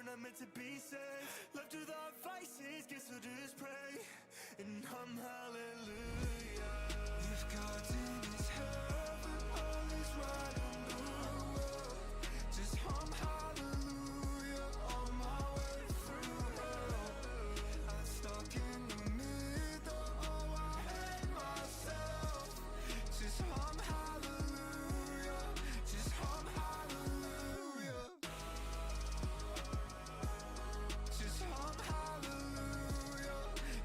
not meant to be said. Left without vices, guess I'll just pray and hum hallelujah. If God in his heaven, all is right in the world, just hum hallelujah on my way through hell. I'm stuck in the middle, oh I hate myself. Just hum hallelujah, just hum hallelujah. Just hum hallelujah,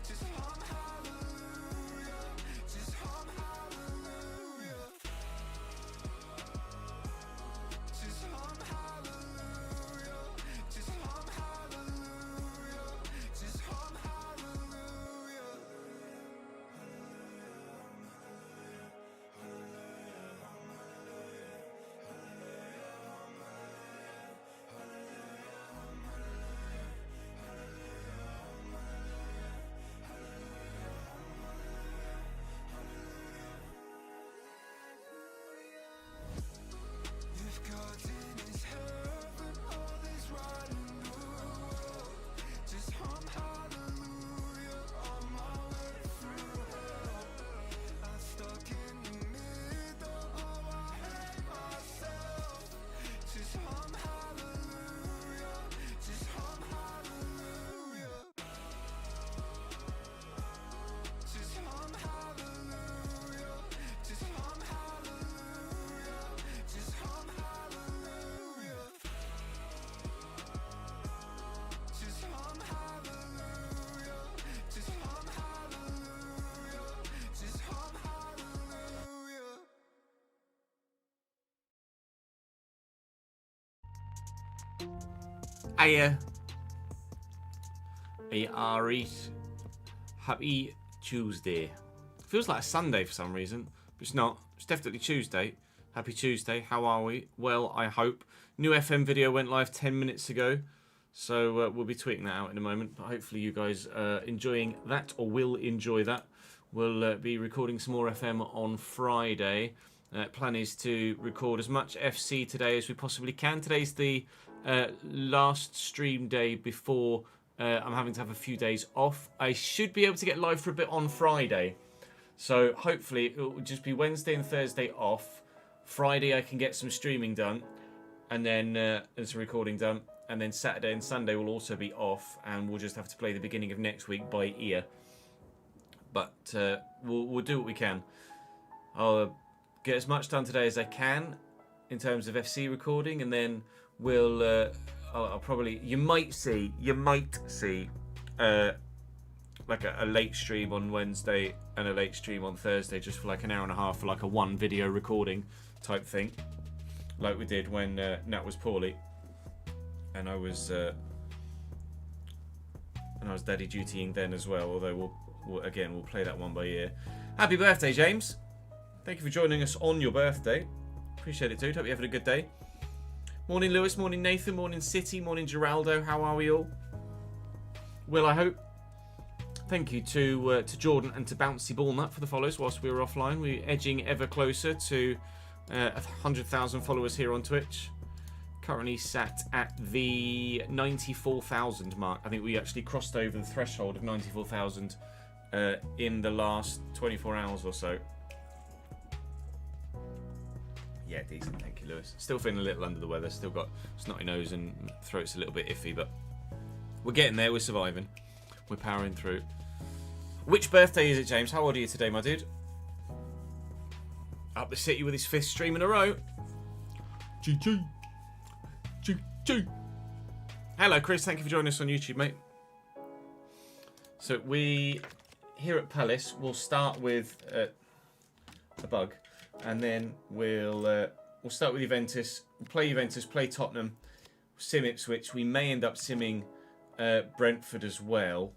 just hum hallelujah, just hum hallelujah. Just hum hallelujah, just hum hallelujah, just hum hallelujah. If God's in his heaven, all is right in the world, just hum hallelujah on my way through hell. I'm stuck in the middle, oh I hate myself. Just hum hallelujah, just hum hallelujah. Just hum hallelujah, just hum hallelujah, just hum hallelujah. Just hum hallelujah, just hum hallelujah, just hum hallelujah. Hiya. Hey, Ari. Happy Tuesday. Feels like a Sunday for some reason, but it's not. It's definitely Tuesday. Happy Tuesday. How are we? Well, I hope. New FM video went live 10 minutes ago, so we'll be tweeting that out in a moment. But hopefully you guys are enjoying that or will enjoy that. We'll be recording some more FM on Friday. Plan is to record as much FC today as we possibly can. Today's the last stream day before I'm having to have a few days off. I should be able to get live for a bit on Friday. So hopefully it will just be Wednesday and Thursday off. Friday I can get some streaming done. And then some recording done. And then Saturday and Sunday will also be off. And we'll just have to play the beginning of next week by ear. But we'll do what we can. I'll get as much done today as I can in terms of FC recording. And then we'll... I'll probably... You might see like a late stream on Wednesday and a late stream on Thursday, just for like an hour and a half for like a one video recording type thing, like we did when Nat was poorly and I was daddy dutying then as well. Although we'll play that one by ear. Happy birthday, James! Thank you for joining us on your birthday. Appreciate it, dude. Hope you're having a good day. Morning, Lewis. Morning, Nathan. Morning, City. Morning, Geraldo. How are we all? Well, I hope. Thank you to Jordan and to Bouncy Ballnut for the follows whilst we were offline. We're edging ever closer to 100,000 followers here on Twitch. Currently sat at the 94,000 mark. I think we actually crossed over the threshold of 94,000 in the last 24 hours or so. Yeah, decent. Thank you, Lewis. Still feeling a little under the weather. Still got snotty nose and throat's a little bit iffy, but we're getting there. We're surviving. We're powering through. Which birthday is it, James? How old are you today, my dude? Up the city with his 5th stream in a row. GG. GG. Hello, Chris. Thank you for joining us on YouTube, mate. So we, here at Palace, we'll start with a bug. And then we'll start with Juventus. We'll play Juventus, play Tottenham, sim Ipswich. We may end up simming Brentford as well,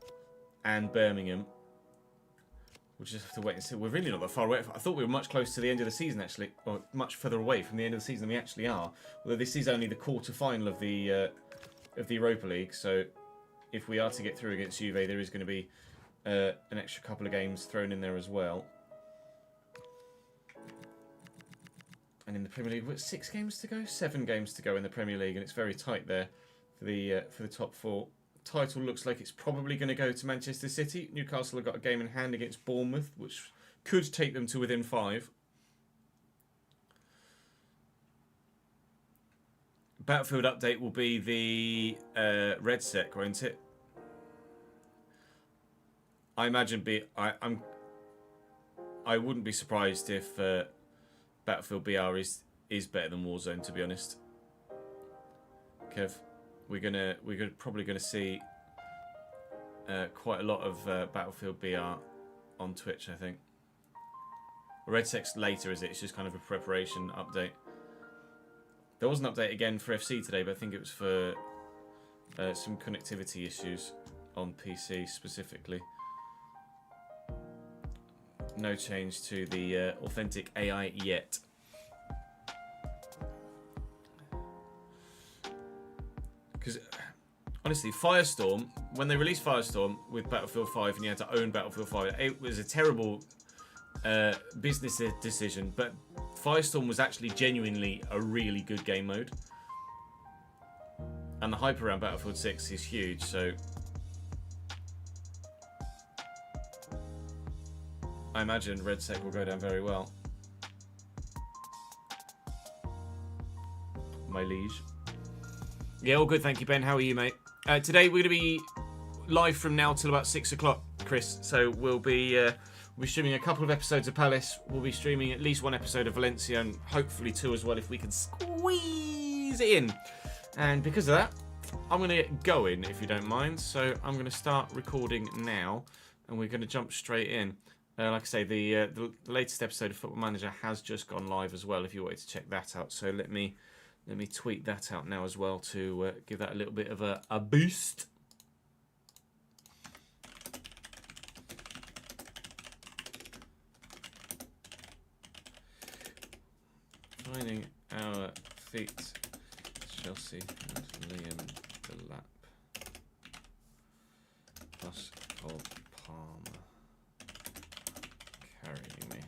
and Birmingham. We'll just have to wait and see. We're really not that far away. I thought we were much closer to the end of the season, actually, or much further away from the end of the season than we actually are. Although this is only the quarter-final of the Europa League, so if we are to get through against Juve, there is going to be an extra couple of games thrown in there as well. And in the Premier League, what, 6 games to go? 7 games to go in the Premier League, and it's very tight there for the top four. Title looks like it's probably going to go to Manchester City. Newcastle have got a game in hand against Bournemouth, which could take them to within 5. Battlefield update will be the red sec, won't it? I imagine I wouldn't be surprised if Battlefield BR is better than Warzone, to be honest. Kev, we're probably gonna see quite a lot of Battlefield BR on Twitch, I think. Red Sec's later, is it? It's just kind of a preparation update. There was an update again for FC today, but I think it was for some connectivity issues on PC specifically. No change to the authentic AI yet. Because honestly, Firestorm, when they released Firestorm with Battlefield 5 and you had to own Battlefield 5, it was a terrible business decision, but Firestorm was actually genuinely a really good game mode. And the hype around Battlefield 6 is huge, so I imagine Red Sec will go down very well. My liege. Yeah, all good, thank you, Ben. How are you, mate? Today we're going to be live from now till about 6 o'clock, Chris. So we'll be streaming a couple of episodes of Palace. We'll be streaming at least one episode of Valencia and hopefully 2 as well if we can squeeze it in. And because of that, I'm going to get going, if you don't mind. So I'm going to start recording now and we're going to jump straight in. Like I say, the latest episode of Football Manager has just gone live as well, if you wanted to check that out. So let me tweet that out now as well to give that a little bit of a boost. Finding our feet. Chelsea and Liam Delap. Plus Cole Palmer. Carrying me.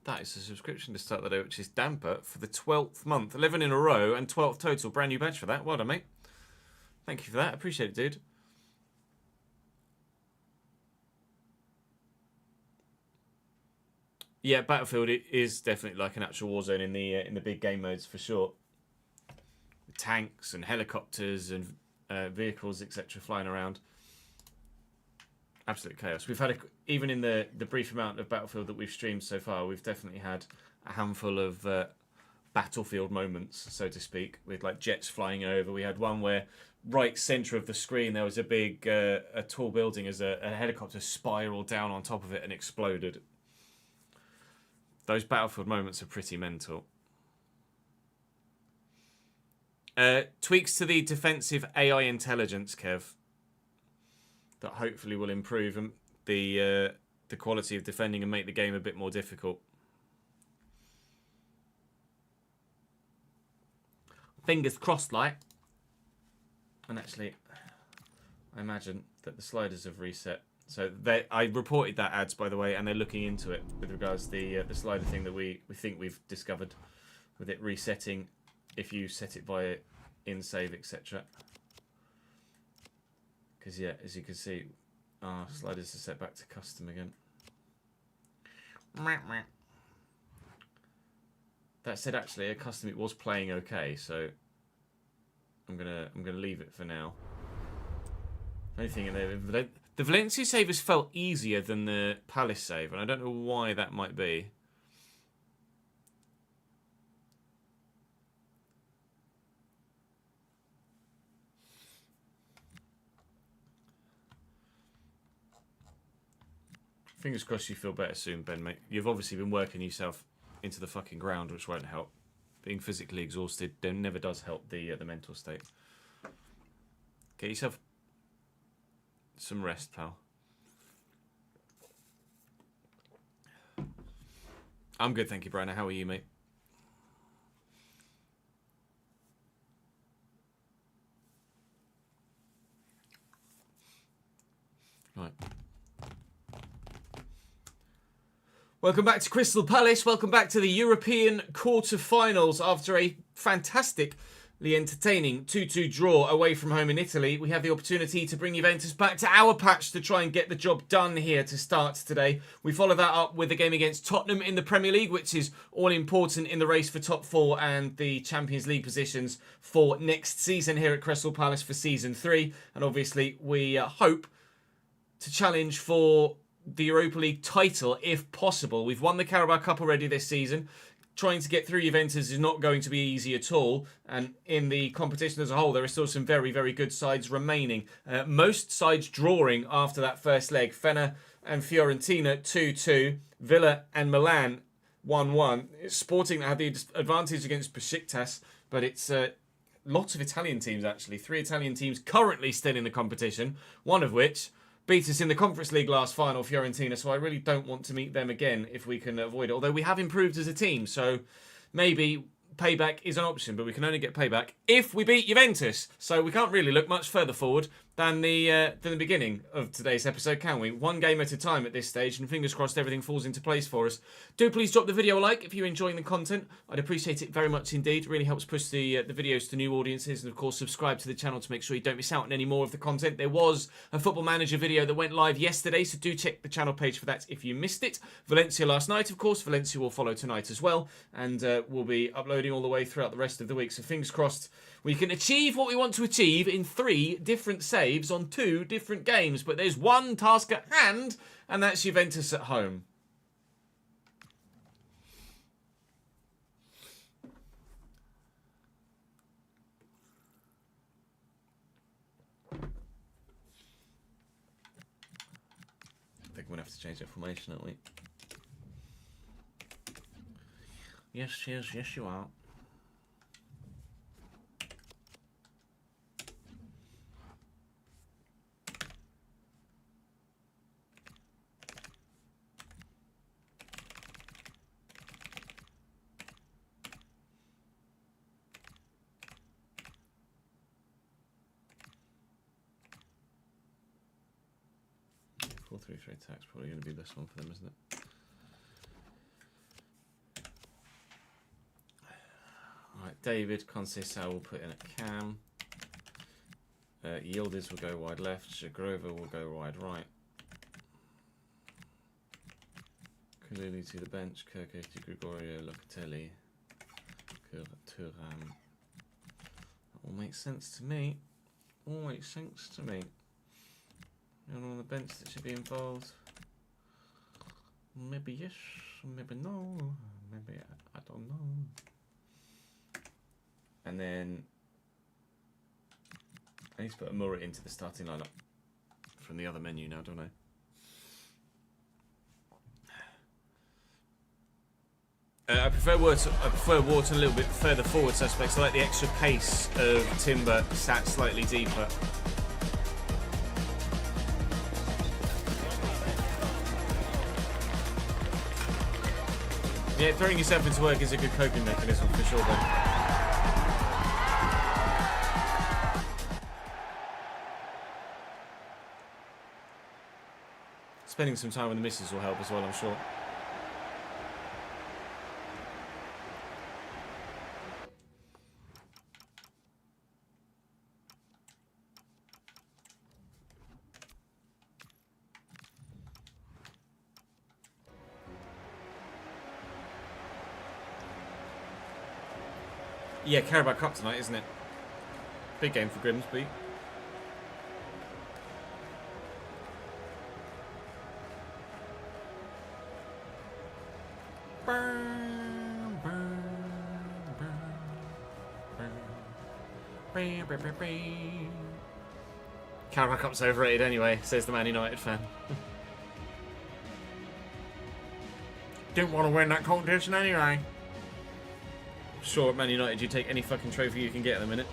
That is a subscription to start the day, which is Damper for the 12th month. 11 in a row and 12th total. Brand new badge for that. Well done, mate. Thank you for that. Appreciate it, dude. Yeah, Battlefield it is definitely like an actual Warzone in the big game modes for sure. With tanks and helicopters and vehicles, etc., flying around. Absolute chaos. We've had even in the brief amount of Battlefield that we've streamed so far, we've definitely had a handful of battlefield moments, so to speak, with like jets flying over. We had one where right centre of the screen there was a big, a tall building as a helicopter spiraled down on top of it and exploded. Those Battlefield moments are pretty mental. Tweaks to the defensive AI intelligence, Kev, that hopefully will improve the quality of defending and make the game a bit more difficult. Fingers crossed, like. And actually, I imagine that the sliders have reset. So I reported that ads, by the way, and they're looking into it with regards to the slider thing that we think we've discovered with it resetting if you set it via in save, etc. Because yeah, as you can see, our sliders are set back to custom again. That said, actually, a custom it was playing okay, so I'm gonna leave it for now. Only thing in there, the Valencia save has felt easier than the Palace save, and I don't know why that might be. Fingers crossed you feel better soon, Ben, mate. You've obviously been working yourself into the fucking ground, which won't help. being physically exhausted never does help the mental state. Get yourself some rest, pal. I'm good, thank you, Brian. How are you, mate? Right. Welcome back to Crystal Palace. Welcome back to the European quarter-finals. After a fantastically entertaining 2-2 draw away from home in Italy, we have the opportunity to bring Juventus back to our patch to try and get the job done here to start today. We follow that up with a game against Tottenham in the Premier League, which is all important in the race for top 4 and the Champions League positions for next season here at Crystal Palace for Season 3. And obviously, we hope to challenge for the Europa League title if possible. We've won the Carabao Cup already this season. Trying to get through Juventus is not going to be easy at all. And in the competition as a whole, there are still some very, very good sides remaining. Most sides drawing after that first leg. Fena and Fiorentina 2-2. Villa and Milan 1-1. It's Sporting that had the advantage against Besiktas, but it's lots of Italian teams actually. 3 Italian teams currently still in the competition, one of which beat us in the Conference League last final, Fiorentina, so I really don't want to meet them again if we can avoid it. Although we have improved as a team, so maybe payback is an option, but we can only get payback if we beat Juventus. So we can't really look much further forward than the beginning of today's episode, can we? One game at a time at this stage, and fingers crossed everything falls into place for us. Do please drop the video a like if you're enjoying the content. I'd appreciate it very much indeed. It really helps push the videos to new audiences, and of course subscribe to the channel to make sure you don't miss out on any more of the content. There was a Football Manager video that went live yesterday, so do check the channel page for that if you missed it. Valencia last night, of course. Valencia will follow tonight as well, and we'll be uploading all the way throughout the rest of the week. So fingers crossed we can achieve what we want to achieve in 3 different saves on 2 different games. But there's one task at hand, and that's Juventus at home. I think we're going to have to change that formation, aren't we? Yes, yes, yes you are. Three attacks probably going to be this one for them, isn't it? Alright, David Conceição will put in a cam. Yildiz will go wide left. Shagrova will go wide right. Kalulu to the bench. Kirko to Gregorio Locatelli. Thuram. That all makes sense to me. All makes sense to me. Anyone on the bench that should be involved? Maybe yes, maybe no, maybe I don't know. And then I need to put Amura into the starting lineup from the other menu now, don't I? I prefer Wharton a little bit further forward, suspects. I like the extra pace of Timber sat slightly deeper. Yeah, throwing yourself into work is a good coping mechanism for sure, though. Spending some time with the missus will help as well, I'm sure. Yeah, Carabao Cup tonight, isn't it? Big game for Grimsby. Carabao Cup's overrated anyway, says the Man United fan. Didn't want to win that competition anyway. sure at Man United you take any fucking trophy you can get at the minute.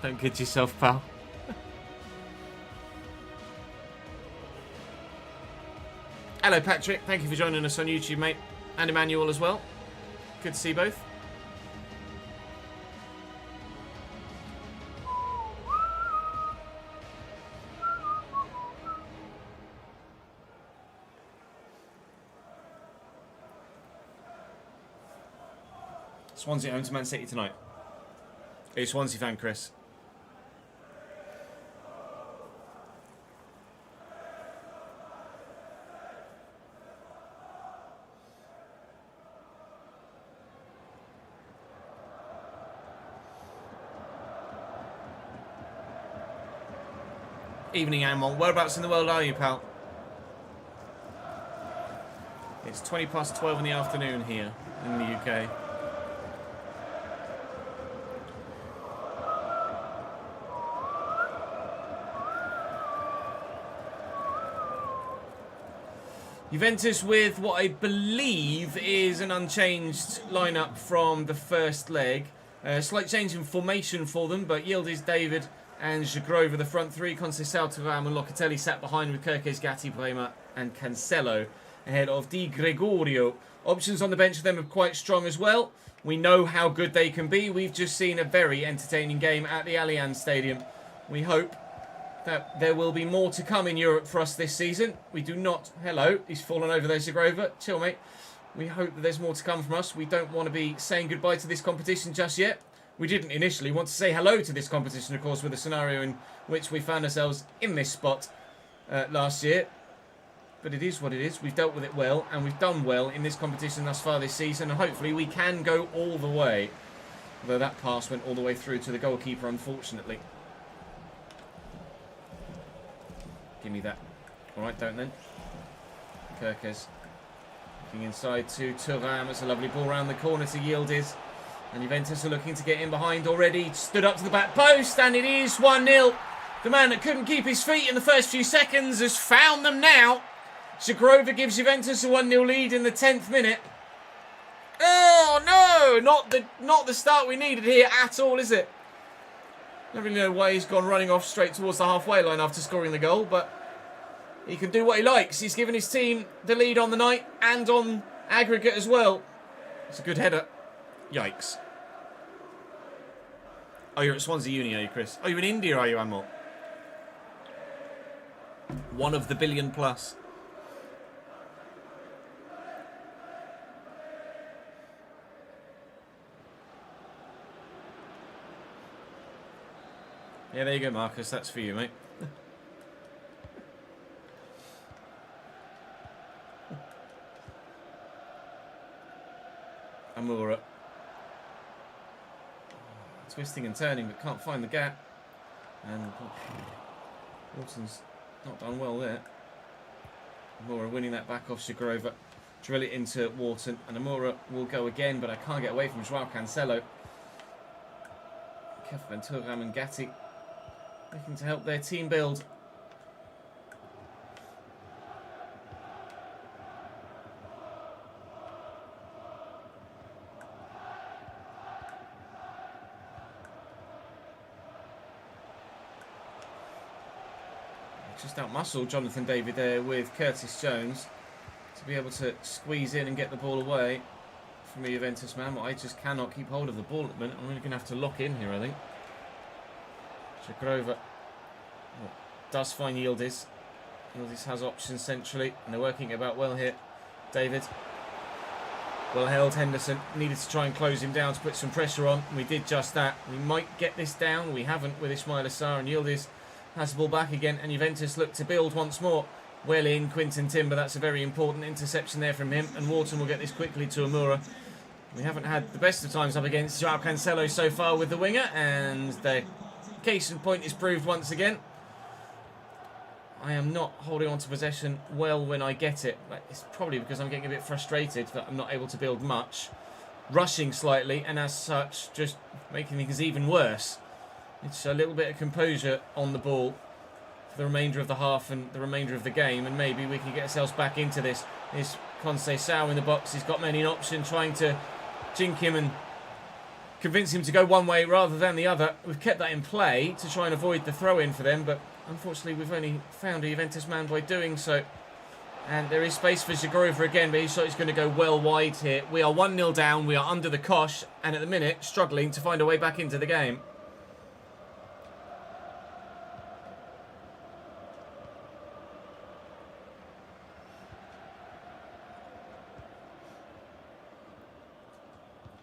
Don't kid yourself, pal. Hello, Patrick. Thank you for joining us on YouTube, mate. And Emmanuel as well. Good to see you both. Swansea home to Man City tonight. Are you a Swansea fan, Chris? Evening, Amon. Whereabouts in the world are you, pal? It's 12:20 in the afternoon here in the UK. Juventus with what I believe is an unchanged lineup from the first leg. Slight change in formation for them, but Yildiz, David and Zagrova, the front three. Conceição, Thuram and Locatelli sat behind with Kerkez, Gatti, Bremer and Cancelo ahead of Di Gregorio. Options on the bench for them are quite strong as well. We know how good they can be. We've just seen a very entertaining game at the Allianz Stadium. We hope that there will be more to come in Europe for us this season. We do not... Hello, he's fallen over there, Zagrova. Chill, mate. We hope that there's more to come from us. We don't want to be saying goodbye to this competition just yet. We didn't initially want to say hello to this competition, of course, with the scenario in which we found ourselves in this spot last year. But it is what it is. We've dealt with it well, and we've done well in this competition thus far this season. And hopefully we can go all the way. Although that pass went all the way through to the goalkeeper, unfortunately. Give me that. All right, don't then. Kerkez. Looking inside to Thuram. It's a lovely ball round the corner to Yildiz. And Juventus are looking to get in behind already. Stood up to the back post, and it is 1-0. The man that couldn't keep his feet in the first few seconds has found them now. Zagrova gives Juventus a 1-0 lead in the 10th minute. Oh, no! Not the start we needed here at all, is it? I don't really know why he's gone running off straight towards the halfway line after scoring the goal, but he can do what he likes. He's given his team the lead on the night and on aggregate as well. It's a good header. Yikes. Oh, you're at Swansea Uni, are you, Chris? Oh, you're in India, are you, Anmol? One of the billion plus. Yeah, there you go, Marcus. That's for you, mate. Amura. Twisting and turning, but can't find the gap. And Walton's not done well there. Amura winning that back off Zagrova. Drill it into Wharton. And Amura will go again, but I can't get away from Joao Cancelo. Careful, Thuram and Gatti looking to help their team build. Just out-muscled Jonathan David there with Curtis Jones to be able to squeeze in and get the ball away from the Juventus man. But I just cannot keep hold of the ball at the minute. I'm really going to have to lock in here, I think. Zagrova does find Yildiz. Yildiz has options centrally, and they're working about well here. David. Well held. Henderson needed to try and close him down to put some pressure on. We did just that. We might get this down. We haven't with Ismail Assar, and Yildiz has the ball back again, and Juventus look to build once more. Well in, Quinton Timber. That's a very important interception there from him, and Wharton will get this quickly to Amura. We haven't had the best of times up against Joao Cancelo so far with the winger, and the case in point is proved once again. I am not holding on to possession well when I get it. It's probably because I'm getting a bit frustrated that I'm not able to build much. Rushing slightly, and as such, just making things even worse. It's a little bit of composure on the ball for the remainder of the half and the remainder of the game, and maybe we can get ourselves back into this. There's Conceição in the box. He's got many an option, trying to jink him and convince him to go one way rather than the other. We've kept that in play to try and avoid the throw-in for them, but unfortunately we've only found a Juventus man by doing so. And there is space for Zagorova again, but his shot is going to go well wide here. We are 1-0 down, we are under the cosh, and at the minute struggling to find a way back into the game.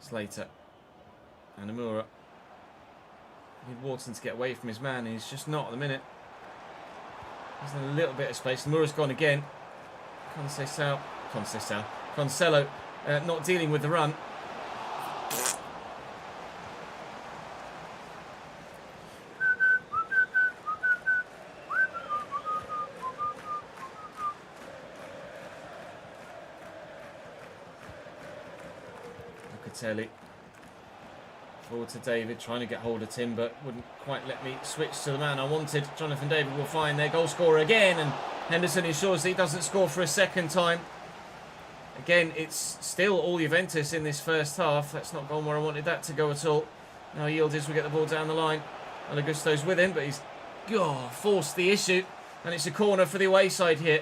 Slater and Amura. Need Wharton to get away from his man. He's just not at the minute. There's a little bit of space. Amura's gone again. Cancelo not dealing with the run. Locatelli. Forward to David, trying to get hold of Tim, but wouldn't quite let me switch to the man I wanted. Jonathan David will find their goal scorer again, and Henderson ensures that he doesn't score for a second time. Again, it's still all Juventus in this first half. That's not gone where I wanted that to go at all. Now Yildiz will get the ball down the line. Malagusto's with him, but he's forced the issue, and it's a corner for the away side here.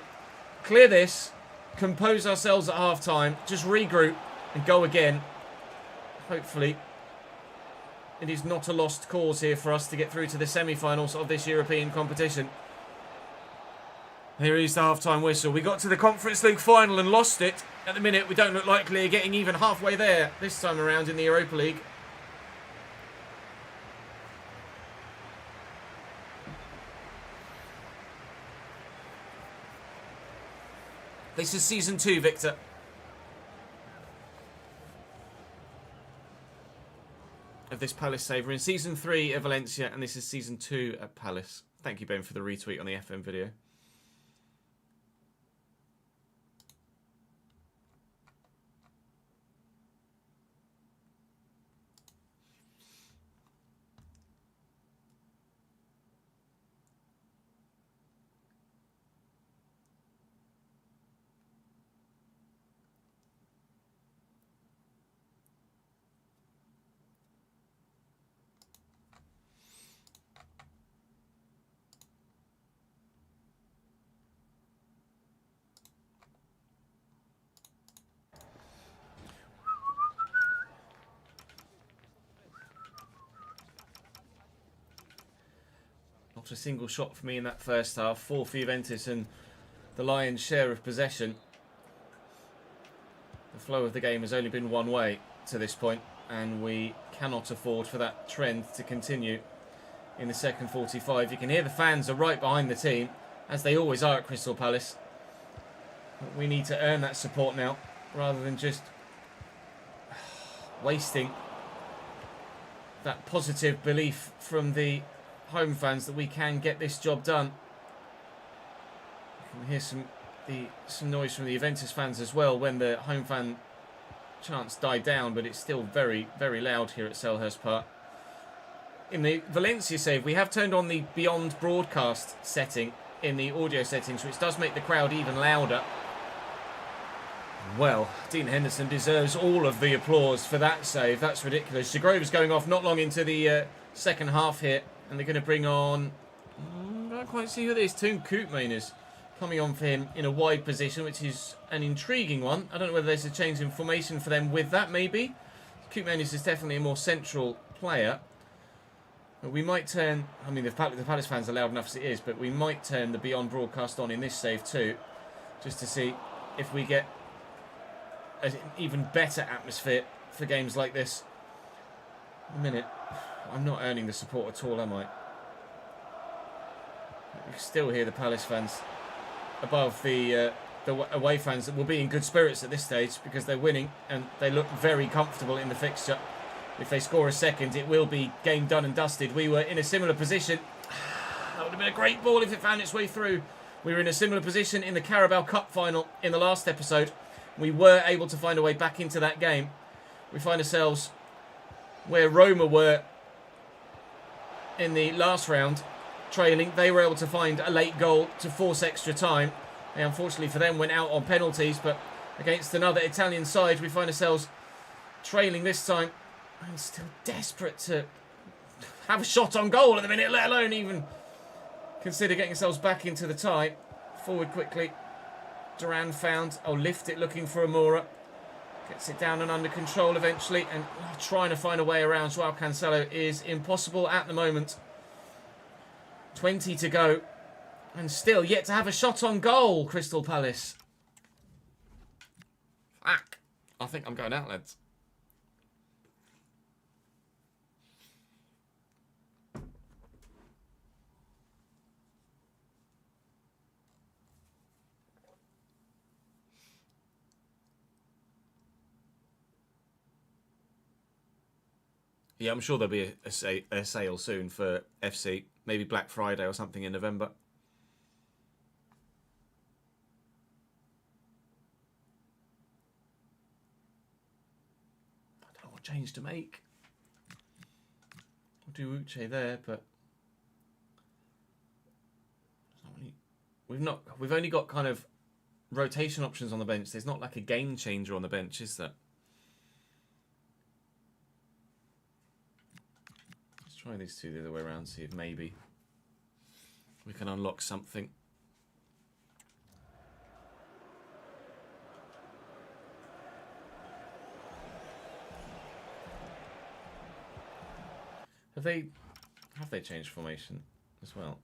Clear this, compose ourselves at half-time, just regroup and go again. Hopefully it is not a lost cause here for us to get through to the semi-finals of this European competition. Here is the half-time whistle. We got to the Conference League final and lost it. At the minute, we don't look likely of getting even halfway there this time around in the Europa League. This is Season 2, Victor. Of this Palace save. We're in Season 3 of Valencia, and this is Season 2 at Palace. Thank you, Ben, for the retweet on the FM video. Not a single shot for me in that first half. 4 for Juventus and the Lions' share of possession. The flow of the game has only been one way to this point, and we cannot afford for that trend to continue in the second 45. You can hear the fans are right behind the team, as they always are at Crystal Palace. But we need to earn that support now, rather than just wasting that positive belief from the home fans that we can get this job done. You can hear some noise from the Juventus fans as well when the home fan chants died down, but it's still very, very loud here at Selhurst Park. In the Valencia save, we have turned on the Beyond Broadcast setting in the audio settings, which does make the crowd even louder. Well, Dean Henderson deserves all of the applause for that save. That's ridiculous. Zagrova's going off not long into the second half here, and they're going to bring on... I don't quite see who it is. Toon Koopman is coming on for him in a wide position, which is an intriguing one. I don't know whether there's a change in formation for them with that, maybe. Koopman is definitely a more central player. But we might turn... I mean, the Palace fans are loud enough as it is, but we might turn the Beyond Broadcast on in this save too, just to see if we get an even better atmosphere for games like this. A minute. I'm not earning the support at all, am I? You can still hear the Palace fans above the away fans that will be in good spirits at this stage because they're winning and they look very comfortable in the fixture. If they score a second, it will be game done and dusted. We were in a similar position. That would have been a great ball if it found its way through. We were in a similar position in the Carabao Cup final in the last episode. We were able to find a way back into that game. We find ourselves where Roma were in the last round, trailing. They were able to find a late goal to force extra time. They, unfortunately for them, went out on penalties, but against another Italian side, we find ourselves trailing this time And still desperate to have a shot on goal at the minute, let alone even consider getting themselves back into the tie. Forward quickly. Duran found. Oh, lift it looking for Amora. Gets it down and under control eventually. And trying to find a way around Joao Cancelo is impossible at the moment. 20 to go. And still yet to have a shot on goal, Crystal Palace. Fuck. I think I'm going out, lads. Yeah, I'm sure there'll be a sale soon for FC. Maybe Black Friday or something in November. I don't know what change to make. We'll do Uche there, but we've only got kind of rotation options on the bench. There's not like a game changer on the bench, is there? Try these two the other way around, see if maybe we can unlock something. Have they changed formation as well?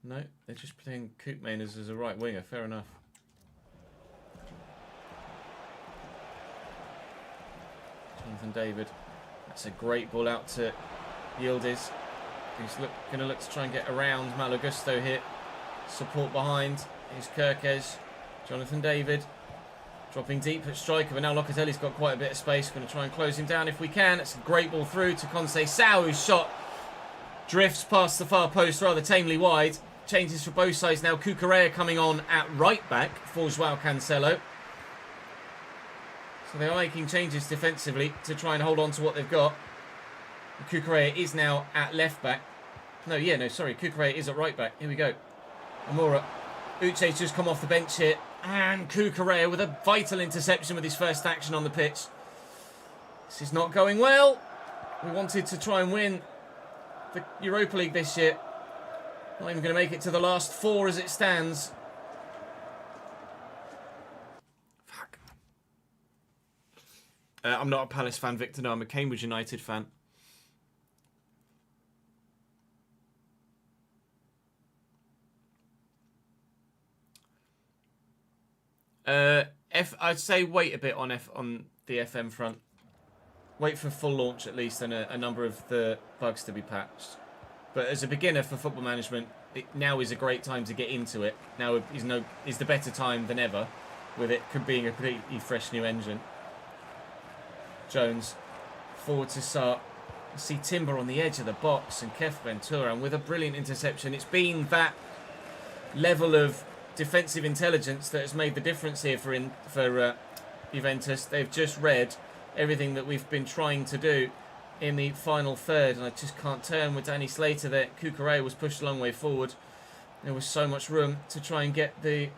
No, they're just playing Koopman as a right winger. Fair enough. Jonathan David. That's a great ball out to Yildiz. He's going to look to try and get around Malo Gusto here. Support behind. Here's Kirkes. Jonathan David. Dropping deep at striker, but now Locatelli's got quite a bit of space. Going to try and close him down if we can. It's a great ball through to Conceição, whose shot drifts past the far post rather tamely wide. Changes for both sides now. Cucurella coming on at right back for Joao Cancelo. So they are making changes defensively to try and hold on to what they've got. Cucurella is now at left back. Cucurella is at right back. Here we go. Amora. Uche's just come off the bench here. And Cucurella with a vital interception with his first action on the pitch. This is not going well. We wanted to try and win the Europa League this year. Not even going to make it to the last four as it stands. I'm not a Palace fan, Victor. No, I'm a Cambridge United fan. I'd say wait a bit on the FM front. Wait for full launch at least and a number of the bugs to be patched. But as a beginner for football management, now is a great time to get into it. Now is the better time than ever, with it being a completely fresh new engine. Jones, forward to Sarr. You see Timber on the edge of the box and Kef Ventura, and with a brilliant interception. It's been that level of defensive intelligence that has made the difference here for Juventus. They've just read everything that we've been trying to do in the final third, and I just can't turn with Danny Slater there. Cucurella was pushed a long way forward. There was so much room to try and get the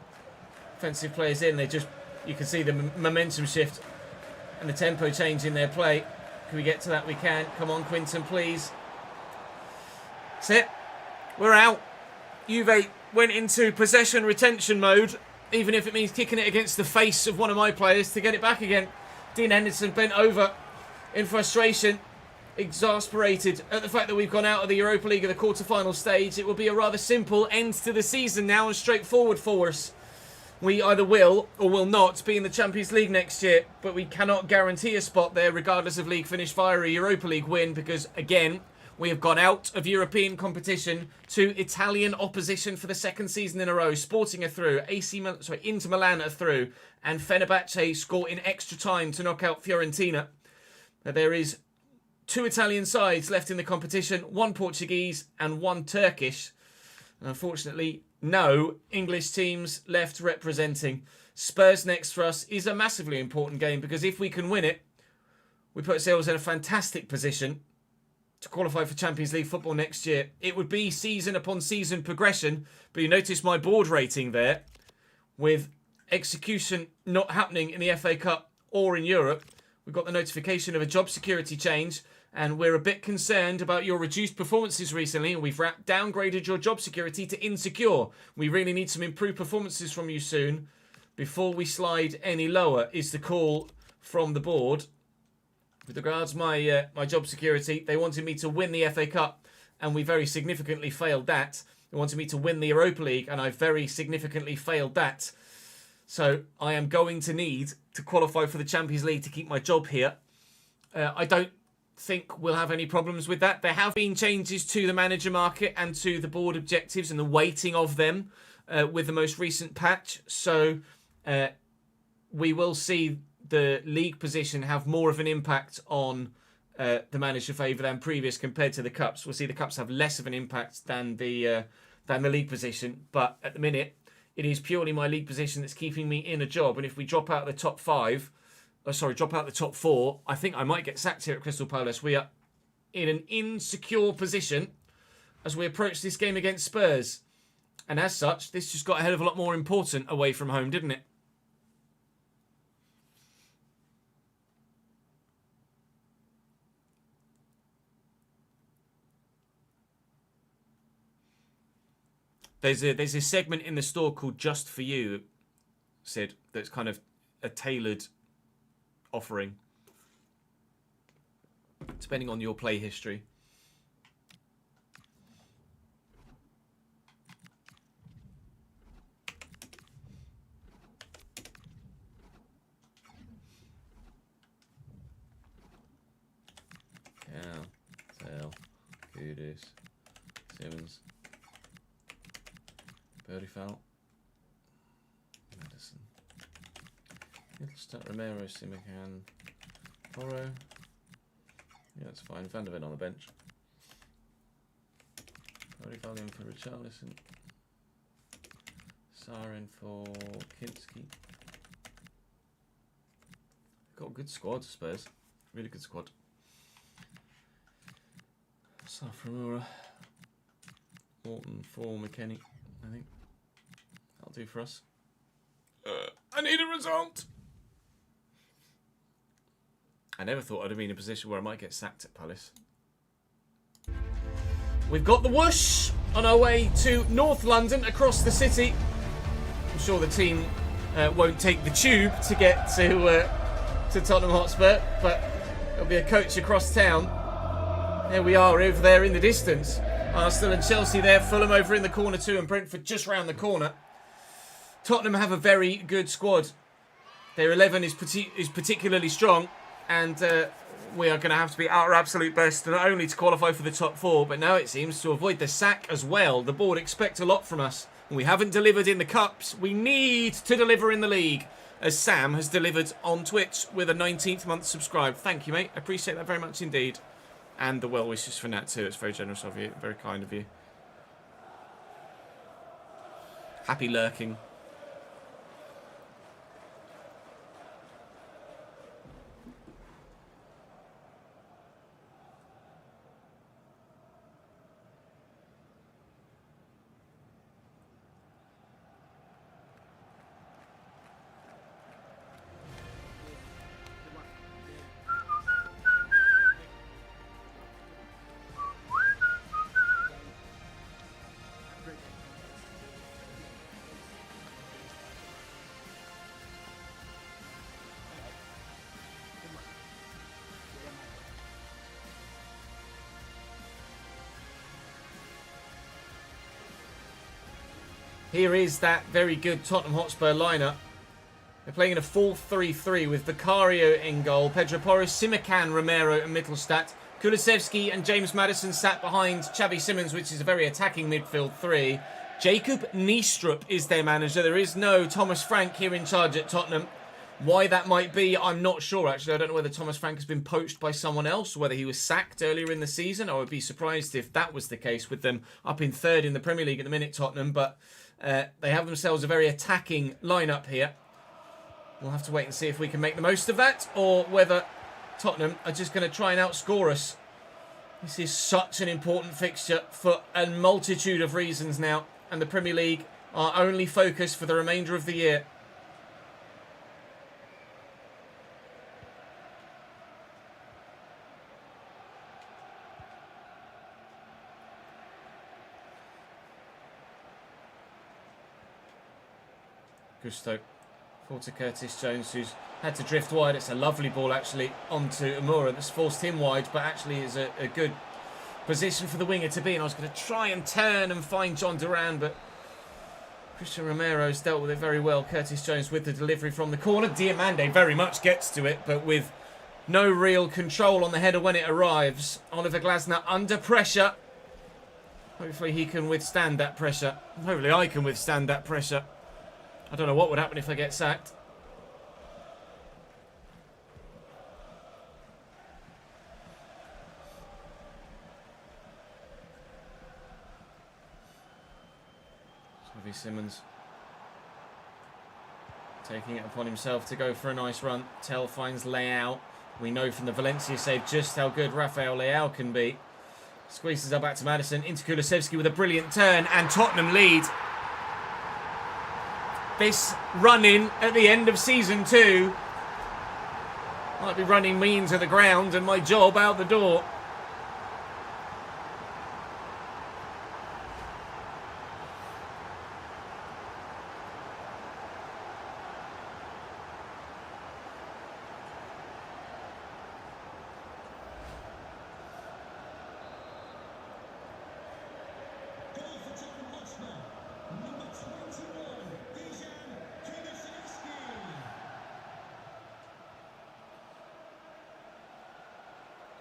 offensive players in. You can see the momentum shift and the tempo change in their play. Can we get to that? We can. Come on, Quinton, please. That's it. We're out. Juve went into possession retention mode, even if it means kicking it against the face of one of my players to get it back again. Dean Henderson bent over in frustration, exasperated at the fact that we've gone out of the Europa League at the quarter-final stage. It will be a rather simple end to the season now and straightforward for us. We either will or will not be in the Champions League next year, but we cannot guarantee a spot there regardless of league finish via a Europa League win because, again, we have gone out of European competition to Italian opposition for the second season in a row. Sporting are through, Inter Milan are through, and Fenerbahce score in extra time to knock out Fiorentina. There is 2 Italian sides left in the competition, 1 Portuguese and 1 Turkish. And unfortunately, no English teams left representing. Spurs next for us is a massively important game because if we can win it, we put ourselves in a fantastic position to qualify for Champions League football next year. It would be season upon season progression, but you notice my board rating there with execution not happening in the FA Cup or in Europe. we've got the notification of a job security change, and we're a bit concerned about your reduced performances recently, and we've downgraded your job security to insecure. We really need some improved performances from you soon before we slide any lower, is the call from the board. With regards my job security, they wanted me to win the FA Cup, and we very significantly failed that. They wanted me to win the Europa League, and I very significantly failed that. So I am going to need to qualify for the Champions League to keep my job here. I don't think we'll have any problems with that. There have been changes to the manager market and to the board objectives and the weighting of them with the most recent patch. So we will see the league position have more of an impact on the manager favour than previous compared to the cups. We'll see the cups have less of an impact than the league position. But at the minute, it is purely my league position that's keeping me in a job. And if we drop out the top drop out the top 4, I think I might get sacked here at Crystal Palace. We are in an insecure position as we approach this game against Spurs. And as such, this just got a hell of a lot more important away from home, didn't it? There's a segment in the store called Just For You, Sid, that's kind of a tailored offering, depending on your play history. Kudus, Simmons, Birdie foul, Madison, Middlestat, Romero, Simakan, Porro. Yeah, that's fine. Van der Ven on the bench. Birdie foul in for Richarlison. Sarin for Kinski. Got a good squad, Spurs. Really good squad. Saframura. Morton for McKennie, I think. That'll do for us. I need a result! I never thought I'd have been in a position where I might get sacked at Palace. We've got the whoosh on our way to North London, across the city. I'm sure the team won't take the tube to get to Tottenham Hotspur, but there'll be a coach across town. There we are, over there in the distance. Arsenal and Chelsea there, Fulham over in the corner too, and Brentford just round the corner. Tottenham have a very good squad. Their 11 is particularly strong, and we are going to have to be at our absolute best, not only to qualify for the top 4, but now it seems to avoid the sack as well. The board expect a lot from us. We haven't delivered in the cups. We need to deliver in the league, as Sam has delivered on Twitch with a 19th month subscribe. Thank you, mate. I appreciate that very much indeed. And the well wishes for Nat too. It's very generous of you. Very kind of you. Happy lurking. Here is that very good Tottenham Hotspur lineup. They're playing in a 4-3-3 with Vicario in goal, Pedro Porro, Simakan, Romero and Mittelstadt. Kulusevski and James Maddison sat behind Xavi Simons, which is a very attacking midfield 3. Jacob Niestrup is their manager. There is no Thomas Frank here in charge at Tottenham. Why that might be, I'm not sure actually. I don't know whether Thomas Frank has been poached by someone else, or whether he was sacked earlier in the season. I would be surprised if that was the case, with them up in 3rd in the Premier League at the minute, Tottenham. But they have themselves a very attacking lineup here. We'll have to wait and see if we can make the most of that, or whether Tottenham are just going to try and outscore us. This is such an important fixture for a multitude of reasons now, and the Premier League, our only focus for the remainder of the year. Gusto. Forward to Curtis Jones, who's had to drift wide. It's a lovely ball, actually, onto Amura. That's forced him wide, but actually is a good position for the winger to be in. I was going to try and turn and find John Duran, but Christian Romero's dealt with it very well. Curtis Jones with the delivery from the corner. Diamande very much gets to it, but with no real control on the header when it arrives. Oliver Glasner under pressure. Hopefully he can withstand that pressure. Hopefully I can withstand that pressure. I don't know what would happen if I get sacked. Xavi Simons taking it upon himself to go for a nice run. Tell finds Leao. We know from the Valencia save just how good Rafael Leao can be. Squeezes up back to Madison. Into Kulusevski with a brilliant turn. And Tottenham lead. This run-in at the end of Season 2 might be running me into the ground and my job out the door.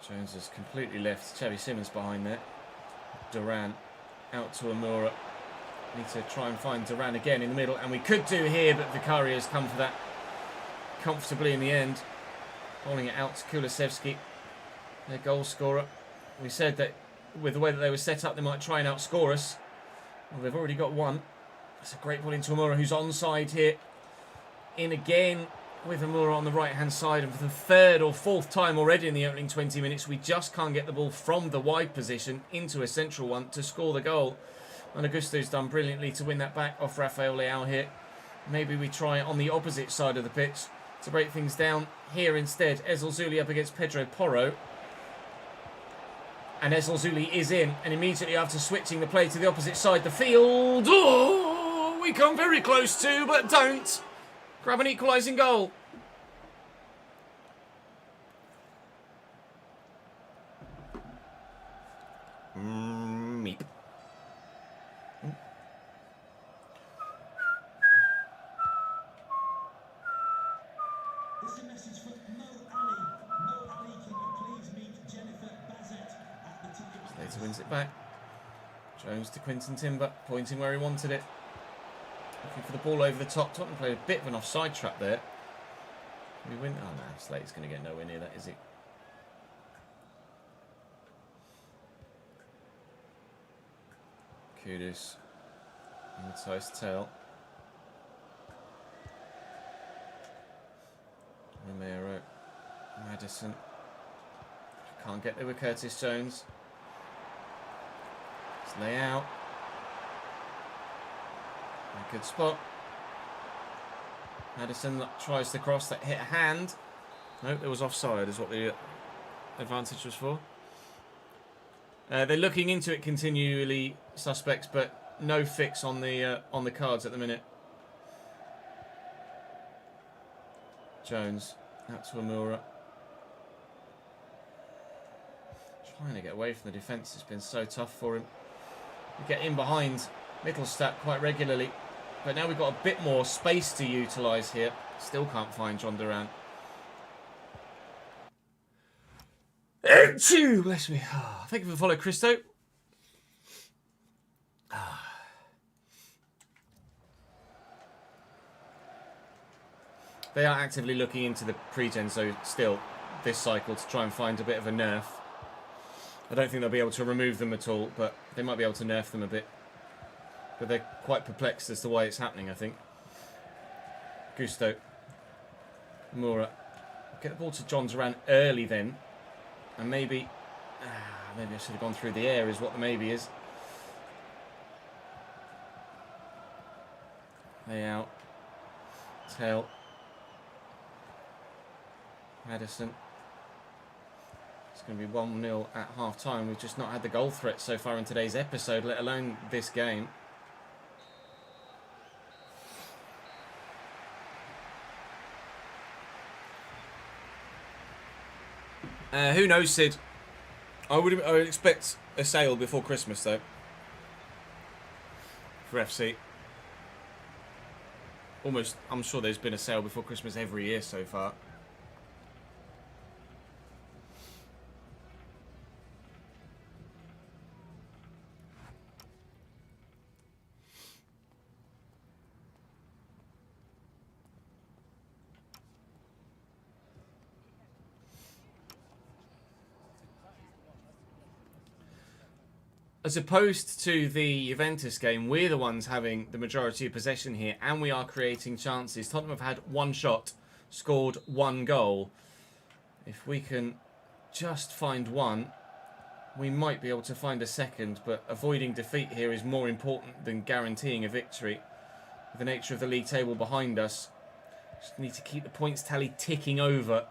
Jones has completely left Xavi Simons behind there. Duran out to Amura. Need to try and find Duran again in the middle, and we could do here, but Vicario's come for that comfortably in the end. Bowling it out to Kulusevski, their goal scorer. We said that with the way that they were set up, they might try and outscore us. Well, they've already got one. That's a great ball into Amura, who's onside here. In again with Amura on the right-hand side, and for the third or fourth time already in the opening 20 minutes, we just can't get the ball from the wide position into a central one to score the goal. And Augusto's done brilliantly to win that back off Rafael Leao here. Maybe we try on the opposite side of the pitch to break things down here instead. Ezelzuli up against Pedro Porro. And Ezelzuli is in, and immediately after switching the play to the opposite side, the field. Oh, we come very close to, but don't. Grab an equalising goal. Meep. This is a message for Mo Ali. Mo Ali, can you please meet Jennifer Bazette at the ticket? Slater wins it back. Jones to Quinton Timber, pointing where he wanted it. Looking for the ball over the top. Tottenham played a bit of an offside trap there. We win. Oh no, Slater's going to get nowhere near that, is he? Kudus. Mid-sized tail. Romero. Madison. Can't get there with Curtis Jones. It's Leao. A good spot. Madison tries to cross, that hit a hand. Nope, it was offside is what the advantage was for. They're looking into it continually, suspects, but no fix on the cards at the minute. Jones out to Amura. Trying to get away from the defence has been so tough for him. We get in behind Mittelstadt quite regularly, but now we've got a bit more space to utilise here. Still can't find John Duran. Achoo! Bless me. Oh, thank you for the follow, Christo. They are actively looking into the pre-gen, so still this cycle to try and find a bit of a nerf. I don't think they'll be able to remove them at all, but they might be able to nerf them a bit. But they're quite perplexed as to why it's happening, I think. Gusto. Mura. Get the ball to John Duran early then. And maybe I should have gone through the air is what the maybe is. Lay out. Tail. Madison. It's going to be 1-0 at half-time. We've just not had the goal threat so far in today's episode, let alone this game. Who knows, Sid? I would expect a sale before Christmas, though. For FC. Almost, I'm sure there's been a sale before Christmas every year so far. As opposed to the Juventus game, we're the ones having the majority of possession here, and we are creating chances. Tottenham have had one shot, scored one goal. If we can just find one, we might be able to find a second, but avoiding defeat here is more important than guaranteeing a victory. With the nature of the league table behind us, just need to keep the points tally ticking over,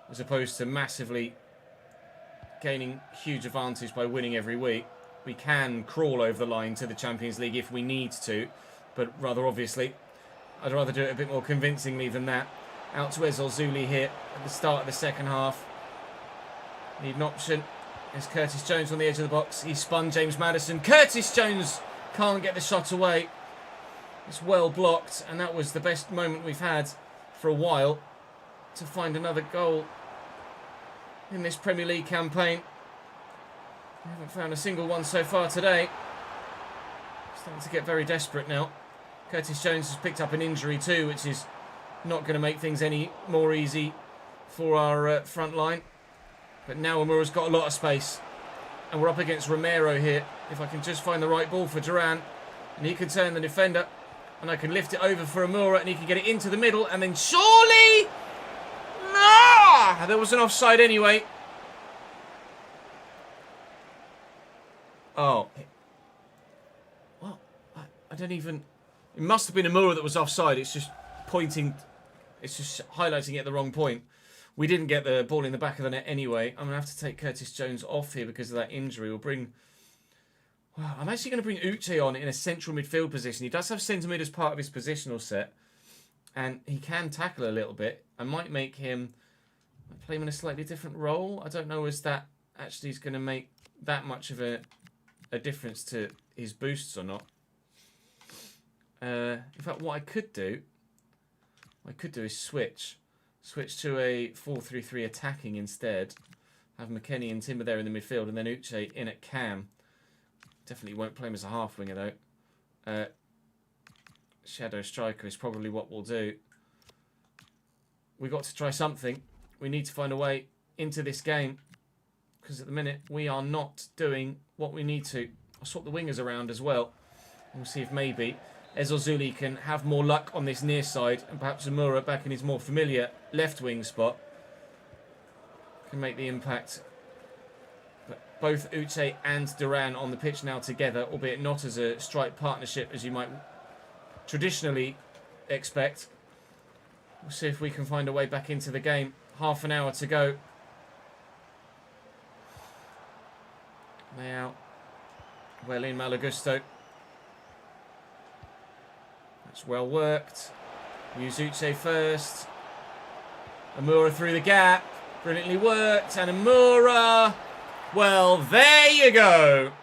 as opposed to massively gaining huge advantage by winning every week. We can crawl over the line to the Champions League if we need to, but rather obviously, I'd rather do it a bit more convincingly than that. Out to Ezozuli here at the start of the second half. Need an option. There's Curtis Jones on the edge of the box. He spun James Maddison. Curtis Jones can't get the shot away. It's well blocked, and that was the best moment we've had for a while to find another goal in this Premier League campaign. We haven't found a single one so far today. Starting to get very desperate now. Curtis Jones has picked up an injury too, which is not going to make things any more easy for our front line. But now Amura's got a lot of space. And we're up against Romero here. If I can just find the right ball for Duran, and he can turn the defender, and I can lift it over for Amura, and he can get it into the middle, and then surely... Ah! There was an offside anyway. Oh. Well, I don't even... It must have been Amura that was offside. It's just pointing... It's just highlighting it at the wrong point. We didn't get the ball in the back of the net anyway. I'm going to have to take Curtis Jones off here because of that injury. We'll bring... Well, I'm actually going to bring Uche on in a central midfield position. He does have centre mid as part of his positional set. And he can tackle a little bit. I might make him... play him in a slightly different role. I don't know as that actually is going to make that much of a difference to his boosts or not. In fact, what I could do is switch to a 4-3-3 attacking instead. Have McKennie and Timber there in the midfield, and then Uche in at cam. Definitely won't play him as a half winger though. Shadow striker is probably what we'll do. We've got to try something. We need to find a way into this game, because at the minute we are not doing what we need to. I'll swap the wingers around as well. We'll see if maybe Ezozuli can have more luck on this near side, and perhaps Amura back in his more familiar left wing spot can make the impact. But both Uche and Duran on the pitch now together, albeit not as a strike partnership as you might traditionally expect. We'll see if we can find a way back into the game. Half an hour to go. Now, well in Malagusto. That's well worked. Use Uche first. Amura through the gap. Brilliantly worked. And Amura. Well, there you go.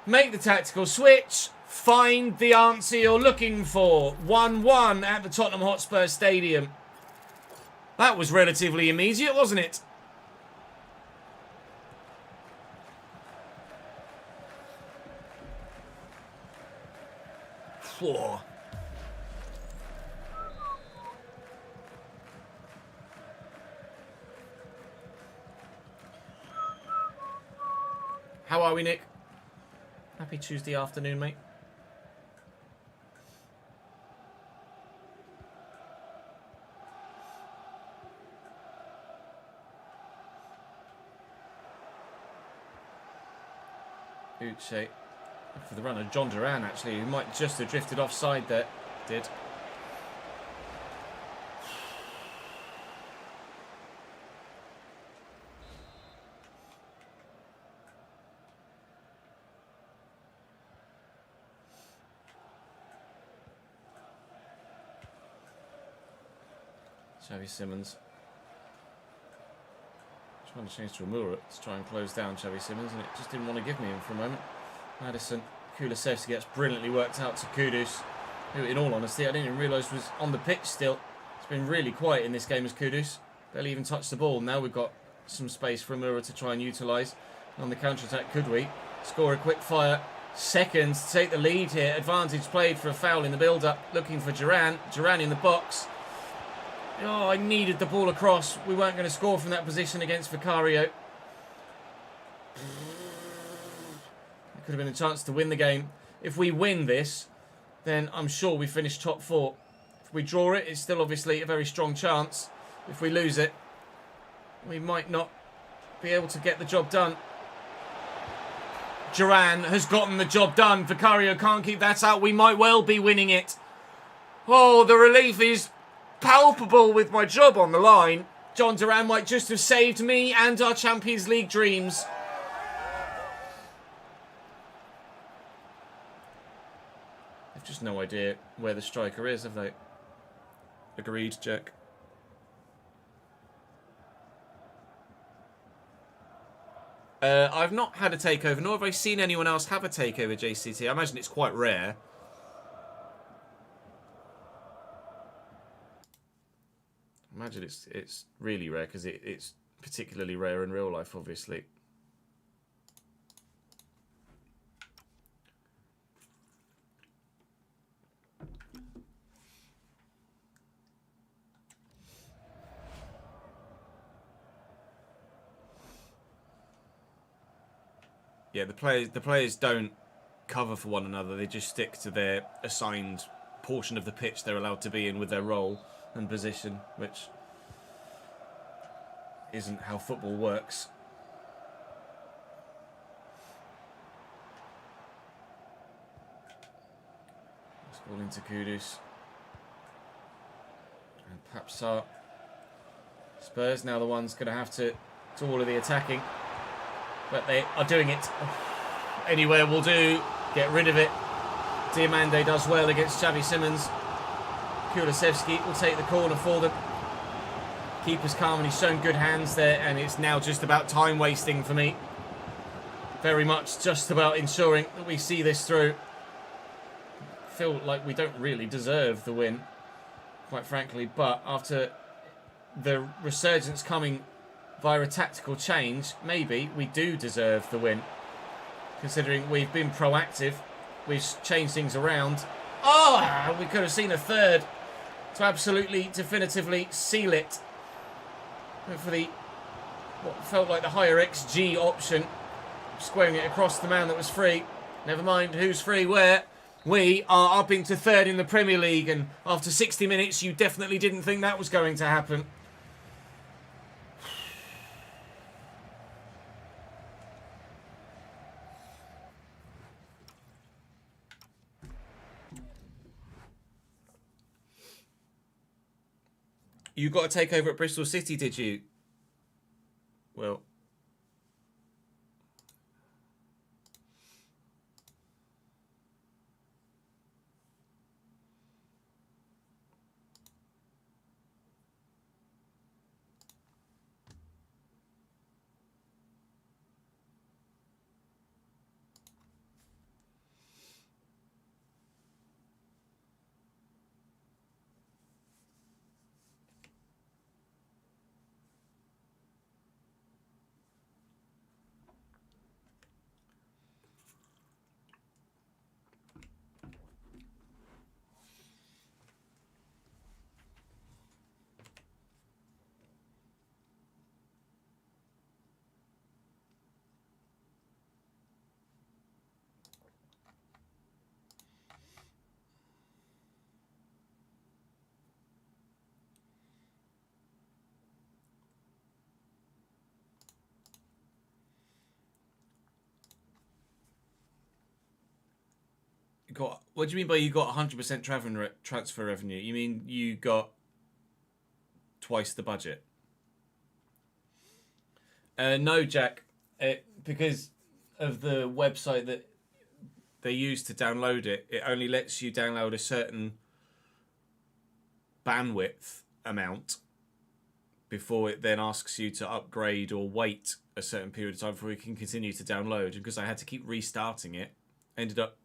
Make the tactical switch. Find the answer you're looking for. 1-1 at the Tottenham Hotspur Stadium. That was relatively immediate, wasn't it? Whoa. How are we, Nick? Happy Tuesday afternoon, mate. Uche for the runner, John Duran actually, who might just have drifted offside there. Did. Xavi Simons. Trying to change to Amura to try and close down Xavi Simons, and it just didn't want to give me him for a moment. Madison, Kulusevski gets brilliantly worked out to Kudus, who, in all honesty, I didn't even realise was on the pitch still. It's been really quiet in this game as Kudus. Barely even touched the ball. Now we've got some space for Amura to try and utilise. On the counter-attack, could we score a quick fire? Seconds to take the lead here. Advantage played for a foul in the build-up. Looking for Duran. Duran in the box. Oh, I needed the ball across. We weren't going to score from that position against Vicario. It could have been a chance to win the game. If we win this, then I'm sure we finish top 4. If we draw it, it's still obviously a very strong chance. If we lose it, we might not be able to get the job done. Duran has gotten the job done. Vicario can't keep that out. We might well be winning it. Oh, the relief is palpable with my job on the line. John Duran might just have saved me and our Champions League dreams. They've just no idea where the striker is, have they? Agreed, Jack. I've not had a takeover, nor have I seen anyone else have a takeover, JCT. I imagine it's quite rare. I imagine it's really rare because it's particularly rare in real life, obviously. Yeah, the players don't cover for one another. They just stick to their assigned portion of the pitch they're allowed to be in with their role and position, which isn't how football works. Let's ball into Kudus. And Papsar. Spurs now the ones going to have to do all of the attacking. But they are doing it. Anywhere will do. Get rid of it. Diamande does well against Xavi Simons. Kulusevski will take the corner for them. Keeper's calm and he's shown good hands there. And it's now just about time wasting for me. Very much just about ensuring that we see this through. Feel like we don't really deserve the win, quite frankly. But after the resurgence coming via a tactical change, maybe we do deserve the win. Considering we've been proactive, we've changed things around. Oh, we could have seen a third to absolutely definitively seal it. Went for the what felt like the higher XG option, squaring it across the man that was free. Never mind who's free where. We are up into third in the Premier League, and after 60 minutes you definitely didn't think that was going to happen. You got a takeover at Bristol City, did you? Well, what do you mean by you got 100% transfer revenue? You mean you got twice the budget? No, Jack. Because of the website that they use to download it, it only lets you download a certain bandwidth amount before it then asks you to upgrade or wait a certain period of time before you can continue to download. And because I had to keep restarting it, I ended up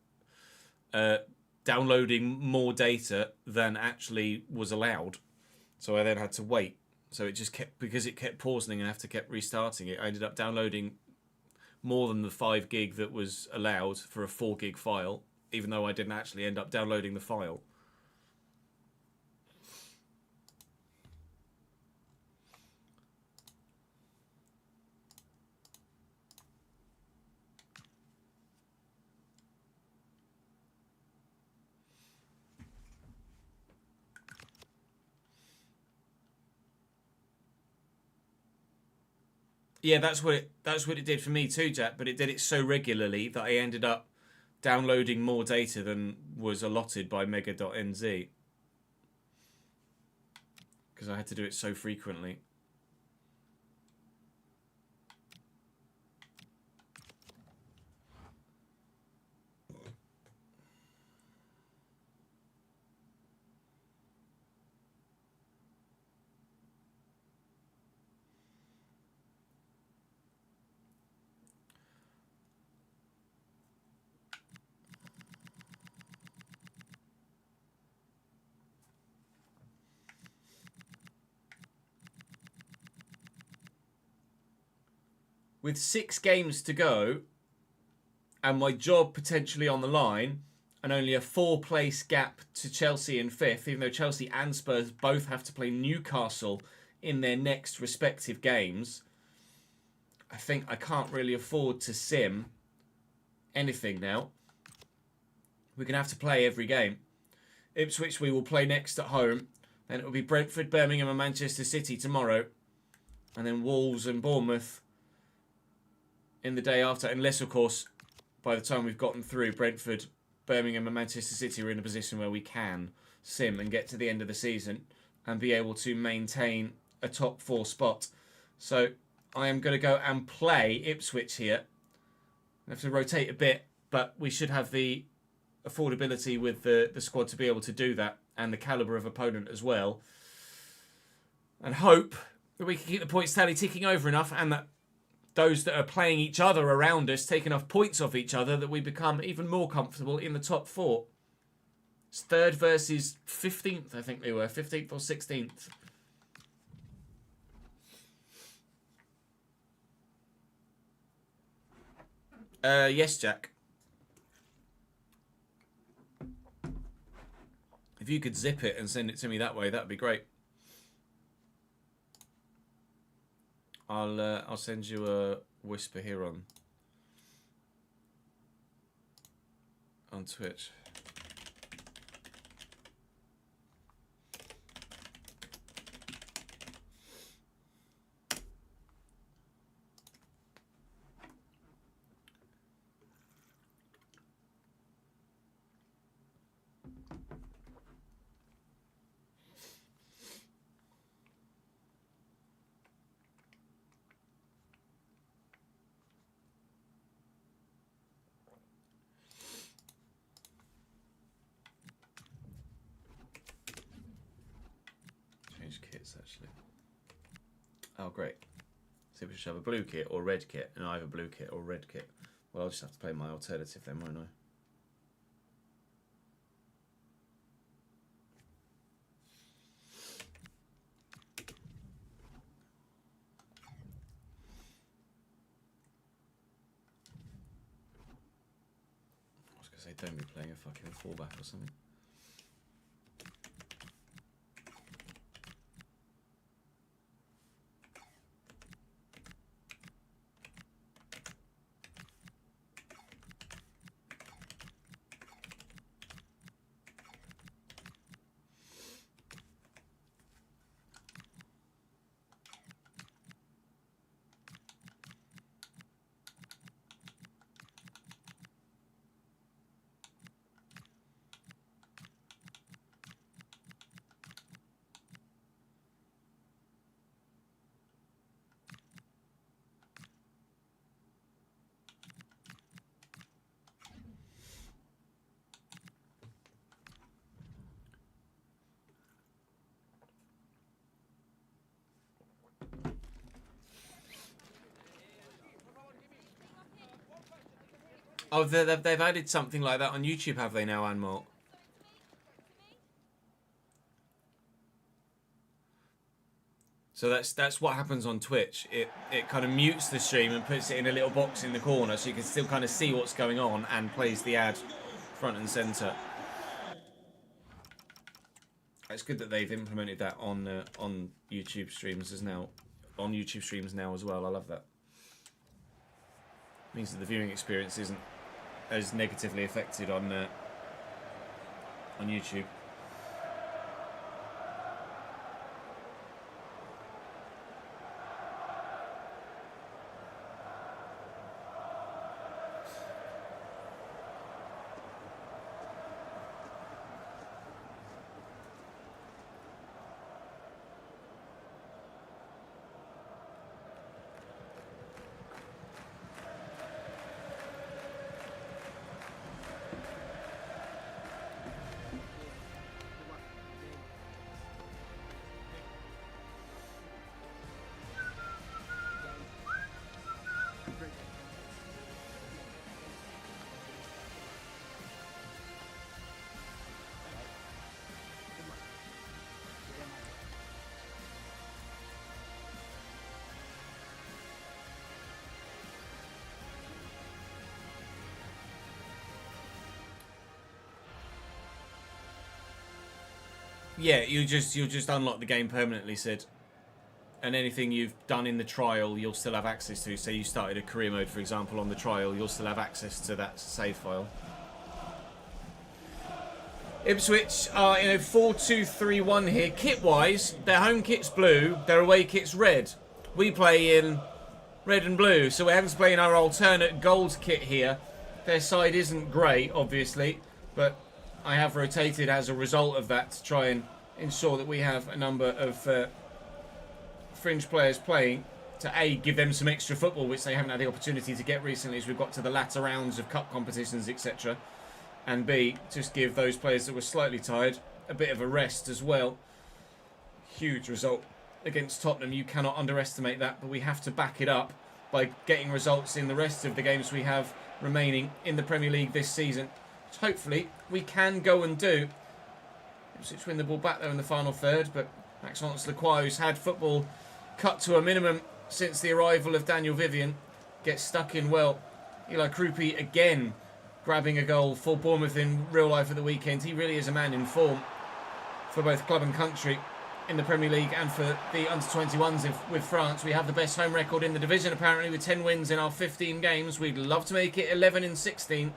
downloading more data than actually was allowed. So I then had to wait. So it just kept, because it kept pausing and I have to keep restarting it, I ended up downloading more than the 5 gig that was allowed for a 4 gig file, even though I didn't actually end up downloading the file. Yeah, that's what it did for me too, Jack. But it did it so regularly that I ended up downloading more data than was allotted by Mega.nz because I had to do it so frequently. With 6 games to go and my job potentially on the line and only a 4-place gap to Chelsea in 5th, even though Chelsea and Spurs both have to play Newcastle in their next respective games, I think I can't really afford to sim anything now. We're going to have to play every game. Ipswich we will play next at home. Then it will be Brentford, Birmingham and Manchester City tomorrow. And then Wolves and Bournemouth in the day after, unless, of course, by the time we've gotten through, Brentford, Birmingham and Manchester City are in a position where we can sim and get to the end of the season and be able to maintain a top 4 spot. So I am going to go and play Ipswich here. I have to rotate a bit, but we should have the affordability with the squad to be able to do that and the calibre of opponent as well. And hope that we can keep the points tally ticking over enough and that those that are playing each other around us take enough points off each other that we become even more comfortable in the top 4. It's 3rd versus 15th, I think they were. 15th or 16th. Yes, Jack. If you could zip it and send it to me that way, that'd be great. I'll send you a whisper here on Twitch. Kits actually. Oh great. So we should have a blue kit or red kit, and I have a blue kit or red kit. Well, I'll just have to play my alternative then, won't I? I was going to say don't be playing a fucking fullback or something. Oh, they've added something like that on YouTube, have they now, Anmol? So that's what happens on Twitch. It kind of mutes the stream and puts it in a little box in the corner, so you can still kind of see what's going on and plays the ad front and center. It's good that they've implemented that on YouTube streams as well. I love that. Means that the viewing experience isn't as negatively affected on YouTube. Yeah, you'll just unlock the game permanently, Sid. And anything you've done in the trial, you'll still have access to. Say you started a career mode, for example, on the trial, you'll still have access to that save file. Ipswich are in a 4-2-3-1 here. Kit-wise, their home kit's blue, their away kit's red. We play in red and blue, so we're having to play in our alternate gold kit here. Their side isn't great, obviously, but I have rotated as a result of that to try and ensure that we have a number of fringe players playing to A, give them some extra football, which they haven't had the opportunity to get recently as we've got to the latter rounds of cup competitions, etc. And B, just give those players that were slightly tired a bit of a rest as well. Huge result against Tottenham. You cannot underestimate that, but we have to back it up by getting results in the rest of the games we have remaining in the Premier League this season. Hopefully we can go and do. Ipswich win the ball back there in the final third, but Maxence Lacroix, who's had football cut to a minimum since the arrival of Daniel Vivian, gets stuck in well. Eli Krupi again grabbing a goal for Bournemouth in real life at the weekend. He really is a man in form for both club and country in the Premier League and for the under-21s with France. We have the best home record in the division apparently with 10 wins in our 15 games. We'd love to make it 11 in 16.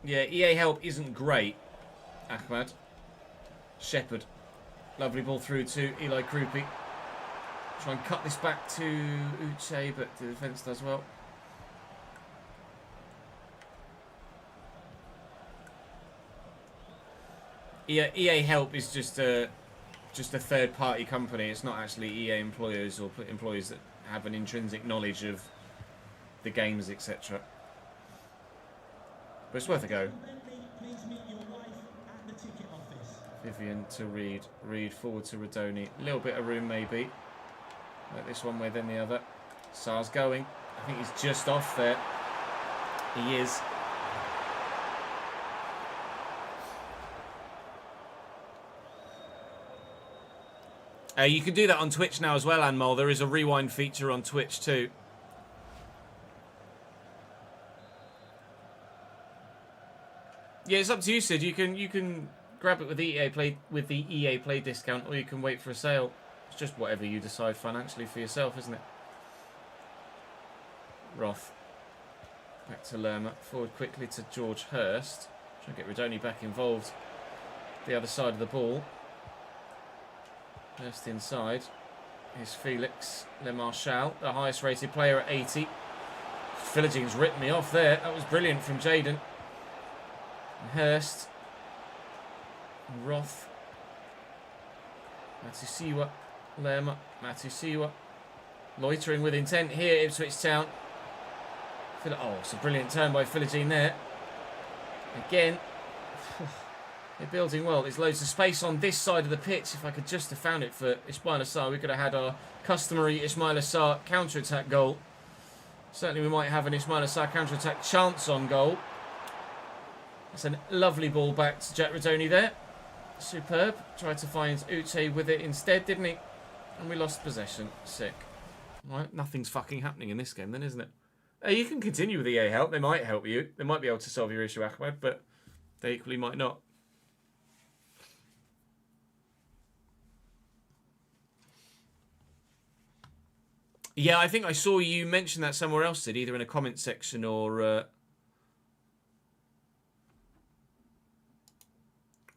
Yeah, EA help isn't great. Ahmad. Shepherd. Lovely ball through to Eli Krupi. Try and cut this back to Uche, but the defence does well. EA help is just a third-party company. It's not actually EA employers or employees that have an intrinsic knowledge of the games, etc. But it's worth a go. Vivian to Reed. Reed forward to Radoni. A little bit of room maybe. Like this one way, then the other. Sar's going. I think he's just off there. He is. You can do that on Twitch now as well, Anmol. There is a rewind feature on Twitch too. Yeah, it's up to you, Sid. You can grab it with the EA Play discount, or you can wait for a sale. It's just whatever you decide financially for yourself, isn't it? Roth. Back to Lerma. Forward quickly to George Hurst. Trying to get Radoni back involved. The other side of the ball. Hurst inside. Here's Felix Lemarchal, the highest rated player at 80. Philoging's ripped me off there. That was brilliant from Jaden. Hurst. Roth. Matusiwa. Lerma. Matusiwa. Loitering with intent here, Ipswich Town. Oh, it's a brilliant turn by Philogene there. Again, they're building well. There's loads of space on this side of the pitch. If I could just have found it for Ismail Assar, we could have had our customary Ismail Assar counter-attack goal. Certainly we might have an Ismail Assar counter-attack chance on goal. That's a lovely ball back to Jack Rodoni there. Superb. Tried to find Uche with it instead, didn't he? And we lost possession. Sick. Right, nothing's fucking happening in this game then, isn't it? You can continue with EA help. They might help you. They might be able to solve your issue, Ahmed, but they equally might not. Yeah, I think I saw you mention that somewhere else, Sid, either in a comment section or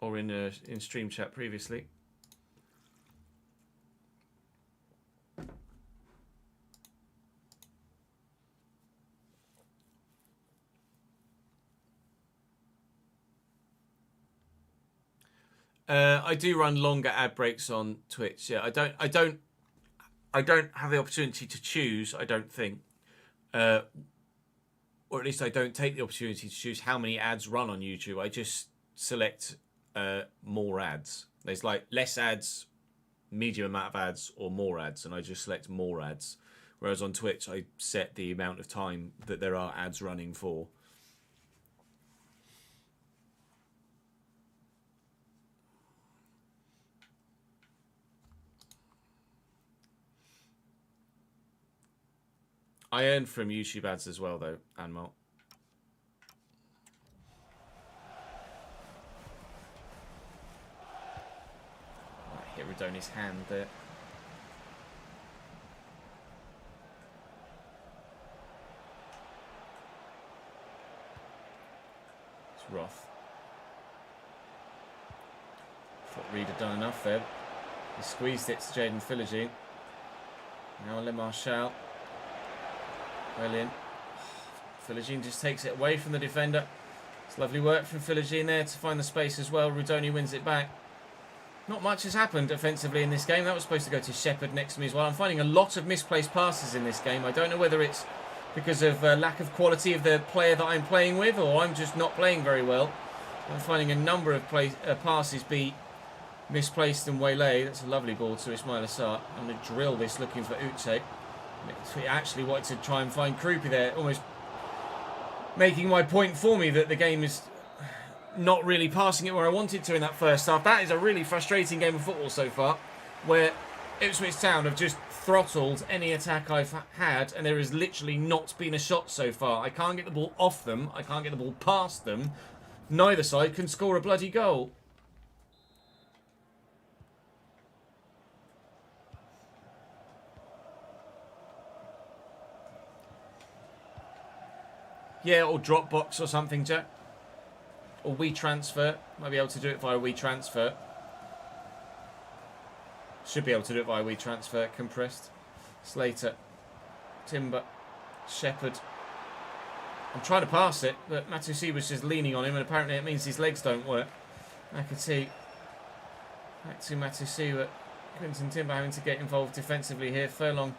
in stream chat previously. I do run longer ad breaks on Twitch. Yeah, I don't have the opportunity to choose. I don't think, or at least I don't take the opportunity to choose how many ads run on YouTube. I just select more ads. There's like less ads, medium amount of ads, or more ads, and I just select more ads. Whereas on Twitch, I set the amount of time that there are ads running for. I earn from YouTube ads as well, though, Anmol. Hit Rodoni's hand there. It's Roth. Thought Reed had done enough there. He squeezed it to Jaden Philogene. Now Le Marchal. Well in. Philogene just takes it away from the defender. It's lovely work from Philogene there to find the space as well. Rodoni wins it back. Not much has happened offensively in this game. That was supposed to go to Shepherd next to me as well. I'm finding a lot of misplaced passes in this game. I don't know whether it's because of lack of quality of the player that I'm playing with, or I'm just not playing very well. I'm finding a number of passes be misplaced and waylay. That's a lovely ball to Ismail Assar. I'm going to drill this looking for Uche. He actually wanted to try and find Krupi there, almost making my point for me that the game is not really passing it where I wanted to in that first half. That is a really frustrating game of football so far, where Ipswich Town have just throttled any attack I've had, and there has literally not been a shot so far. I can't get the ball off them. I can't get the ball past them. Neither side can score a bloody goal. Yeah, or Dropbox or something, Jack. Or WeTransfer. Might be able to do it via WeTransfer. Should be able to do it via WeTransfer. Compressed. Slater. Timber. Shepherd. I'm trying to pass it, but Matusi was just leaning on him, and apparently it means his legs don't work. McAtee. Back to Matusi, but Quinton Timber having to get involved defensively here. Furlong,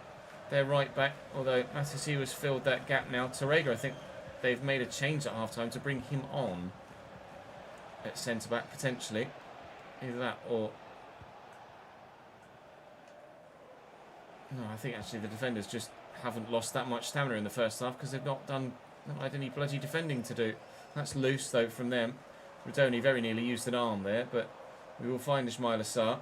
their right back, although Matusi has filled that gap now. Torrega, I think they've made a change at half-time to bring him on at centre-back, potentially. Either that or... No, I think actually the defenders just haven't lost that much stamina in the first half because they've not had any bloody defending to do. That's loose, though, from them. Rodoni very nearly used an arm there, but we will find Ismail Assar.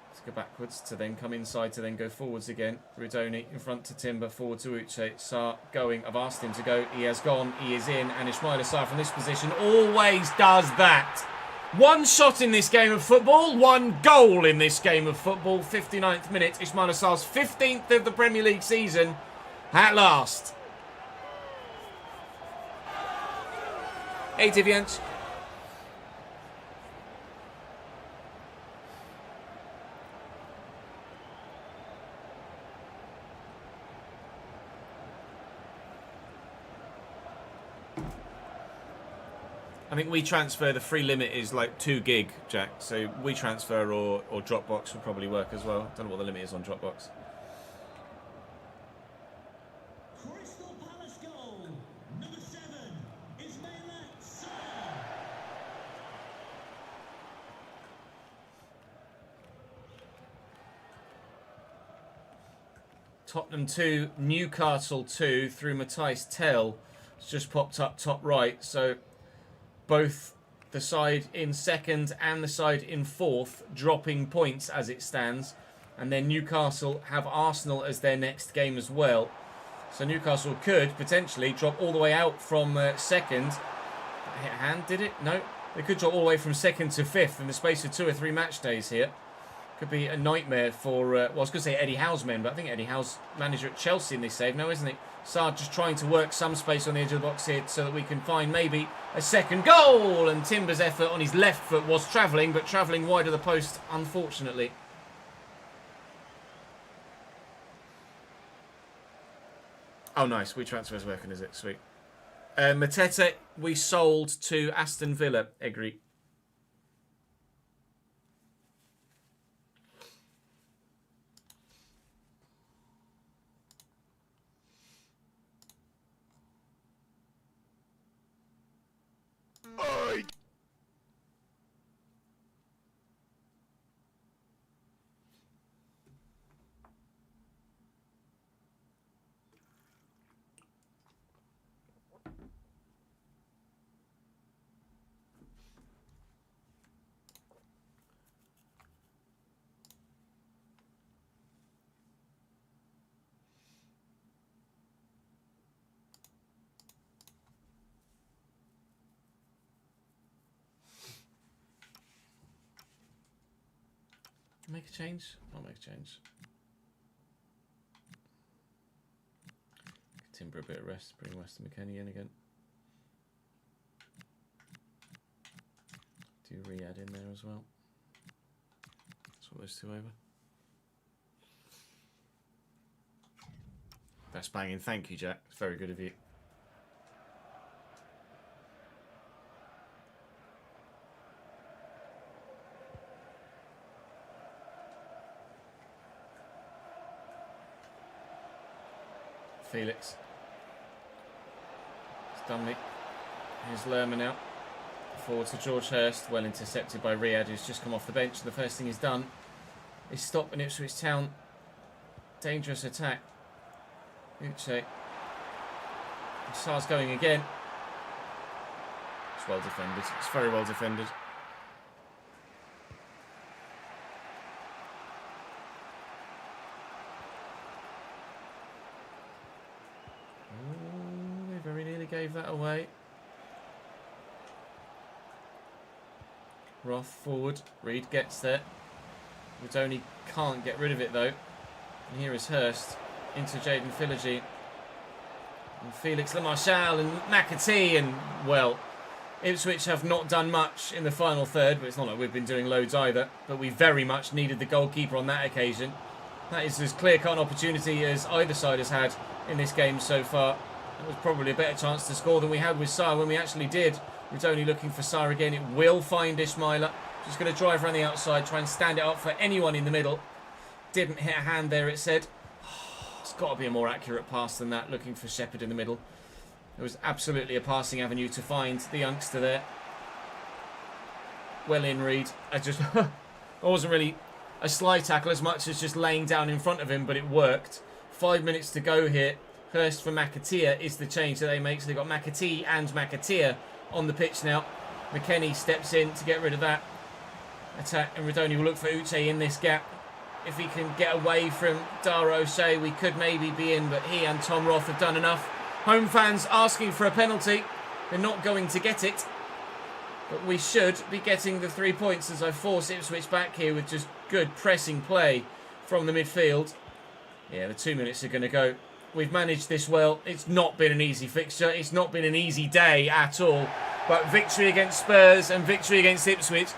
Let's go backwards to then come inside to then go forwards again. Rodoni in front to Timber, forward to Uche. Assar going. I've asked him to go. He has gone. He is in. And Ismail Assar from this position always does that. One shot in this game of football. One goal in this game of football. 59th minute. Ismail Assar's 15th of the Premier League season. At last. Hey, Divyant. I think WeTransfer, the free limit is like 2 gig, Jack. So WeTransfer or Dropbox would probably work as well. Don't know what the limit is on Dropbox. Crystal Tottenham 2, Newcastle 2 through Matthijs Tel. It's just popped up top right. So both the side in second and the side in fourth dropping points as it stands. And then Newcastle have Arsenal as their next game as well. So Newcastle could potentially drop all the way out from second. That hit a hand, did it? No. They could drop all the way from second to fifth in the space of 2 or 3 match days here. Could be a nightmare for, well, I was going to say Eddie Howe's men, but I think Eddie Howe's manager at Chelsea in this save now, isn't he? Sarr just trying to work some space on the edge of the box here so that we can find maybe a second goal. And Timber's effort on his left foot was travelling, but travelling wide of the post, unfortunately. Oh, nice. We transfer's working, is it? Sweet. Mateta, we sold to Aston Villa, Egri. Make a change? I'll make a change. Timber a bit of rest. Bring Weston McKennie in again. Do Riyadh in there as well. Swap those two over. That's banging. Thank you, Jack. It's very good of you. Felix. It's Dunley. Here's Lerma now. Forward to George Hurst. Well intercepted by Riyadh, who's just come off the bench. The first thing he's done is stop an Ipswich Town dangerous attack. Uche. Sarr's going again. It's well defended. It's very well defended. Gave that away. Roth forward. Reed gets there. Rodoni can't get rid of it though. And here is Hurst into Jaden Philogene. And Felix Lemarchal and McAtee. And, well, Ipswich have not done much in the final third, but it's not like we've been doing loads either. But we very much needed the goalkeeper on that occasion. That is as clear-cut an opportunity as either side has had in this game so far. It was probably a better chance to score than we had with Sarr when we actually did. We're only looking for Sarr again. It will find Ismaila. Just going to drive around the outside, try and stand it up for anyone in the middle. Didn't hit a hand there, it said. It's got to be a more accurate pass than that, looking for Shepherd in the middle. There was absolutely a passing avenue to find the youngster there. Well in, Reed. It wasn't really a slide tackle as much as just laying down in front of him, but it worked. 5 minutes to go here. Hurst for McAteer is the change that they make. So they've got McAtee and McAteer on the pitch now. McKennie steps in to get rid of that attack. And Rodoni will look for Uche in this gap. If he can get away from Dara O'Shea, we could maybe be in. But he and Tom Roth have done enough. Home fans asking for a penalty. They're not going to get it. But we should be getting the 3 points as I force Ipswich back here with just good pressing play from the midfield. Yeah, the 2 minutes are going to go. We've managed this well. It's not been an easy fixture. It's not been an easy day at all. But victory against Spurs and victory against Ipswich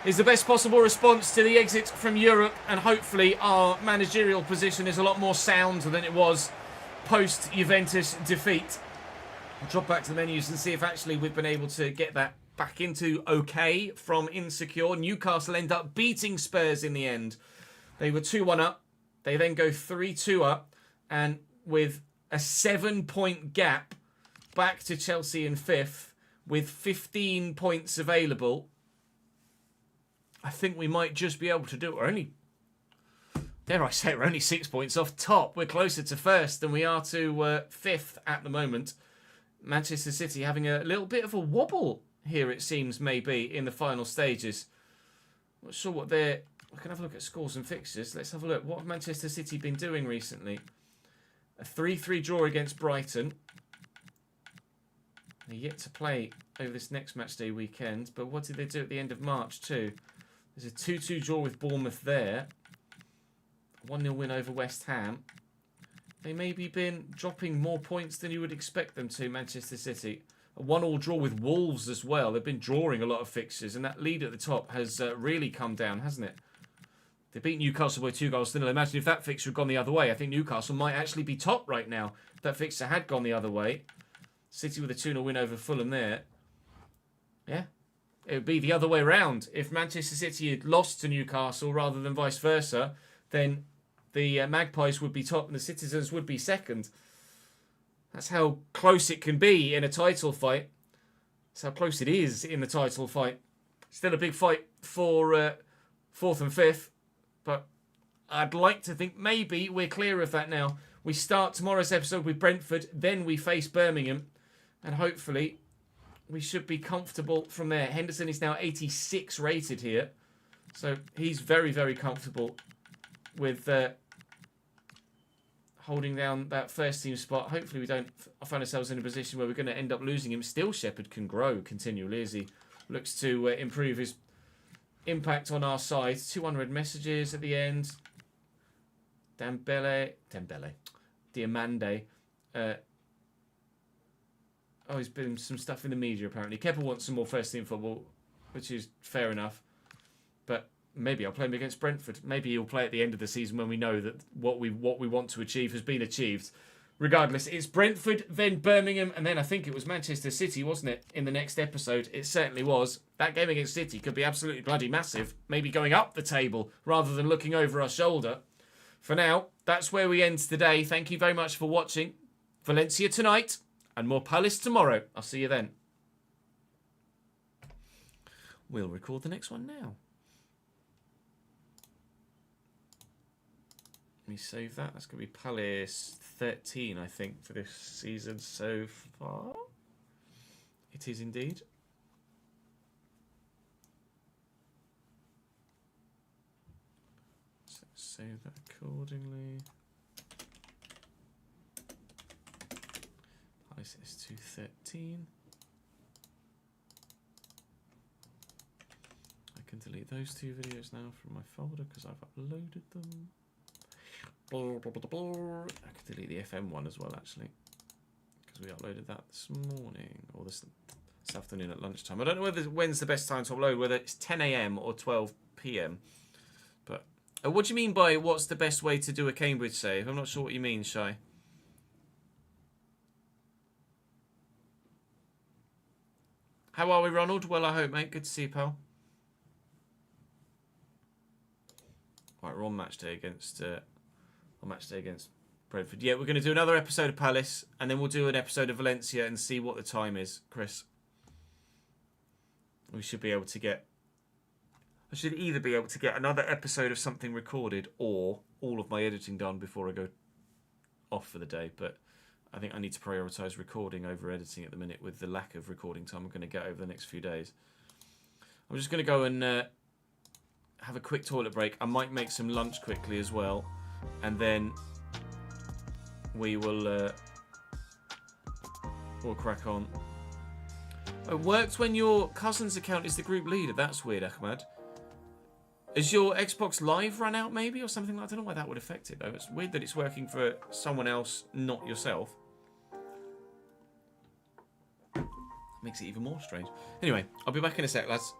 is the best possible response to the exit from Europe. And hopefully our managerial position is a lot more sound than it was post-Juventus defeat. I'll drop back to the menus and see if actually we've been able to get that back into okay from insecure. Newcastle end up beating Spurs in the end. They were 2-1 up. They then go 3-2 up. And with a 7-point gap back to Chelsea in 5th with 15 points available, I think we might just be able to do it. We're dare I say, we're only 6 points off top. We're closer to first than we are to fifth at the moment. Manchester City having a little bit of a wobble here, it seems, maybe, in the final stages. Not sure what they're... I can have a look at scores and fixtures. Let's have a look. What have Manchester City been doing recently? A 3-3 draw against Brighton. They're yet to play over this next matchday weekend. But what did they do at the end of March too? There's a 2-2 draw with Bournemouth there. 1-0 win over West Ham. They maybe been dropping more points than you would expect them to, Manchester City. A 1-1 draw with Wolves as well. They've been drawing a lot of fixtures, and that lead at the top has really come down, hasn't it? They beat Newcastle by 2-0. Imagine if that fixture had gone the other way. I think Newcastle might actually be top right now. If that fixture had gone the other way. City with a 2-0 win over Fulham there. Yeah. It would be the other way around. If Manchester City had lost to Newcastle rather than vice versa, then the Magpies would be top and the Citizens would be second. That's how close it can be in a title fight. That's how close it is in the title fight. Still a big fight for fourth and fifth. But I'd like to think maybe we're clear of that now. We start tomorrow's episode with Brentford. Then we face Birmingham. And hopefully we should be comfortable from there. Henderson is now 86 rated here. So he's very, very comfortable with holding down that first team spot. Hopefully we don't find ourselves in a position where we're going to end up losing him. Still, Shepherd can grow continually as he looks to improve his impact on our side. 200 messages at the end. Diamande. Oh, there's been some stuff in the media apparently. Kepa wants some more first team football, which is fair enough. But maybe I'll play him against Brentford. Maybe he'll play at the end of the season when we know that what we want to achieve has been achieved. Regardless, it's Brentford, then Birmingham, and then I think it was Manchester City, wasn't it, in the next episode? It certainly was. That game against City could be absolutely bloody massive. Maybe going up the table rather than looking over our shoulder. For now, that's where we end today. Thank you very much for watching. Valencia tonight and more Palace tomorrow. I'll see you then. We'll record the next one now. Let me save that. That's going to be Palace 13, I think, for this season so far. It is indeed. So save that accordingly. Palace is 213. I can delete those two videos now from my folder because I've uploaded them. I could delete the FM one as well, actually, because we uploaded that this morning or this afternoon at lunchtime. I don't know when's the best time to upload, whether it's 10 AM or 12 PM. But what do you mean by what's the best way to do a Cambridge save? I'm not sure what you mean, Shy. How are we, Ronald? Well, I hope, mate. Good to see you, pal. Right, we're on match day against Brentford. Yeah, we're going to do another episode of Palace, and then we'll do an episode of Valencia and see what the time is, Chris. We should be able to get... I should either be able to get another episode of something recorded or all of my editing done before I go off for the day. But I think I need to prioritise recording over editing at the minute with the lack of recording time I'm going to get over the next few days. I'm just going to go and have a quick toilet break. I might make some lunch quickly as well. And then we will we'll crack on. It works when your cousin's account is the group leader. That's weird, Ahmad. Is your Xbox Live run out maybe or something? I don't know why that would affect it though. It's weird that it's working for someone else, not yourself. Makes it even more strange. Anyway, I'll be back in a sec, lads.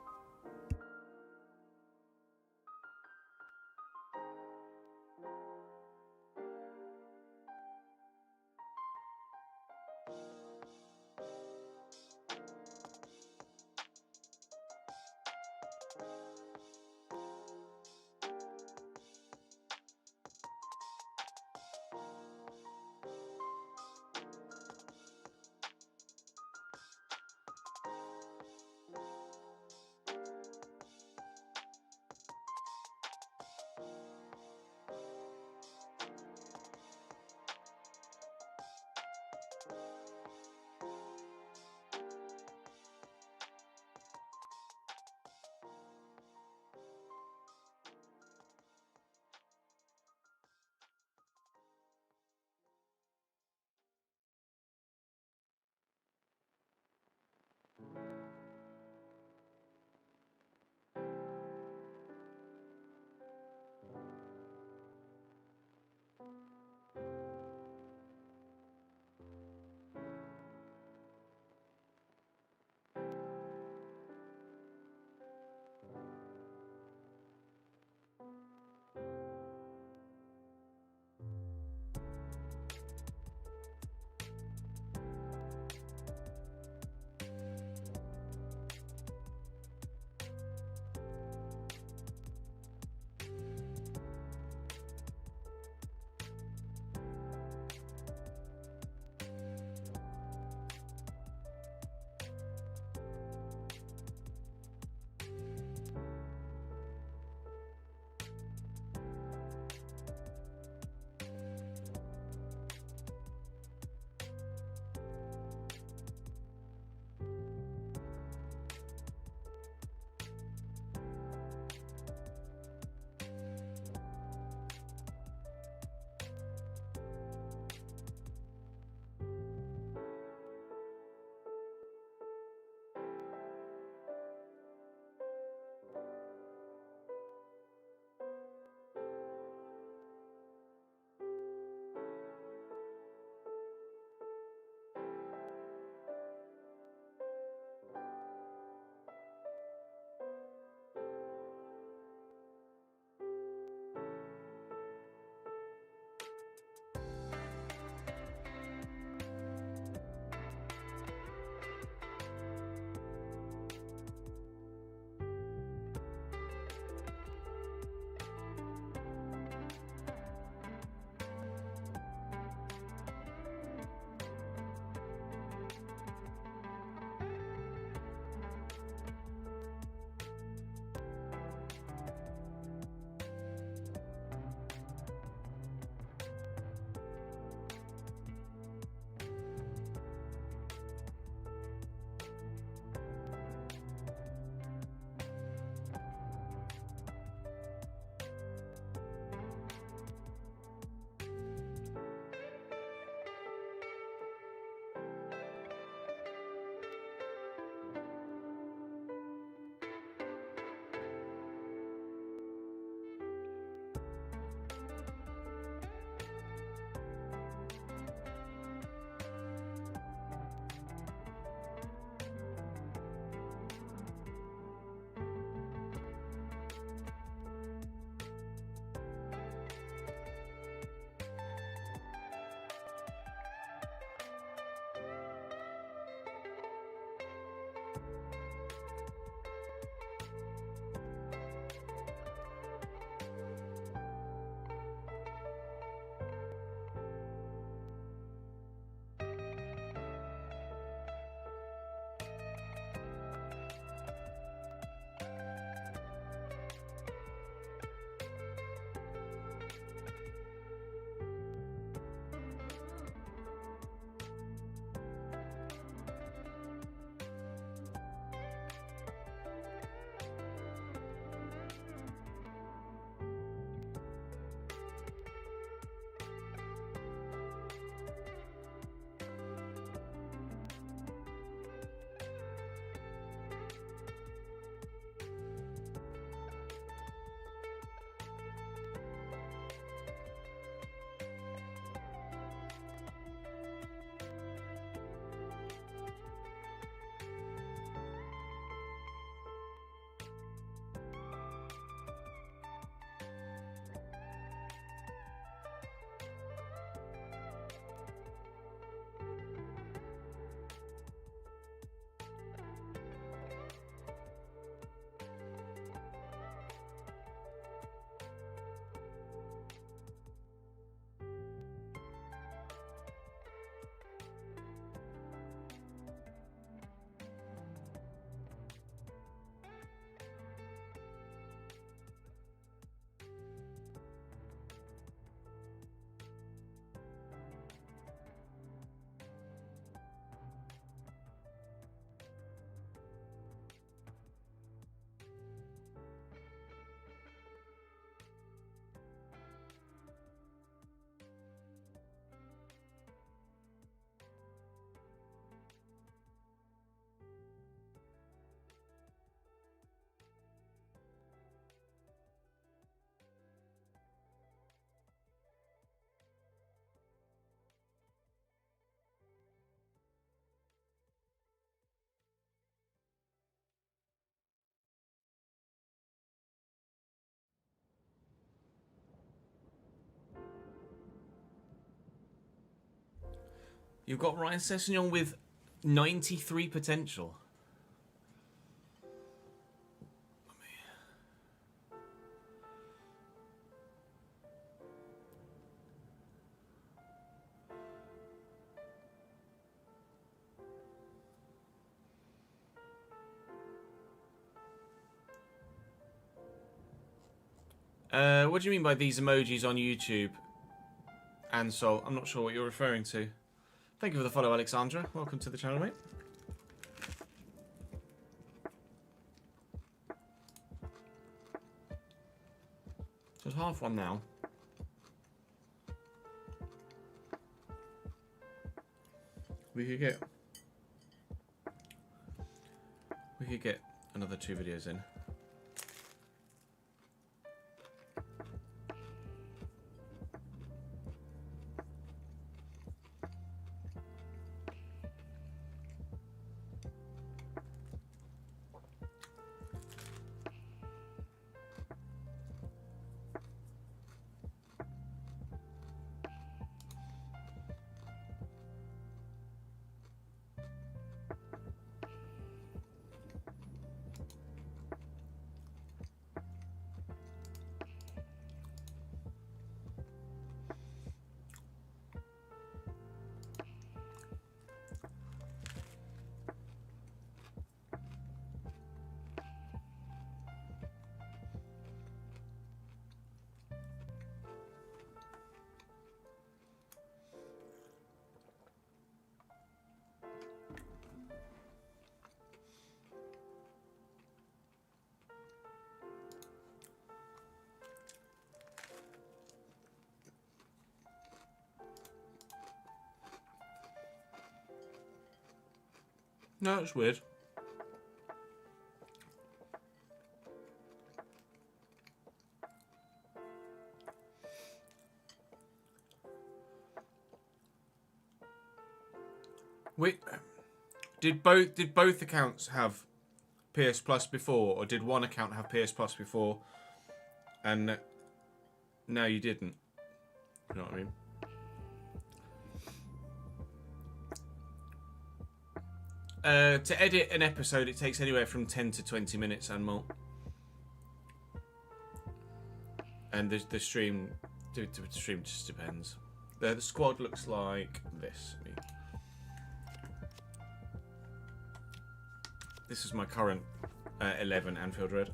You've got Ryan Sessegnon with 93 potential. What do you mean by these emojis on YouTube? And so, I'm not sure what you're referring to. Thank you for the follow, Alexandra. Welcome to the channel, mate. So it's 1:30 now. We could get another 2 videos in. No, it's weird. Wait, did both accounts have PS Plus before, or did one account have PS Plus before, and now you didn't? You know what I mean? To edit an episode, it takes anywhere from 10 to 20 minutes and more. And the stream just depends. The squad looks like this. This is my current 11 Anfield Red.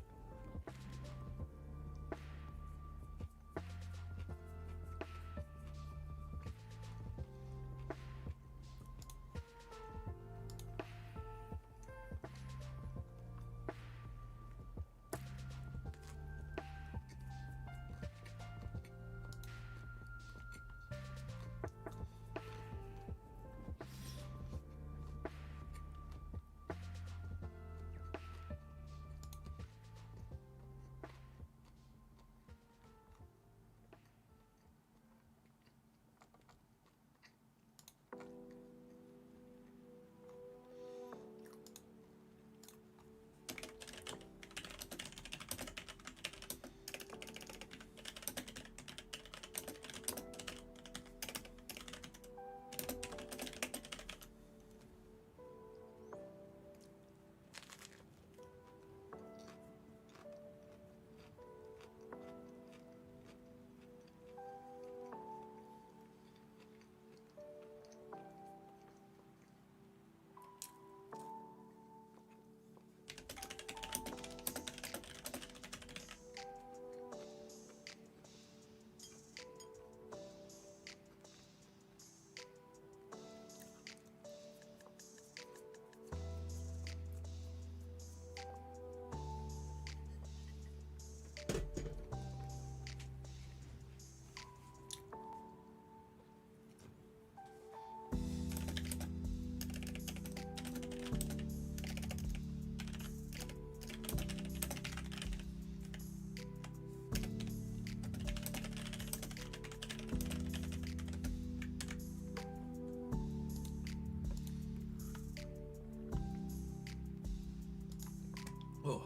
Oh.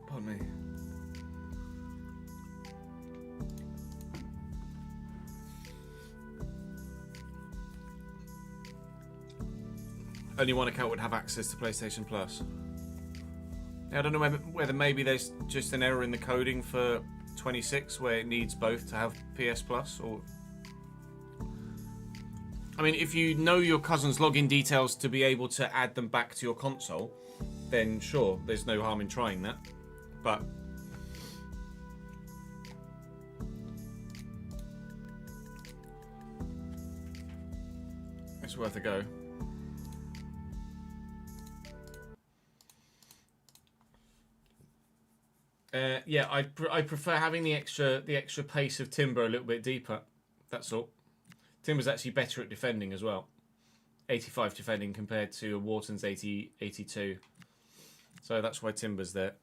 Pardon me. only one account would have access to PlayStation Plus. I don't know whether maybe there's just an error in the coding for 26 where it needs both to have PS Plus, or... I mean, if you know your cousin's login details to be able to add them back to your console, then sure, there's no harm in trying that. But... it's worth a go. Yeah, I prefer having the extra pace of Timber a little bit deeper. That's all. Timber's actually better at defending as well. 85 defending compared to Wharton's 82. So that's why Timber's there.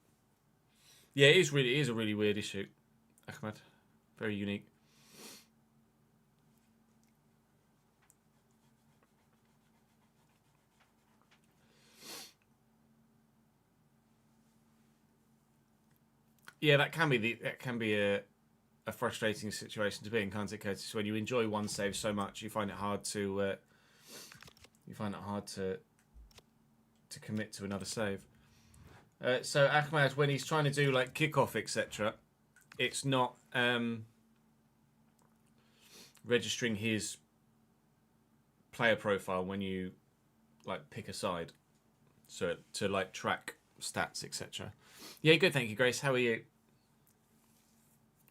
Yeah, it is a really weird issue, Ahmed. Very unique. Yeah, that can be a frustrating situation to be in, can't it, Curtis? When you enjoy one save so much, you find it hard to commit to another save. So Ahmed, when he's trying to do like kickoff, etc., it's not registering his player profile when you like pick a side, so to like track stats, etc. Yeah, good, thank you, Grace. How are you?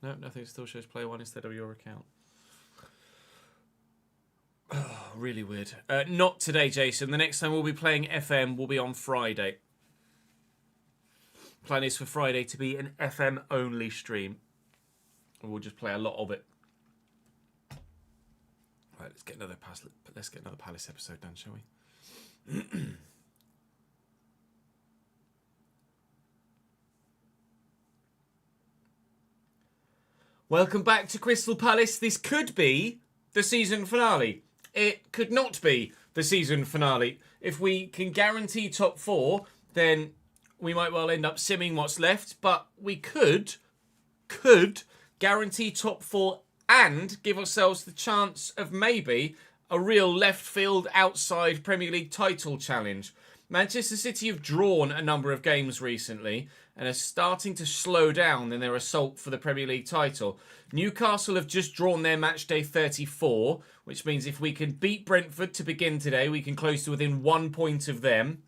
No, nothing. Still shows player one instead of your account. Oh, really weird. Not today, Jason. The next time we'll be playing FM will be on Friday. Plan is for Friday to be an FM only stream. And we'll just play a lot of it. Right, let's get another Palace episode done, shall we? Welcome back to Crystal Palace. This could be the season finale. It could not be the season finale. If we can guarantee top four, then we might well end up simming what's left. But we could guarantee top four and give ourselves the chance of maybe a real left field outside Premier League title challenge. Manchester City have drawn a number of games recently and are starting to slow down in their assault for the Premier League title. Newcastle have just drawn their match day 34, which means if we can beat Brentford to begin today, we can close to within 1 point of them.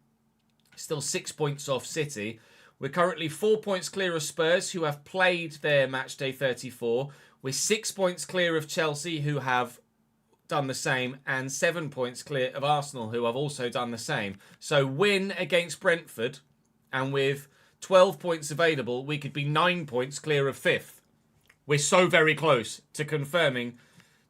Still 6 points off City. We're currently 4 points clear of Spurs, who have played their match day 34. We're 6 points clear of Chelsea, who have done the same, and 7 points clear of Arsenal, who have also done the same. So win against Brentford, and with 12 points available, we could be 9 points clear of 5th. We're so very close to confirming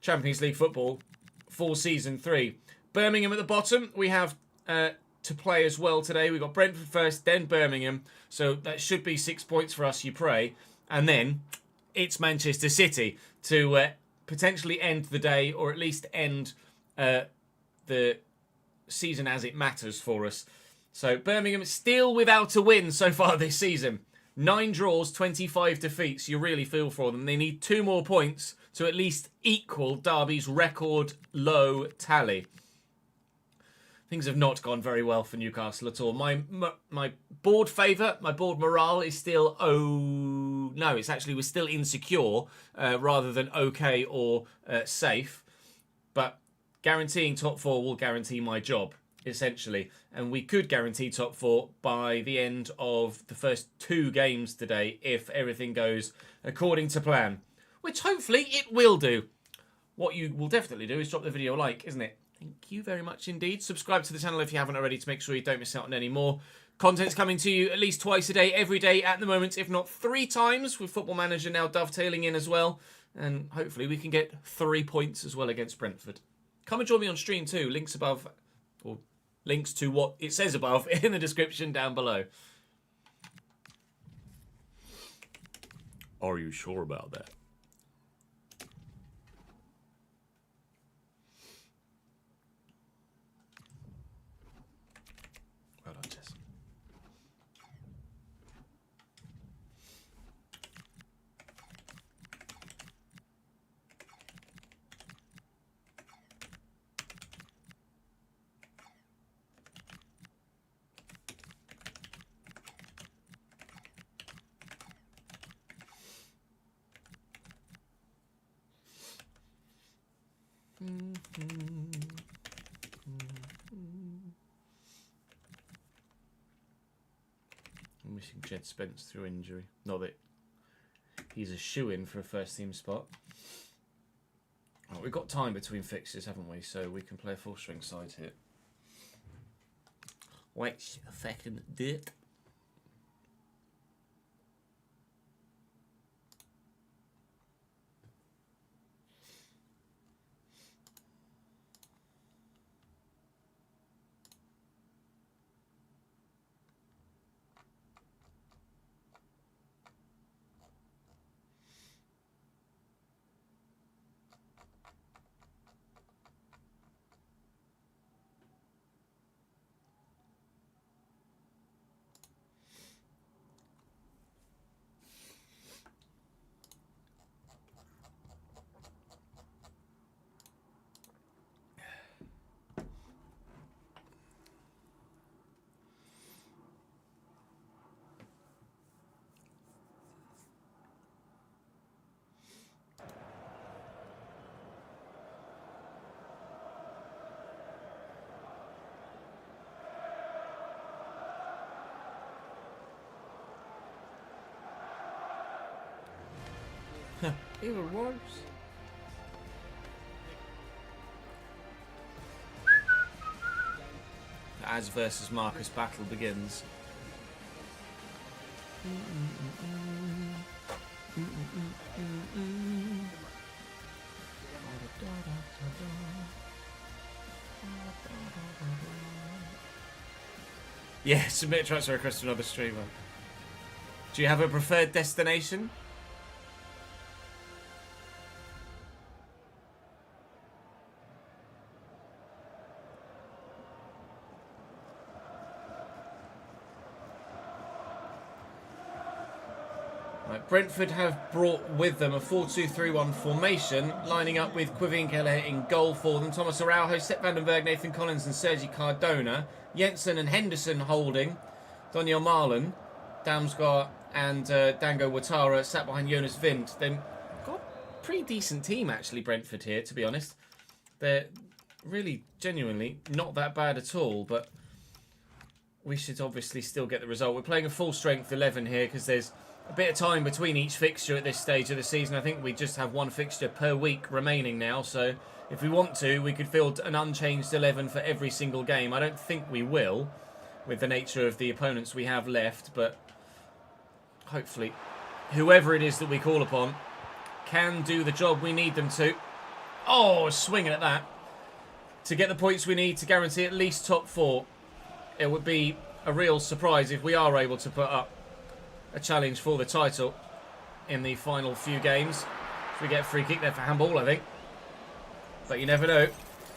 Champions League football for Season 3. Birmingham at the bottom, we have to play as well today. We've got Brentford first, then Birmingham. So that should be 6 points for us, you pray. And then it's Manchester City to potentially end the day, or at least end the season as it matters for us. So Birmingham still without a win so far this season. 9 draws, 25 defeats. You really feel for them. They need 2 more points to at least equal Derby's record low tally. Things have not gone very well for Newcastle at all. My board favour, my board morale is still we're still insecure rather than okay or safe. But guaranteeing top 4 will guarantee my job, essentially. And we could guarantee top 4 by the end of the first 2 games today if everything goes according to plan, which hopefully it will do. What you will definitely do is drop the video a like, isn't it? Thank you very much indeed. Subscribe to the channel if you haven't already to make sure you don't miss out on any more. Content's coming to you at least twice a day, every day at the moment, if not 3 times, with Football Manager now dovetailing in as well. And hopefully we can get 3 points as well against Brentford. Come and join me on stream too. Links above, or links to what it says above in the description down below. Are you sure about that? Well done, Jess. I'm missing Jed Spence through injury. Not that he's a shoo-in for a first-team spot. Right, we've got time between fixtures, haven't we? So we can play a full-strength side here. Wait a second, dip. Even worse. The Az versus Marcus battle begins. Yeah, submit a transfer request to another streamer. Do you have a preferred destination? Brentford have brought with them a 4-2-3-1 formation, lining up with Quivin Kelleher in goal for them. Thomas Araujo, Sepp van den Berg, Nathan Collins and Sergi Cardona. Jensen and Henderson holding. Daniel Marlon, Damsgaard and Dango Ouattara sat behind Jonas Vind. They've got a pretty decent team actually, Brentford here, to be honest. They're really, genuinely not that bad at all, but we should obviously still get the result. We're playing a full strength 11 here because there's a bit of time between each fixture at this stage of the season. I think we just have one fixture per week remaining now, so if we want to, we could field an unchanged 11 for every single game. I don't think we will, with the nature of the opponents we have left, but hopefully whoever it is that we call upon can do the job we need them to. Oh, swinging at that. To get the points we need to guarantee at least top 4. It would be a real surprise if we are able to put up a challenge for the title in the final few games. If we get a free kick there for handball, I think. But you never know.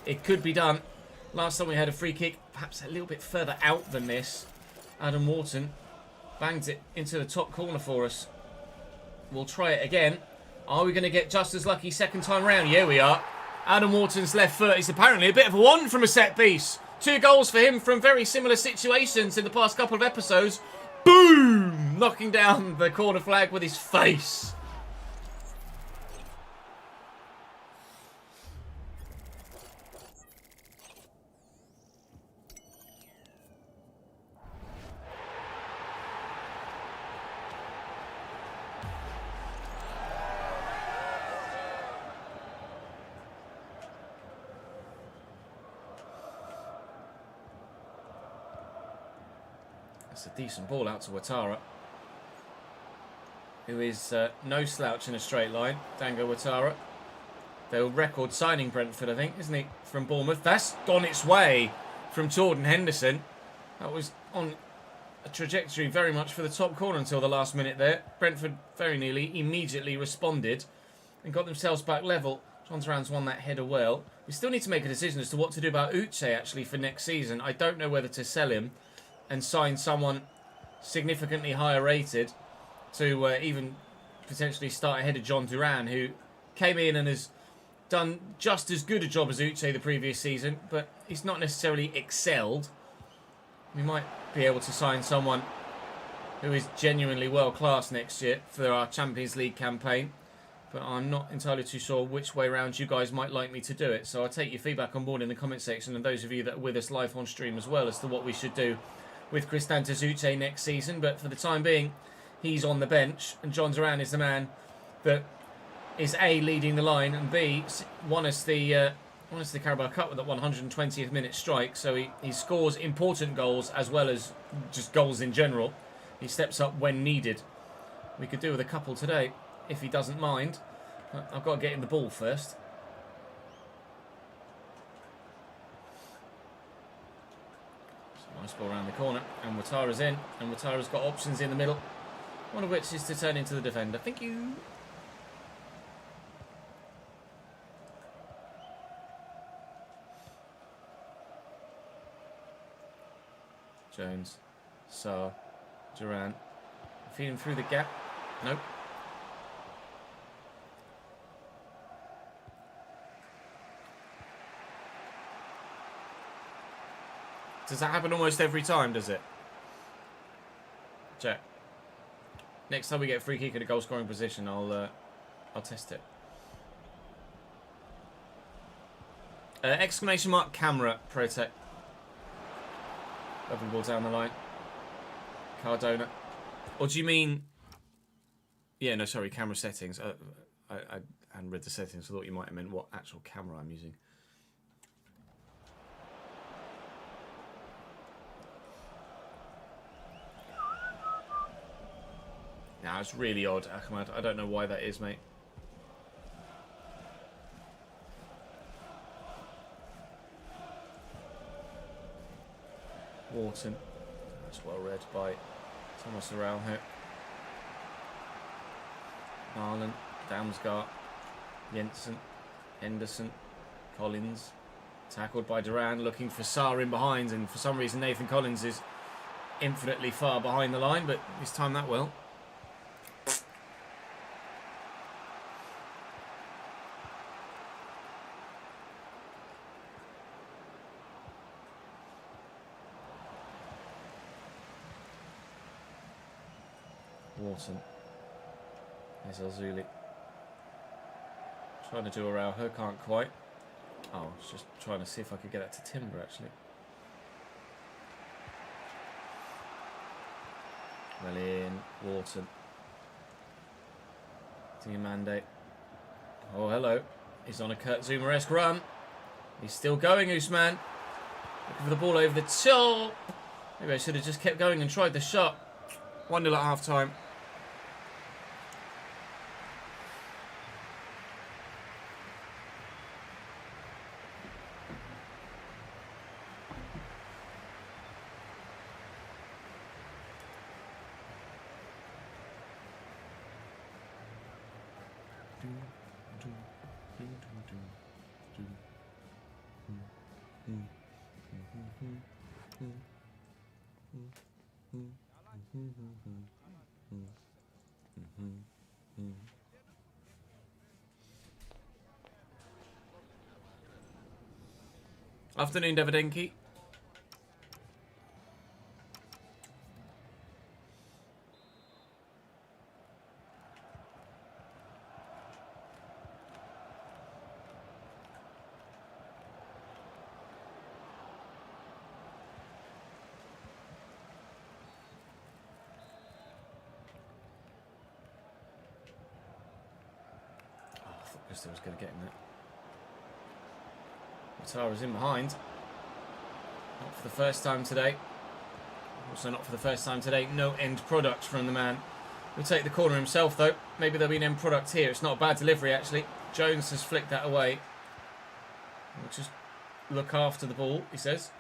It could be done. Last time we had a free kick, perhaps a little bit further out than this. Adam Wharton banged it into the top corner for us. We'll try it again. Are we going to get just as lucky second time round? Yeah, we are. Adam Wharton's left foot is apparently a bit of a one from a set piece. 2 goals for him from very similar situations in the past couple of episodes. Boom! Knocking down the corner flag with his face. That's a decent ball out to Ouattara, who is no slouch in a straight line. Dango Ouattara. They'll record signing Brentford, I think, isn't he, from Bournemouth. That's gone its way from Jordan Henderson. That was on a trajectory very much for the top corner until the last minute there. Brentford very nearly immediately responded and got themselves back level. John Duran's won that header well. We still need to make a decision as to what to do about Uche, actually, for next season. I don't know whether to sell him and sign someone significantly higher rated to even potentially start ahead of John Duran, who came in and has done just as good a job as Uche the previous season, but he's not necessarily excelled. We might be able to sign someone who is genuinely world class next year for our Champions League campaign. but I'm not entirely too sure which way round you guys might like me to do it. So I'll take your feedback on board in the comment section, and those of you that are with us live on stream as well, as to what we should do with Cristante Zucce next season. But for the time being, he's on the bench, and John Duran is the man that is A, leading the line, and B, won us the Carabao Cup with that 120th minute strike. So he scores important goals as well as just goals in general. He steps up when needed. We could do with a couple today, if he doesn't mind. I've got to get him the ball first. Nice ball around the corner, and Ouattara's in, and Ouattara's got options in the middle, one of which is to turn into the defender. Thank you. Jones, Sarr, Duran, feeding through the gap. Nope. Does that happen almost every time, does it? Check. Next time we get a free kick in a goal scoring position, I'll test it. Exclamation mark camera protect. Lovely ball down the line. Cardona. Or do you mean... Yeah, no, sorry, camera settings. I hadn't read the settings. I thought you might have meant what actual camera I'm using. Now, it's really odd, Ahmad. I don't know why that is, mate. Wharton. That's well read by Thomas Araujo. Marlon, Damsgaard, Jensen, Henderson, Collins. Tackled by Duran, looking for Sarr in behind, and for some reason Nathan Collins is infinitely far behind the line, but he's timed that well. Wharton. There's Ozuli. Trying to do Araujo, can't quite. Oh, I was just trying to see if I could get that to Timber, actually. Well in, Wharton. Diamande. Oh, hello. He's on a Kurt Zuma-esque run. He's still going, Usman. Looking for the ball over the top. Maybe I should have just kept going and tried the shot. 1-0 at half-time. Afternoon, Davidenki. I thought Gusto was going to get in that. Ouattara's in behind. Not for the first time today. Also not for the first time today. No end product from the man. He'll take the corner himself though. Maybe there'll be an end product here. It's not a bad delivery actually. Jones has flicked that away. We'll just look after the ball, he says.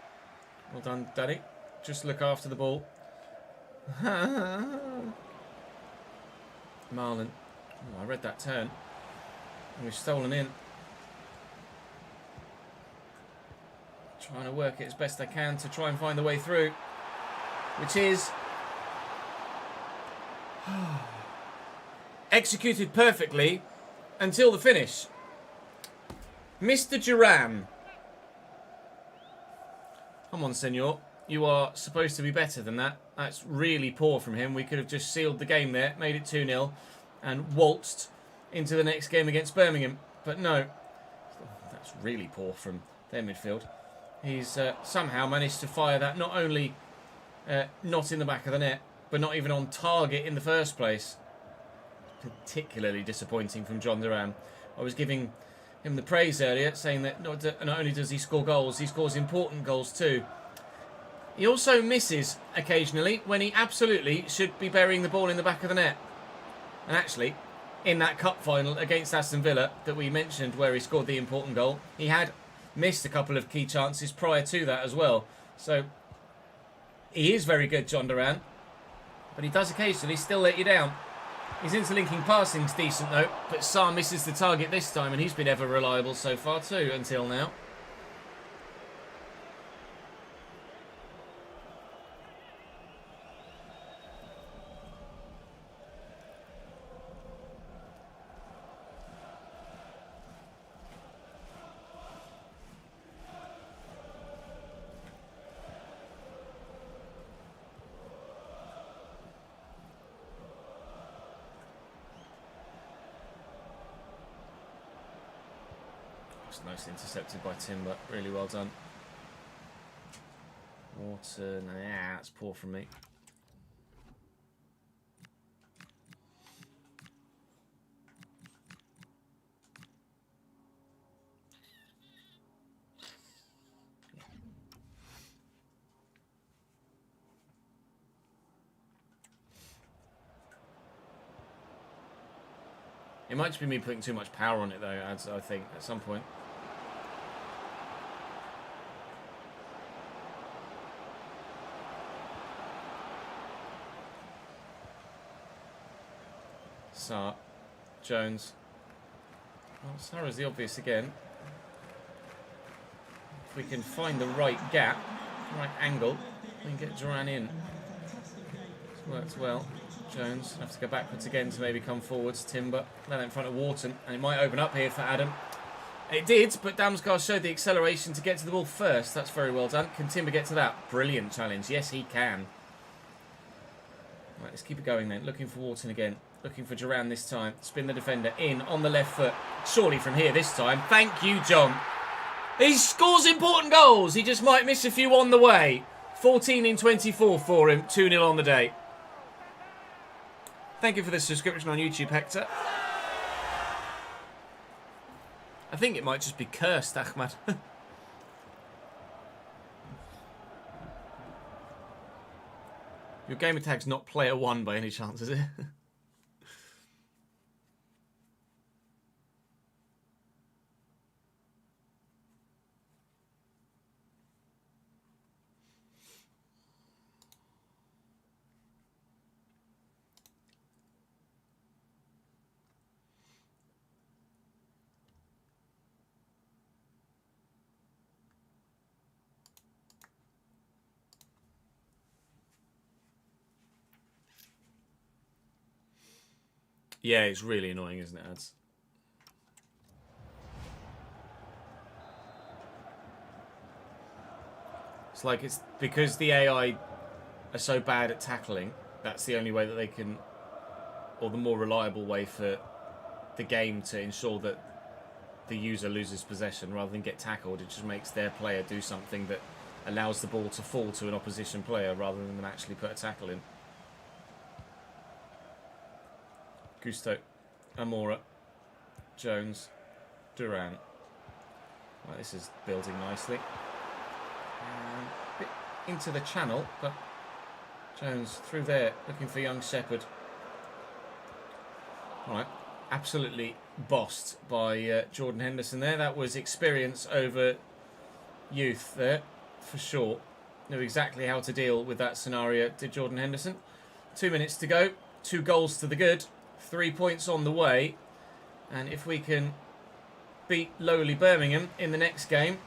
Well done, Daddy. Just look after the ball. Marlon. Oh, I read that turn. And we've stolen in. Trying to work it as best I can to try and find the way through. Which is... executed perfectly until the finish. Mr. Duran. Come on, senor. You are supposed to be better than that. That's really poor from him. We could have just sealed the game there, made it 2-0, and waltzed into the next game against Birmingham. But no, that's really poor from their midfield. He's somehow managed to fire that not only not in the back of the net, but not even on target in the first place. Particularly disappointing from John Duran. I was giving him the praise earlier, saying that not only does he score goals, he scores important goals too. He also misses occasionally when he absolutely should be burying the ball in the back of the net. And actually, in that cup final against Aston Villa that we mentioned where he scored the important goal, he had missed a couple of key chances prior to that as well. So he is very good, John Duran, but he does occasionally still let you down. His interlinking passing's decent though, but Sarr misses the target this time, and he's been ever reliable so far too until now. Nicely intercepted by Timber. Really well done. Wharton. Yeah, that's poor from me. It might just be me putting too much power on it though, I think, at some point. Sarr, Jones. Well, Sarr is the obvious again. If we can find the right gap, right angle, we can get Duran in. It's worked well. Jones have to go backwards again to maybe come forwards. Timber, then in front of Wharton, and it might open up here for Adam. It did, but Damsgaard showed the acceleration to get to the ball first. That's very well done. Can Timber get to that? Brilliant challenge. Yes, he can. Right, let's keep it going then. Looking for Wharton again. Looking for Duran this time. Spin the defender in on the left foot. Surely from here this time. Thank you, John. He scores important goals. He just might miss a few on the way. 14 in 24 for him. 2-0 on the day. Thank you for the subscription on YouTube, Hector. I think it might just be cursed, Ahmad. Your gamer tag's not player 1 by any chance, is it? Yeah, it's really annoying, isn't it, Ads? It's like it's because the AI are so bad at tackling, that's the only way that they can, or the more reliable way for the game to ensure that the user loses possession rather than get tackled. It just makes their player do something that allows the ball to fall to an opposition player rather than them actually put a tackle in. Gusto, Amora, Jones, Duran. Right, this is building nicely. A bit into the channel, but Jones through there, looking for young Shepherd. All right, absolutely bossed by Jordan Henderson there. That was experience over youth there, for sure. Knew exactly how to deal with that scenario, did Jordan Henderson. 2 minutes to go, 2 goals to the good. 3 points on the way, and if we can beat lowly Birmingham in the next game,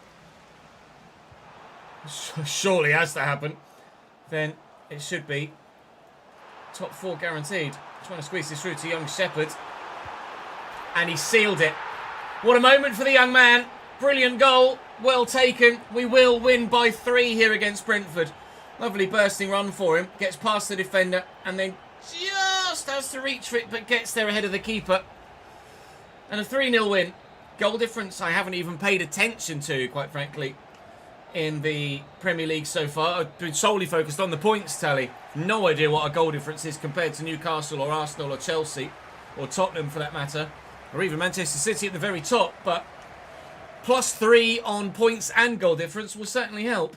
surely has to happen, then it should be top 4 guaranteed. Trying to squeeze this through to young Shepherd, and he sealed it. What a moment for the young man. Brilliant goal, well taken. We will win by 3 here against Brentford. Lovely bursting run for him, gets past the defender and then just has to reach for it, but gets there ahead of the keeper. And a 3-0 win. Goal difference I haven't even paid attention to, quite frankly, in the Premier League so far. I've been solely focused on the points tally. No idea what a goal difference is compared to Newcastle or Arsenal or Chelsea or Tottenham for that matter, or even Manchester City at the very top, but +3 on points and goal difference will certainly help.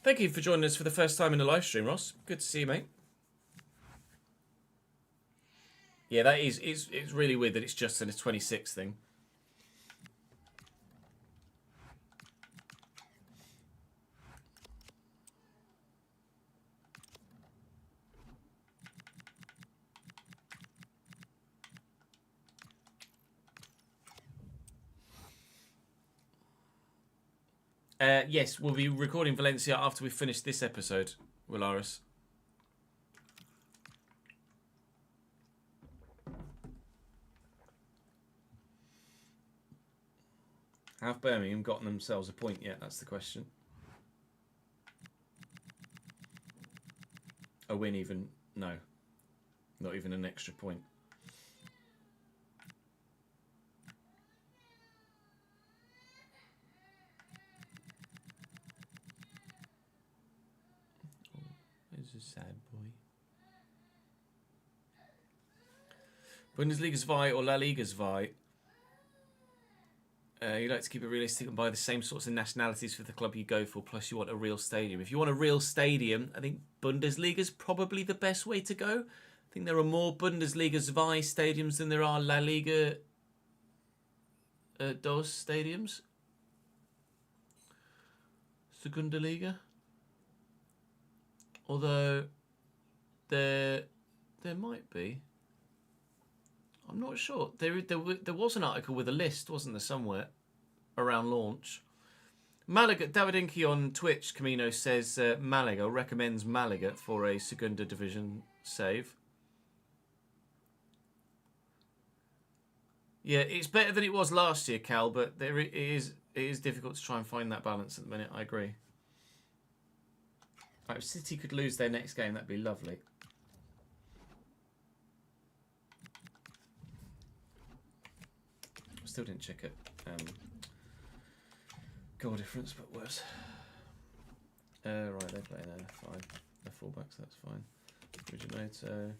Thank you for joining us for the first time in the live stream, Ross. Good to see you, mate. Yeah, that is it's really weird that it's just in a 26 thing. Yes, we'll be recording Valencia after we finish this episode, Willaris. Have Birmingham gotten themselves a point yet? That's the question. A win even? No. Not even an extra point. He's a sad boy. Bundesliga's Vi or La Liga's Vi? You like to keep it realistic and buy the same sorts of nationalities for the club you go for, plus you want a real stadium. If you want a real stadium, I think Bundesliga's probably the best way to go. I think there are more Bundesliga's Vi stadiums than there are La Liga DOS stadiums. Segunda Liga. Although there might be. I'm not sure. There was an article with a list, wasn't there, somewhere around launch. Malaga, Davidinki on Twitch, Camino says Malaga recommends Malaga for a Segunda Division save. Yeah, it's better than it was last year, Cal, but it is difficult to try and find that balance at the minute. I agree. Right, if City could lose their next game, that'd be lovely. Still didn't check it. Goal difference, but worse. Right, they're playing there. Fine. They're fullbacks, that's fine. Originator.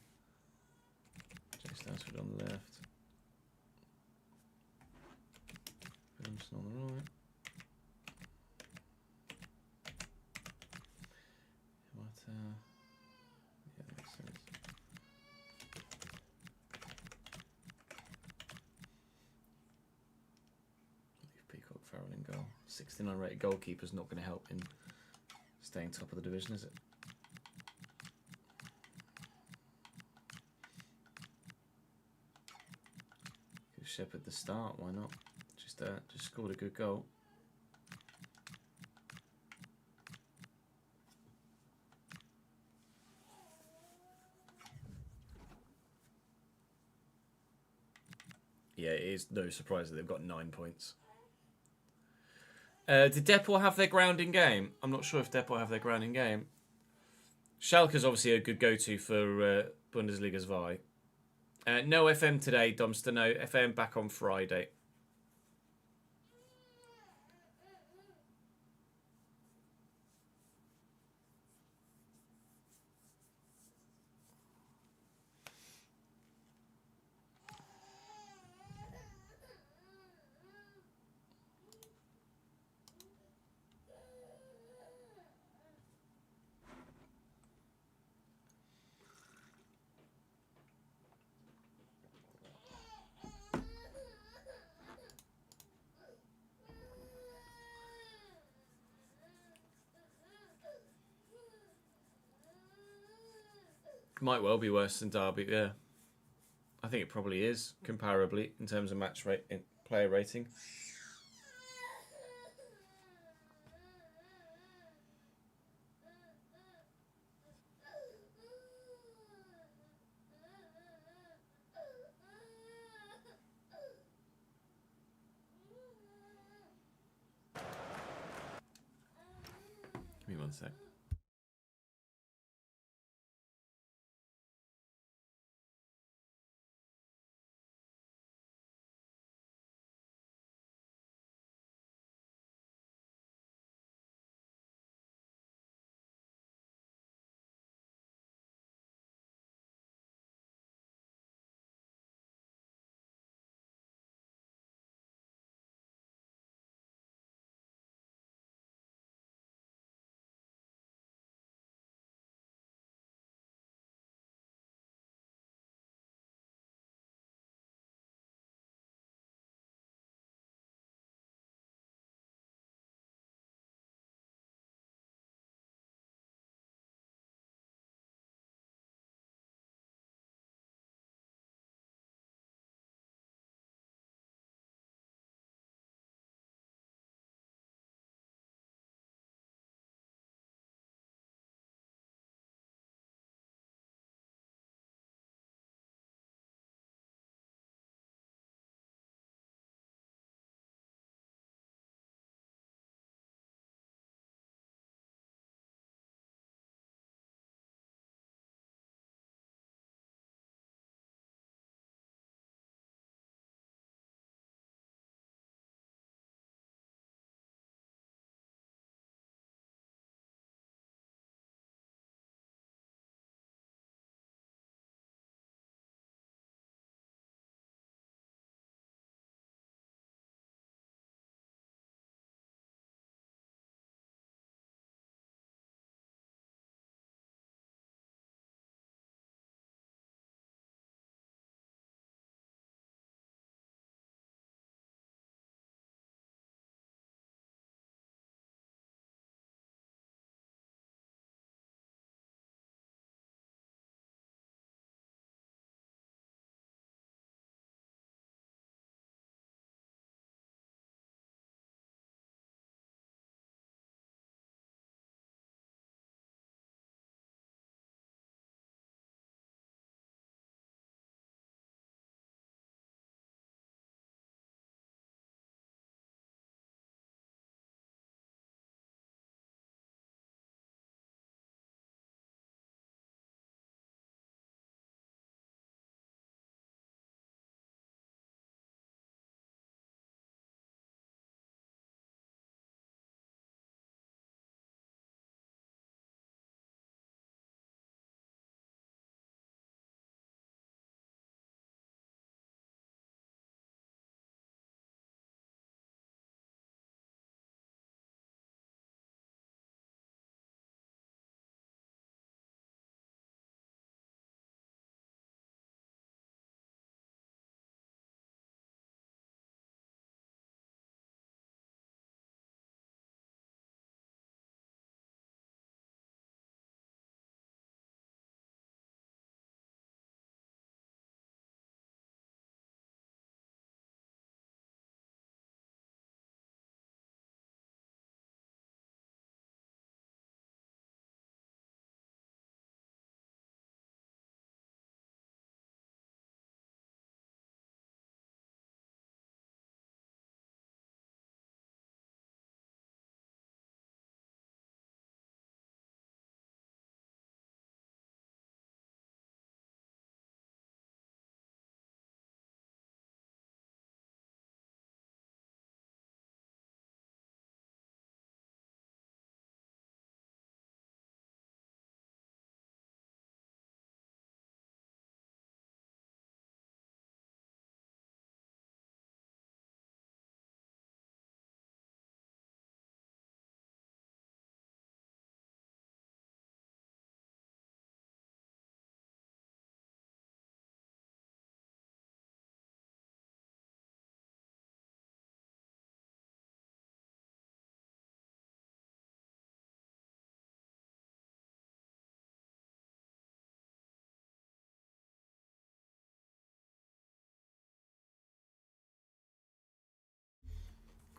Jay Stansford on the left. Williamson on the right. Yeah, that makes sense. Peacock, Farrell in goal. 69 rated goalkeeper's not going to help in staying top of the division, is it? Give Shepherd the start, why not? Just scored a good goal. Yeah, it is no surprise that they've got 9 points. Did Depor have their grounding game? I'm not sure if Depor have their grounding game. Schalke's obviously a good go-to for Bundesliga's Vi. No FM today, Domster. No FM back on Friday. Might well be worse than Derby, yeah. I think it probably is, comparably, in terms of match rate, player rating. Give me 1 sec.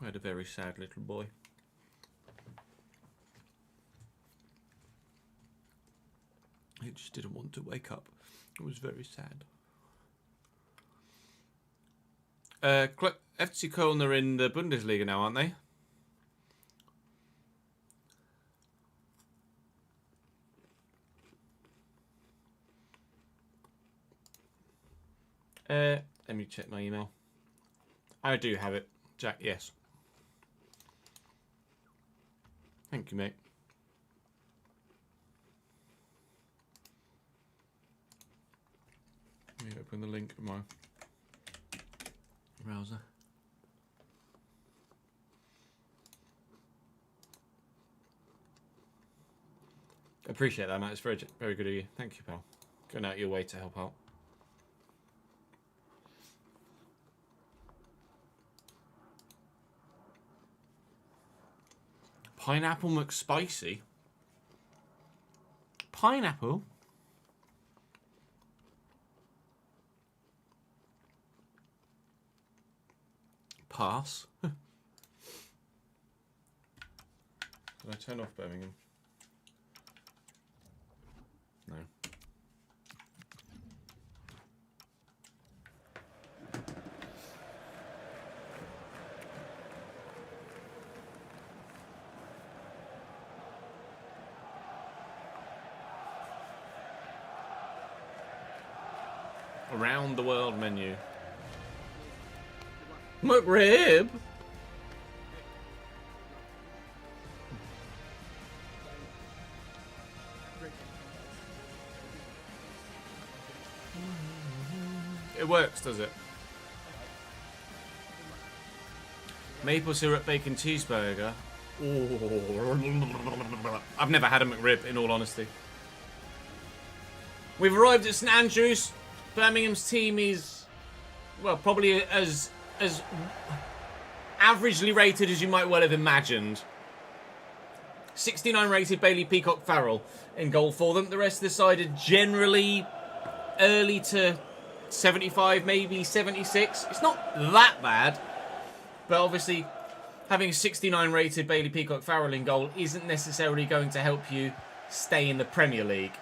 I had a very sad little boy. He just didn't want to wake up. It was very sad. FC Köln are in the Bundesliga now, aren't they? Let me check my email. I do have it. Jack, yes. Thank you, mate. Let me open the link in my browser. Appreciate that, Matt. It's very, very good of you. Thank you, pal. Going out your way to help out. Pineapple McSpicy? Pineapple? Pass. Did I turn off Birmingham? No. Around the world menu. McRib? It works, does it? Maple syrup bacon cheeseburger. Oh. I've never had a McRib, in all honesty. We've arrived at St Andrews. Birmingham's team is, well, probably as averagely rated as you might well have imagined. 69 rated Bailey Peacock Farrell in goal for them. The rest of the side are generally early to 75, maybe 76. It's not that bad, but obviously having a 69 rated Bailey Peacock Farrell in goal isn't necessarily going to help you stay in the Premier League.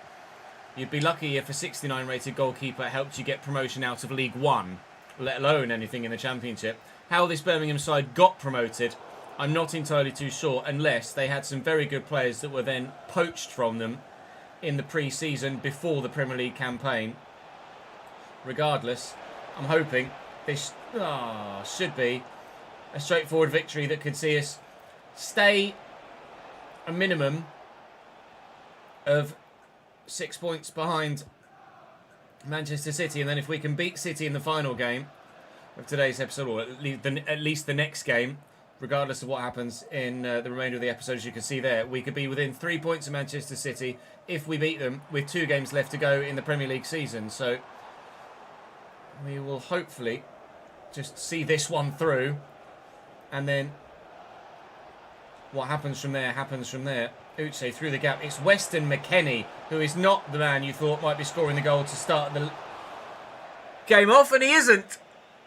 You'd be lucky if a 69 rated goalkeeper helped you get promotion out of League One, let alone anything in the Championship. How this Birmingham side got promoted, I'm not entirely too sure, unless they had some very good players that were then poached from them in the pre-season before the Premier League campaign. Regardless, I'm hoping this should be a straightforward victory that could see us stay a minimum of 6 points behind Manchester City, and then if we can beat City in the final game of today's episode, or at least the next game, regardless of what happens in the remainder of the episode, as you can see there, we could be within 3 points of Manchester City if we beat them with 2 games left to go in the Premier League season. So we will hopefully just see this one through, and then what happens from there happens from there. Uche through the gap. It's Weston McKennie, who is not the man you thought might be scoring the goal to start the game off, and he isn't,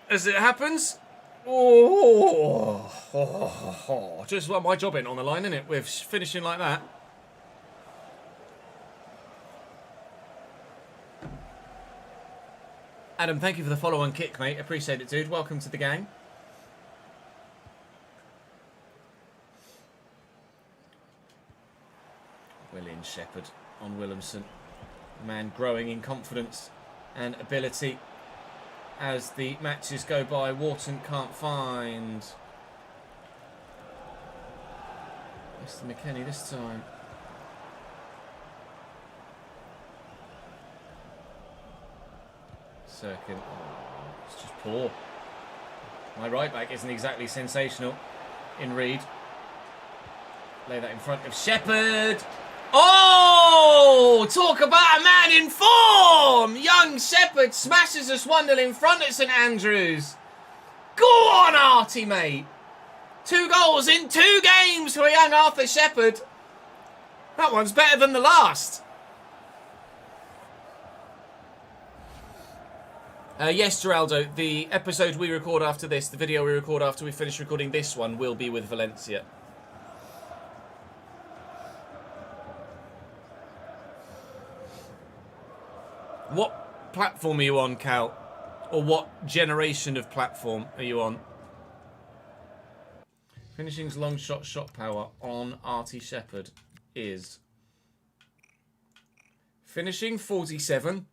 as it happens. Just like my job in on the line, isn't it? With finishing like that. Adam, thank you for the follow-on kick, mate. Appreciate it, dude. Welcome to the gang. William Shepherd on Williamson. A man growing in confidence and ability as the matches go by. Wharton can't find Mr. McKennie this time. Sirkin. Oh, it's just poor. My right back isn't exactly sensational in Reed. Lay that in front of Shepherd. Oh! Talk about a man in form! Young Shepherd smashes us 1-0 in front at St Andrews. Go on, Artie, mate. 2 goals in 2 games for young Arthur Shepherd. That one's better than the last. Yes, Geraldo, the episode we record after this, the video we record after we finish recording this one, will be with Valencia. What platform are you on, Cal? Or what generation of platform are you on? Finishing's long shot power on Artie Shepherd is... Finishing 47,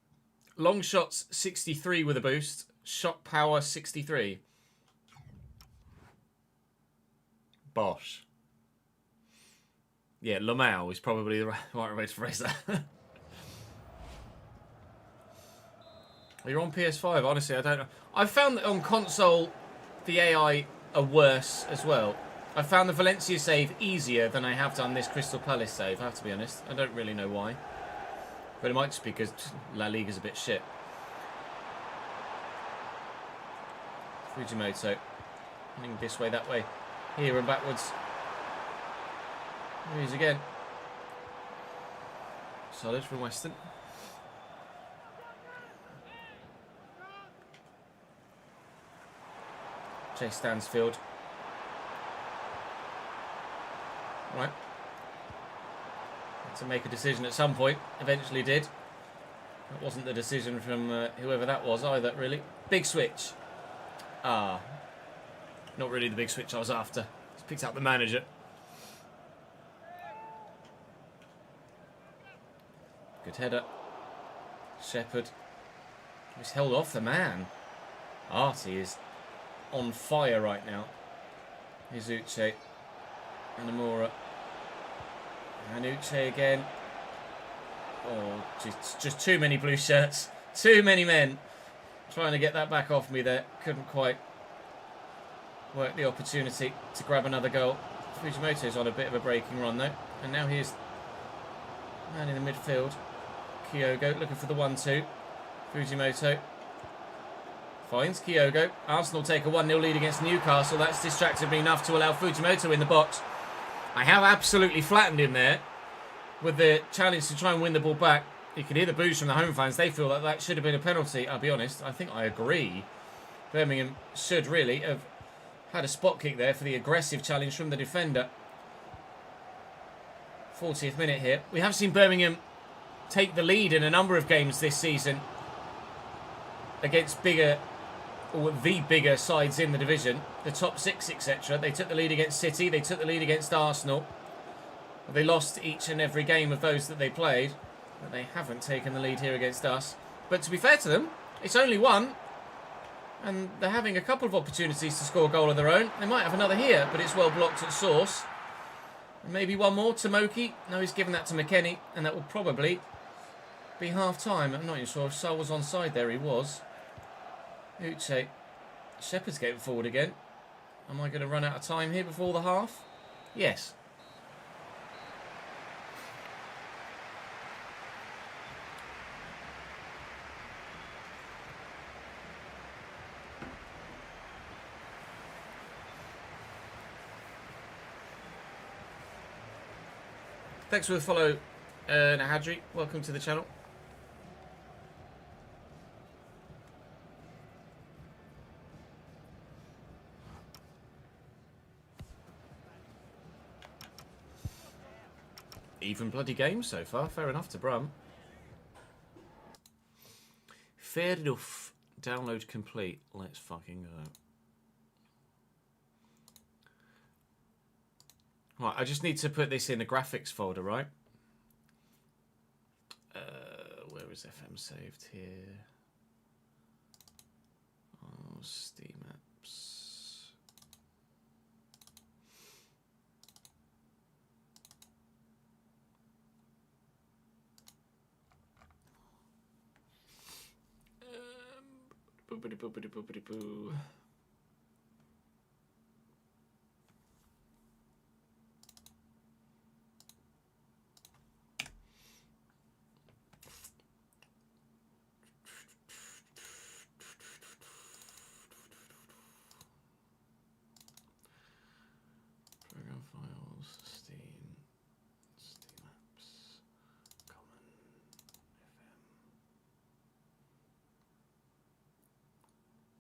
long shots 63 with a boost, shot power 63. Bosh. Yeah, Lamau is probably the right way to phrase that. You're on PS5, honestly, I don't know. I've found that on console, the AI are worse as well. I found the Valencia save easier than I have done this Crystal Palace save, I have to be honest. I don't really know why. But it might just be because La Liga's a bit shit. Fujimoto. Running this way, that way. Here and backwards. Here's again. Solid from Weston. Chase Stansfield. Right. To make a decision at some point. Eventually did. That wasn't the decision from whoever that was either, really. Big switch. Ah. Not really the big switch I was after. Just picked out the manager. Good header. Shepherd. He's held off the man. Artie is on fire right now. Here's Uche. Anamura. And Uche again. Oh, just too many blue shirts. Too many men. Trying to get that back off me there. Couldn't quite work the opportunity to grab another goal. Fujimoto's on a bit of a breaking run though. And now here's man in the midfield. Kyogo looking for the 1-2. Fujimoto finds Kyogo. Arsenal take a 1-0 lead against Newcastle. That's distracted me enough to allow Fujimoto in the box. I have absolutely flattened him there with the challenge to try and win the ball back. You can hear the boos from the home fans. They feel that that should have been a penalty. I'll be honest, I think I agree. Birmingham should really have had a spot kick there for the aggressive challenge from the defender. 40th minute here. We have seen Birmingham take the lead in a number of games this season against bigger, or the bigger sides in the division, the top six, etc. They took the lead against City, they took the lead against Arsenal. They lost each and every game of those that they played, but they haven't taken the lead here against us. But to be fair to them, it's only one, and they're having a couple of opportunities to score a goal of their own. They might have another here, but it's well blocked at source. And maybe one more to Moki. No, he's given that to McKennie, and that will probably be half-time. I'm not even sure if Saul was onside there. He was. Uche. Shepherd's getting forward again. Am I going to run out of time here before the half? Yes. Thanks for the follow, Nahadri. Welcome to the channel. Even bloody game so far. Fair enough to Brum. Fair enough. Download complete. Let's fucking go. Right, I just need to put this in the graphics folder, right? Where is FM saved here? Oh, Steam apps. Boopity boopity boopity boo. Program files, Steam apps, common, FM.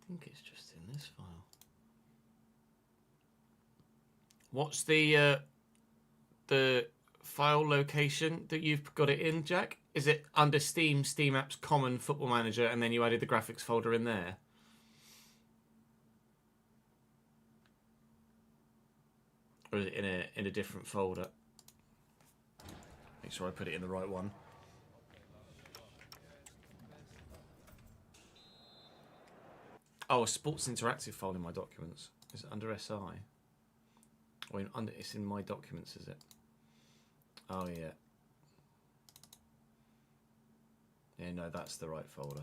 think it's just in this file. What's the file location that you've got it in, Jack? Is it under Steam, Steam Apps, Common, Football Manager, and then you added the graphics folder in there? Or is it in a different folder? Make sure I put it in the right one. Oh, a Sports Interactive file in my documents. Is it under SI? Or it's in my documents, is it? Oh, yeah. Yeah, no, that's the right folder.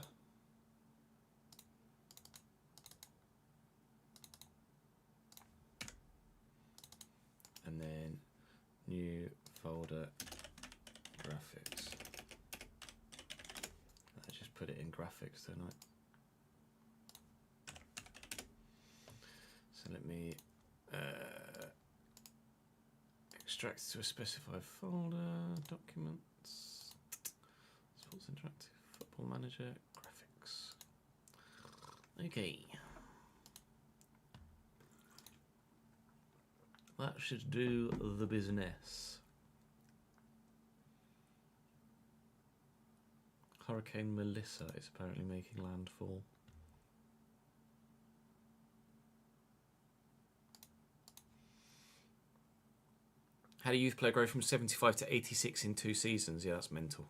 And then new folder graphics. I just put it in graphics, don't I? So let me extract to a specified folder, documents, Sports Interactive, Football Manager, graphics. Okay. That should do the business. Hurricane Melissa is apparently making landfall. How do youth player grow from 75 to 86 in 2 seasons? Yeah, that's mental.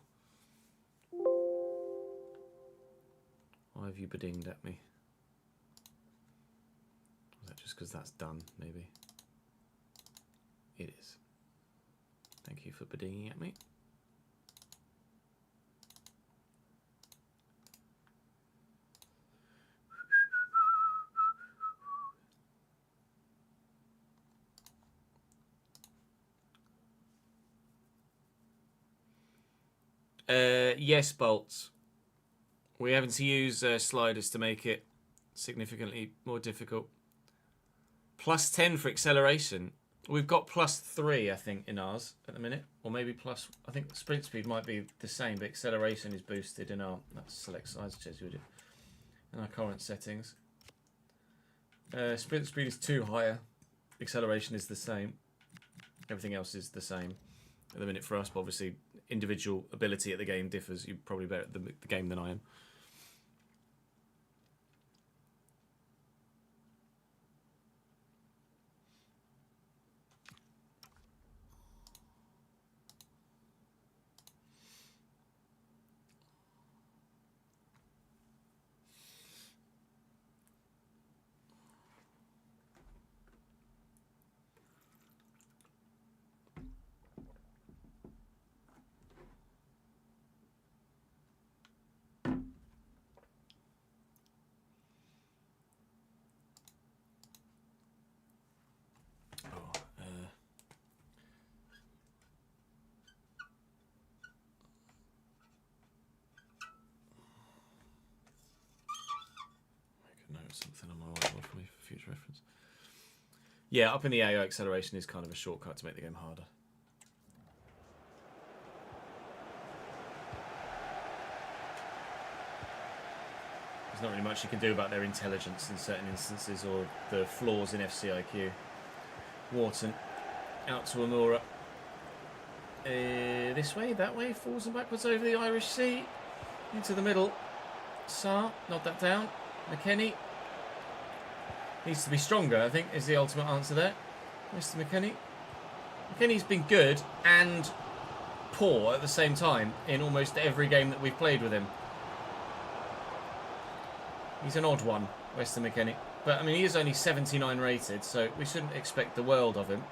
Why have you bedinged at me? Is that just because that's done, maybe? It is. Thank you for bedinging at me. Yes, Bolts. We're having to use sliders to make it significantly more difficult. Plus 10 for acceleration. We've got plus 3, I think, in ours at the minute. Or maybe plus... I think sprint speed might be the same, but acceleration is boosted in our... That's select size, Jesuit. In our current settings. Sprint speed is 2 higher. Acceleration is the same. Everything else is the same at the minute for us, but obviously individual ability at the game differs. You're probably better at the game than I am. Something on my whiteboard for me for future reference. Yeah, up in the AO, acceleration is kind of a shortcut to make the game harder. There's not really much you can do about their intelligence in certain instances or the flaws in FCIQ. Wharton out to Amora. This way, that way, forwards and backwards over the Irish Sea. Into the middle. Sarr, nod that down. McKennie. Needs to be stronger, I think, is the ultimate answer there. Mr. McKennie. McKennie's been good and poor at the same time in almost every game that we've played with him. He's an odd one, Weston McKennie. But, I mean, he is only 79 rated, so we shouldn't expect the world of him.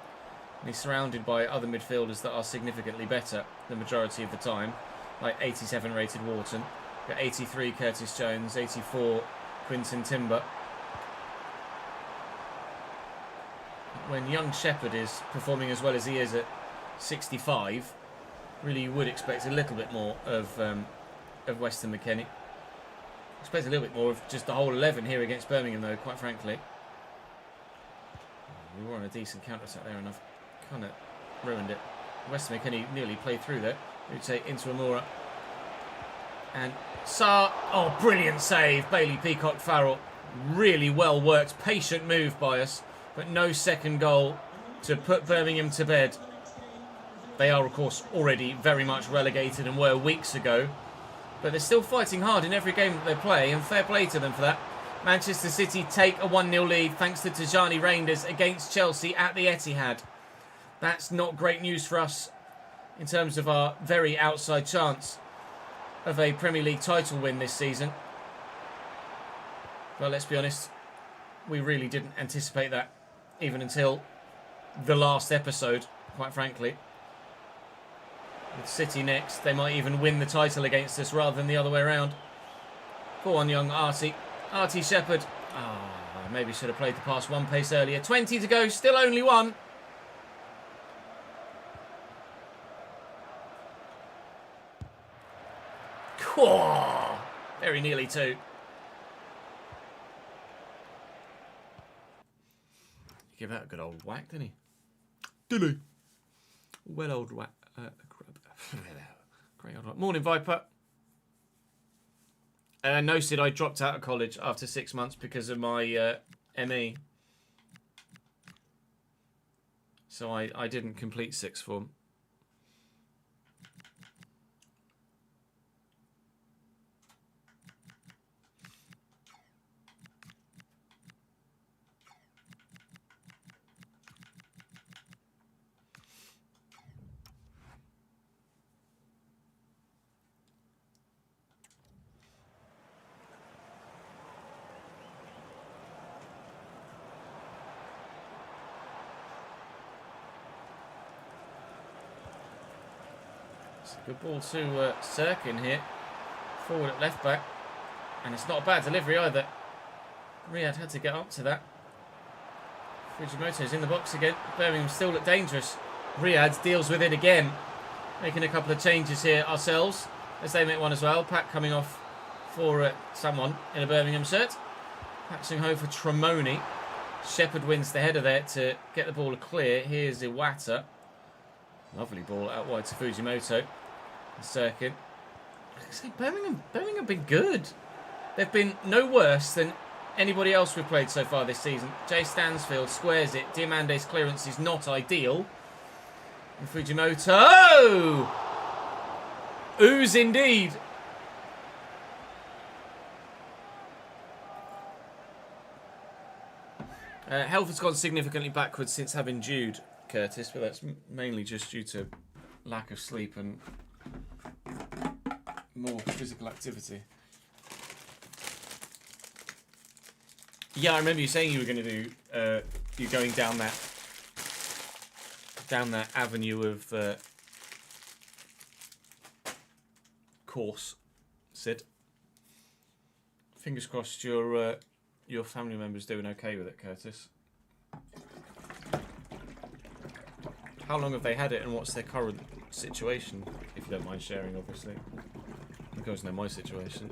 And he's surrounded by other midfielders that are significantly better the majority of the time, like 87 rated Wharton, 83 Curtis Jones, 84 Quinton Timber. When young Shepherd is performing as well as he is at 65, really you would expect a little bit more of Weston McKennie. Expect a little bit more of just the whole 11 here against Birmingham, though, quite frankly. We were on a decent counter-attack there, and I've kind of ruined it. Weston McKennie nearly played through there. We would say into Amora. And Sarr, oh, brilliant save. Bailey Peacock Farrell Really well worked, patient move by us, but no second goal to put Birmingham to bed. They are, of course, already very much relegated and were weeks ago, but they're still fighting hard in every game that they play, and fair play to them for that. Manchester City take a 1-0 lead thanks to Tijani Reinders against Chelsea at the Etihad. That's not great news for us in terms of our very outside chance of a Premier League title win this season. Well, let's be honest, we really didn't anticipate that even until the last episode, quite frankly. With City next, they might even win the title against us rather than the other way around. Go on, young Artie. Artie Shepherd. Maybe should have played the pass one pace earlier. 20 to go, still only one. Whoa, very nearly two. He gave that a good old whack, didn't he? Did he? Well, old whack. Great old whack. Morning, Viper. No, Sid, I dropped out of college after 6 months because of my ME. So I didn't complete sixth form. Good ball to Sirkin here. Forward at left back. And it's not a bad delivery either. Riyad had to get up to that. Fujimoto's in the box again. Birmingham still look dangerous. Riyad deals with it again. Making a couple of changes here ourselves. As they make one as well. Pat coming off for someone in a Birmingham shirt. Patching home for Tremoni. Shepherd wins the header there to get the ball clear. Here's Iwata. Lovely ball out wide to Fujimoto. Sirkin. Like I say, Birmingham have been good. They've been no worse than anybody else we've played so far this season. Jay Stansfield squares it. Diamande's clearance is not ideal. And Fujimoto. Ooze indeed. Health has gone significantly backwards since having Jude, Curtis, but that's mainly just due to lack of sleep and more physical activity. Yeah, I remember you saying you were going to do. You're going down that avenue of course, Sid. Fingers crossed your family member's doing okay with it, Curtis. How long have they had it, and what's their current situation? If you don't mind sharing, obviously. You guys know my situation.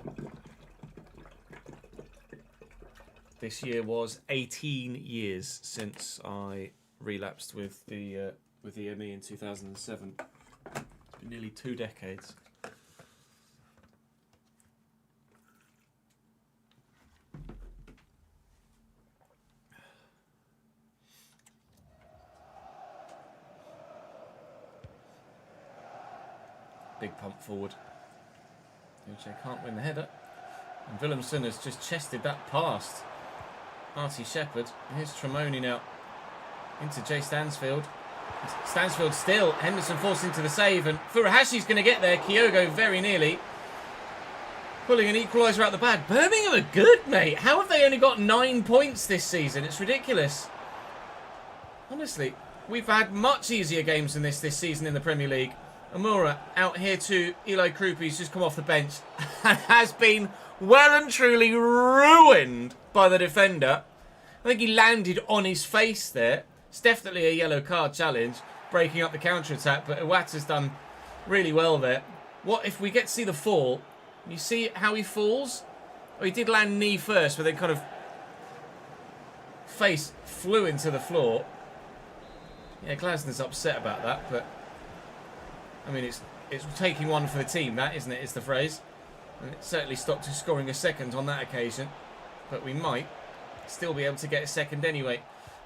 This year was 18 years since I relapsed with the ME in 2007. It's been nearly 2 decades. Big pump forward. Uche can't win the header. And Willemsen has just chested that past Artie Shepherd. Here's Tremoni now into Jay Stansfield. Stansfield still. Henderson forced into the save, and Furuhashi's going to get there. Kyogo very nearly. Pulling an equaliser out the bag. Birmingham are good, mate. How have they only got 9 points this season? It's ridiculous. Honestly, we've had much easier games than this season in the Premier League. Amura out here to Eli Krupa, who's just come off the bench and has been well and truly ruined by the defender. I think he landed on his face there. It's definitely a yellow card challenge, breaking up the counter-attack, but Iwata's done really well there. What if we get to see the fall? You see how he falls? Oh, he did land knee first, but then kind of face flew into the floor. Yeah, Glasner's upset about that, but I mean, it's taking one for the team, that, isn't it? It's the phrase. And it certainly stopped us scoring a second on that occasion. but we might still be able to get a second anyway.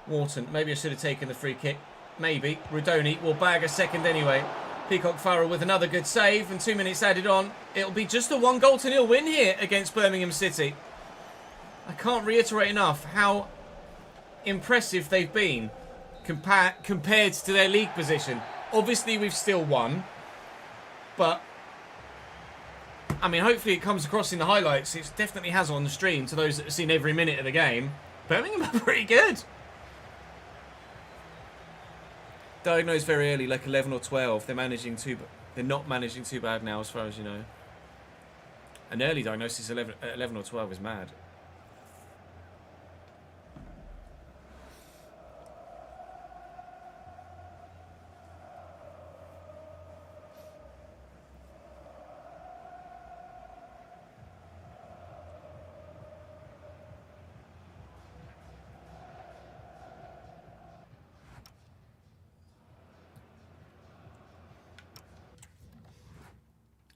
Wharton, maybe I should have taken the free kick. Maybe. Rudoni will bag a second anyway. Peacock Farrell with another good save, and 2 minutes added on. It'll be just a 1-0 win here against Birmingham City. I can't reiterate enough how impressive they've been compared to their league position. Obviously, we've still won, but I mean, hopefully it comes across in the highlights. It definitely has on the stream to those that have seen every minute of the game. Birmingham are pretty good. Diagnosed very early, like 11 or 12. They're not managing too bad now, as far as you know. An early diagnosis 11 or 12 is mad.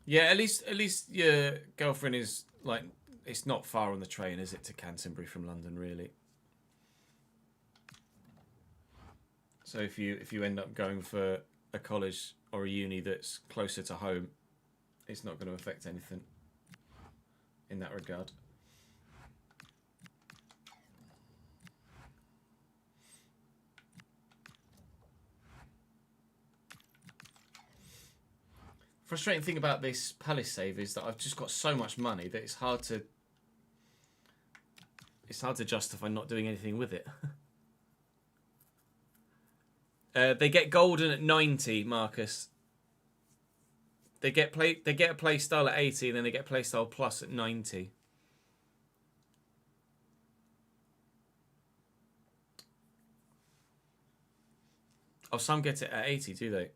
Yeah, at least your girlfriend is like, it's not far on the train, is it, to Canterbury from London, really? So if you end up going for a college or a uni that's closer to home, it's not going to affect anything in that regard. Frustrating thing about this Palace save is that I've just got so much money that it's hard to justify not doing anything with it. They get golden at 90, Marcus. They get a play style at 80, and then they get play style plus at 90. Oh, some get it at 80, do they?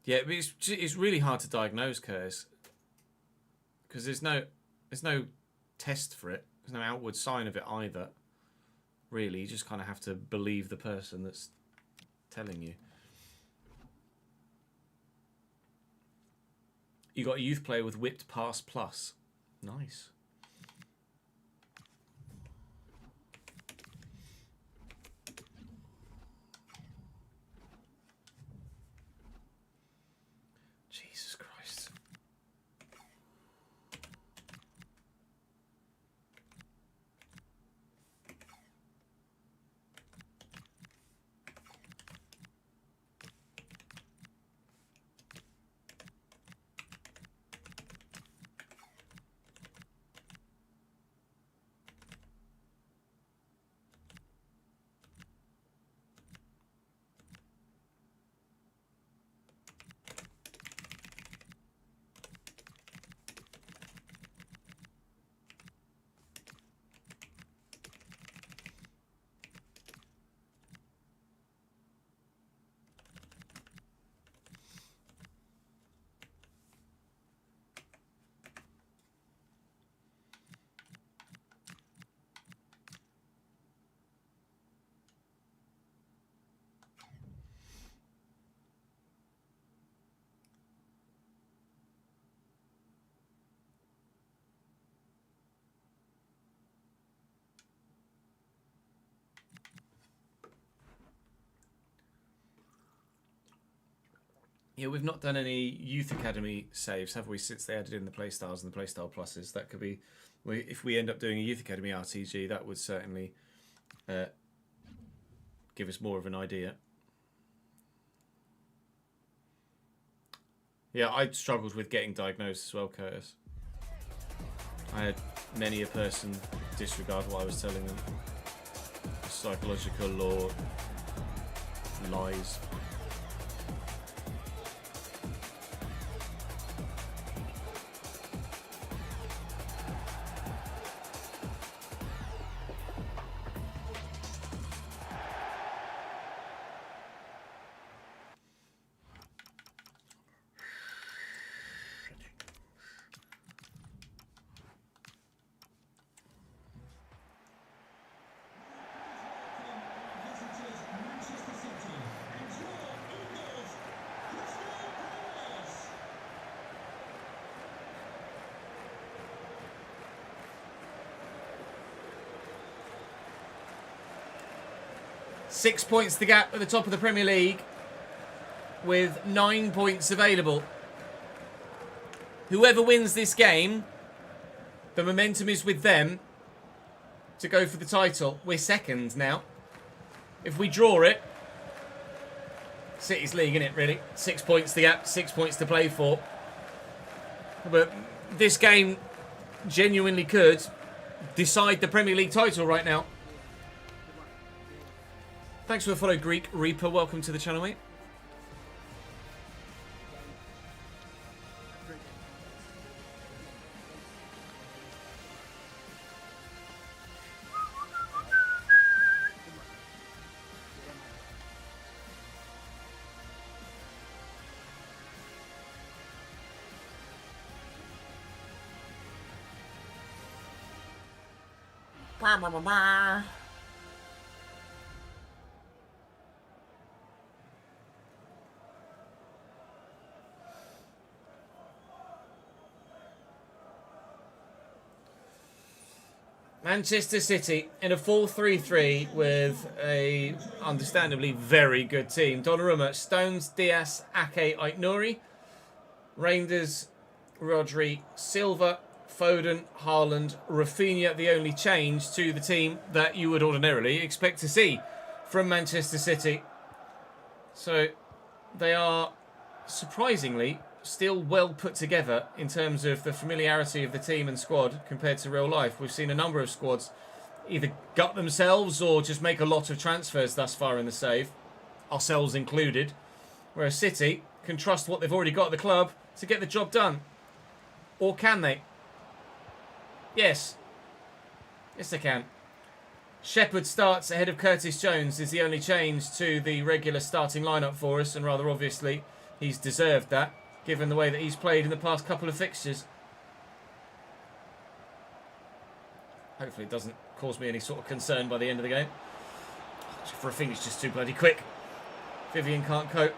Yeah, but it's really hard to diagnose, Curtis, because there's no test for it. There's no outward sign of it either. Really, you just kind of have to believe the person that's telling you. You got a youth player with whipped pass plus. Nice. Jesus Christ. Yeah, we've not done any youth academy saves, have we, since they added in the playstyles and the playstyle pluses? That could be, if we end up doing a youth academy RTG, that would certainly give us more of an idea. Yeah, I struggled with getting diagnosed as well, Curtis. I had many a person disregard what I was telling them. Psychological or lies. 6 points the gap at the top of the Premier League with 9 points available. Whoever wins this game, the momentum is with them to go for the title. We're second now. If we draw it, City's league, innit, really? 6 points the gap, 6 points to play for. But this game genuinely could decide the Premier League title right now. Thanks for the follow, Greek Reaper. Welcome to the channel, mate. Blah, blah, blah, blah. Manchester City in a 4-3-3 with a understandably very good team. Donnarumma, Stones, Diaz, Ake, Aït-Nouri, Reinders, Rodri, Silva, Foden, Haaland, Rafinha, the only change to the team that you would ordinarily expect to see from Manchester City. So they are surprisingly still well put together in terms of the familiarity of the team and squad compared to real life. We've seen a number of squads either gut themselves or just make a lot of transfers thus far in the save, ourselves included, whereas City can trust what they've already got at the club to get the job done. Or can they? Yes. Yes, they can. Shepherd starts ahead of Curtis Jones is the only change to the regular starting lineup for us, and rather obviously he's deserved that, given the way that he's played in the past couple of fixtures. Hopefully it doesn't cause me any sort of concern by the end of the game. Rafinha's just too bloody quick. Vivian can't cope.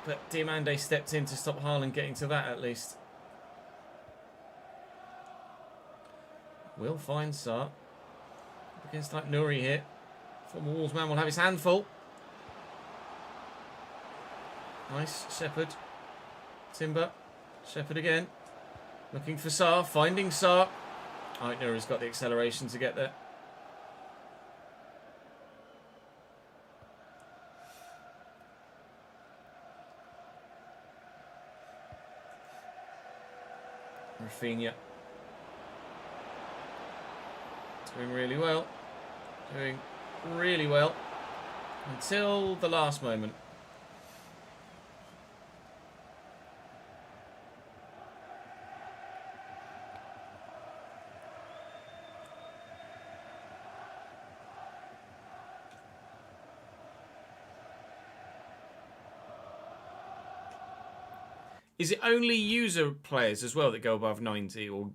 But Diomande stepped in to stop Haaland getting to that at least. Will find Sarr. Against like Nouri here. Former Wolves man will have his hand full. Nice, Shepherd. Timber. Shepherd again. Looking for Sarr. Finding Sarr. Aït-Nouri's got the acceleration to get there. Rafinha. Doing really well. Doing really well. Until the last moment. Is it only user players as well that go above 90 or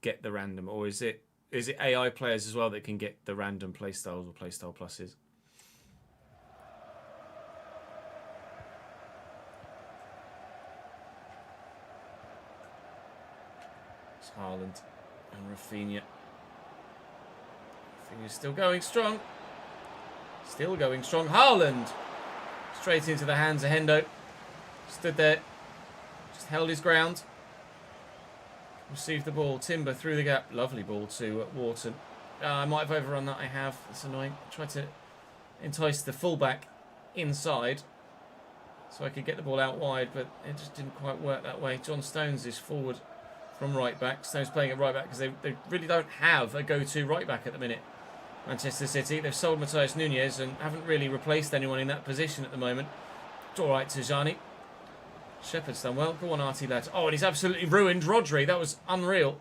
get the random, or is it AI players as well that can get the random playstyles or playstyle pluses? It's Haaland and Rafinha. Rafinha's still going strong. Still going strong. Haaland! Straight into the hands of Hendo. Stood there. Just held his ground. Received the ball. Timber through the gap. Lovely ball to Wharton. I might have overrun that. I have. It's annoying. I tried to entice the fullback inside so I could get the ball out wide, but it just didn't quite work that way. John Stones is forward from right back. Stones playing at right back because they really don't have a go-to right back at the minute. Manchester City. They've sold Matheus Nunes and haven't really replaced anyone in that position at the moment. It's all right, Tijani. Shepherd's done well. Go on, Artie, lads. Oh, and he's absolutely ruined Rodri. That was unreal.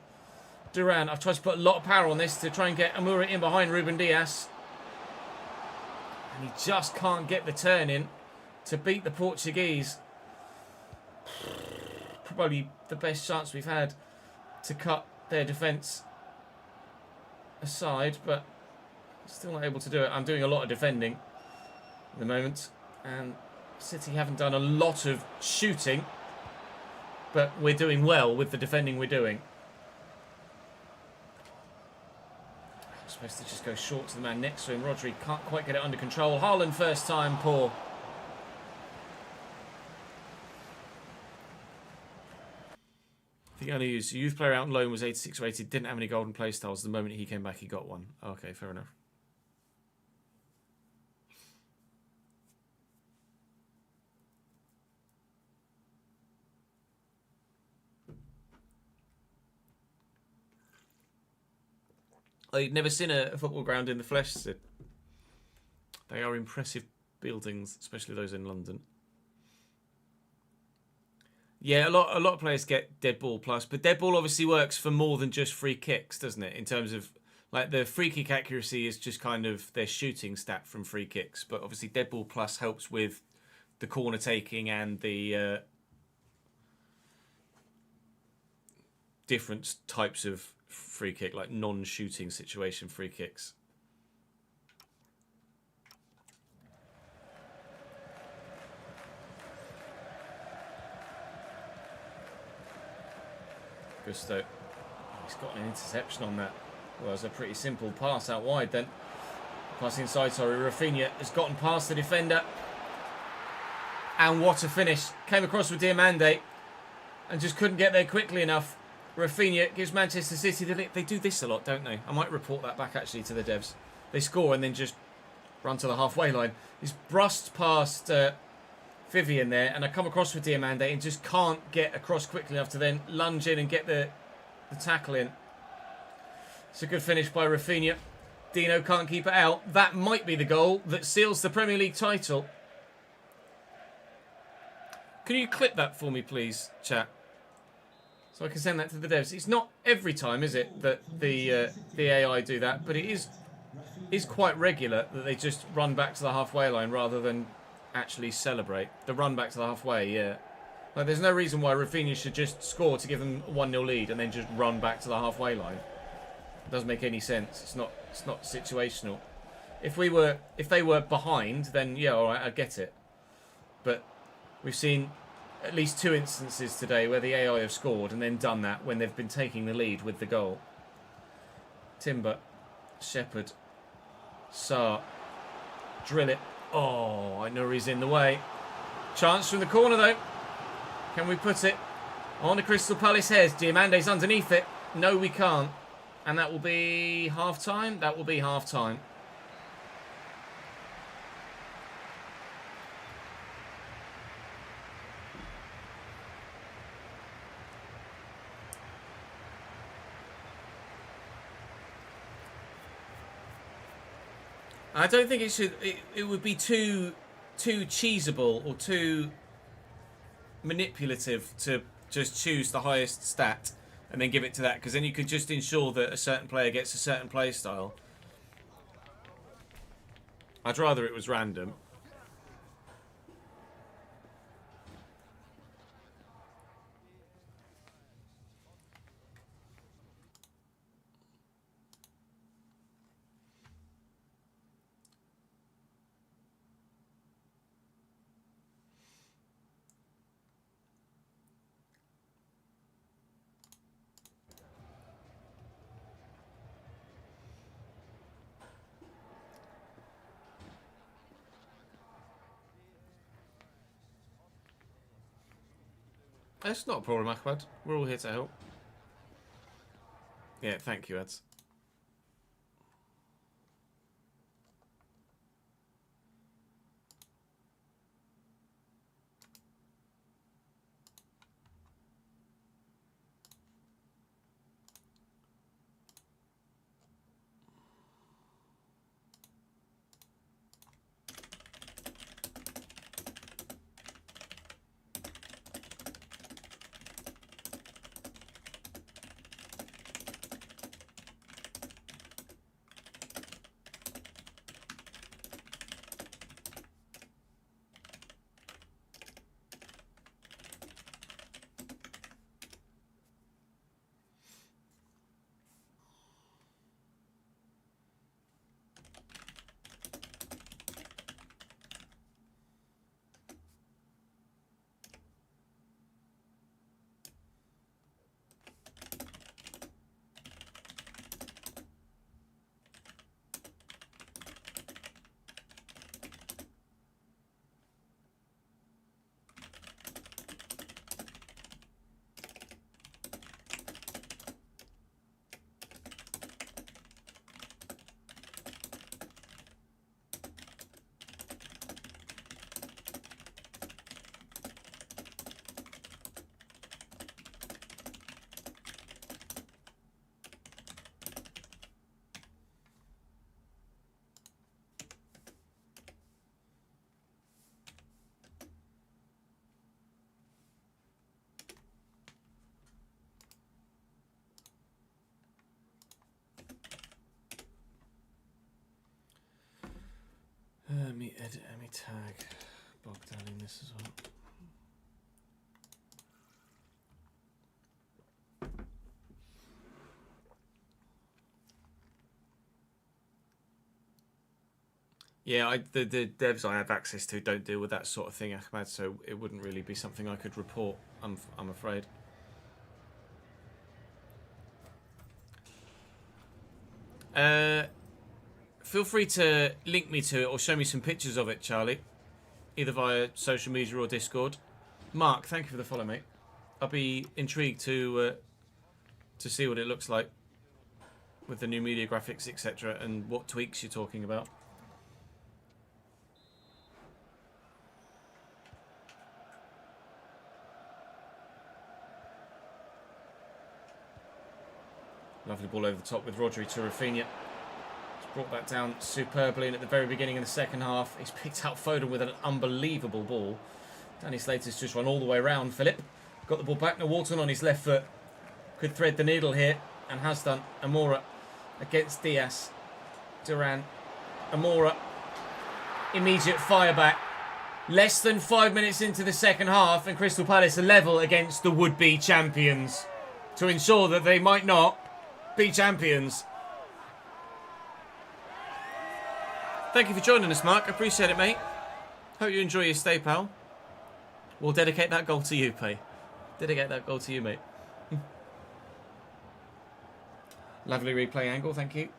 Duran, I've tried to put a lot of power on this to try and get Amura in behind Ruben Diaz. And he just can't get the turn in to beat the Portuguese. Probably the best chance we've had to cut their defence aside, but still not able to do it. I'm doing a lot of defending at the moment, and City haven't done a lot of shooting, but we're doing well with the defending we're doing. Supposed to just go short to the man next to him. Rodri can't quite get it under control. Haaland first time, poor. I think only his youth player out on loan was 86 rated, didn't have any golden play styles. The moment he came back, he got one. Okay, fair enough. I'd never seen a football ground in the flesh, Sid. They are impressive buildings, especially those in London. Yeah, a lot of players get dead ball plus, but dead ball obviously works for more than just free kicks, doesn't it? In terms of, like, the free kick accuracy is just kind of their shooting stat from free kicks, but obviously dead ball plus helps with the corner taking and the different types of free kick, like non-shooting situation free kicks. Gusto. He's got an interception on that. Well, it was a pretty simple pass out wide then. Pass inside, sorry. Rafinha has gotten past the defender. And what a finish. Came across with Diamande and just couldn't get there quickly enough. Rafinha gives Manchester City, they do this a lot, don't they? I might report that back actually to the devs. They score and then just run to the halfway line. He's brushed past Vivian there, and I come across with Diamande and just can't get across quickly enough to then lunge in and get the tackle in. It's a good finish by Rafinha. Dino can't keep it out. That might be the goal that seals the Premier League title. Can you clip that for me, please, chat? So I can send that to the devs. It's not every time, is it, that the AI do that, but it is quite regular that they just run back to the halfway line rather than actually celebrate. The run back to the halfway, yeah. Like, there's no reason why Rafinha should just score to give them a 1-0 lead and then just run back to the halfway line. It doesn't make any sense. It's not situational. If they were behind, then yeah, all right, I get it. But we've seen at least 2 instances today where the AI have scored and then done that when they've been taking the lead with the goal. Timber, Shepherd, Sarr, drill it. Oh, I know he's in the way. Chance from the corner though. Can we put it on the Crystal Palace heads? Diamande's underneath it. No, we can't. And that will be half time. That will be half time. I don't think it should. It would be too cheesable or too manipulative to just choose the highest stat and then give it to that, because then you could just ensure that a certain player gets a certain play style. I'd rather it was random. That's not a problem, Ahmad. We're all here to help. Yeah, thank you, Ads. me edit, let me tag Bogdan in this as well. Yeah, the devs I have access to don't deal with that sort of thing, Ahmad, so it wouldn't really be something I could report, I'm afraid. Feel free to link me to it or show me some pictures of it, Charlie, either via social media or Discord. Mark, thank you for the follow, mate. I'll be intrigued to see what it looks like with the new media graphics, etc., and what tweaks you're talking about. Lovely ball over the top with Rodri to Rafinha. He's brought that down superbly, and at the very beginning of the second half, he's picked out Foden with an unbelievable ball. Danny Slater's just run all the way around. Philip got the ball back. Now Walton on his left foot could thread the needle here, and has done. Amora against Diaz. Duran. Amora. Immediate fire back. Less than 5 minutes into the second half, and Crystal Palace are level against the would-be champions to ensure that they might not be champions. Thank you for joining us, Mark. I appreciate it, mate. Hope you enjoy your stay, pal. We'll dedicate that goal to you, Pay. Dedicate that goal to you, mate. Lovely replay angle, thank you.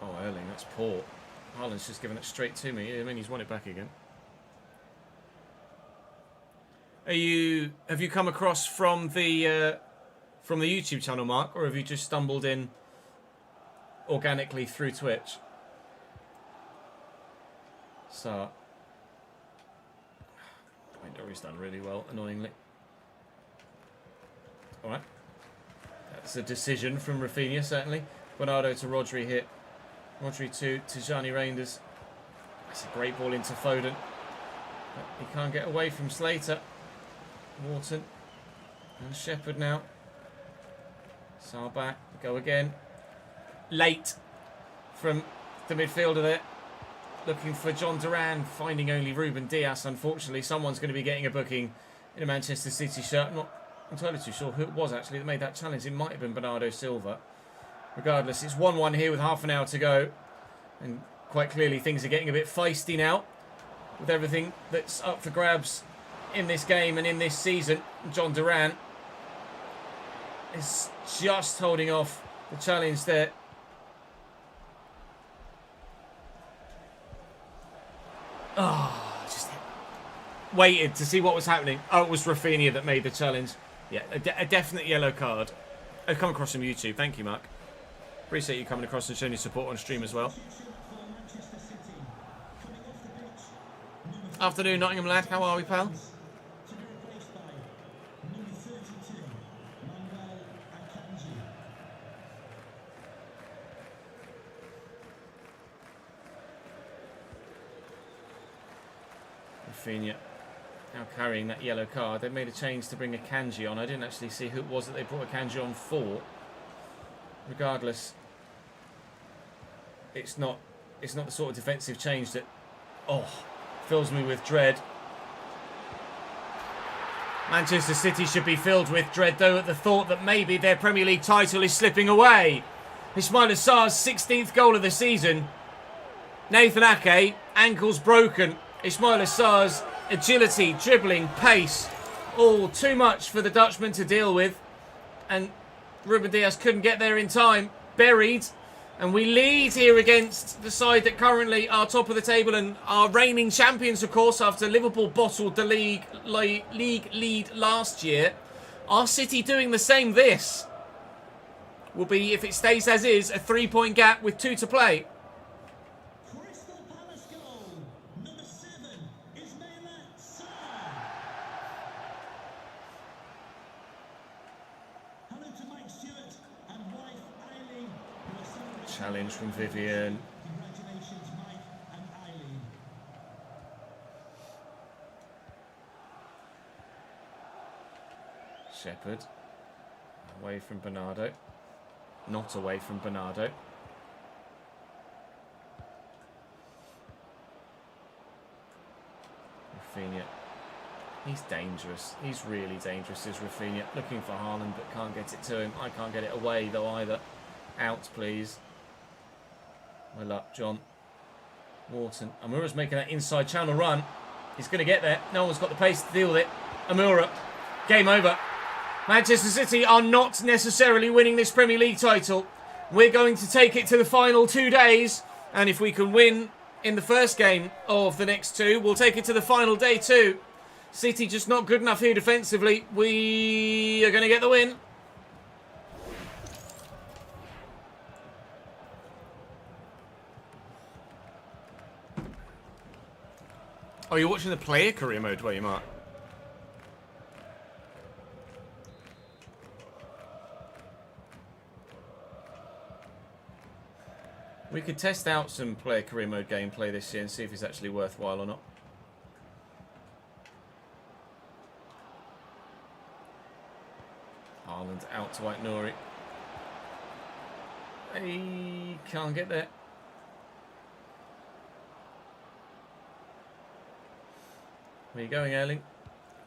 Oh, Erling, that's poor. Haaland's just given it straight to me. I mean, he's won it back again. Have you come across from the YouTube channel, Mark, or have you just stumbled in organically through Twitch? So, Dory's done really well, annoyingly. All right, that's a decision from Rafinha, certainly. Bernardo to Rodri here. Rodri to Tijani Reinders. That's a great ball into Foden. But he can't get away from Slater. Wharton. And Shepherd now. Saar back. Go again. Late from the midfielder there. Looking for John Duran. Finding only Ruben Diaz, unfortunately. Someone's going to be getting a booking in a Manchester City shirt. I'm not entirely too sure who it was, actually, that made that challenge. It might have been Bernardo Silva. Regardless, it's 1-1 here with half an hour to go. And quite clearly things are getting a bit feisty now. With everything that's up for grabs in this game and in this season. John Duran is just holding off the challenge there. Oh, just waited to see what was happening. Oh, it was Rafinha that made the challenge. Yeah, a definite yellow card. I've come across from YouTube. Thank you, Mark. Appreciate you coming across and showing your support on stream as well. Afternoon, Nottingham lad. How are we, pal? Rafinha now carrying that yellow card. They made a change to bring a Kanji on. I didn't actually see who it was that they brought a Kanji on for. Regardless, it's not the sort of defensive change that fills me with dread. Manchester City should be filled with dread, though, at the thought that maybe their Premier League title is slipping away. Ismaila Sarr's 16th goal of the season. Nathan Ake, ankles broken. Ismaila Sarr's agility, dribbling, pace, all too much for the Dutchman to deal with. And Ruben Diaz couldn't get there in time. Buried. And we lead here against the side that currently are top of the table and are reigning champions, of course, after Liverpool bottled the league lead last year. Are City doing the same this? Will be, if it stays as is, a 3-point gap with 2 to play. Crystal Palace goal, number 7, Ismaila Sarr. Hello to Mike Stewart and wife Eileen. Challenge from Vivian. Congratulations, Mike and Eileen. Shepherd. Away from Bernardo. Not away from Bernardo. Rafinha. He's dangerous. He's really dangerous, is Rafinha. Looking for Haaland, but can't get it to him. I can't get it away, though, either. Out, please. Well up, John. Wharton. Amura's making that inside channel run. He's going to get there. No one's got the pace to deal with it. Amura. Game over. Manchester City are not necessarily winning this Premier League title. We're going to take it to the final 2 days. And if we can win in the first game of the next 2, we'll take it to the final day too. City just not good enough here defensively. We are going to get the win. Oh, you're watching the player career mode, were you, Mark? We could test out some player career mode gameplay this year and see if it's actually worthwhile or not. Haaland out to White Nori. He can't get there. Where you going, Erling?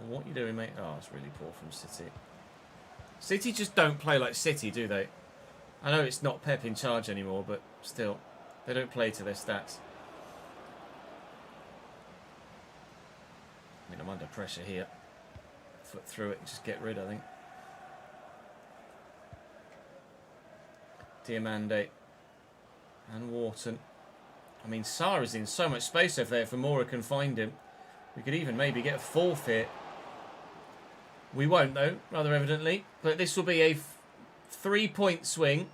What are you doing, mate? Oh, it's really poor from City. City just don't play like City, do they? I know it's not Pep in charge anymore, but still, they don't play to their stats. I mean, I'm under pressure here. Foot through it and just get rid, I think. Diamande and Wharton. I mean, Sarr is in so much space over there if Amora can find him. We could even maybe get a fourth here. We won't, though, rather evidently. But this will be a 3-point swing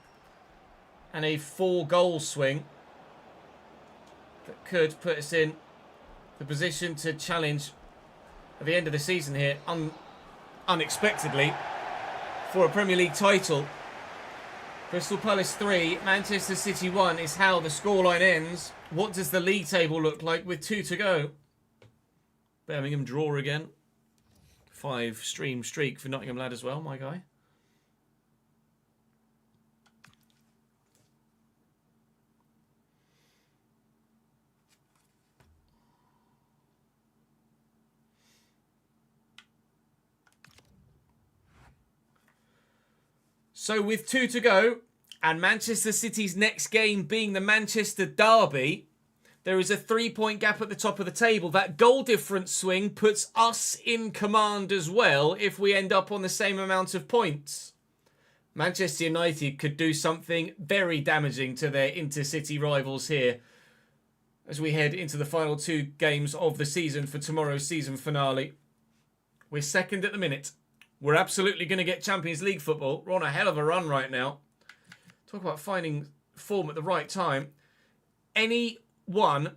and a 4-goal swing that could put us in the position to challenge at the end of the season here, unexpectedly, for a Premier League title. Crystal Palace 3, Manchester City 1 is how the scoreline ends. What does the league table look like with 2 to go? Birmingham draw again. 5-stream streak for Nottingham Lad as well, my guy. So with 2 to go, and Manchester City's next game being the Manchester Derby, there is a 3-point gap at the top of the table. That goal difference swing puts us in command as well if we end up on the same amount of points. Manchester United could do something very damaging to their intercity rivals here as we head into the final 2 games of the season for tomorrow's season finale. We're second at the minute. We're absolutely going to get Champions League football. We're on a hell of a run right now. Talk about finding form at the right time. Any one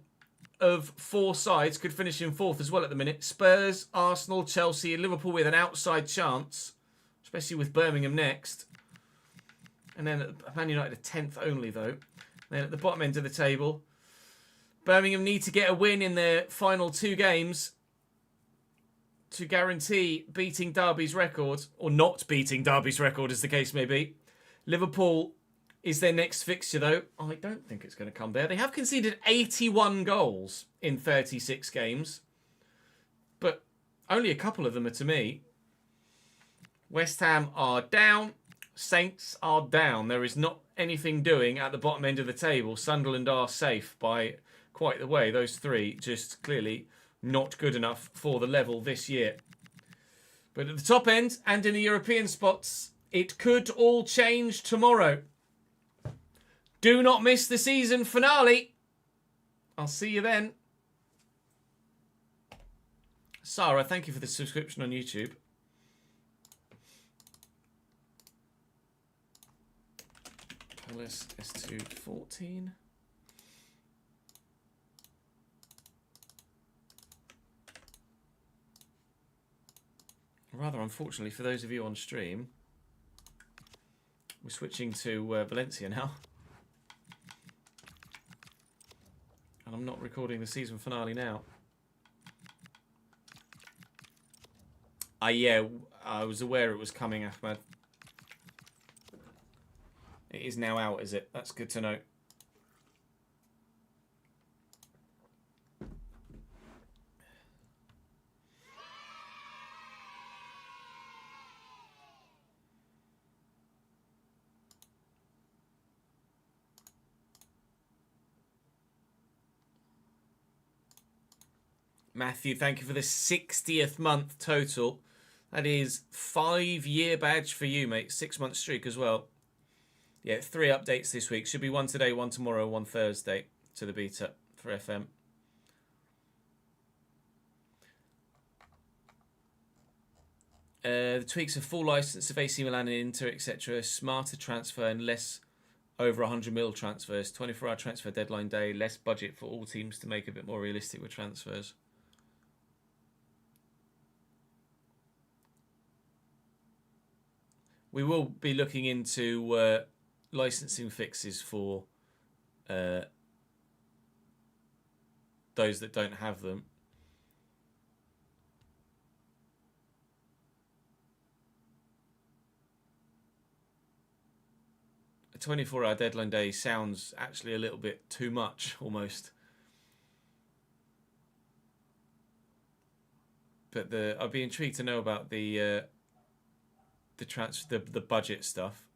of 4 sides could finish in 4th as well at the minute. Spurs, Arsenal, Chelsea and Liverpool with an outside chance, especially with Birmingham next. And then Man United are 10th only, though. Then at the bottom end of the table, Birmingham need to get a win in their final 2 games to guarantee beating Derby's record, or not beating Derby's record as the case may be. Liverpool is their next fixture, though. I don't think it's going to come there. They have conceded 81 goals in 36 games, but only a couple of them are to me. West Ham are down. Saints are down. There is not anything doing at the bottom end of the table. Sunderland are safe by quite the way. Those 3 just clearly not good enough for the level this year. But at the top end and in the European spots, it could all change tomorrow. Do not miss the season finale. I'll see you then. Sarah, thank you for the subscription on YouTube. Palace S214. Rather unfortunately for those of you on stream, we're switching to Valencia now. And I'm not recording the season finale now. Yeah, I was aware it was coming, Ahmad. It is now out, is it? That's good to know. Matthew, thank you for the 60th month total. That is 5-year badge for you, mate. 6-month streak as well. Yeah, 3 updates this week. Should be 1 today, 1 tomorrow, 1 Thursday to the beta for FM. The tweaks are full license of AC Milan and Inter, etc. Smarter transfer and less over 100 mil transfers. 24-hour transfer deadline day. Less budget for all teams to make a bit more realistic with transfers. We will be looking into licensing fixes for those that don't have them. A 24-hour deadline day sounds actually a little bit too much, almost. But I'd be intrigued to know about the budget stuff.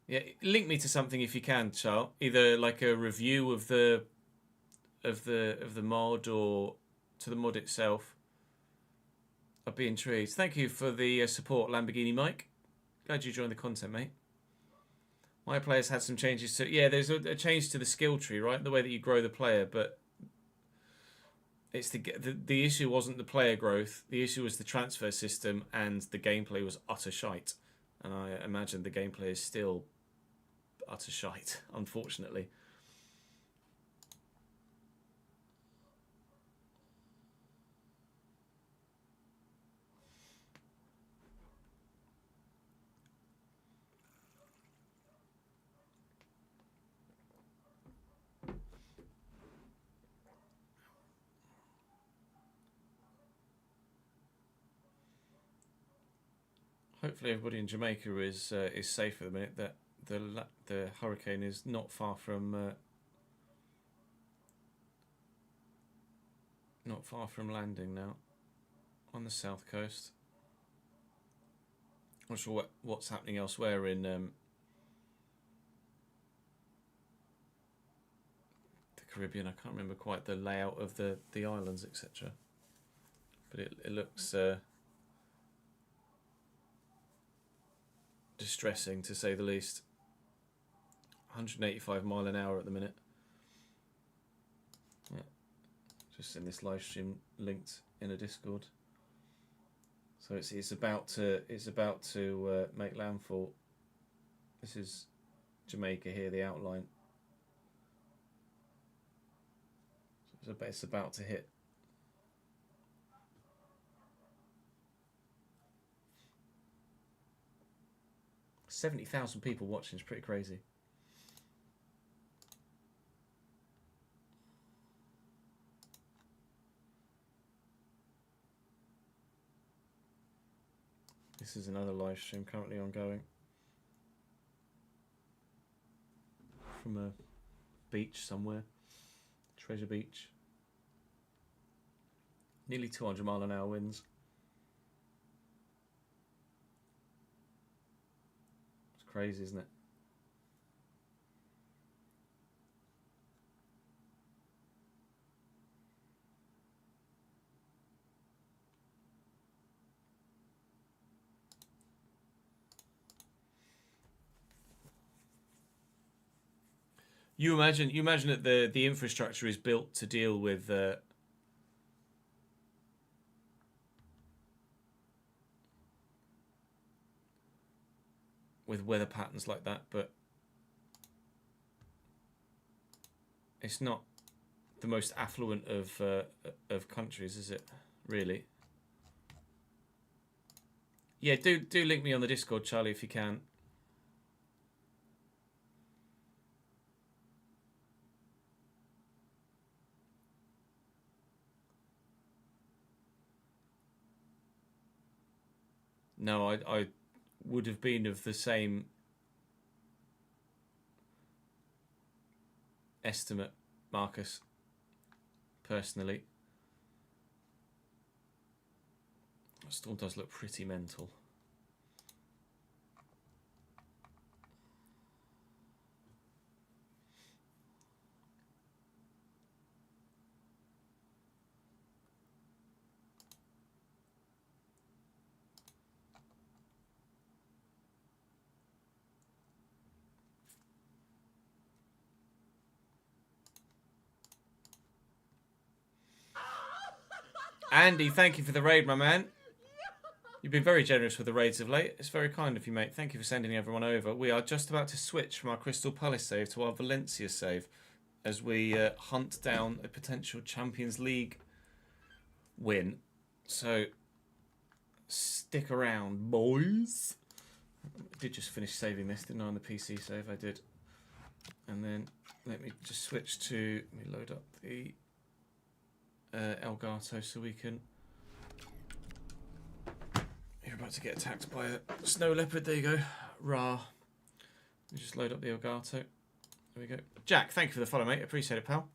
Yeah, link me to something if you can, Charles. Either like a review of the mod or to the mod itself. I'd be intrigued. Thank you for the support, Lamborghini Mike. Glad you joined the content, mate. My players had some changes to... Yeah, there's a change to the skill tree, right? The way that you grow the player, but it's the issue wasn't the player growth. The issue was the transfer system, and the gameplay was utter shite. And I imagine the gameplay is still utter shite, unfortunately. Hopefully, everybody in Jamaica is safe at the minute. That the hurricane is not far from landing now on the south coast. I'm not sure what's happening elsewhere in the Caribbean. I can't remember quite the layout of the islands, etc. But it looks distressing, to say the least. 185 mile an hour at the minute. Yeah. Just in this live stream linked in a Discord. So it's about to make landfall. This is Jamaica here, the outline. So it's about to hit. 70,000 people watching is pretty crazy. This is another live stream currently ongoing from a beach somewhere, Treasure Beach. Nearly 200 mile an hour winds. It's crazy, isn't it? You imagine that the infrastructure is built to deal with weather patterns like that, but it's not the most affluent of countries, is it? Really? Yeah, do link me on the Discord, Charlie, if you can. No, I would have been of the same estimate, Marcus, personally. Storm does look pretty mental. Andy, thank you for the raid, my man. You've been very generous with the raids of late. It's very kind of you, mate. Thank you for sending everyone over. We are just about to switch from our Crystal Palace save to our Valencia save as we hunt down a potential Champions League win. So, stick around, boys. I did just finish saving this, didn't I, on the PC save? I did. And then let me just switch to... Let me load up the Elgato so we can... You're about to get attacked by a snow leopard. There you go. Rah. Let me just load up the Elgato. There we go. Jack, thank you for the follow, mate. Appreciate it, pal.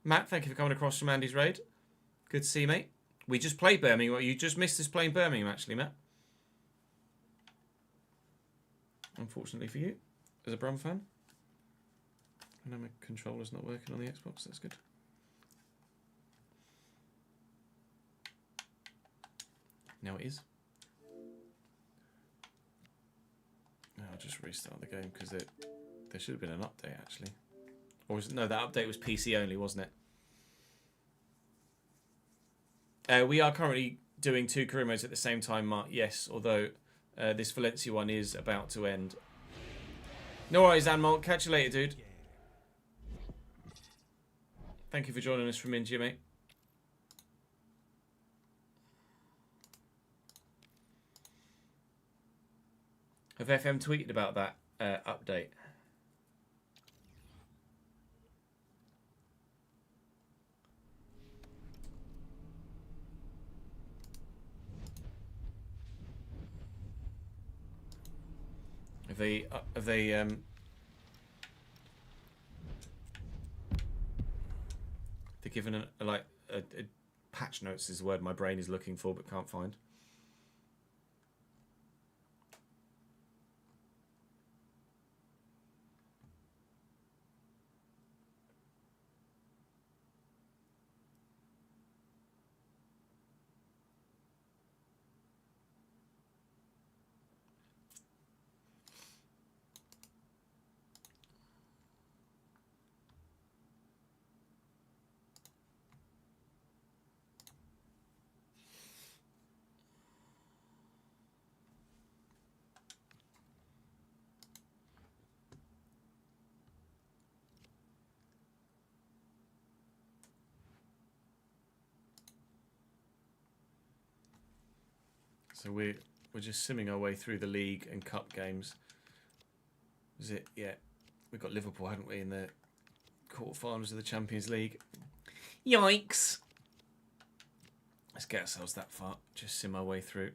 Matt, thank you for coming across from Andy's raid. Good to see you, mate. We just played Birmingham. You just missed us playing Birmingham, actually, Matt. Unfortunately for you, as a Brum fan. I know my controller's not working on the Xbox. That's good. Now it is. I'll just restart the game because there should have been an update actually. Or was it, no, that update was PC only, wasn't it? We are currently doing 2 career modes at the same time, Mark. Yes, although this Valencia one is about to end. No worries, Anmol. Catch you later, dude. Thank you for joining us from India, mate. Have FM tweeted about that update? Have they given a patch notes is the word my brain is looking for but can't find. So we're just simming our way through the league and cup games. Is it? Yeah, we've got Liverpool, haven't we, in the quarterfinals of the Champions League? Yikes! Let's get ourselves that far. Just sim our way through.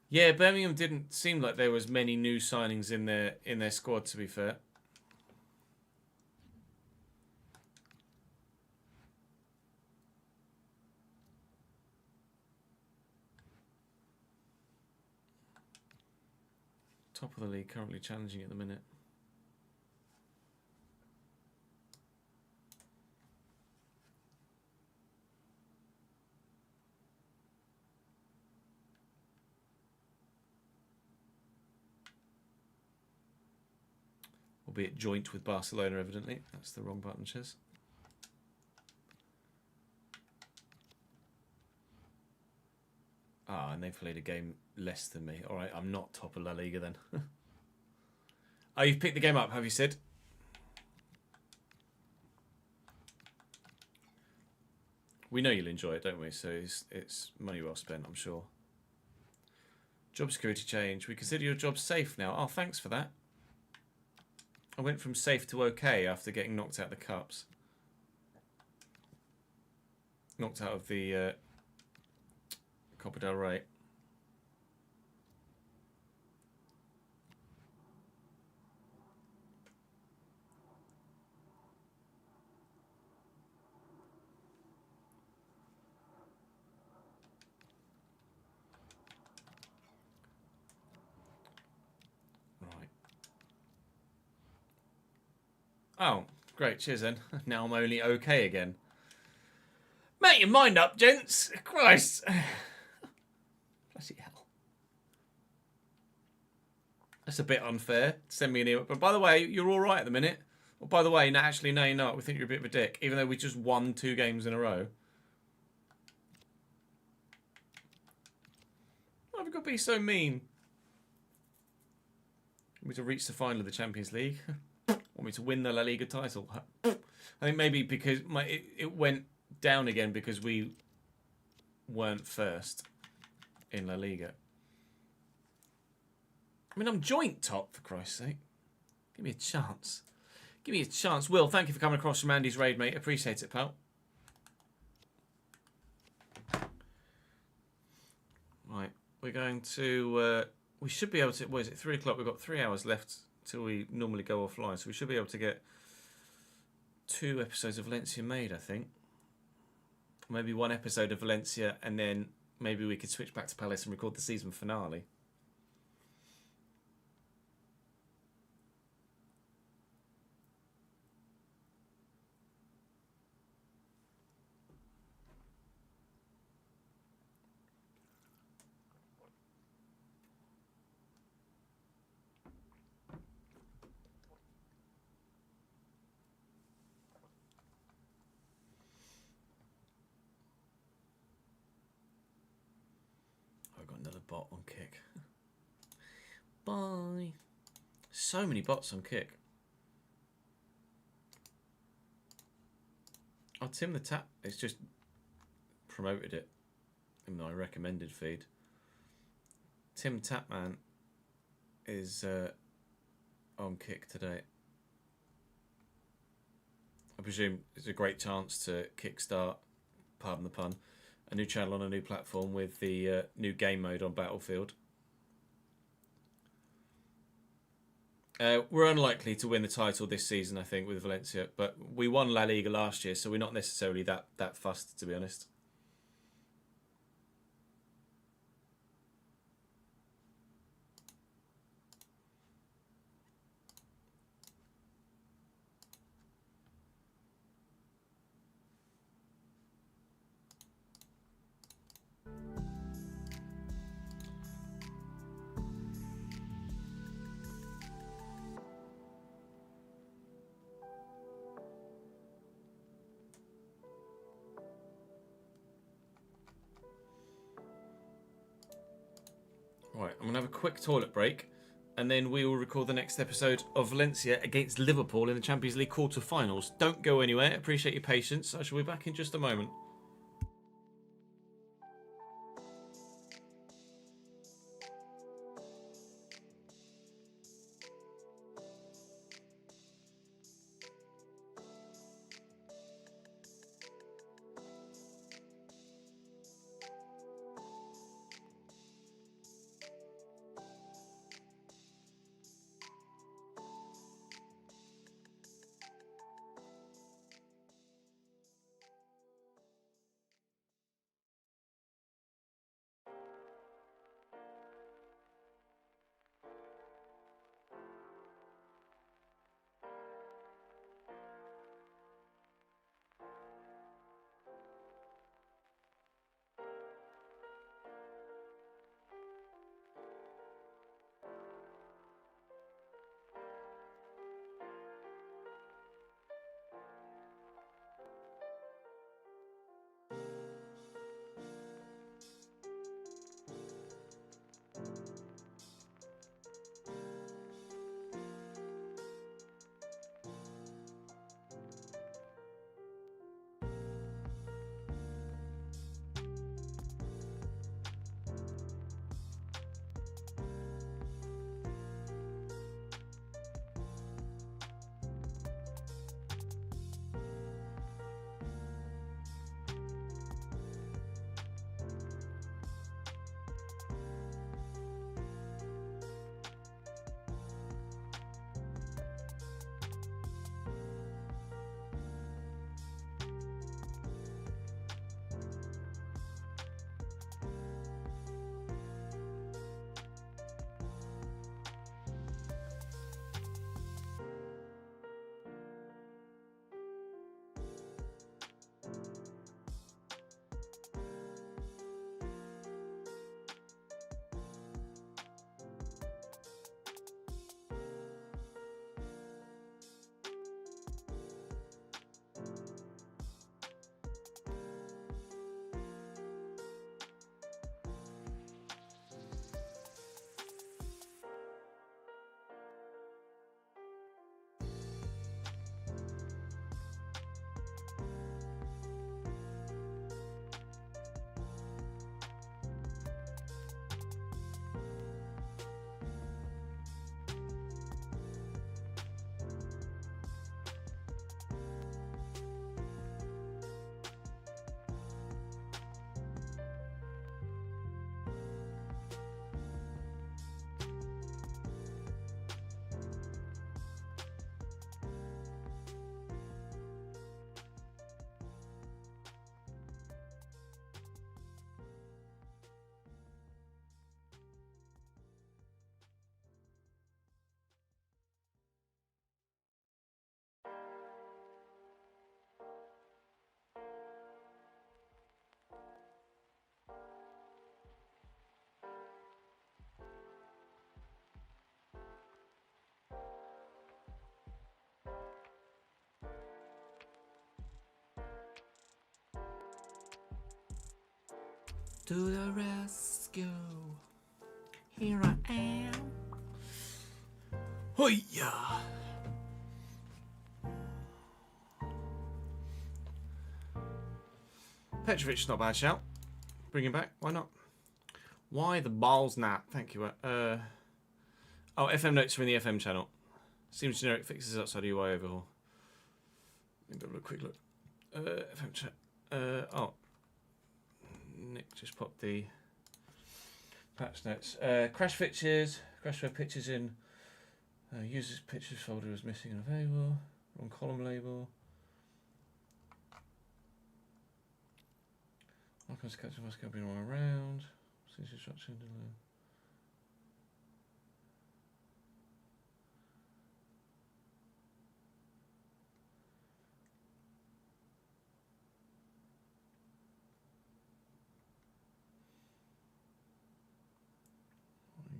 Yeah, Birmingham didn't seem like there was many new signings in their squad, to be fair. Top of the league, currently challenging at the minute. Albeit joint with Barcelona, evidently. That's the wrong button, Chiz. Ah, and they've played a game less than me. All right, I'm not top of La Liga then. Oh, you've picked the game up, have you, Sid? We know you'll enjoy it, don't we? So it's money well spent, I'm sure. Job security change. We consider your job safe now. Oh, thanks for that. I went from safe to okay after getting knocked out of the cups. Knocked out of the Copa del Rey. Right. Oh, great. Cheers then. Now I'm only okay again. Make your mind up, gents. Christ. Bloody hell. That's a bit unfair. Send me an email. But by the way, you're all right at the minute. Well, by the way, no, actually, no, you're not. We think you're a bit of a dick, even though we just won 2 games in a row. Why have we got to be so mean? Want me to reach the final of the Champions League? Want me to win the La Liga title? I think maybe because it went down again because we weren't first in La Liga. I mean, I'm joint top, for Christ's sake. Give me a chance. Give me a chance. Will, thank you for coming across from Andy's raid, mate. Appreciate it, pal. Right, we're going to... we should be able to... What is it? 3 o'clock. We've got 3 hours left till we normally go offline. So we should be able to get 2 episodes of Valencia made, I think. Maybe 1 episode of Valencia, and then maybe we could switch back to Palace and record the season finale. Bot on kick. Bye. So many bots on kick. Oh, Tim the Tap. It's just promoted it in my recommended feed. Tim Tapman is on kick today. I presume it's a great chance to kickstart, pardon the pun, a new channel on a new platform with the new game mode on Battlefield. We're unlikely to win the title this season, I think, with Valencia, but we won La Liga last year, so we're not necessarily that fussed, to be honest. Right, I'm going to have a quick toilet break, and then we will record the next episode of Valencia against Liverpool in the Champions League quarter-finals. Don't go anywhere. Appreciate your patience. I shall be back in just a moment. To the rescue. Here I am. Hoya. Petrovic, not a bad shout. Bring him back. Why not? Why the balls not? Thank you. Oh, FM notes are in the FM channel. Seems generic fixes outside UI overhaul. Let me have a quick look. FM chat. Oh. Nick just popped the patch notes. Crash fixtures. Crash web pictures in. Users pictures folder was missing and available. Wrong column label. Icons catch must go all around. Since instruction delay.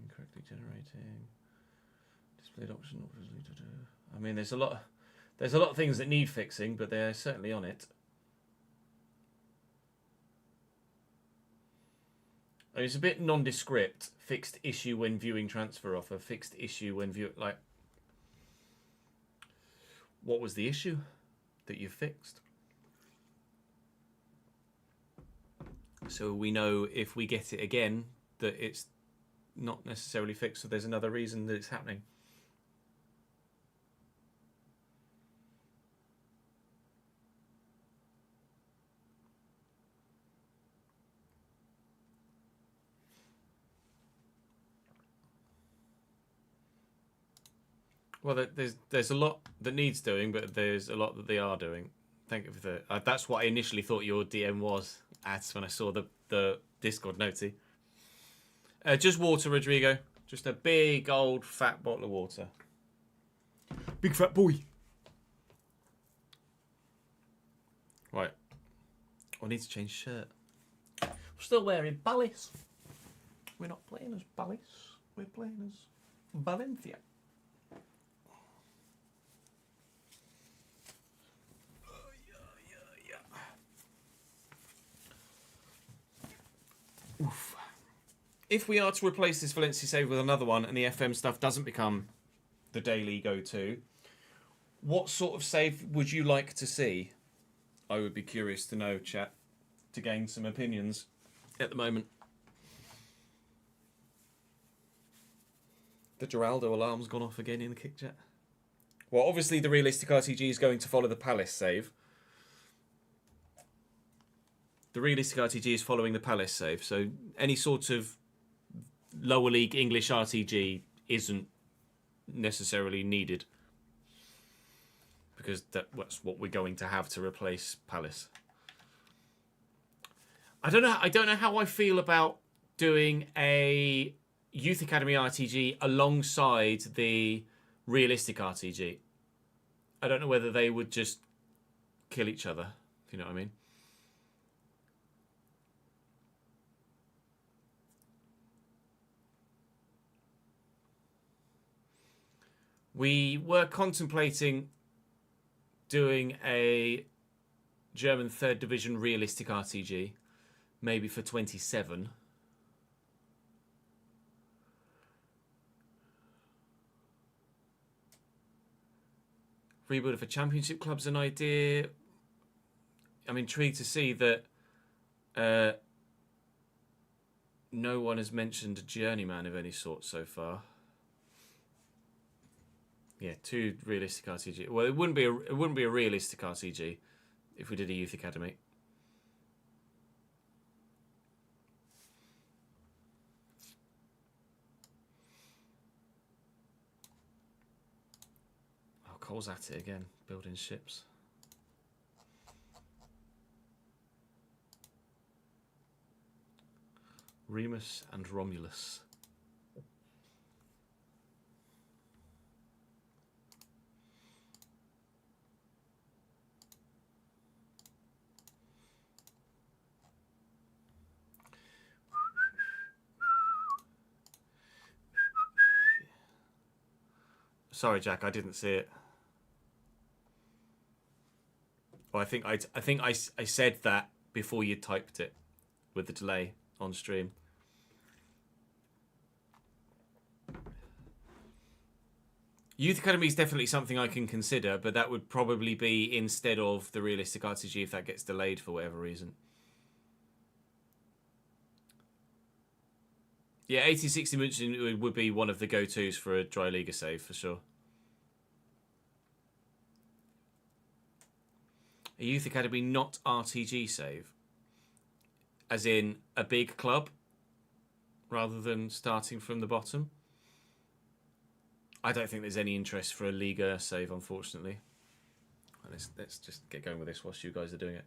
Incorrectly generating. Displayed option. I mean, there's a lot of things that need fixing, but they're certainly on it. It's a bit nondescript. Fixed issue when viewing transfer offer. Fixed issue when view like. What was the issue that you fixed? So we know if we get it again that it's not necessarily fixed. So there's another reason that it's happening. Well, there's a lot that needs doing, but there's a lot that they are doing. Thank you for the. That's what I initially thought your DM was. That's when I saw the Discord notey. Just water, Rodrigo. Just a big old fat bottle of water. Big fat boy. Right. I need to change shirt. We're still wearing Palace. We're not playing as Palace. We're playing as Valencia. Oof. If we are to replace this Valencia save with another one and the FM stuff doesn't become the daily go-to, what sort of save would you like to see? I would be curious to know, chat, to gain some opinions at the moment. The Geraldo alarm's gone off again in the kick chat. Well, obviously the realistic RTG is going to follow the Palace save. The realistic RTG is following the Palace save, so any sort of lower league English RTG isn't necessarily needed because that's what we're going to have to replace Palace. I don't know how I feel about doing a Youth Academy RTG alongside the realistic RTG. I don't know whether they would just kill each other, if you know what I mean. We were contemplating doing a German 3rd Division realistic RTG, maybe for 27. Rebuild for Championship club's an idea. I'm intrigued to see that no one has mentioned a journeyman of any sort so far. Yeah, 2 realistic RTG. Well, it wouldn't be a realistic RTG if we did a Youth Academy. Oh, Cole's at it again, building ships. Remus and Romulus. Sorry, Jack, I didn't see it. Well, I think I said that before you typed it with the delay. on stream. Youth Academy is definitely something I can consider, but that would probably be instead of the realistic RTG if that gets delayed for whatever reason. Yeah, 1860 München would be one of the go-tos for a Dry Liga save, for sure. A Youth Academy not RTG save? As in a big club, rather than starting from the bottom? I don't think there's any interest for a Liga save, unfortunately. Let's just get going with this whilst you guys are doing it.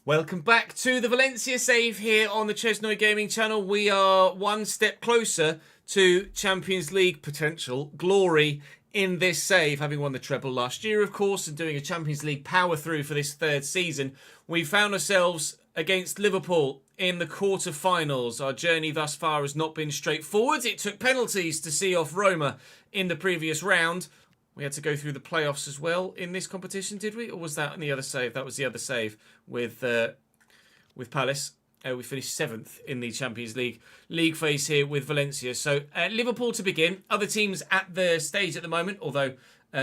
Welcome back to the Valencia save here on the Chesnoy Gaming channel. We are one step closer to Champions League potential glory in this save, having won the treble last year, of course, and doing a Champions League power through for this third season. We found ourselves against Liverpool in the quarter-finals. Our journey thus far has not been straightforward. It took penalties to see off Roma in the previous round. We had to go through the playoffs as well in this competition, did we? Or was that in the other save? That was the other save with Palace. We finished 7th in the Champions League phase here with Valencia. So Liverpool to begin. Other teams at the stage at the moment, although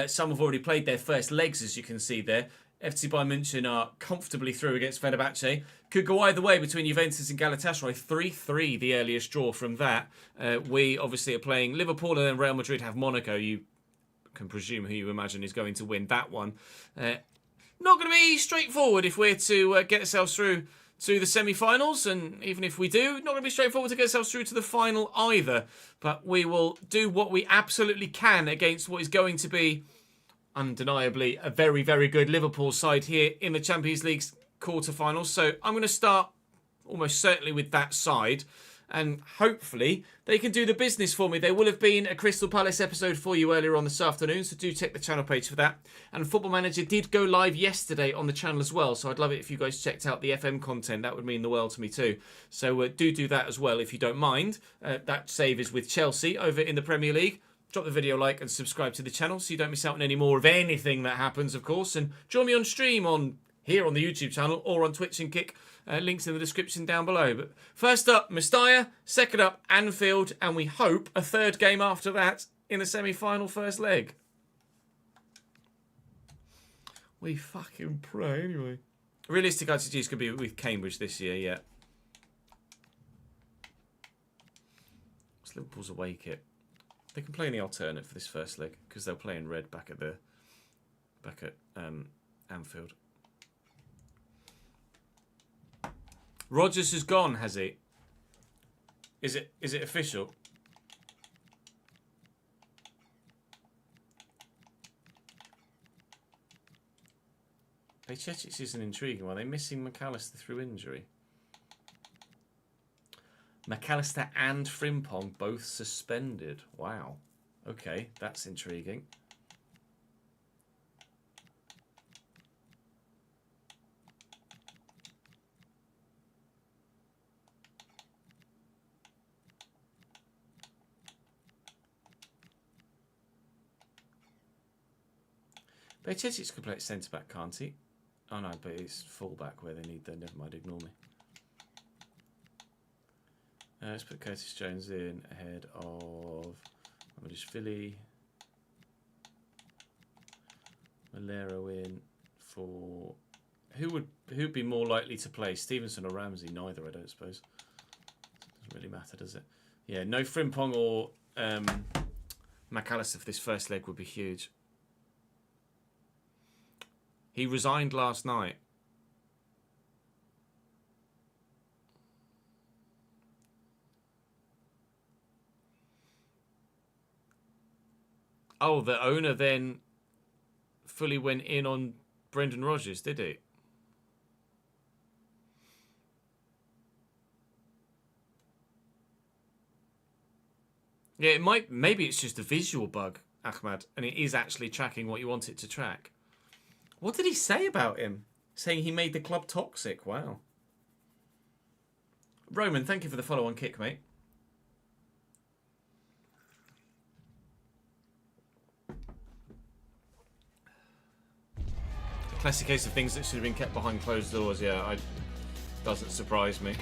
some have already played their first legs, as you can see there. FC Bayern München are comfortably through against Fenerbahce. Could go either way between Juventus and Galatasaray. 3-3, the earliest draw from that. We obviously are playing Liverpool, and then Real Madrid have Monaco. You can presume who you imagine is going to win that one. Not going to be straightforward if we're to get ourselves through to the semi-finals, and even if we do, not going to be straightforward to get ourselves through to the final either. But we will do what we absolutely can against what is going to be undeniably a very, very good Liverpool side here in the Champions League's quarterfinals. So I'm going to start almost certainly with that side, and hopefully they can do the business for me. There will have been a Crystal Palace episode for you earlier on this afternoon, so do check the channel page for that. And Football Manager did go live yesterday on the channel as well, so I'd love it if you guys checked out the FM content. That would mean the world to me too. So do that as well if you don't mind. That save is with Chelsea over in the Premier League. Drop the video a like and subscribe to the channel so you don't miss out on any more of anything that happens, of course. And join me on stream here on the YouTube channel or on Twitch and Kick. Links in the description down below. But first up, Mestalla. Second up, Anfield. And we hope a third game after that in the semi-final first leg. We fucking pray anyway. Realistic RTGs could be with Cambridge this year, yeah. It's Liverpool's away kit. They can play in the alternate for this first leg because they'll play in red back at Anfield. Rodgers has gone, has he? Is it official? Bajcetic is an intriguing one. Are they missing McAllister through injury? McAllister and Frimpong both suspended. Wow. Okay, that's intriguing. Bajcetic could play at centre-back, can't he? Oh no, but he's full-back where they need the... Never mind, ignore me. Let's put Curtis Jones in ahead of Philly. Malero in for... Who'd be more likely to play? Stevenson or Ramsey? Neither, I don't suppose. Doesn't really matter, does it? Yeah, no Frimpong or McAllister for this first leg would be huge. He resigned last night. Oh, the owner then fully went in on Brendan Rodgers, did he? Yeah, it might. Maybe it's just a visual bug, Ahmad, and it is actually tracking what you want it to track. What did he say about him? Saying he made the club toxic. Wow. Roman, thank you for the follow on Kick, mate. Classic case of things that should have been kept behind closed doors. Yeah, doesn't surprise me.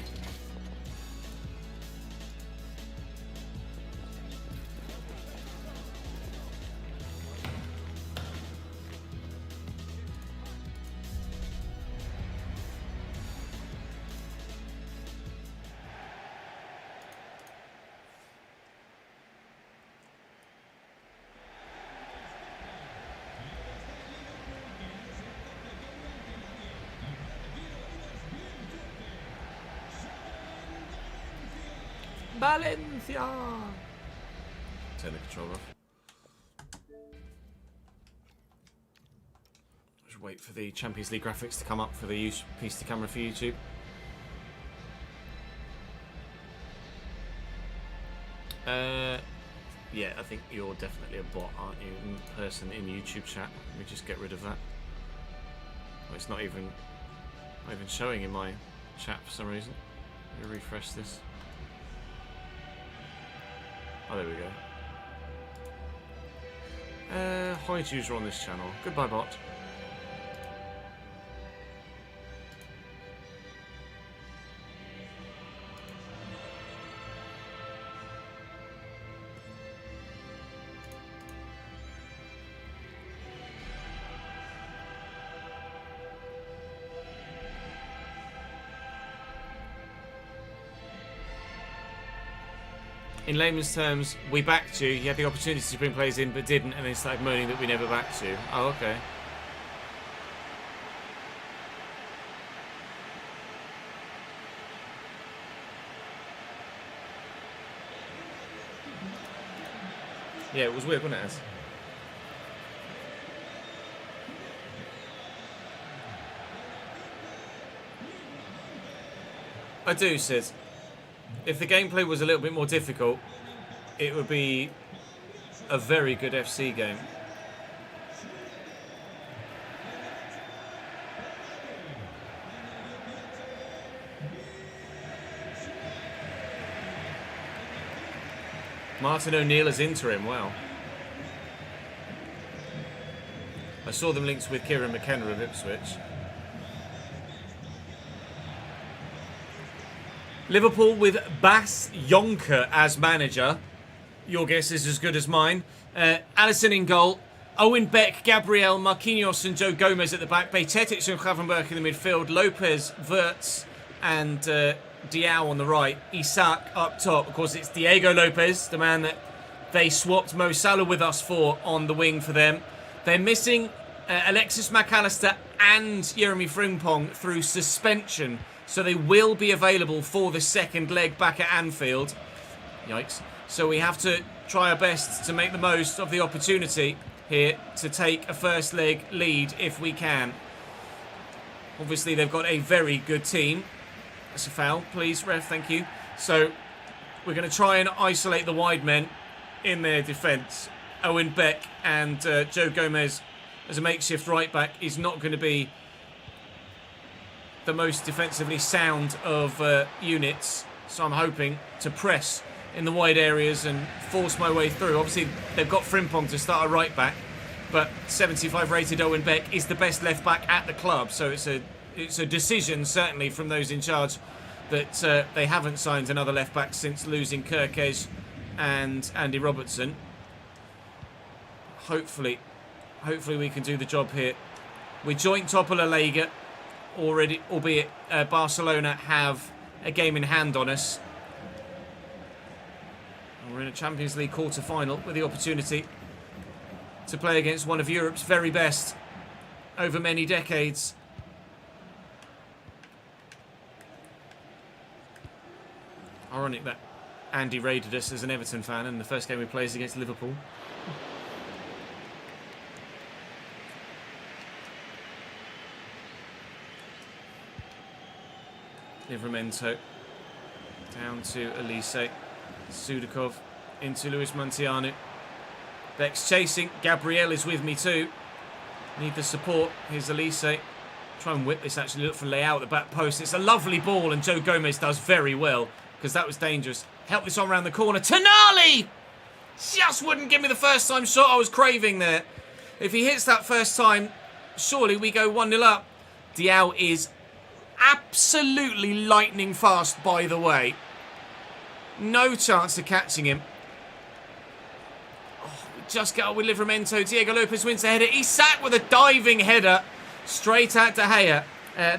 Valencia! Turn the control off. Just wait for the Champions League graphics to come up for the piece to camera for YouTube. Yeah, I think you're definitely a bot, aren't you? Person in YouTube chat. Let me just get rid of that. Well, it's not even showing in my chat for some reason. Let me refresh this. Oh, there we go. Hide user on this channel. Goodbye, bot. In layman's terms, we backed you. You had the opportunity to bring players in, but didn't, and then started moaning that we never backed you. Oh, okay. Yeah, it was weird, wasn't it, Az? I do, Sid. If the gameplay was a little bit more difficult, it would be a very good FC game. Martin O'Neill as interim, wow. I saw them linked with Kieran McKenna of Ipswich. Liverpool with Bas Jonker as manager. Your guess is as good as mine. Alisson in goal. Owen Beck, Gabriel, Marquinhos and Joe Gomez at the back. Bejtetic and Gravenberch in the midfield. Lopez, Wirtz and Diao on the right. Isak up top. Of course, it's Diego Lopez, the man that they swapped Mo Salah with us for on the wing for them. They're missing Alexis McAllister and Jeremy Frimpong through suspension. So they will be available for the second leg back at Anfield. Yikes. So we have to try our best to make the most of the opportunity here to take a first leg lead if we can. Obviously, they've got a very good team. That's a foul. Please, ref, thank you. So we're going to try and isolate the wide men in their defence. Owen Beck and Joe Gomez as a makeshift right back is not going to be the most defensively sound of units, so I'm hoping to press in the wide areas and force my way through. Obviously, they've got Frimpong to start a right back, but 75 rated Owen Beck is the best left back at the club, so it's a decision certainly from those in charge that they haven't signed another left back since losing Kirkes and Andy Robertson. Hopefully we can do the job here. We're joint top of La Liga already, albeit Barcelona have a game in hand on us. And we're in a Champions League quarter-final with the opportunity to play against one of Europe's very best over many decades. Ironic that Andy raided us as an Everton fan in the first game we played against Liverpool. Livramento down to Elise. Sudakov into Luis Montiano. Beck's chasing. Gabriel is with me too. Need the support. Here's Elise. Try and whip this actually. Look for Leao at the back post. It's a lovely ball and Joe Gomez does very well because that was dangerous. Help this on around the corner. Tonali! Just wouldn't give me the first time shot I was craving there. If he hits that first time, surely we go 1-0 up. Diao is absolutely lightning fast, by the way. No chance of catching him. Oh, we just get up with Livramento. Diego Lopez wins the header. Isak with a diving header straight at De Gea.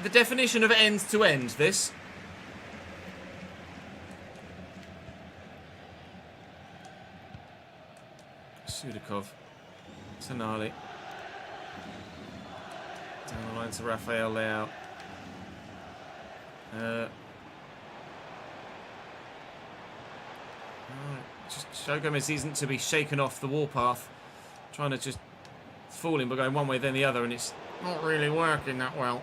The definition of end to end, this. Sudakov. Tonali. Down the line to Rafael Leao. Just Joe Gomez isn't to be shaken off the warpath. Trying to just fool him by going one way then the other, and it's not really working that well.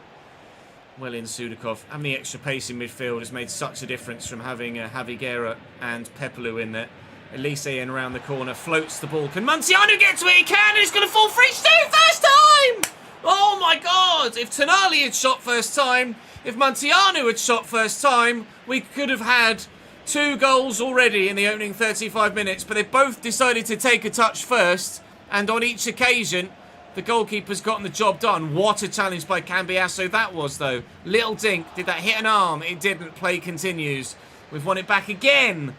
Well in Sudakov. And the extra pace in midfield has made such a difference from having Javi Guerra and Pepelu in there. Elise in around the corner, floats the ball. Can Muntiano get to it? He can, and it's going to fall free. First time! Oh my God! If Tonali had shot first time, if Muntiano had shot first time, we could have had 2 goals already in the opening 35 minutes. But they both decided to take a touch first, and on each occasion, the goalkeeper's gotten the job done. What a challenge by Cambiasso that was, though. Little dink. Did that hit an arm? It didn't. Play continues. We've won it back again.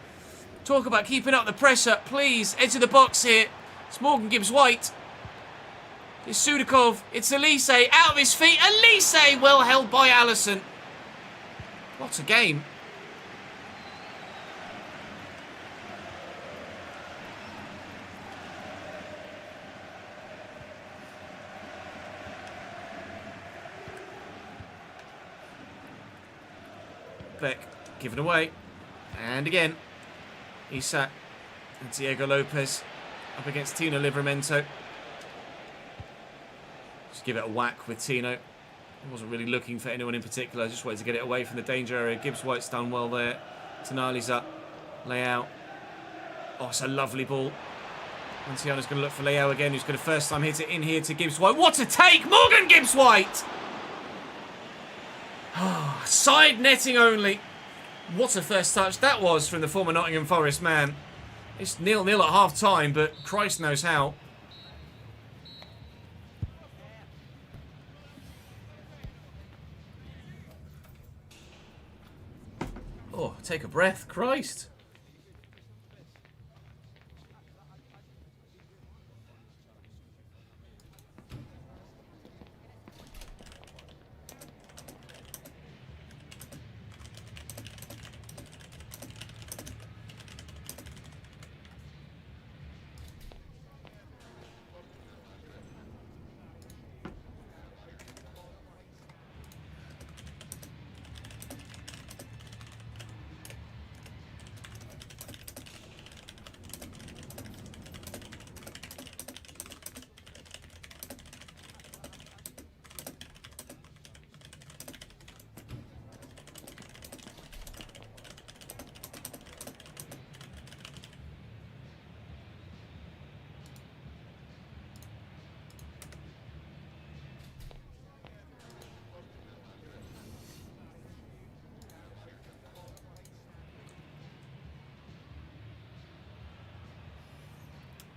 Talk about keeping up the pressure, please. Edge of the box here. It's Morgan Gibbs-White. It's Sudakov. It's Elise. Out of his feet. Elise well held by Alisson. What a game. Beck given away. And again. Isak and Diego Lopez up against Tino Livramento. Just give it a whack with Tino. He wasn't really looking for anyone in particular. I just wanted to get it away from the danger area. Gibbs-White's done well there. Tonali's up. Leao. Oh, it's a lovely ball. Montiano's going to look for Leao again, who's going to first time hit it in here to Gibbs-White. What a take! Morgan Gibbs-White! Side netting only. What a first touch that was from the former Nottingham Forest man. It's 0-0 at half-time, but Christ knows how. Oh, take a breath. Christ.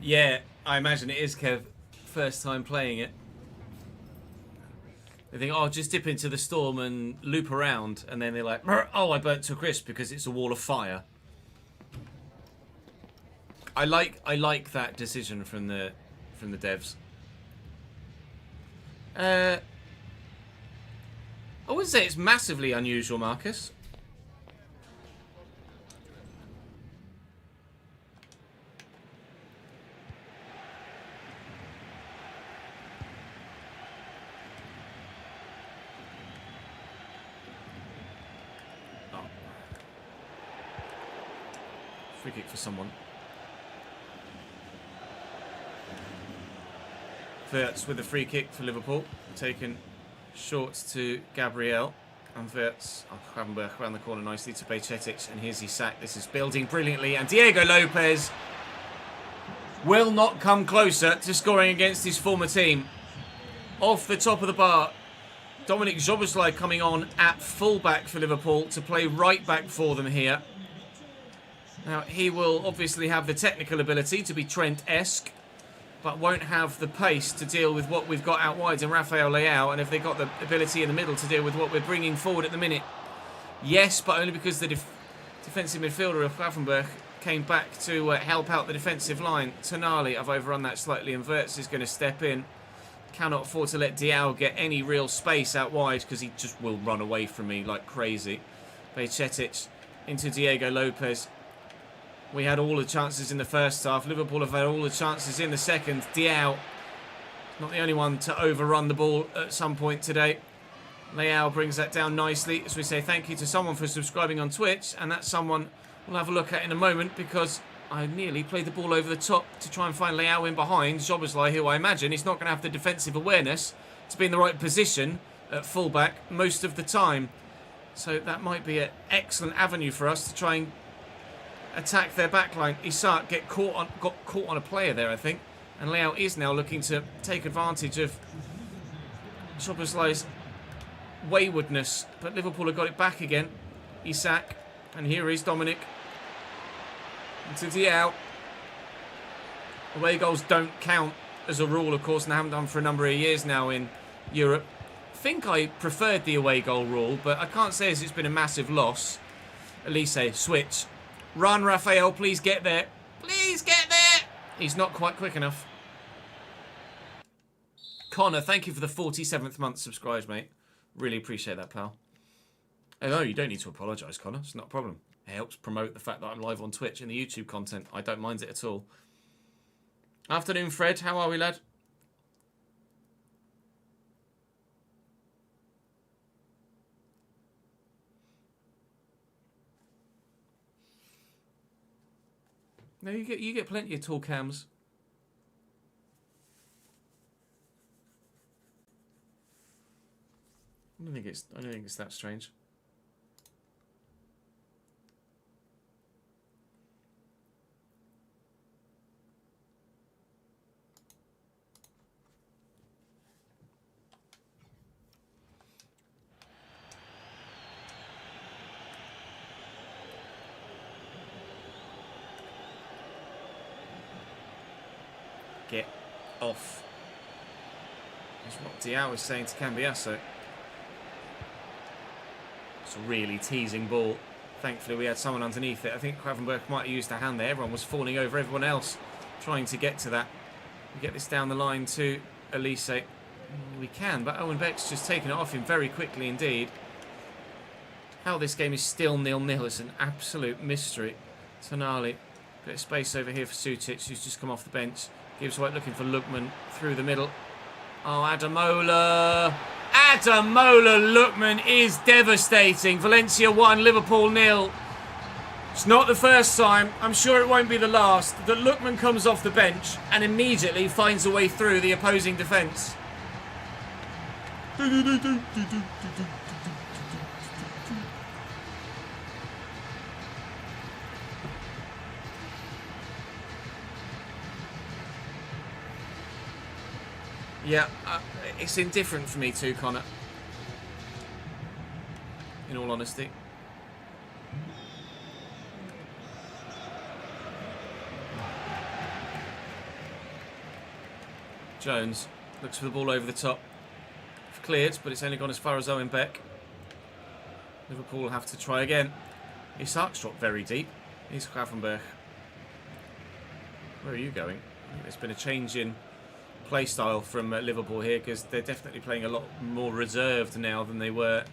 Yeah, I imagine it is, Kev. First time playing it. They think, oh, just dip into the storm and loop around. And then they're like, oh, I burnt to a crisp because it's a wall of fire. I like that decision from the devs. I wouldn't say it's massively unusual, Marcus. Free kick for someone. Wirtz with a free kick for Liverpool. Taken short to Gabriel. And Wirtz, Gravenberg around the corner nicely to Bajcetic. And here's Isak. This is building brilliantly. And Diego Lopez will not come closer to scoring against his former team. Off the top of the bar. Dominic Szoboszlai coming on at fullback for Liverpool to play right back for them here. Now, he will obviously have the technical ability to be Trent-esque. but won't have the pace to deal with what we've got out wide in Rafael Leao, and if they've got the ability in the middle to deal with what we're bringing forward at the minute. Yes, but only because the defensive midfielder of Gravenberch came back to help out the defensive line. Tonali, I've overrun that slightly, and Wirtz is going to step in. Cannot afford to let Diao get any real space out wide because he just will run away from me like crazy. Bajcetic into Diego Lopez. We had all the chances in the first half. Liverpool have had all the chances in the second. Diao, not the only one to overrun the ball at some point today. Leao brings that down nicely. As we say thank you to someone for subscribing on Twitch. And that someone we'll have a look at in a moment because I nearly played the ball over the top to try and find Leao in behind. Szoboszlai, who I imagine is not going to have the defensive awareness to be in the right position at fullback most of the time. So that might be an excellent avenue for us to try and attack their backline. Isak got caught on a player there, I think. And Leao is now looking to take advantage of Szoboszlai's waywardness. But Liverpool have got it back again. Isak. And here is Dominic. Into Diao. Away goals don't count as a rule, of course, and haven't done for a number of years now in Europe. I think I preferred the away goal rule, but I can't say as it's been a massive loss. Elise, switch. Run, Rafael, please get there. Please get there. He's not quite quick enough. Connor, thank you for the 47th month subscribed, mate. Really appreciate that, pal. Oh, no, you don't need to apologise, Connor. It's not a problem. It helps promote the fact that I'm live on Twitch and the YouTube content. I don't mind it at all. Afternoon, Fred. How are we, lad? No, you get plenty of tall cams. I don't think it's that strange. Get off. That's what Diao is saying to Cambiasso. It's a really teasing ball. Thankfully, we had someone underneath it. I think Gravenberch might have used a hand there. Everyone was falling over everyone else trying to get to that. We get this down the line to Elise. We can, but Owen Beck's just taken it off him very quickly indeed. How this game is still 0-0 is an absolute mystery. Tonali. Bit of space over here for Sutic, who's just come off the bench. Gibbs White looking for Lookman through the middle. Oh, Adamola. Adamola Lookman is devastating. Valencia 1, Liverpool 0. It's not the first time, I'm sure it won't be the last, that Lookman comes off the bench and immediately finds a way through the opposing defence. Yeah, it's indifferent for me too, Connor. In all honesty. Jones looks for the ball over the top. Cleared, but it's only gone as far as Owen Beck. Liverpool have to try again. Isak's dropped very deep. Here's Gravenberch. Where are you going? I think there's been a change in play style from Liverpool here because they're definitely playing a lot more reserved now than they were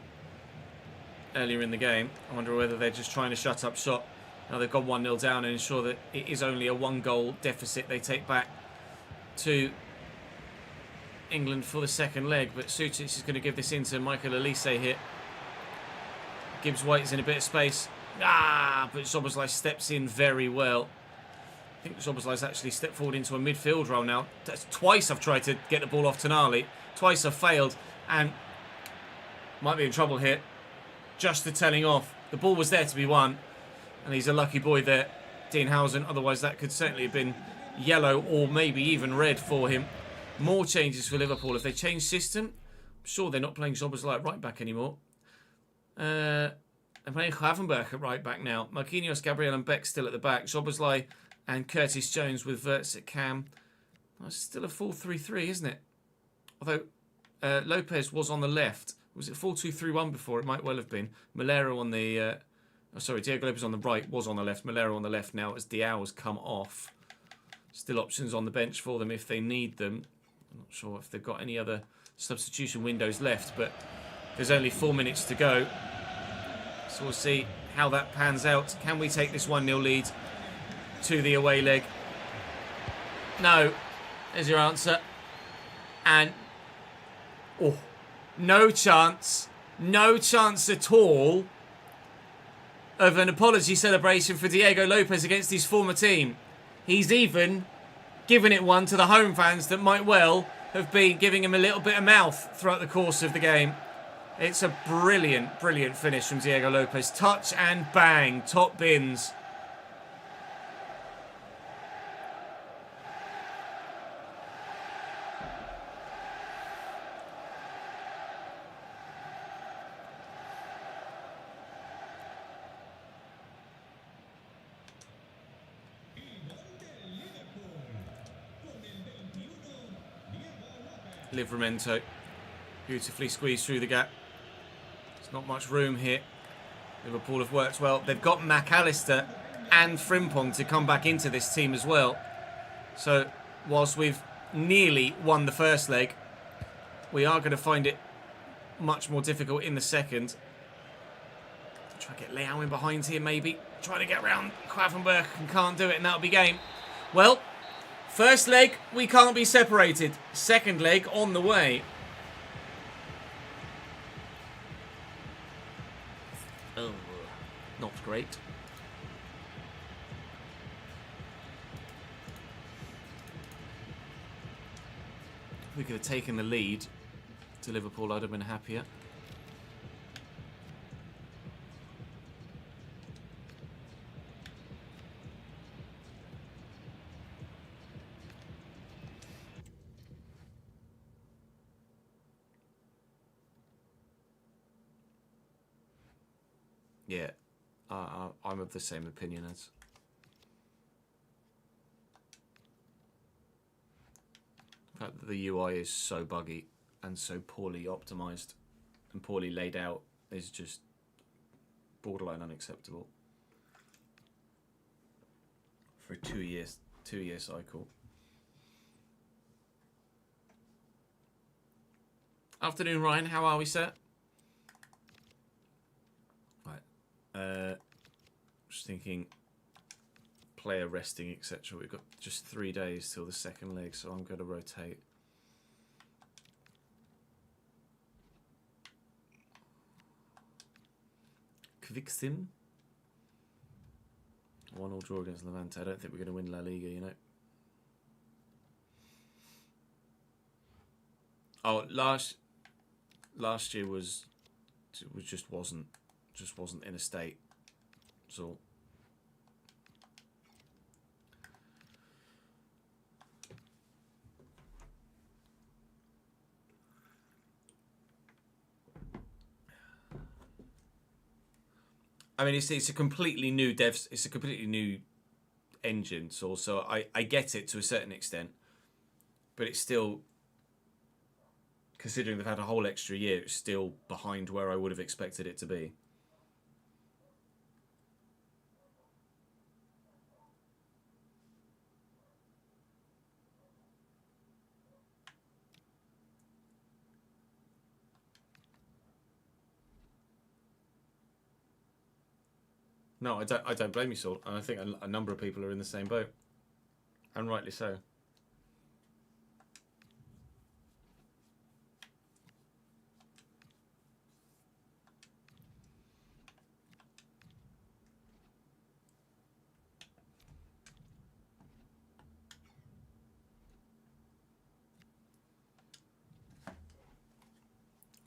earlier in the game. I wonder whether they're just trying to shut up shop. Now they've gone 1-0 down and ensure that it is only a 1-goal deficit they take back to England for the second leg. But Sutic is going to give this in to Michael Elise here. Gibbs White is in a bit of space. But Szoboszlai steps in very well. I think Szoboszlai's actually stepped forward into a midfield role now. That's twice I've tried to get the ball off Tonali. Twice I've failed. And might be in trouble here. Just the telling off. The ball was there to be won. And he's a lucky boy there, Dean Housen. Otherwise that could certainly have been yellow or maybe even red for him. More changes for Liverpool. If they change system, I'm sure they're not playing Szoboszlai at right back anymore. They're playing Gravenberch at right back now. Marquinhos, Gabriel and Beck still at the back. Szoboszlai and Curtis Jones with Wirtz at cam. It's still a 4-3-3, isn't it? Although Lopez was on the left. Was it 4-2-3-1 before? It might well have been. Malero on the... Diego Lopez on the right was on the left. Malero on the left now as Diao's come off. Still options on the bench for them if they need them. I'm not sure if they've got any other substitution windows left, but there's only 4 minutes to go. So we'll see how that pans out. Can we take this 1-0 lead to the away leg? No. There's your answer. And... oh, no chance. No chance at all of an apology celebration for Diego Lopez against his former team. He's even given it one to the home fans that might well have been giving him a little bit of mouth throughout the course of the game. It's a brilliant, brilliant finish from Diego Lopez. Touch and bang. Top bins. Livramento beautifully squeezed through the gap. There's not much room here. Liverpool have worked well. They've got McAllister and Frimpong to come back into this team as well. So whilst we've nearly won the first leg, we are going to find it much more difficult in the second. Try to get Leao in behind here maybe. Try to get round Quavenberg and can't do it, and that'll be game. Well, first leg, we can't be separated. Second leg on the way. Oh, not great. We could have taken the lead to Liverpool. I'd have been happier. Yeah, I'm of the same opinion as. The fact that the UI is so buggy and so poorly optimized and poorly laid out is just borderline unacceptable for a two-year cycle. Afternoon, Ryan. How are we, sir? Just thinking player resting, etc. We've got just 3 days till the second leg, so I'm going to rotate. Kvixin. 1-1 draw against Levante. I don't think we're going to win La Liga, you know. Oh, last year just wasn't in a state. So I mean, it's a completely new it's a completely new engine. So I get it to a certain extent, but it's still, considering they've had a whole extra year, it's still behind where I would have expected it to be. No, I don't blame you, Saul, and I think a number of people are in the same boat, and rightly so.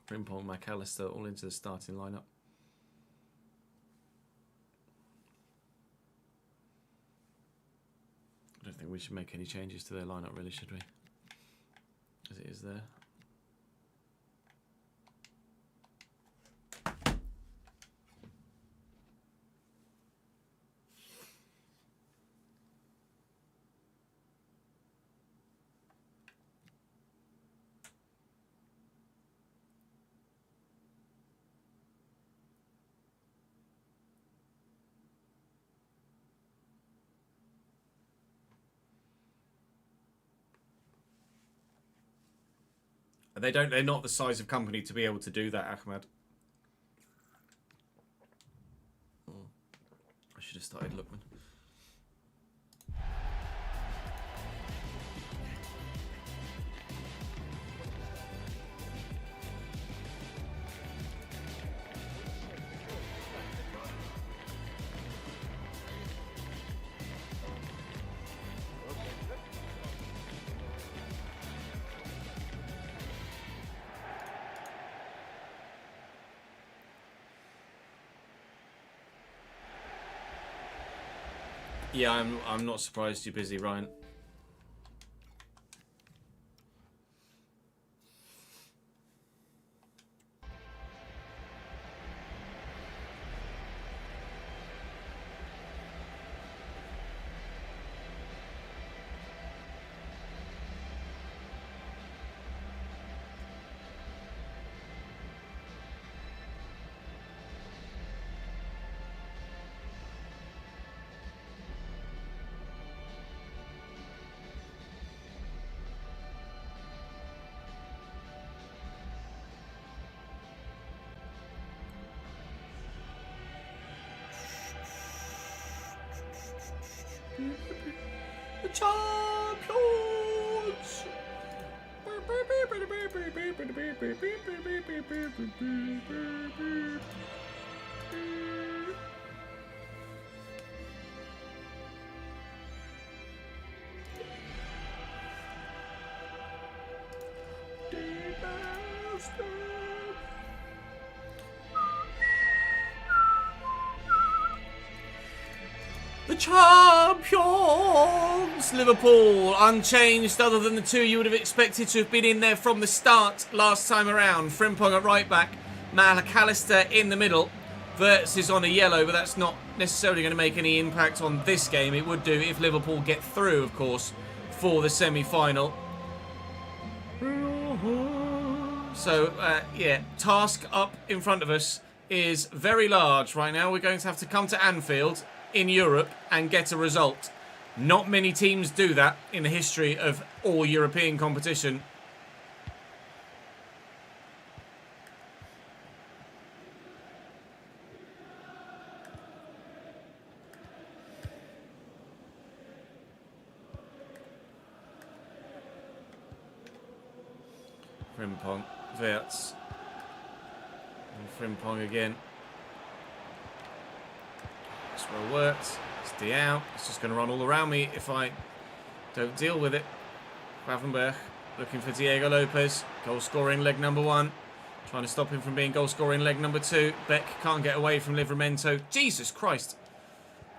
Frimpong, McAllister all into the starting lineup. I don't think we should make any changes to their lineup, really, should we? As it is there. They're not the size of company to be able to do that, Ahmed. I should have started Lookman. Yeah, I'm not surprised you're busy, Ryan. The champions! The champions! Liverpool, unchanged other than the two you would have expected to have been in there from the start last time around. Frimpong at right back, McAllister in the middle. Wirtz is on a yellow, but that's not necessarily going to make any impact on this game. It would do if Liverpool get through, of course, for the semi-final. So, yeah, task up in front of us is very large right now. We're going to have to come to Anfield in Europe and get a result. Not many teams do that in the history of all European competition. Frimpong, Wirtz, and Frimpong again. This well worked. It's Diao. It's just going to run all around me if I don't deal with it. Gravenberch looking for Diego Lopez. Goal scoring leg number 1. Trying to stop him from being goal scoring leg number 2. Beck can't get away from Livramento. Jesus Christ.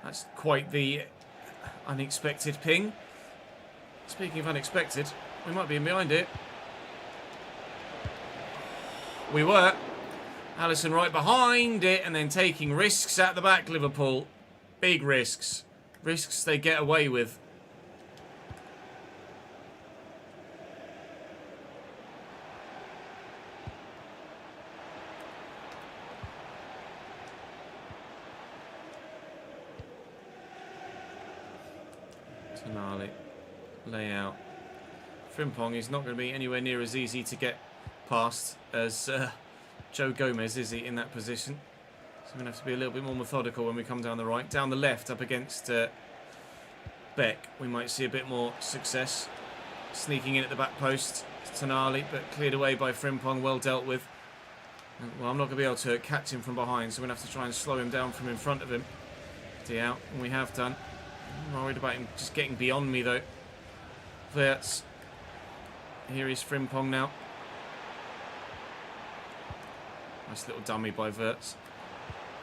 That's quite the unexpected ping. Speaking of unexpected, we might be in behind it. We were. Alisson right behind it and then taking risks at the back, Liverpool. Big risks. Risks they get away with. Tonali. Layout. Frimpong is not going to be anywhere near as easy to get past as Joe Gomez, is he, in that position? So we're going to have to be a little bit more methodical when we come down the right. Down the left up against Beck, we might see a bit more success. Sneaking in at the back post. Tonali, but cleared away by Frimpong, well dealt with. Well, I'm not going to be able to catch him from behind, so we're going to have to try and slow him down from in front of him. Diao, and we have done. I'm worried about him just getting beyond me, though. Wirtz. Here is Frimpong now. Nice little dummy by Wirtz.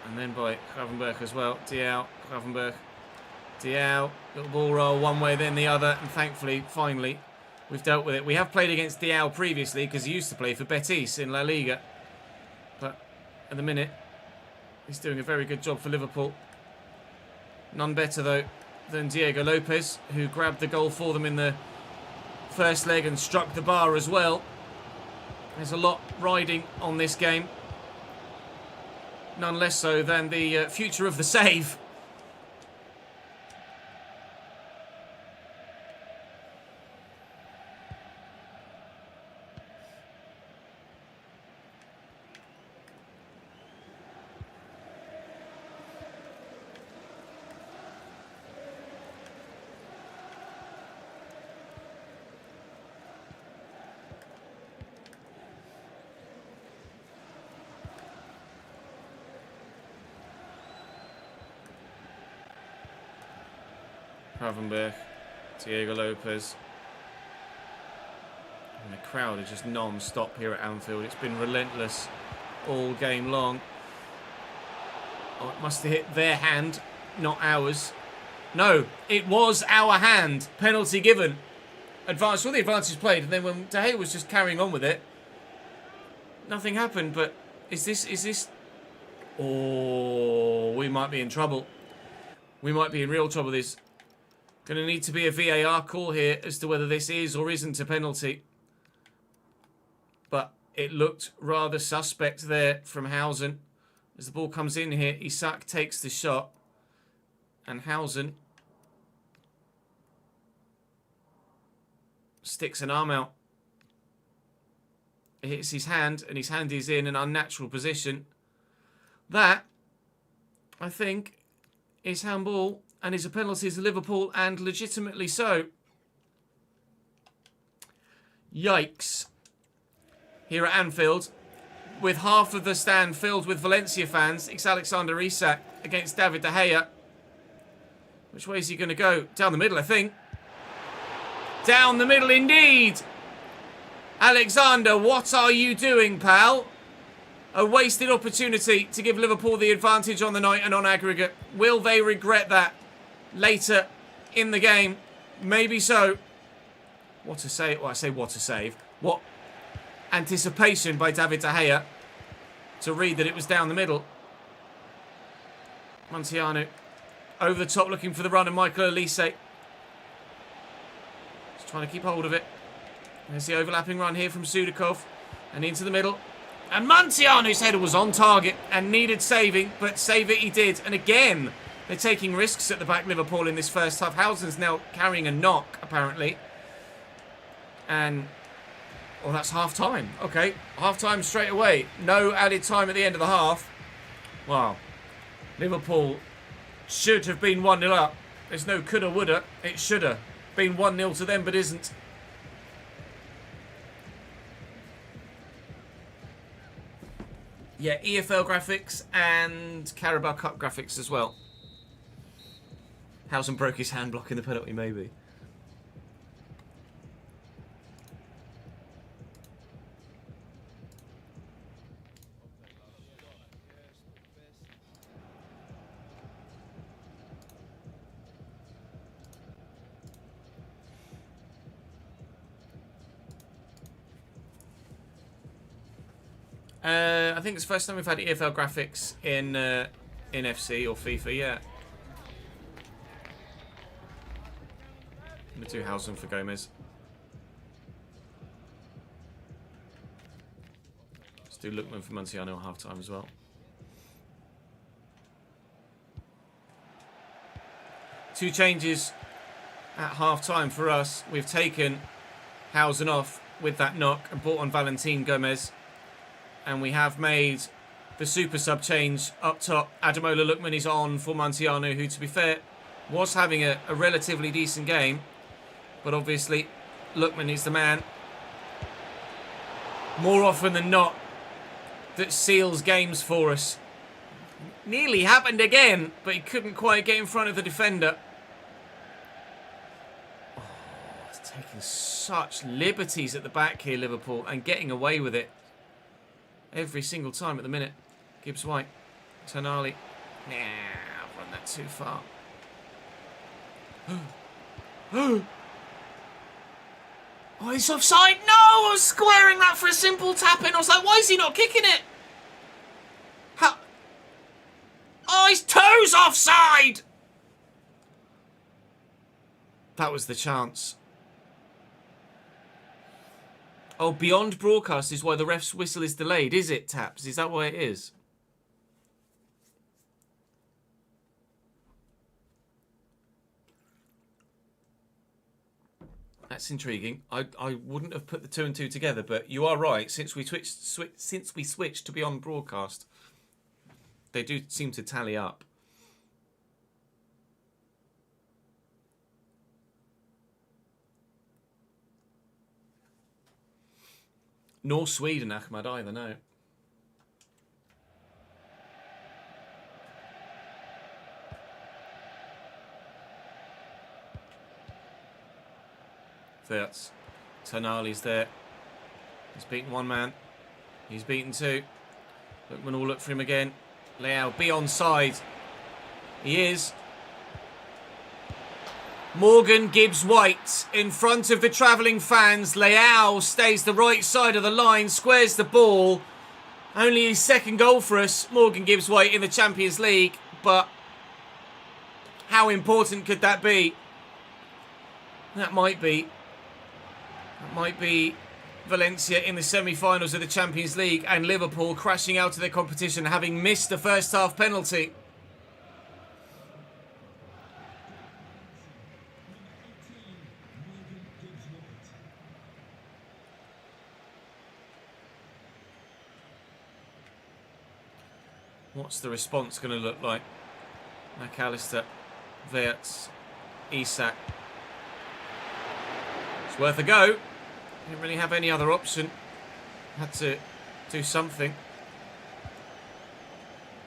And then by Gravenberch as well. Diao, Gravenberch. Diao, little ball roll one way then the other. And thankfully, finally, we've dealt with it. We have played against Diao previously because he used to play for Betis in La Liga. But at the minute, he's doing a very good job for Liverpool. None better, though, than Diego Lopez, who grabbed the goal for them in the first leg and struck the bar as well. There's a lot riding on this game. None less so than the future of the save. Gravenberch, Diego Lopez. And the crowd are just non-stop here at Anfield. It's been relentless all game long. Oh, it must have hit their hand, not ours. No, it was our hand. Penalty given. Advance, all the advantage played, and then when De Gea was just carrying on with it, nothing happened. But is this? Oh, we might be in trouble. We might be in real trouble. There's going to need to be a VAR call here as to whether this is or isn't a penalty. But it looked rather suspect there from Hausen. As the ball comes in here, Isak takes the shot. And Hausen sticks an arm out. It hits his hand, and his hand is in an unnatural position. That, I think, is handball and is a penalty to Liverpool, and legitimately so. Yikes. Here at Anfield, with half of the stand filled with Valencia fans, it's Alexander Isak against David De Gea. Which way is he going to go? Down the middle, I think. Down the middle indeed. Alexander, what are you doing, pal? A wasted opportunity to give Liverpool the advantage on the night and on aggregate. Will they regret that later in the game? Maybe so. What a save. Well, I say what a save. What anticipation by David De Gea to read that it was down the middle. Montiano over the top looking for the run, and Michael Elise just trying to keep hold of it. There's the overlapping run here from Sudakov and into the middle. And Montiano's header was on target and needed saving, but save it he did. And again, they're taking risks at the back, Liverpool, in this first half. Hausen's now carrying a knock, apparently. And, well, that's half-time. Okay, half-time straight away. No added time at the end of the half. Wow. Liverpool should have been 1-0 up. There's no coulda, woulda. It shoulda been 1-0 to them, but isn't. Yeah, EFL graphics and Carabao Cup graphics as well. Hausen broke his hand blocking the penalty, maybe. I think it's the first time we've had EFL graphics in FC or FIFA, yeah. I'm going to do Hausen for Gomez. Let's do Lookman for Montiano at half-time as well. Two changes at half-time for us. We've taken Hausen off with that knock and brought on Valentin Gomez. And we have made the super sub change up top. Ademola Lookman is on for Montiano, who, to be fair, was having a relatively decent game. But obviously, Lookman is the man, more often than not, that seals games for us. Nearly happened again, but he couldn't quite get in front of the defender. Oh, it's taking such liberties at the back here, Liverpool, and getting away with it. Every single time at the minute. Gibbs White. Tonali. Nah, I've run that too far. Oh, he's offside. No, I was squaring that for a simple tap in. I was like, why is he not kicking it? How? Oh, his toes offside. That was the chance. Oh, beyond broadcast is why the ref's whistle is delayed, is it, Taps? Is that why it is? That's intriguing. I wouldn't have put the 2 and 2 together, but you are right. Since we switched to beyond broadcast, they do seem to tally up. Nor Sweden, Ahmad, either, no. That's Tonali's there. He's beaten one man. He's beaten two. Lookman will look for him again. Leao be onside. He is. Morgan Gibbs White in front of the travelling fans. Leao stays the right side of the line, squares the ball. Only his second goal for us, Morgan Gibbs White, in the Champions League. But how important could that be? That might be Valencia in the semi-finals of the Champions League and Liverpool crashing out of their competition, having missed the first half penalty. What's the response going to look like? McAllister, Wirtz, Isak. It's worth a go. Didn't really have any other option. Had to do something.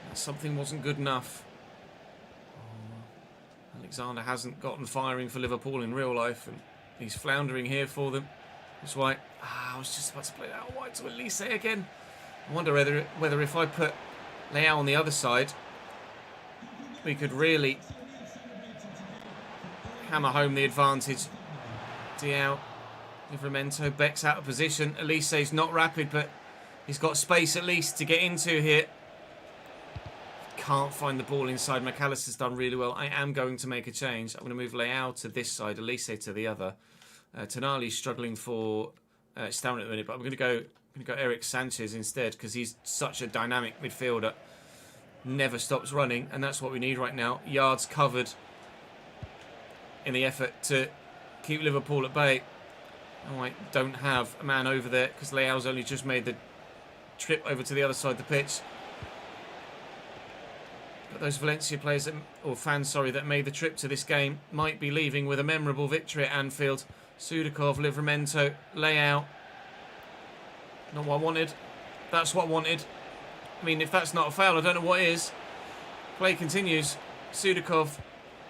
That something wasn't good enough. Alexander hasn't gotten firing for Liverpool in real life, and he's floundering here for them. That's why I was just about to play that out wide to Elise again. I wonder whether if I put Leao on the other side, we could really hammer home the advantage. Diao, Livramento, Beck's out of position. Elise's not rapid, but he's got space at least to get into here. Can't find the ball inside. McAllister's done really well. I am going to make a change. I'm going to move Leao to this side, Elise to the other. Tonali's struggling for stamina at the minute, but I'm going to go Eric Sanchez instead because he's such a dynamic midfielder. Never stops running, and that's what we need right now. Yards covered in the effort to keep Liverpool at bay. Oh, I don't have a man over there because Leao's only just made the trip over to the other side of the pitch. But those Valencia players, or fans, sorry, that made the trip to this game might be leaving with a memorable victory at Anfield. Sudakov, Livramento, Leao. Not what I wanted. That's what I wanted. I mean, if that's not a foul, I don't know what is. Play continues. Sudakov,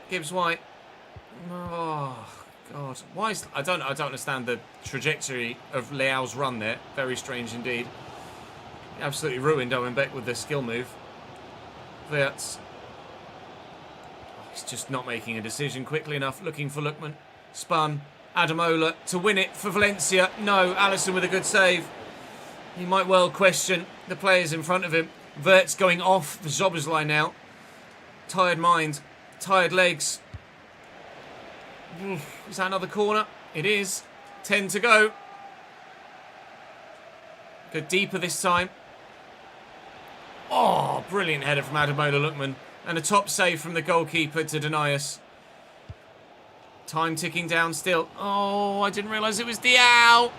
Gibbs White. Oh God! Why is I don't understand the trajectory of Leao's run there. Very strange indeed. Absolutely ruined Owen Beck with the skill move. Wirtz. He's just not making a decision quickly enough. Looking for Lookman. Spun. Adamola to win it for Valencia. No, Alisson with a good save. He might well question the players in front of him. Wirtz going off the Zobber's line now. Tired mind. Tired legs. Is that another corner? It is. 10 to go. Go deeper this time. Oh, brilliant header from Adamola Lookman. And a top save from the goalkeeper to deny us. Time ticking down still. Oh, I didn't realise it was Diao.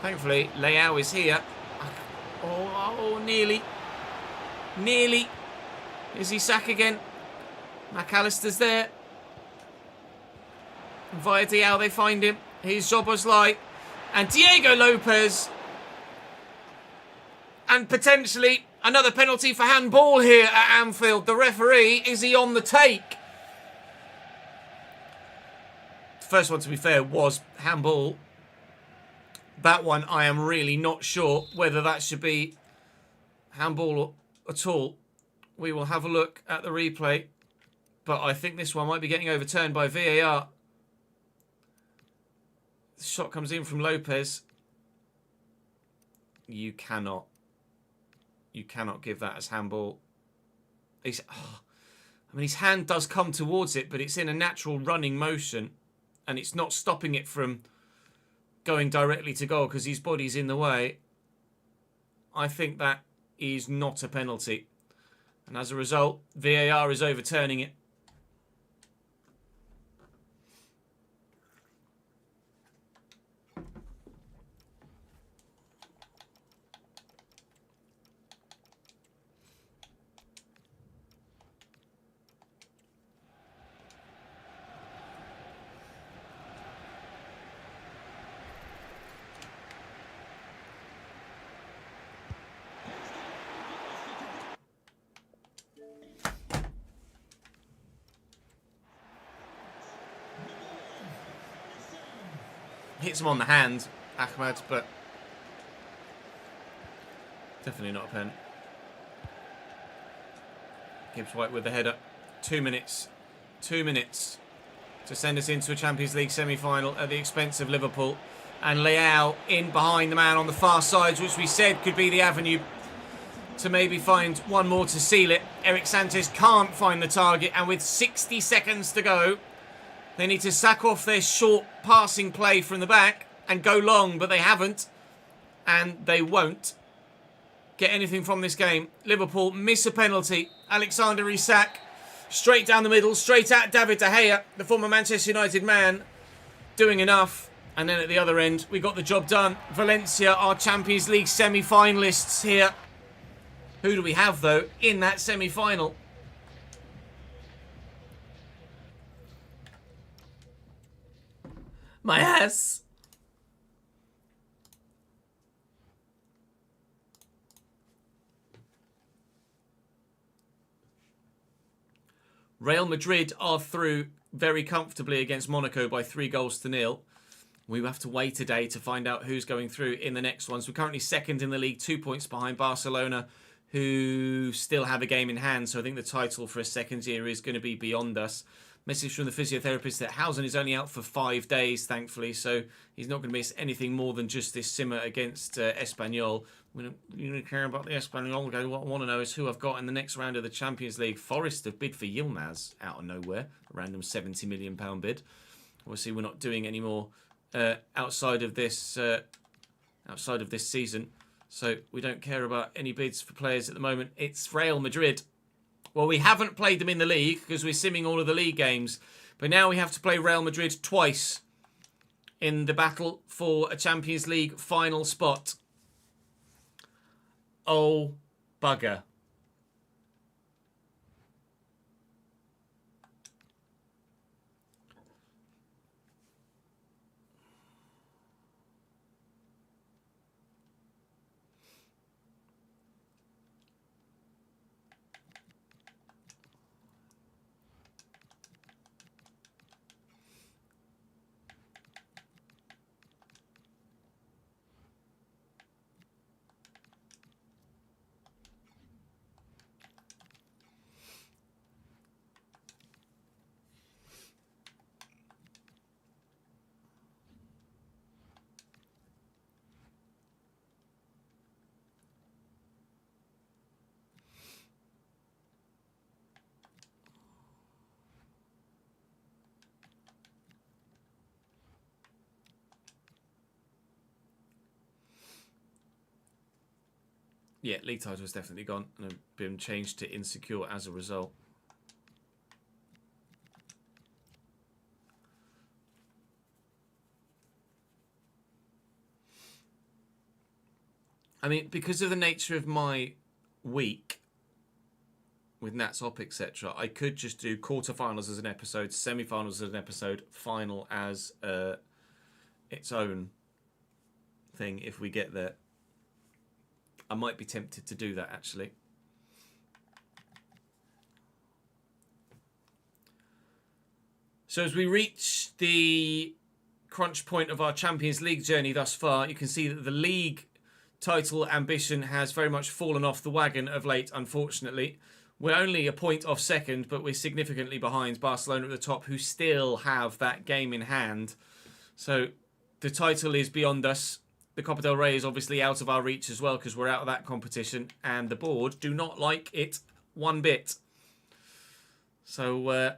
Thankfully, Leao is here. Oh, nearly. Nearly. Is Isak again? McAllister's there. Via Diao, they find him. Here's Szoboszlai. And Diego Lopez. And potentially another penalty for handball here at Anfield. The referee, is he on the take? The first one, to be fair, was handball. That one, I am really not sure whether that should be handball at all. We will have a look at the replay. But I think this one might be getting overturned by VAR. The shot comes in from Lopez. You cannot give that as handball. I mean, his hand does come towards it, but it's in a natural running motion. And it's not stopping it from going directly to goal because his body's in the way. I think that is not a penalty. And as a result, VAR is overturning it. Hits him on the hand, Ahmad, but definitely not a pen. Gibbs White with the header. 2 minutes. 2 minutes to send us into a Champions League semi-final at the expense of Liverpool. And Leao in behind the man on the far side, which we said could be the avenue to maybe find one more to seal it. Eric Sanchez can't find the target, and with 60 seconds to go, they need to sack off their short passing play from the back and go long, but they haven't, and they won't get anything from this game. Liverpool miss a penalty. Alexander Isak straight down the middle, straight at David De Gea, the former Manchester United man, doing enough. And then at the other end, we got the job done. Valencia are Champions League semi-finalists here. Who do we have, though, in that semi-final? My ass. Real Madrid are through very comfortably against Monaco by 3-0. We have to wait a day to find out who's going through in the next ones. We're currently second in the league, 2 points behind Barcelona, who still have a game in hand. So I think the title for a second year is going to be beyond us. Message from the physiotherapist that Housen is only out for 5 days, thankfully. So he's not going to miss anything more than just this simmer against Espanyol. We don't really care about the Espanyol. What I want to know is who I've got in the next round of the Champions League. Forest have bid for Yilmaz out of nowhere. A random £70 million bid. Obviously, we're not doing any more outside of this season. So we don't care about any bids for players at the moment. It's Real Madrid. Well, we haven't played them in the league because we're simming all of the league games. But now we have to play Real Madrid twice in the battle for a Champions League final spot. Oh, bugger. Yeah, league title has definitely gone and been changed to insecure as a result. I mean, because of the nature of my week with Nats Op, etc., I could just do quarterfinals as an episode, semi-finals as an episode, final as its own thing if we get there. I might be tempted to do that, actually. So as we reach the crunch point of our Champions League journey thus far, you can see that the league title ambition has very much fallen off the wagon of late, unfortunately. We're only a point off second, but we're significantly behind Barcelona at the top, who still have that game in hand. So the title is beyond us. The Copa del Rey is obviously out of our reach as well because we're out of that competition, and the board do not like it one bit. So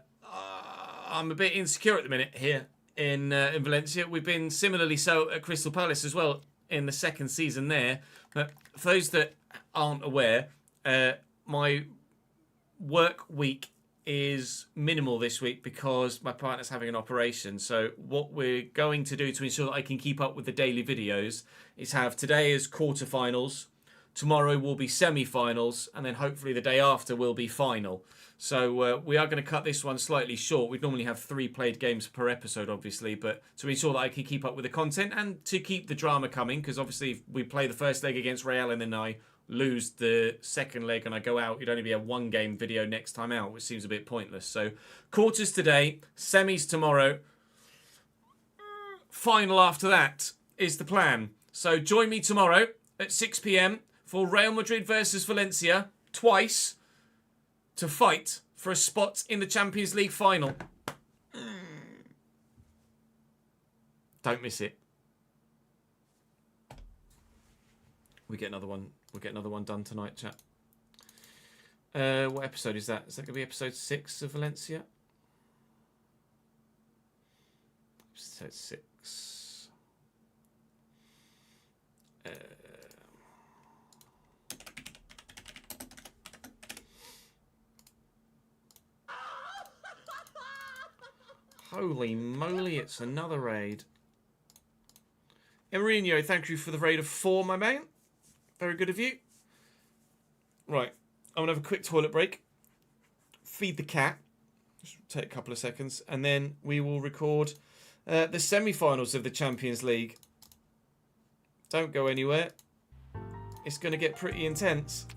I'm a bit insecure at the minute here in Valencia. We've been similarly so at Crystal Palace as well in the second season there. But for those that aren't aware, my work week is minimal this week because my partner's having an operation. So what we're going to do to ensure that I can keep up with the daily videos is have today as quarterfinals, tomorrow will be semi-finals, and then hopefully the day after will be final. So we are going to cut this one slightly short. We'd normally have 3 played games per episode, obviously, but to ensure that I can keep up with the content and to keep the drama coming, because obviously if we play the first leg against Real and then I lose the second leg and I go out, it'd only be a 1-game video next time out, which seems a bit pointless. So quarters today, semis tomorrow, final after that is the plan. So join me tomorrow at 6 p.m. for Real Madrid versus Valencia twice to fight for a spot in the Champions League final. Don't miss it. We get another one. We'll get another one done tonight, chat. What episode is that? Is that going to be episode 6 of Valencia? Episode 6. Holy moly, it's another raid. Mourinho, thank you for the raid of 4, my man. Very good of you. Right, I'm going to have a quick toilet break. Feed the cat. Just take a couple of seconds. And then we will record the semi-finals of the Champions League. Don't go anywhere. It's going to get pretty intense.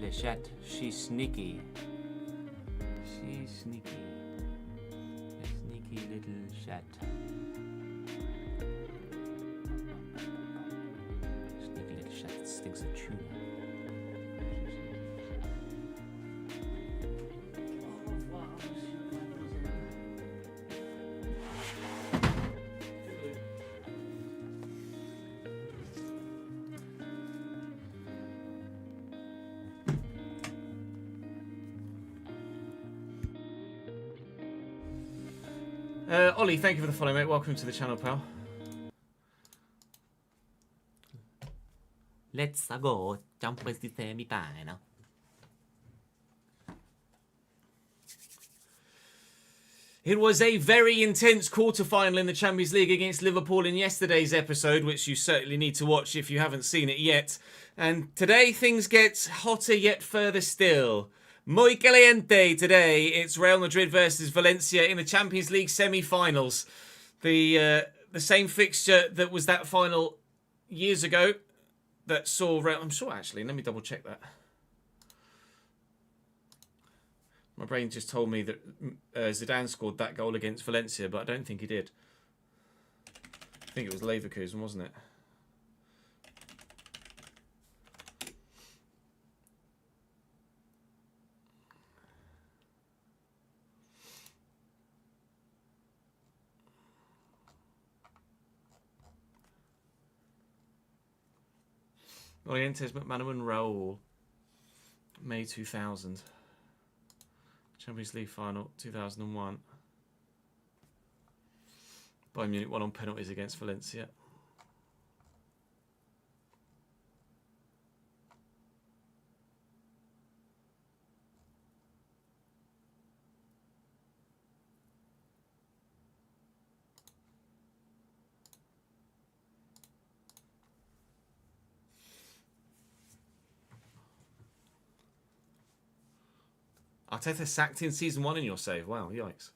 Le chat, she's sneaky. She's sneaky. A sneaky little chat. Sneaky little chat that stinks of tuna. Ollie, thank you for the follow, mate. Welcome to the channel, pal. Let's go. Jump with the semi-final. It was a very intense quarter-final in the Champions League against Liverpool in yesterday's episode, which you certainly need to watch if you haven't seen it yet. And today things get hotter yet further still. Muy caliente today. It's Real Madrid versus Valencia in the Champions League semi-finals. The same fixture that was that final years ago that saw Real... I'm sure, actually. Let me double check that. My brain just told me that Zidane scored that goal against Valencia, but I don't think he did. I think it was Leverkusen, wasn't it? Orientes, McManaman, Raul. May 2000. Champions League final, 2001. Bayern Munich won on penalties against Valencia. Arteta sacked in season 1 in your save. Wow, yikes.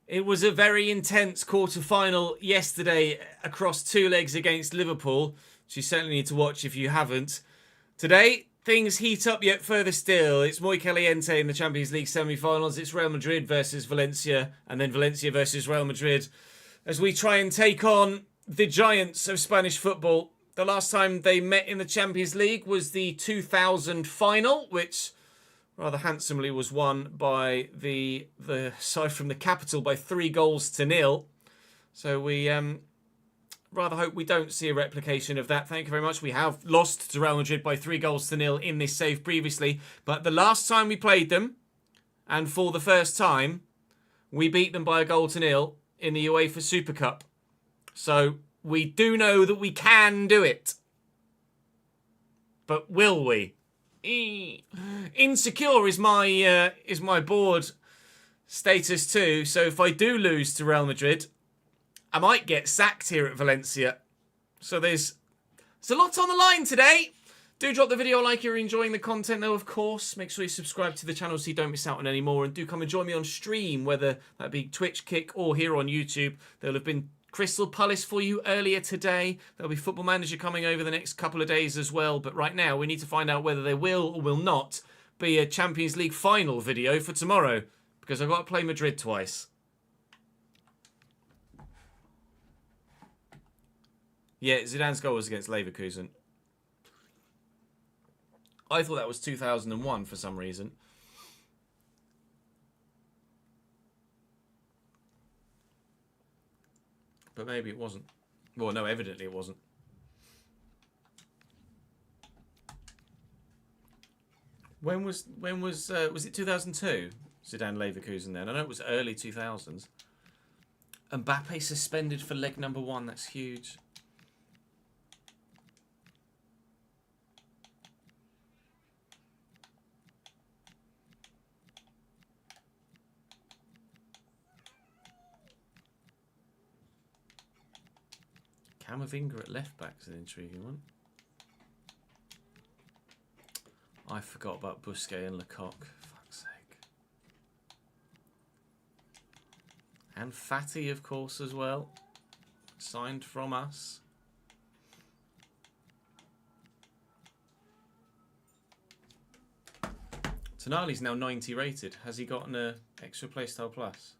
It was a very intense quarter-final yesterday across 2 legs against Liverpool, which you certainly need to watch if you haven't. Today, things heat up yet further still. It's muy caliente in the Champions League semi-finals. It's Real Madrid versus Valencia, and then Valencia versus Real Madrid, as we try and take on the giants of Spanish football. The last time they met in the Champions League was the 2000 final, which rather handsomely was won by the side from the capital by 3-0. So we rather hope we don't see a replication of that. Thank you very much. We have lost to Real Madrid by 3-0 in this save previously. But the last time we played them, and for the first time, we beat them by 1-0 in the UEFA Super Cup. So we do know that we can do it. But will we? Insecure is my board status too. So if I do lose to Real Madrid, I might get sacked here at Valencia. So there's a lot on the line today. Do drop the video a like if you're enjoying the content though, of course. Make sure you subscribe to the channel so you don't miss out on any more. And do come and join me on stream, whether that be Twitch, Kick, or here on YouTube. There'll have been Crystal Palace for you earlier today. There'll be Football Manager coming over the next couple of days as well. But right now, we need to find out whether there will or will not be a Champions League final video for tomorrow. Because I've got to play Madrid twice. Yeah, Zidane's goal was against Leverkusen. I thought that was 2001 for some reason. But maybe it wasn't. Well, no, evidently it wasn't. When was it 2002? Zidane Leverkusen then. I know it was early 2000s. Mbappe suspended for leg number 1. That's huge. Camavinga at left back is an intriguing one. I forgot about Busquets and Lecoq. Fuck's sake. And Fatty, of course, as well. Signed from us. Tonali's now 90 rated. Has he gotten an extra playstyle plus?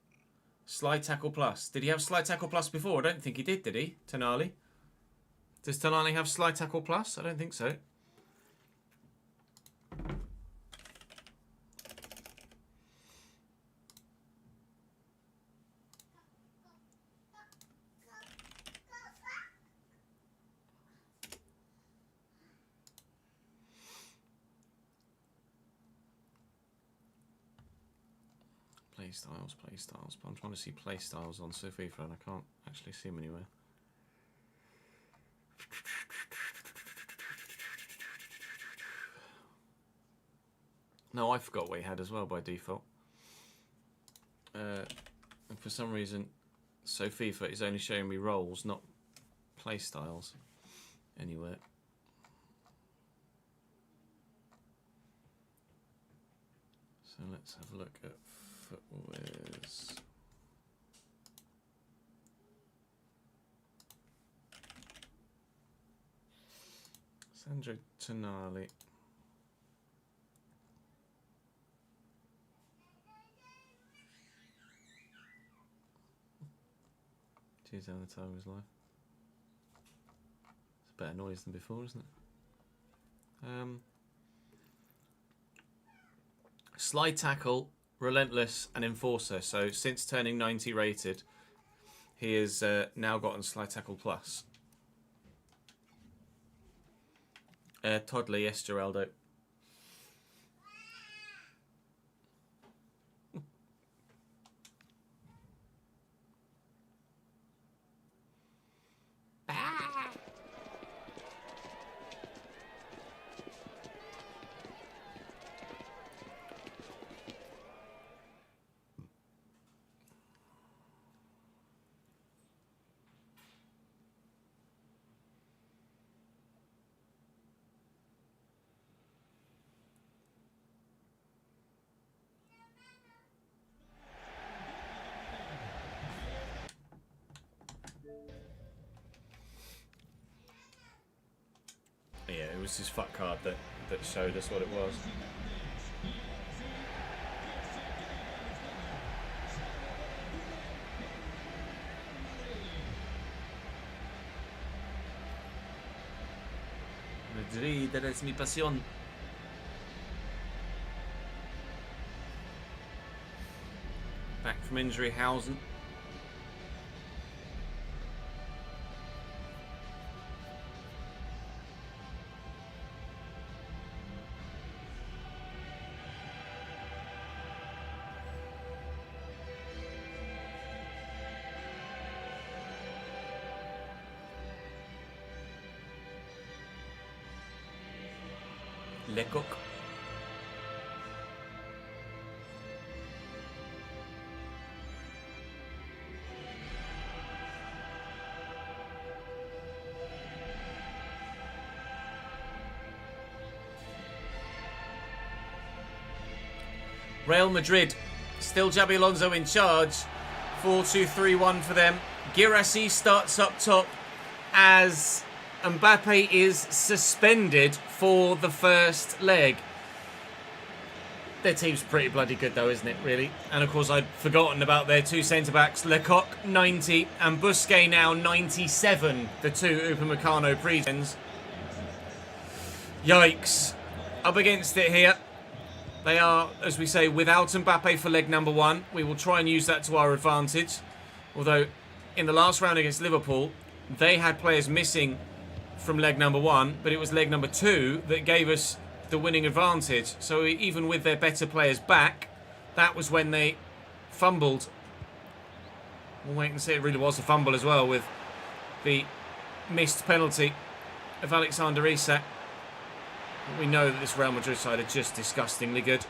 Slide tackle plus. Did he have slide tackle plus before? I don't think he did he? Tonali? Does Tonali have slide tackle plus? I don't think so. Playstyles. But I'm trying to see playstyles on FIFA and I can't actually see them anywhere. No, I forgot what he had as well by default. And for some reason, FIFA is only showing me roles, not playstyles anywhere. So let's have a look at Footwear's. Sandro Tonali. Choose down the time of his life. It's a better noise than before, isn't it? Slide tackle, relentless, and enforcer. So since turning 90 rated, he has now gotten slide tackle plus. Toddler, yes, Geraldo. Yeah, it was his fuck card that showed us what it was. Madrid, eres mi pasión. Back from injury, Hausen. Lecoq. Real Madrid, still Xabi Alonso in charge. 4-2-3-1 for them. Guirassy starts up top as Mbappe is suspended for the first leg. Their team's pretty bloody good though, isn't it, really? And of course I'd forgotten about their two centre-backs, Lecoq 90 and Busquets now 97, the two Upamecano pre-gens. Yikes. Up against it here. They are, as we say, without Mbappe for leg number one. We will try and use that to our advantage. Although in the last round against Liverpool, they had players missing from leg number one, but it was leg number two that gave us the winning advantage. So even with their better players back, that was when they fumbled. We'll wait and see. It really was a fumble as well with the missed penalty of Alexander Isak. We know that this Real Madrid side are just disgustingly good.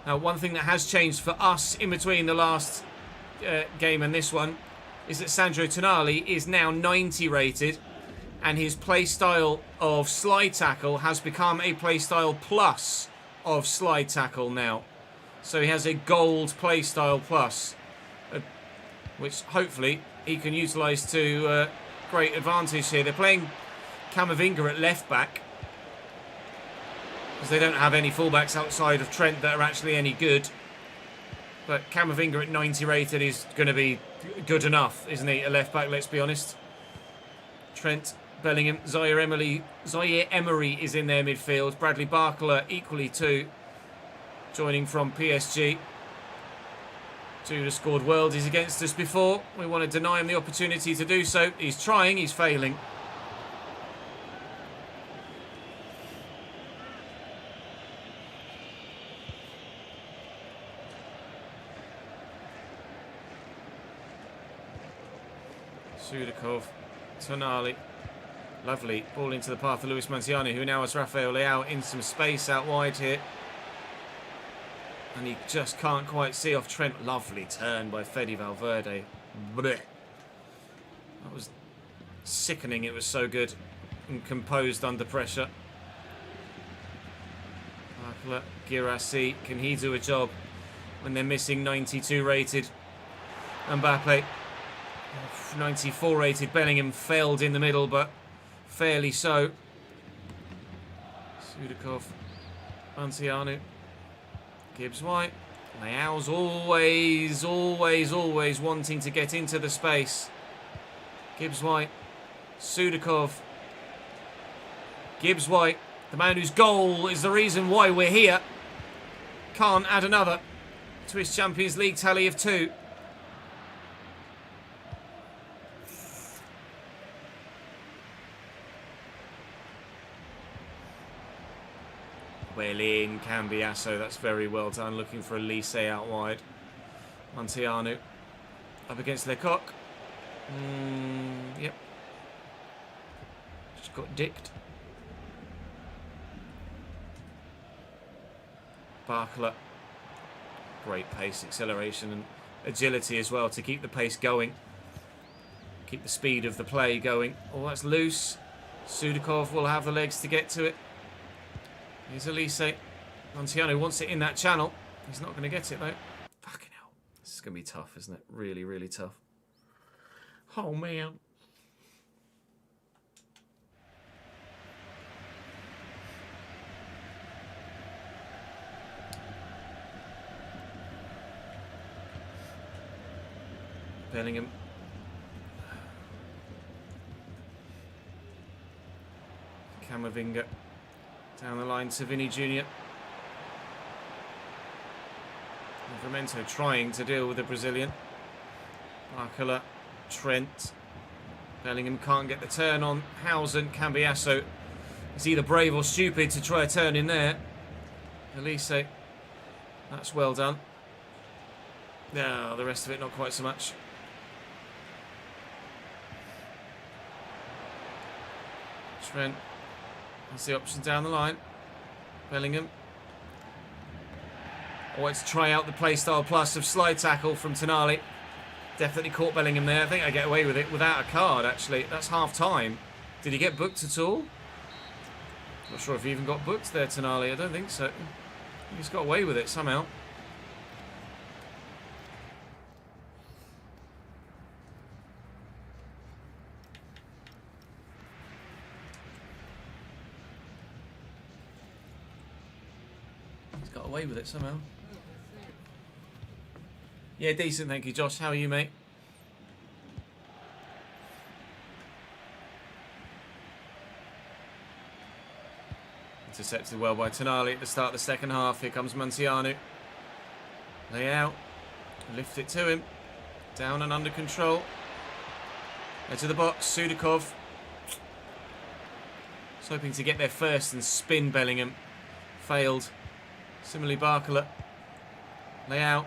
Now, one thing that has changed for us in between the last game and this one is that Sandro Tonali is now 90 rated, and his play style of slide tackle has become a play style plus of slide tackle now. So he has a gold play style plus, which hopefully he can utilise to great advantage here. They're playing Camavinga at left back. because they don't have any fullbacks outside of Trent that are actually any good. But Camavinga at 90 rated is going to be good enough, isn't he? A left back, let's be honest. Trent, Bellingham, Zaire Emery is in their midfield. Bradley Barcola equally too, joining from PSG. Judah scored worldies against us before. We want to deny him the opportunity to do so. He's trying, he's failing. Sudakov, Tonali, lovely ball into the path of Luis Manziani, who now has Rafael Leao in some space out wide here, and he just can't quite see off Trent. Lovely turn by Fede Valverde. Blech. That was sickening. It was so good and composed under pressure. Girassi, can he do a job when they're missing 92 rated Mbappe? 94 rated Bellingham failed in the middle, but fairly so. Sudakov, Manziani, Gibbs White. Leao's always wanting to get into the space. Gibbs White, Sudakov, Gibbs White, the man whose goal is the reason why we're here, can't add another to his Champions League tally of 2. Well in, Cambiasso, that's very well done. Looking for Elise out wide. Montiano up against Lecoq. Yep. Just got dicked. Barcola. Great pace, acceleration and agility as well to keep the pace going. Keep the speed of the play going. Oh, that's loose. Sudakov will have the legs to get to it. Here's Elise. Montiano wants it in that channel. He's not going to get it though. Fucking hell. This is going to be tough, isn't it? Really, really tough. Oh, man. Bellingham. Camavinga. Down the line to Vinny Jr. Livramento trying to deal with the Brazilian. Barcola, Trent. Bellingham can't get the turn on Housen. Cambiasso is either brave or stupid to try a turn in there. Elise, that's well done. No, the rest of it not quite so much. Trent. That's the option down the line. Bellingham. Oh, let's try out the playstyle plus of slide tackle from Tonali. Definitely caught Bellingham there. I think I get away with it without a card, actually. That's half time. Did he get booked at all? Not sure if he even got booked there, Tonali. I don't think so. He's got away with it somehow. Got away with it somehow. Yeah, decent, thank you, Josh. How are you, mate? Intercepted well by Tonali at the start of the second half. Here comes Manziano. Leao. Lift it to him. Down and under control. Edge of the box. Sudakov. Was hoping to get there first and spin Bellingham. Failed. Similarly, Barcola. Leao.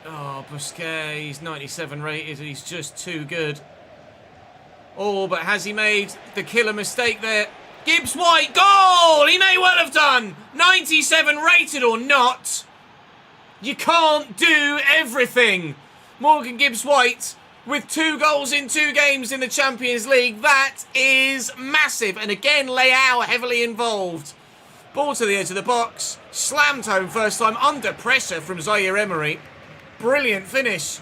Oh, Busquets. He's 97 rated. He's just too good. Oh, but has he made the killer mistake there? Gibbs White. Goal! He may well have done. 97 rated or not. You can't do everything. Morgan Gibbs White with 2 goals in 2 games in the Champions League. That is massive. And again, Leao heavily involved. Ball to the edge of the box. Slammed home first time under pressure from Zaire Emery. Brilliant finish.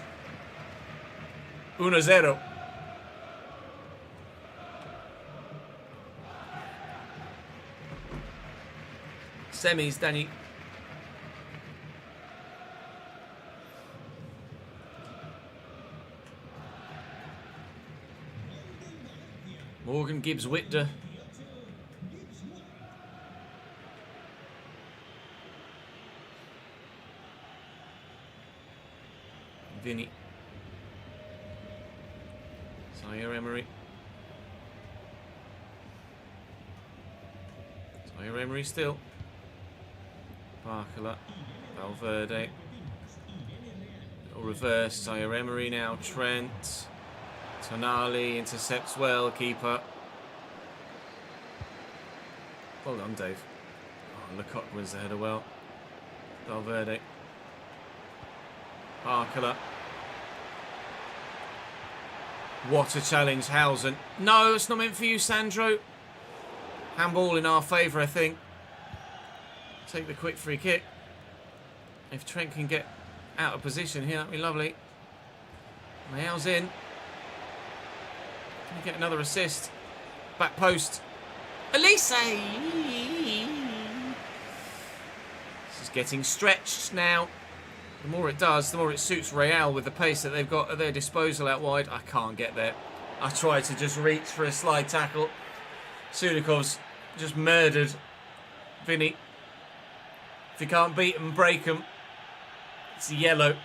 1-0. Semis, Danny. Morgan Gibbs Whitder. Vinny. Zaire Emery. Zaire Emery still. Barcola. Valverde. Little reverse. Zaire Emery now. Trent. Tonali intercepts well. Keeper. Well done, Dave. Oh, Lecoq wins the header well. Valverde. Barcola. What a challenge, Housen. No, it's not meant for you, Sandro. Handball in our favour, I think. Take the quick free kick. If Trent can get out of position here, that'd be lovely. Leao's in. Can he get another assist? Back post. Elise! This is getting stretched now. The more it does, the more it suits Real with the pace that they've got at their disposal out wide. I can't get there. I tried to just reach for a slide tackle. Sudakov's just murdered Vinny. If you can't beat him, break him. It's a yellow.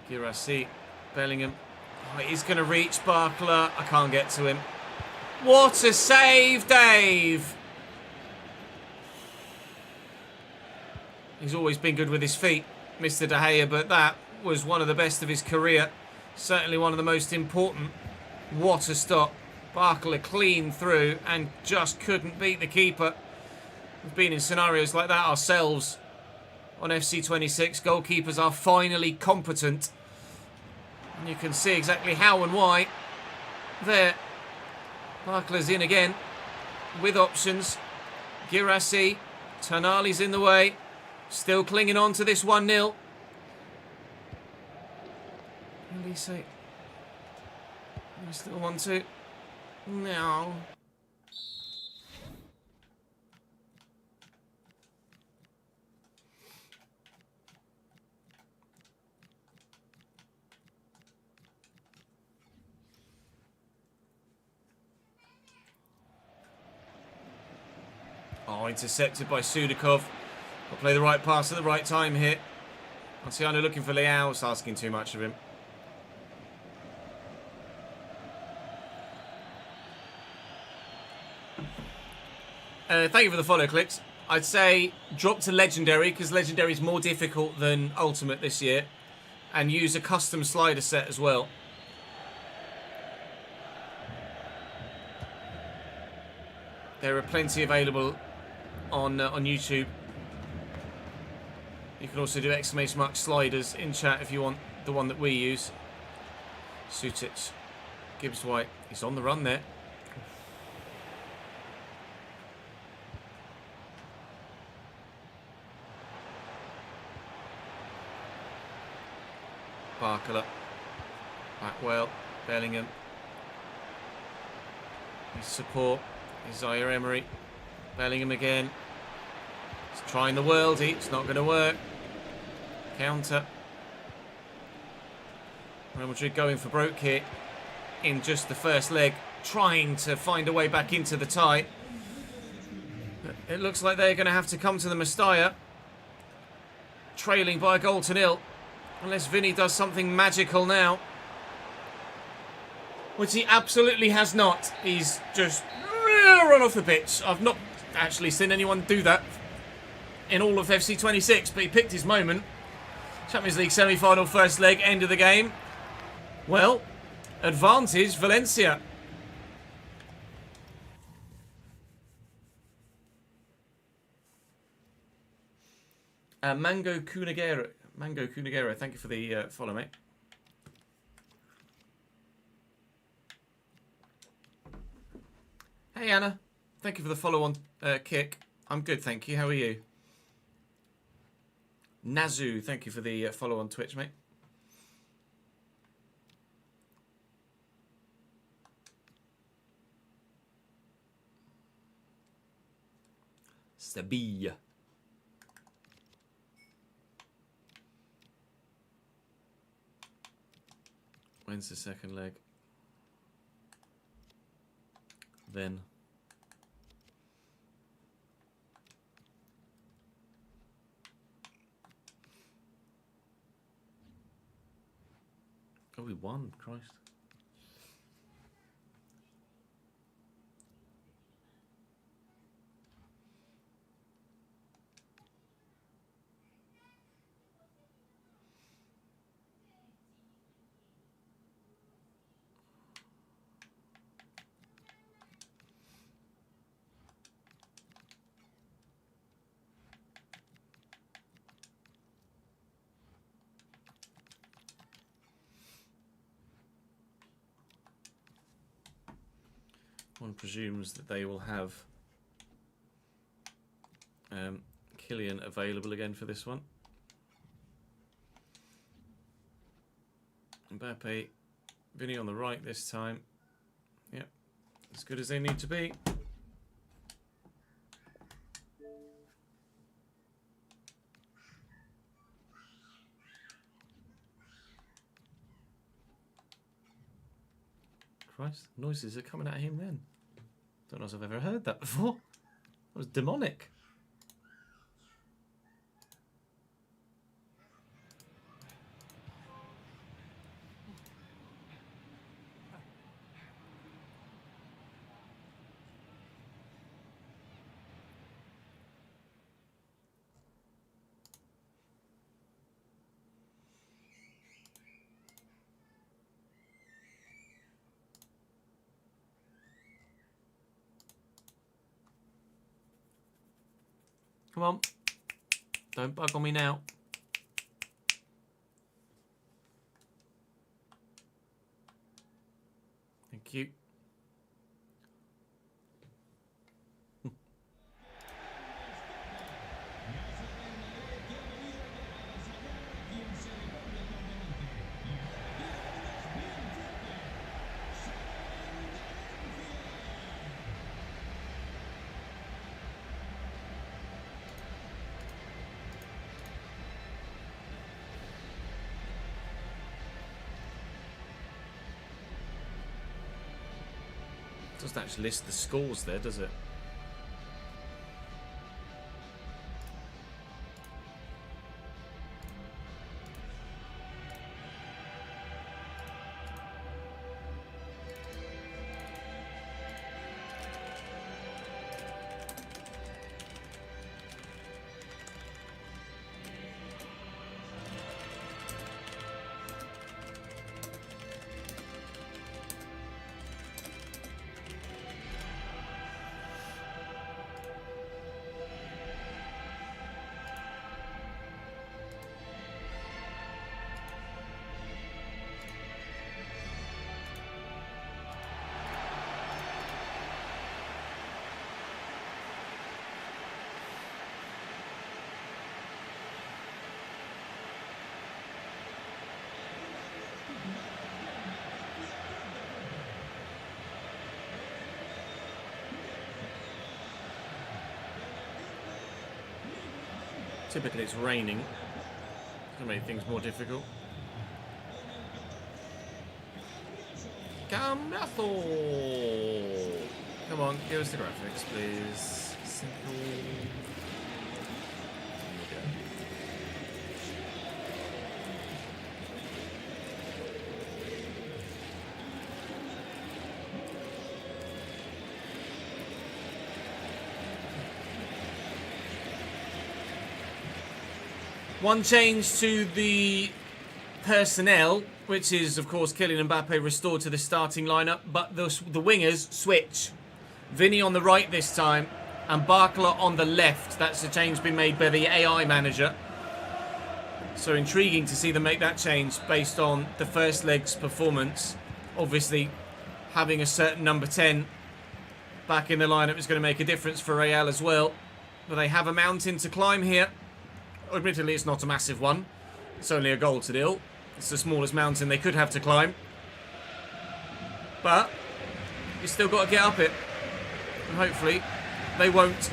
Girassi, Bellingham. Oh, he's going to reach Barcola. I can't get to him. What a save, Dave! He's always been good with his feet, Mr. De Gea, but that was one of the best of his career. Certainly one of the most important. What a stop. Barcola clean through and just couldn't beat the keeper. We've been in scenarios like that ourselves on FC26. Goalkeepers are finally competent. And you can see exactly how and why. There. Barcola's in again. With options. Girassi. Tonali's in the way. Still clinging on to this 1-0. Elise. Nice little 1-2. No. Oh, intercepted by Sudakov. I'll play the right pass at the right time here. Marciano looking for Leao. It's asking too much of him. Thank you for the follow clicks. I'd say drop to Legendary, because Legendary is more difficult than Ultimate this year. And use a custom slider set as well. There are plenty available on YouTube. You can also do exclamation mark sliders in chat if you want the one that we use. Sutic. Gibbs White. He's on the run there. Barcola. Backwell. Bellingham. His support is Zaire Emery. Bellingham again. He's trying the worldie. It's not going to work. Counter. Real Madrid going for broke here in just the first leg. Trying to find a way back into the tie. It looks like they're going to have to come to the Mestalla. Trailing by a goal to nil. Unless Vinny does something magical now. Which he absolutely has not. He's just run off the pitch. I've not actually seen anyone do that in all of FC26, but he picked his moment. Champions League semi-final, first leg, end of the game. Well, advantage Valencia. Mango Kunagero, thank you for the follow, mate. Hey Anna, thank you for the follow-on kick. I'm good, thank you. How are you? Nazu, thank you for the follow on Twitch, mate. Sabia. When's the second leg? Then. Oh, we won, Christ. One presumes that they will have Kylian available again for this one. Mbappe, Vinny on the right this time. Yep, as good as they need to be. Christ, noises are coming at him then. Don't know if I've ever heard that before. That was demonic. Come on. Don't bug on me now. Thank you. Doesn't actually list the scores there, does it? Typically it's raining. It's going to make things more difficult. Cametho! Come on, give us the graphics, please. Simple. There we go. One change to the personnel, which is, of course, Kylian Mbappe restored to the starting lineup, but the wingers switch. Vinny on the right this time, and Barkla on the left. That's a change been made by the AI manager. So intriguing to see them make that change based on the first leg's performance. Obviously, having a certain number 10 back in the lineup is going to make a difference for Real as well. But they have a mountain to climb here. Admittedly, it's not a massive one. It's only a goal to nil. It's the smallest mountain they could have to climb. But you still got to get up it. And hopefully they won't.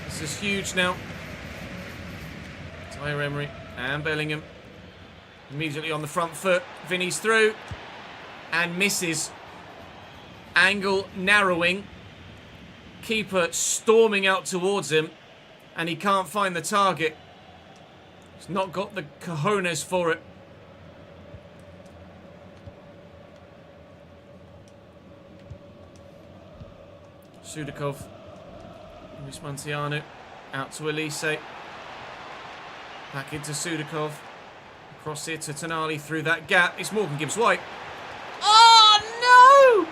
This is huge now. Tyre Emery and Bellingham. Immediately on the front foot. Vinny's through. And misses. Angle narrowing. Keeper storming out towards him. And he can't find the target. He's not got the cojones for it. Sudakov. Luis Montiano. Out to Elise. Back into Sudakov. Across here to Tonali through that gap. It's Morgan Gibbs-White. Oh, no!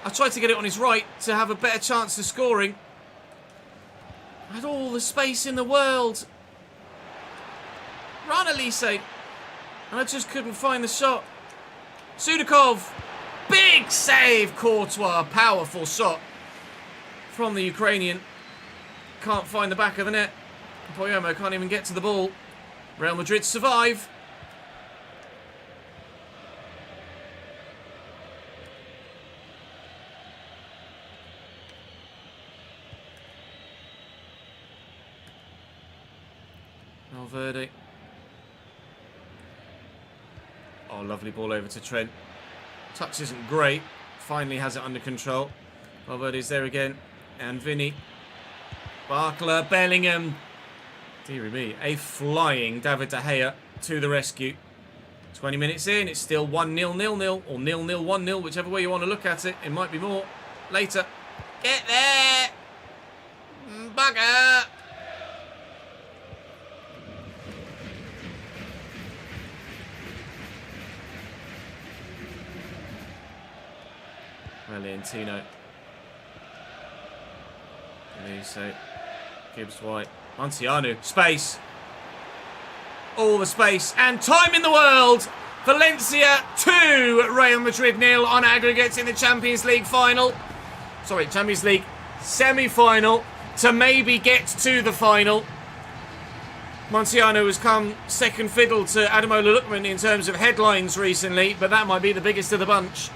I tried to get it on his right to have a better chance of scoring. I had all the space in the world. Run, Elise. And I just couldn't find the shot. Sudakov. Big save, Courtois. Powerful shot from the Ukrainian. Can't find the back of the net. Poyomo can't even get to the ball. Real Madrid survive. Valverde. Oh, lovely ball over to Trent. Touch isn't great. Finally has it under control. Valverde's there again. And Vinny. Barkler, Bellingham. Dear me. A flying David De Gea to the rescue. 20 minutes in. It's still 1-0, 0-0. Or 0-0, 1-0. Whichever way you want to look at it. It might be more later. Get there! Bugger! Valentino. Elise. Gibbs-White. Montiano. Space. All the space and time in the world. Valencia 2, Real Madrid 0 on aggregates in the Champions League final. Sorry, Champions League semi-final to maybe get to the final. Montiano has come second fiddle to Ademola Lookman in terms of headlines recently, but that might be the biggest of the bunch.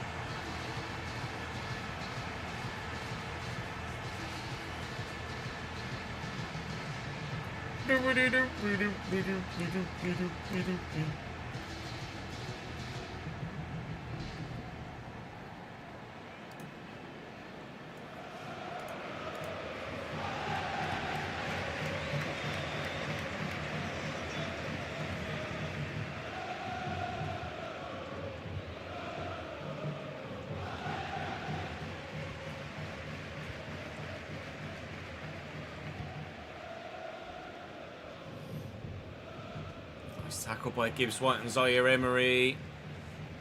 Tackled by Gibbs-White and Zaire Emery.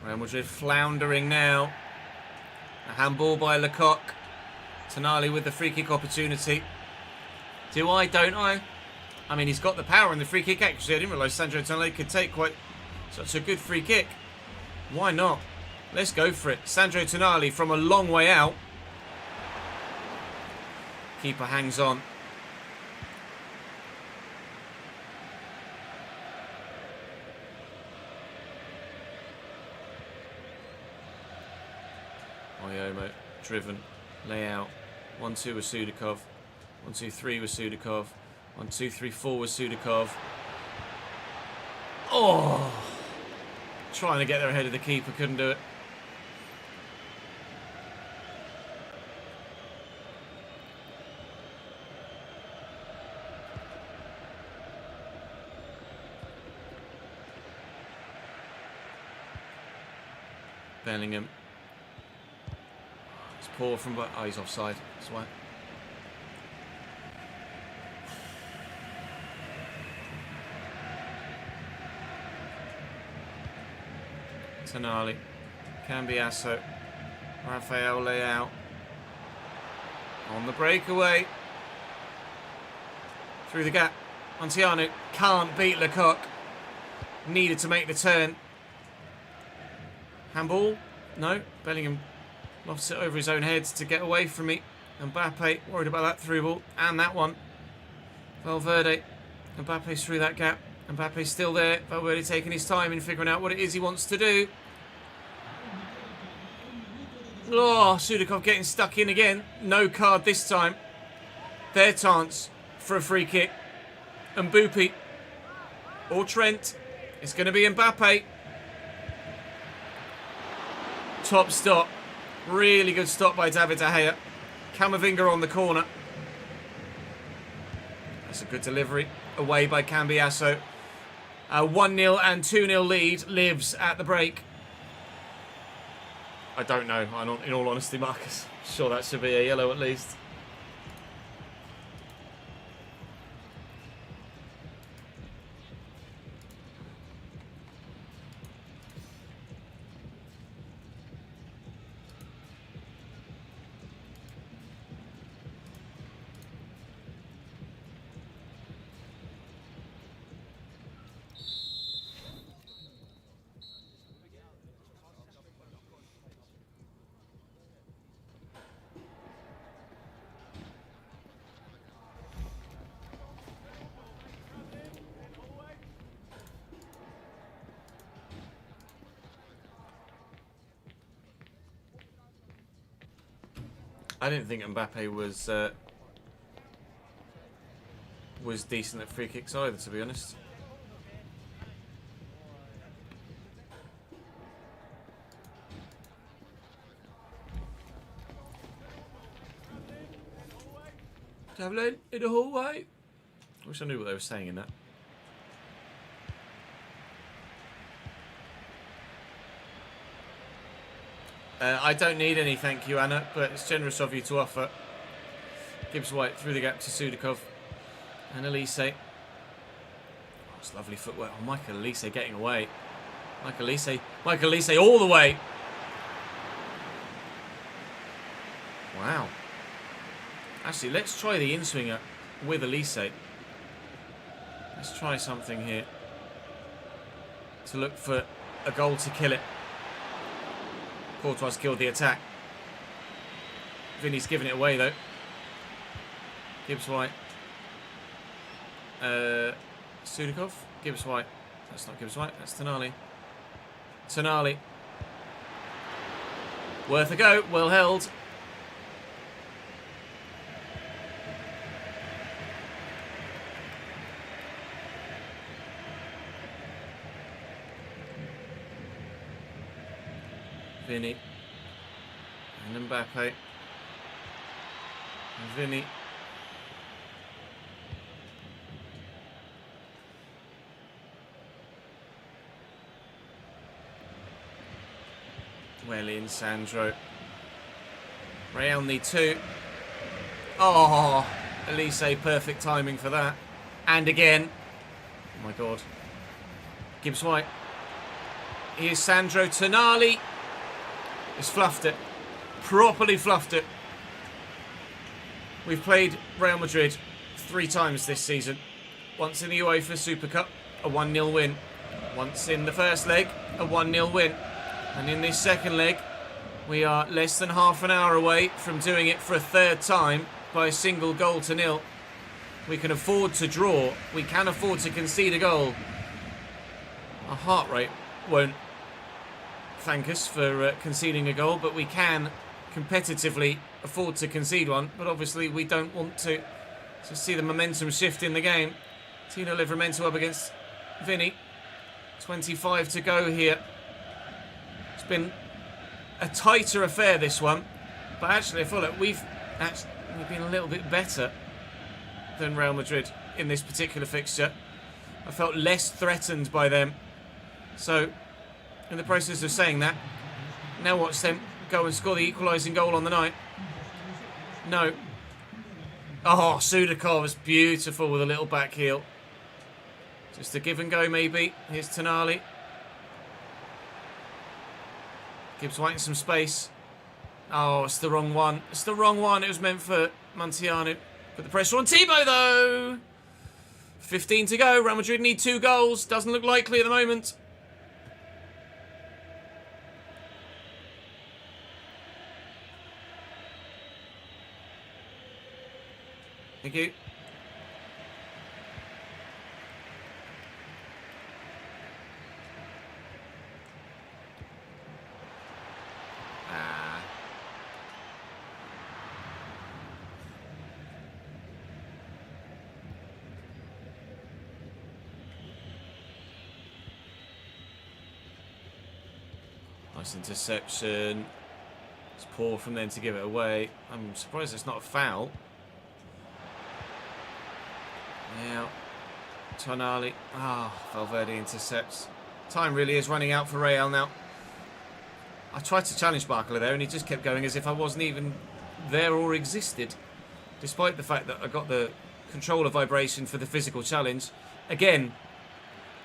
Real Madrid floundering now. A handball by Lecoq. Tonali with the free kick opportunity. Do I, don't I? I mean, he's got the power in the free kick. Actually, I didn't realise Sandro Tonali could take quite such a good free kick. Why not? Let's go for it. Sandro Tonali from a long way out. Keeper hangs on. Oyomo, driven, layout, 1-2 with Sudakov, 1-2-3 with Sudakov, 1-2-3-4 with Sudakov. Oh! Trying to get there ahead of the keeper, couldn't do it. Bellingham. Poor from... Oh, he's offside. That's why. Tonali. Cambiasso. Rafael Leao. On the breakaway. Through the gap. Montiano can't beat Lecoq. Needed to make the turn. Handball? No. Bellingham Lofts it over his own head to get away from me. Mbappe worried about that through ball. And that one. Valverde. Mbappe's through that gap. Mbappe's still there. Valverde taking his time in figuring out what it is he wants to do. Oh, Sudakov getting stuck in again. No card this time. Their chance for a free kick. Mbappe. Or Trent. It's going to be Mbappe. Top stop. Really good stop by David De Gea. Camavinga on the corner. That's a good delivery. Away by Cambiasso. A 1-0 and 2-0 lead lives at the break. I don't know, in all honesty, Marcus. Sure, that should be a yellow at least. I didn't think Mbappe was decent at free kicks either, to be honest. Javelin in the hallway. I wish I knew what they were saying in that. I don't need any, thank you, Anna, but it's generous of you to offer. Gibbs White through the gap to Sudakov. And Elise. Oh, it's lovely footwork. Oh, Michael Elise getting away. Michael Elise all the way. Wow. Actually, let's try the in-swinger with Elise. Let's try something here to look for a goal to kill it. Courtois killed the attack. Vinny's giving it away though. Gibbs White. Sudakov. Gibbs White. That's not Gibbs White, that's Tonali. Tonali. Worth a go, well held. Vinny and Mbappe and Vinny. Well in, Sandro. Real need 2. Oh, Elise, perfect timing for that. And again. Oh my God. Gibbs White. Here's Sandro. Tonali. He's fluffed it. Properly fluffed it. We've played Real Madrid 3 times this season. Once in the UEFA Super Cup, a 1-0 win. Once in the first leg, a 1-0 win. And in this second leg, we are less than half an hour away from doing it for a 3rd time by a single goal to 0. We can afford to draw. We can afford to concede a goal. Our heart rate won't thank us for conceding a goal, but we can competitively afford to concede one. But obviously we don't want to see the momentum shift in the game. Tino Livramento up against Vinny. 25 to go here. It's been a tighter affair, this one, but actually I feel like we've been a little bit better than Real Madrid in this particular fixture. I felt less threatened by them. So in the process of saying that, now watch them go and score the equalising goal on the night. No. Oh, Sudakov was beautiful with a little back heel. Just a give and go maybe. Here's Tonali. Gibbs White in some space. Oh, it's the wrong one. It's the wrong one. It was meant for Montiano. Put the pressure on Timo though. 15 to go. Real Madrid need 2 goals. Doesn't look likely at the moment. Thank you. Nice interception. It's poor from them to give it away. I'm surprised it's not a foul. Now, Tonali. Valverde intercepts. Time really is running out for Real now. I tried to challenge Barkley there and he just kept going as if I wasn't even there or existed. Despite the fact that I got the controller vibration for the physical challenge. Again,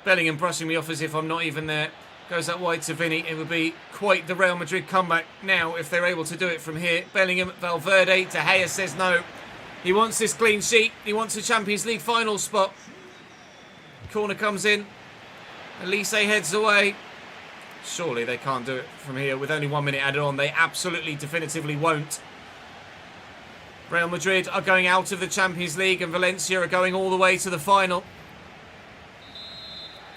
Bellingham brushing me off as if I'm not even there. Goes that wide to Vinny. It would be quite the Real Madrid comeback now if they're able to do it from here. Bellingham, Valverde, De Gea says no. He wants this clean sheet. He wants a Champions League final spot. Corner comes in. Elise heads away. Surely they can't do it from here with only 1 minute added on. They absolutely, definitively won't. Real Madrid are going out of the Champions League and Valencia are going all the way to the final.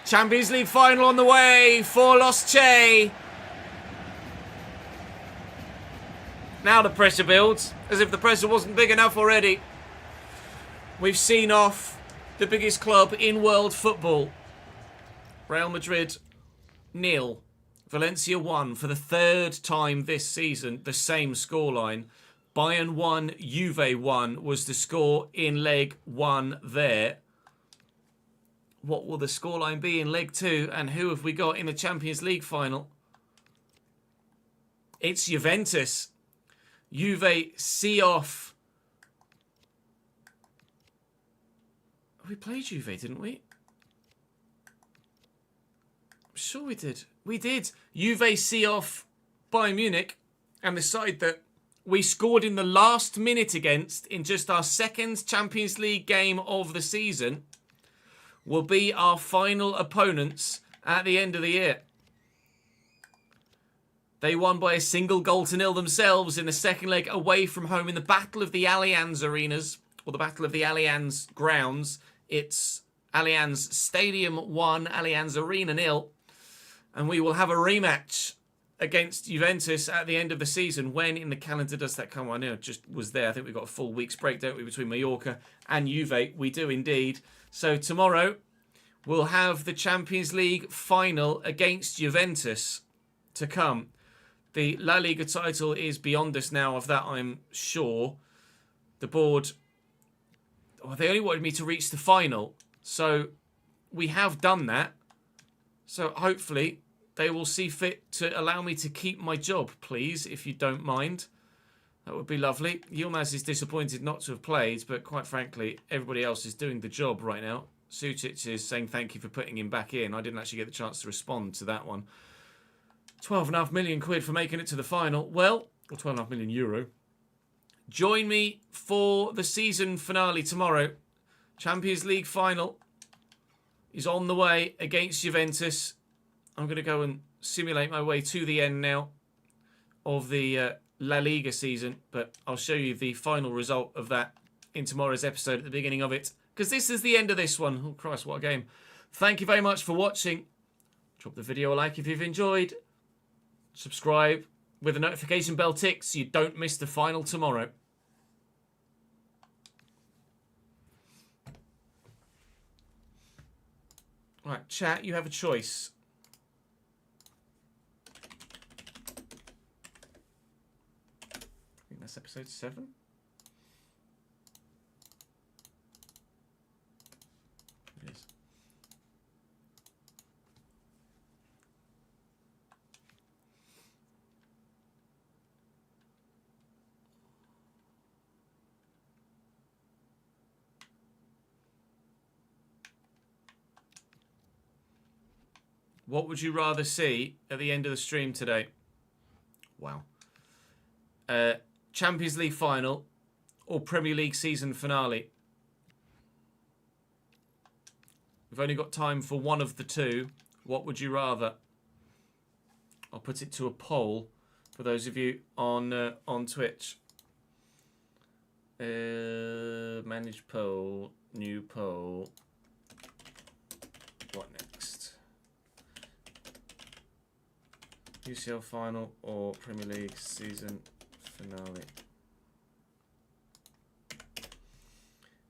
Champions League final on the way for Los Che. Now the pressure builds, as if the pressure wasn't big enough already. We've seen off the biggest club in world football. Real Madrid 0. Valencia 1 for the 3rd time this season. The same scoreline. Bayern 1, Juve 1 was the score in leg 1 there. What will the scoreline be in leg 2? And who have we got in the Champions League final? It's Juventus. Juve see off. We played Juve, didn't we? I'm sure we did. We did. Juve see off Bayern Munich. And the side that we scored in the last minute against in just our 2nd Champions League game of the season will be our final opponents at the end of the year. They won by a single goal to 0 themselves in the 2nd leg away from home in the Battle of the Allianz Arenas, or the Battle of the Allianz Grounds. It's Allianz Stadium 1, Allianz Arena 0. And we will have a rematch against Juventus at the end of the season. When in the calendar does that come? I know it just was there. I think we've got a full week's break, don't we, between Mallorca and Juve. We do indeed. So tomorrow we'll have the Champions League final against Juventus to come. The La Liga title is beyond us now, of that I'm sure. The board, they only wanted me to reach the final. So we have done that. So hopefully they will see fit to allow me to keep my job, please, if you don't mind. That would be lovely. Yilmaz is disappointed not to have played, but quite frankly, everybody else is doing the job right now. Sucic is saying thank you for putting him back in. I didn't actually get the chance to respond to that one. 12.5 million quid for making it to the final. Well, or 12.5 million euro. Join me for the season finale tomorrow. Champions League final is on the way against Juventus. I'm going to go and simulate my way to the end now of the La Liga season, but I'll show you the final result of that in tomorrow's episode at the beginning of it, because this is the end of this one. Oh Christ, what a game. Thank you very much for watching. Drop the video a like if you've enjoyed. Subscribe with the notification bell tick so you don't miss the final tomorrow. Right, chat, you have a choice. I think that's episode 7. It is. What would you rather see at the end of the stream today? Wow. Champions League final or Premier League season finale? We've only got time for one of the two. What would you rather? I'll put it to a poll for those of you on Twitch. Manage poll. New poll. What next? UCL final or Premier League season finale?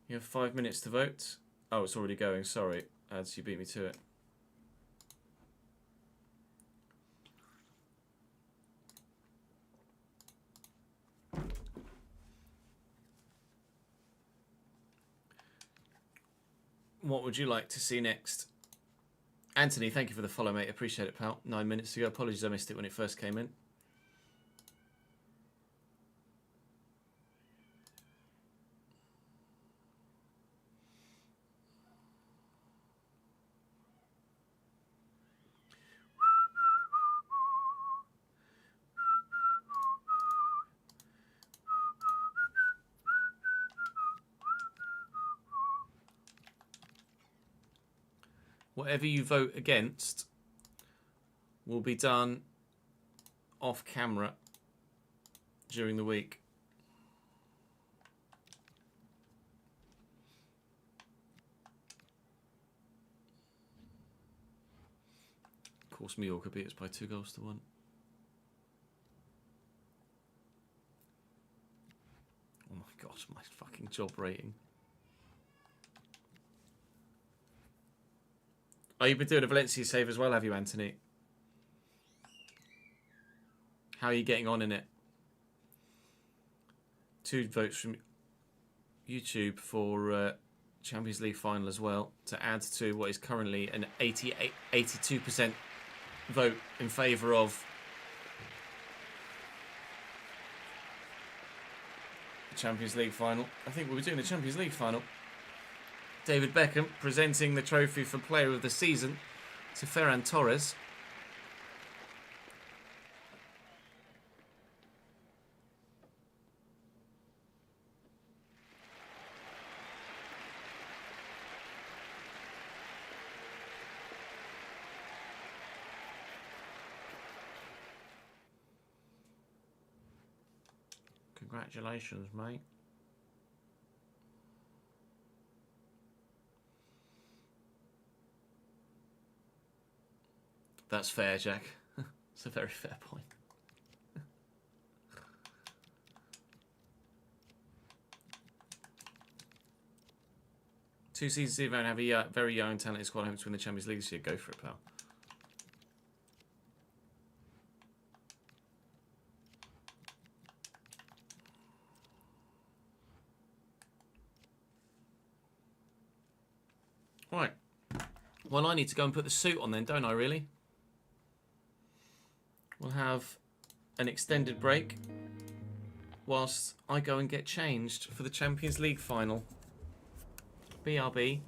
You have 5 minutes to vote. Oh, it's already going. Sorry, ads, you beat me to it. What would you like to see next? Anthony, thank you for the follow, mate. Appreciate it, pal. 9 minutes ago. Apologies I missed it when it first came in. Whatever you vote against will be done off camera during the week. Of course, Mallorca beat us by 2-1. Oh my gosh, my fucking job rating. Oh, you've been doing a Valencia save as well, have you, Anthony? How are you getting on in it? 2 votes from YouTube for Champions League final as well, to add to what is currently an 82% vote in favour of the Champions League final. I think we'll be doing the Champions League final. David Beckham presenting the trophy for Player of the Season to Ferran Torres. Congratulations, mate. That's fair, Jack. It's a very fair point. Two seasons ago and have a very young, talented squad hoping to win the Champions League this year. Go for it, pal. Right. Well, I need to go and put the suit on then, don't I, really? We'll have an extended break whilst I go and get changed for the Champions League final. BRB.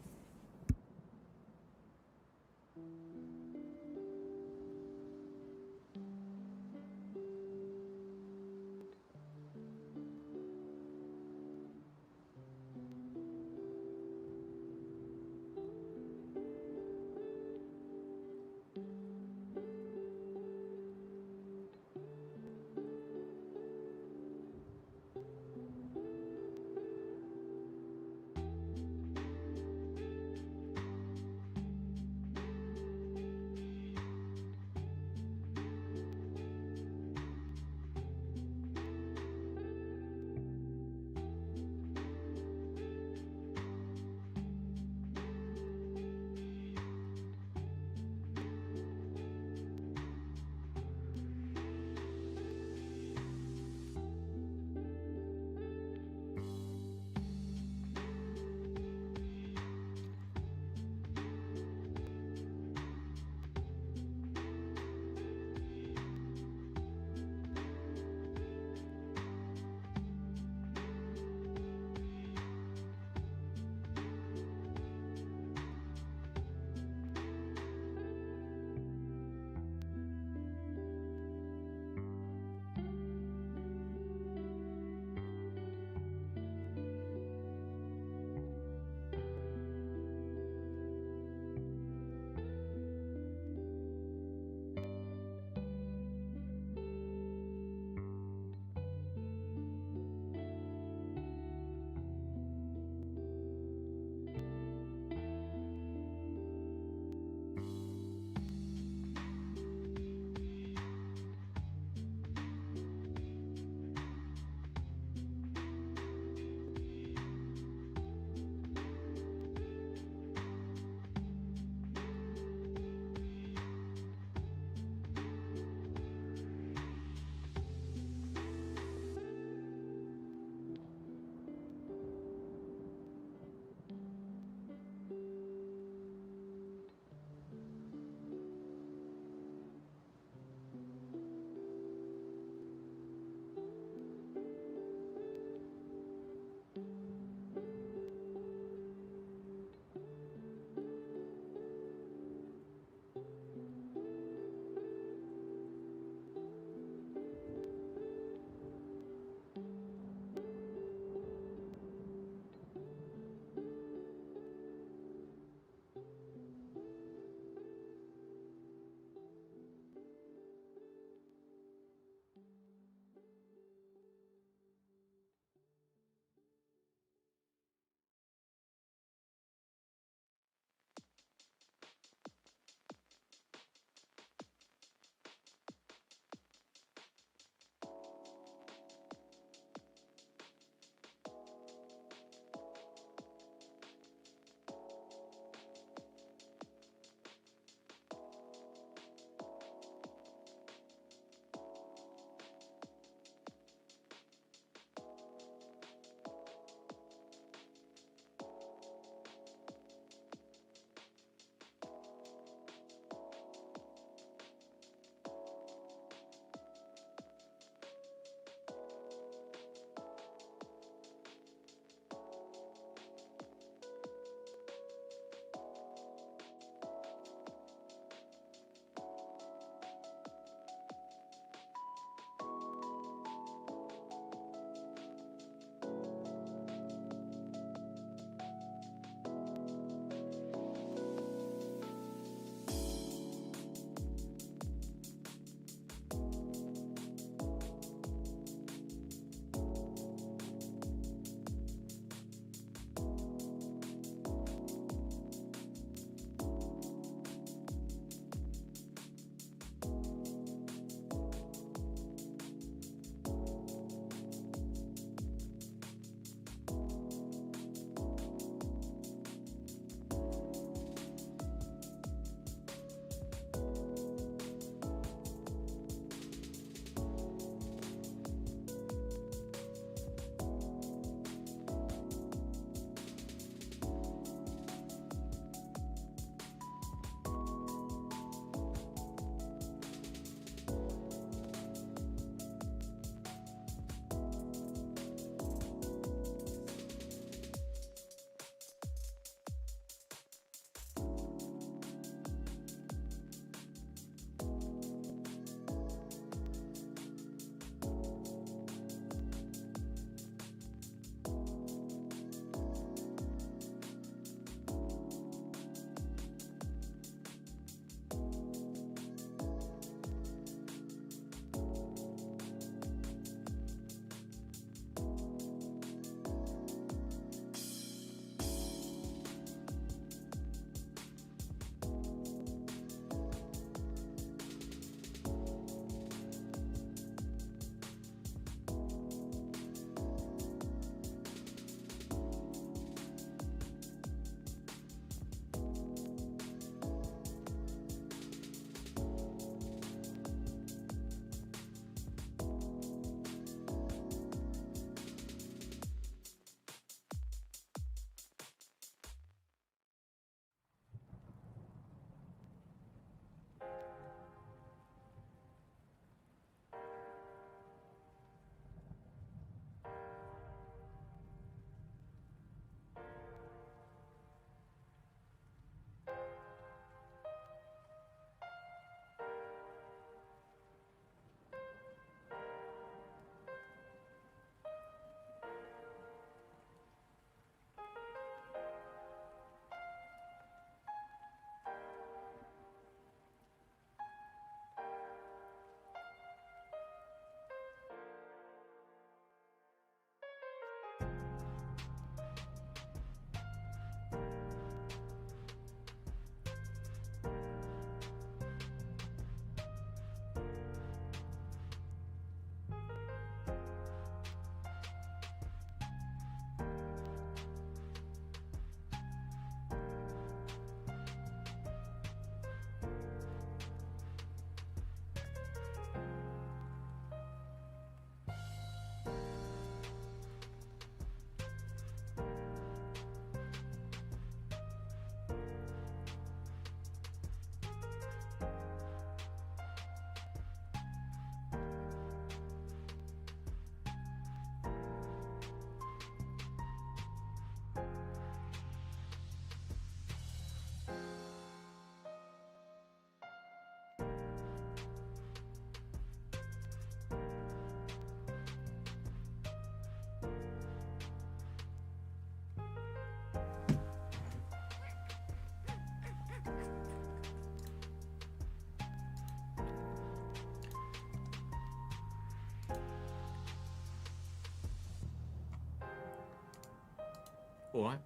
All right.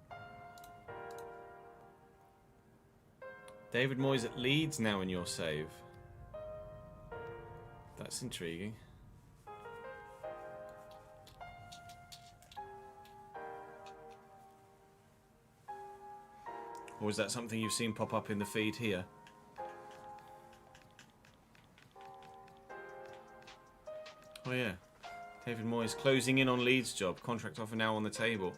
David Moyes at Leeds now in your save. That's intriguing. Or is that something you've seen pop up in the feed here? Oh yeah. David Moyes closing in on Leeds' job. Contract offer now on the table.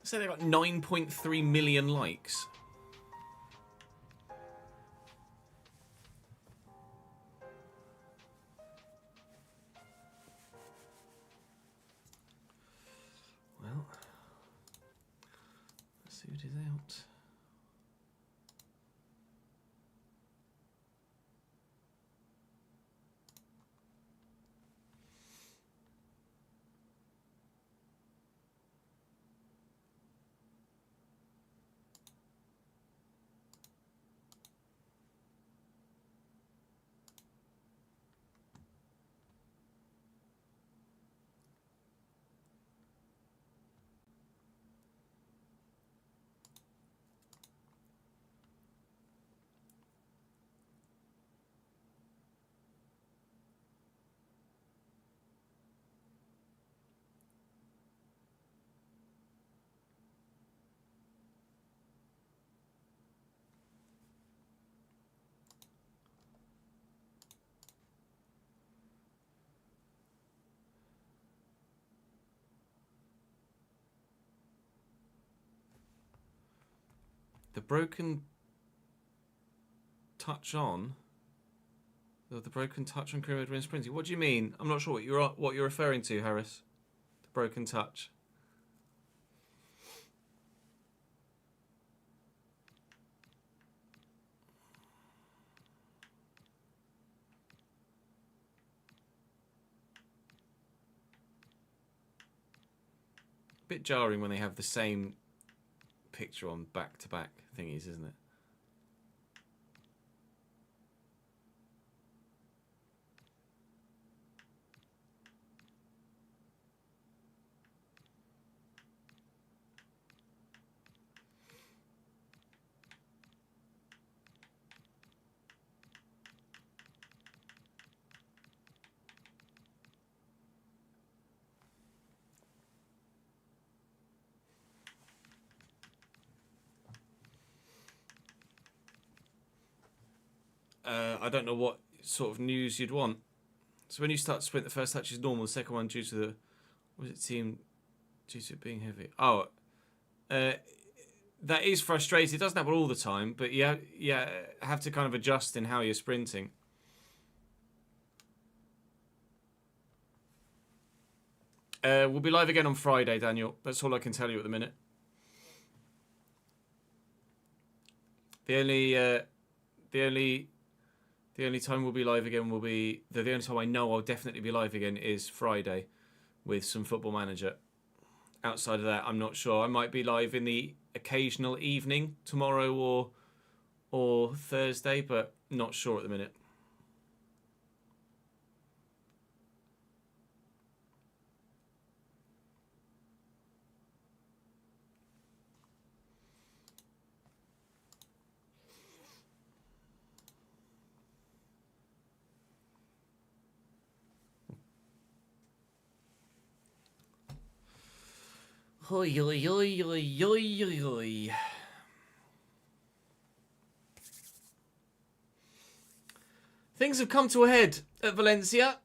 So they got 9.3 million likes. Well, let's see what is out. The broken touch on. The broken touch on Career Mode when sprinting. What do you mean? I'm not sure what you're referring to, Harris. The broken touch. Bit jarring when they have the same picture on back-to-back thingies, isn't it? I don't know what sort of news you'd want. So when you start to sprint, the first touch is normal. The second one due to the... What does it seem? Due to it being heavy. Oh. That is frustrating. It doesn't happen all the time, but you have to kind of adjust in how you're sprinting. We'll be live again on Friday, Daniel. That's all I can tell you at the minute. The only time we'll be live again will be... The only time I know I'll definitely be live again is Friday with some Football Manager. Outside of that, I'm not sure. I might be live in the occasional evening tomorrow or Thursday, but not sure at the minute. Oi, oi, oi, oi, oi, oi, oi. Things have come to a head at Valencia.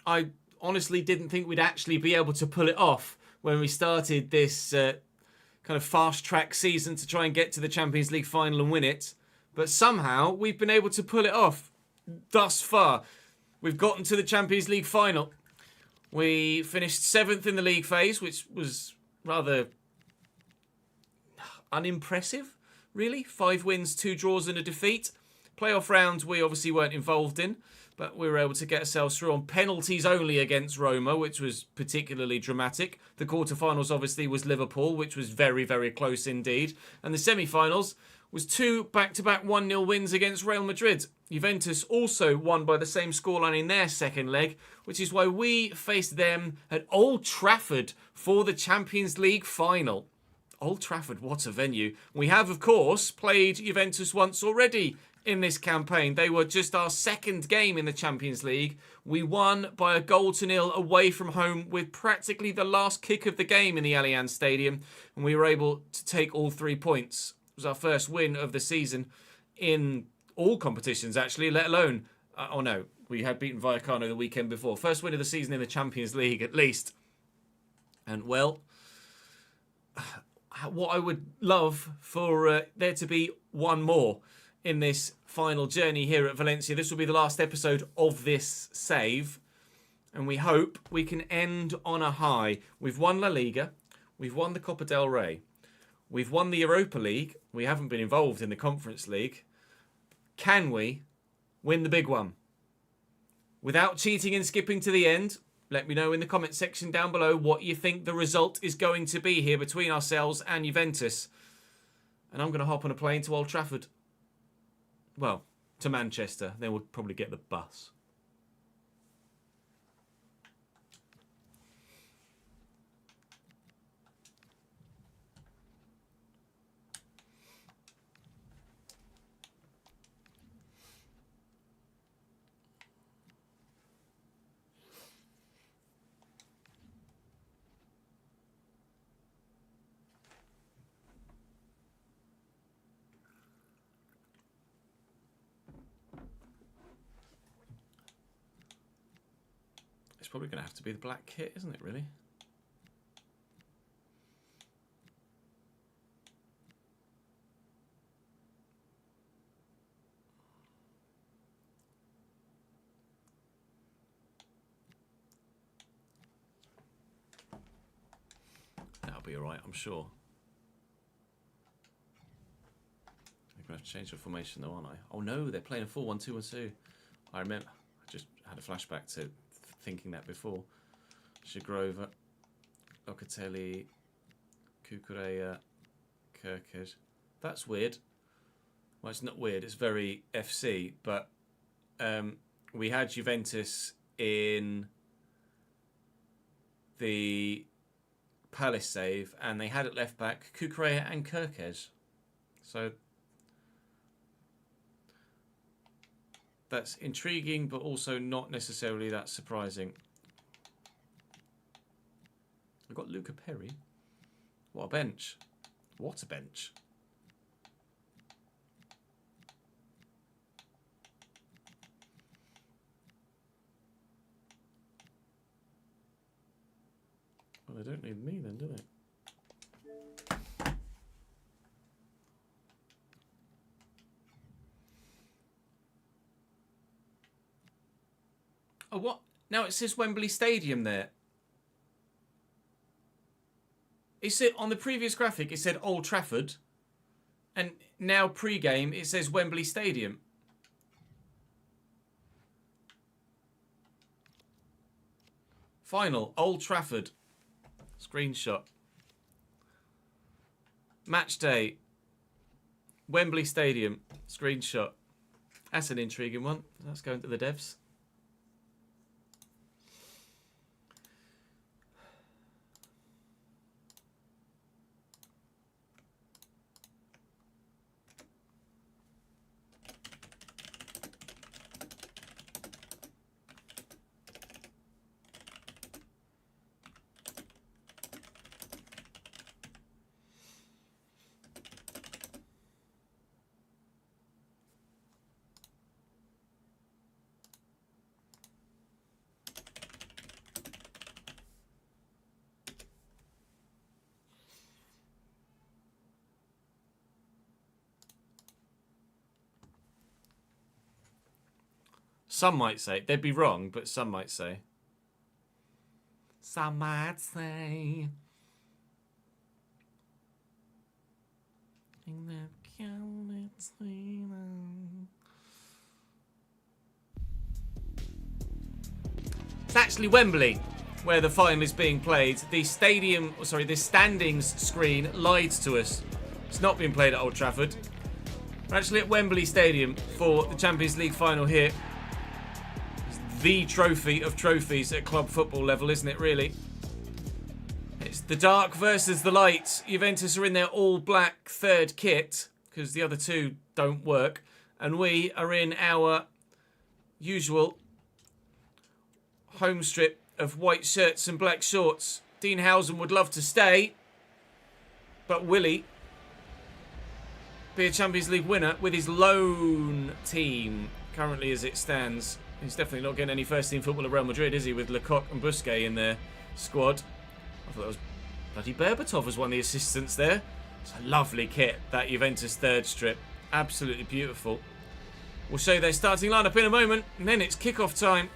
I honestly didn't think we'd actually be able to pull it off when we started this kind of fast-track season to try and get to the Champions League final and win it. But somehow we've been able to pull it off thus far. We've gotten to the Champions League final. We finished 7th in the league phase, which was rather unimpressive, really. 5 wins, 2 draws and a defeat. Playoff rounds we obviously weren't involved in, but we were able to get ourselves through on penalties only against Roma, which was particularly dramatic. The quarterfinals obviously was Liverpool, which was very, very close indeed. And the semi-finals was 2 back-to-back 1-0 wins against Real Madrid. Juventus also won by the same scoreline in their second leg, which is why we faced them at Old Trafford for the Champions League final. Old Trafford, what a venue. We have, of course, played Juventus once already in this campaign. They were just our second game in the Champions League. We won by a 1-0 away from home with practically the last kick of the game in the Allianz Stadium, and we were able to take all 3 points. It was our first win of the season in all competitions, actually, let alone... oh no, we had beaten Vallecano the weekend before. First win of the season in the Champions League, at least. And, well, what I would love for there to be one more in this final journey here at Valencia. This will be the last episode of this save, and we hope we can end on a high. We've won La Liga, we've won the Copa del Rey, we've won the Europa League, we haven't been involved in the Conference League. Can we win the big one? Without cheating and skipping to the end, let me know in the comment section down below what you think the result is going to be here between ourselves and Juventus. And I'm going to hop on a plane to Old Trafford. Well, to Manchester. Then we'll probably get the bus. It's probably going to have to be the black kit, isn't it, really? That'll be alright, I'm sure. I'm going to have to change the formation though, aren't I? Oh no, they're playing a 4-1-2-1-2. I remember, I just had a flashback to thinking that before. Shagrova, Locatelli, Cucurella, Kirkes. That's weird. Well, it's not weird. It's very FC. But we had Juventus in the Palace save, and they had at left back Cucurella and Kirkes. So that's intriguing, but also not necessarily that surprising. We've got Luca Perry. What a bench. What a bench. Well, they don't need me then, do they? Oh, what? Now it says Wembley Stadium there. It said on the previous graphic it said Old Trafford, and now pre-game it says Wembley Stadium. Final Old Trafford. Screenshot. Match day. Wembley Stadium. Screenshot. That's an intriguing one. Let's go into the devs. Some might say, they'd be wrong, but some might say. Some might say. It's actually Wembley where the final is being played. The standings screen lied to us. It's not being played at Old Trafford. We're actually at Wembley Stadium for the Champions League final here. It's the trophy of trophies at club football level, isn't it, really? It's the dark versus the light. Juventus are in their all-black third kit because the other two don't work. And we are in our usual home strip of white shirts and black shorts. Dean Housen would love to stay, but will he be a Champions League winner with his lone team currently as it stands? He's definitely not getting any first-team football at Real Madrid, is he, with Lecoq and Busquets in their squad? I thought that was bloody Berbatov as one of the assistants there. It's a lovely kit, that Juventus third strip. Absolutely beautiful. We'll show you their starting lineup in a moment, and then it's kick-off time.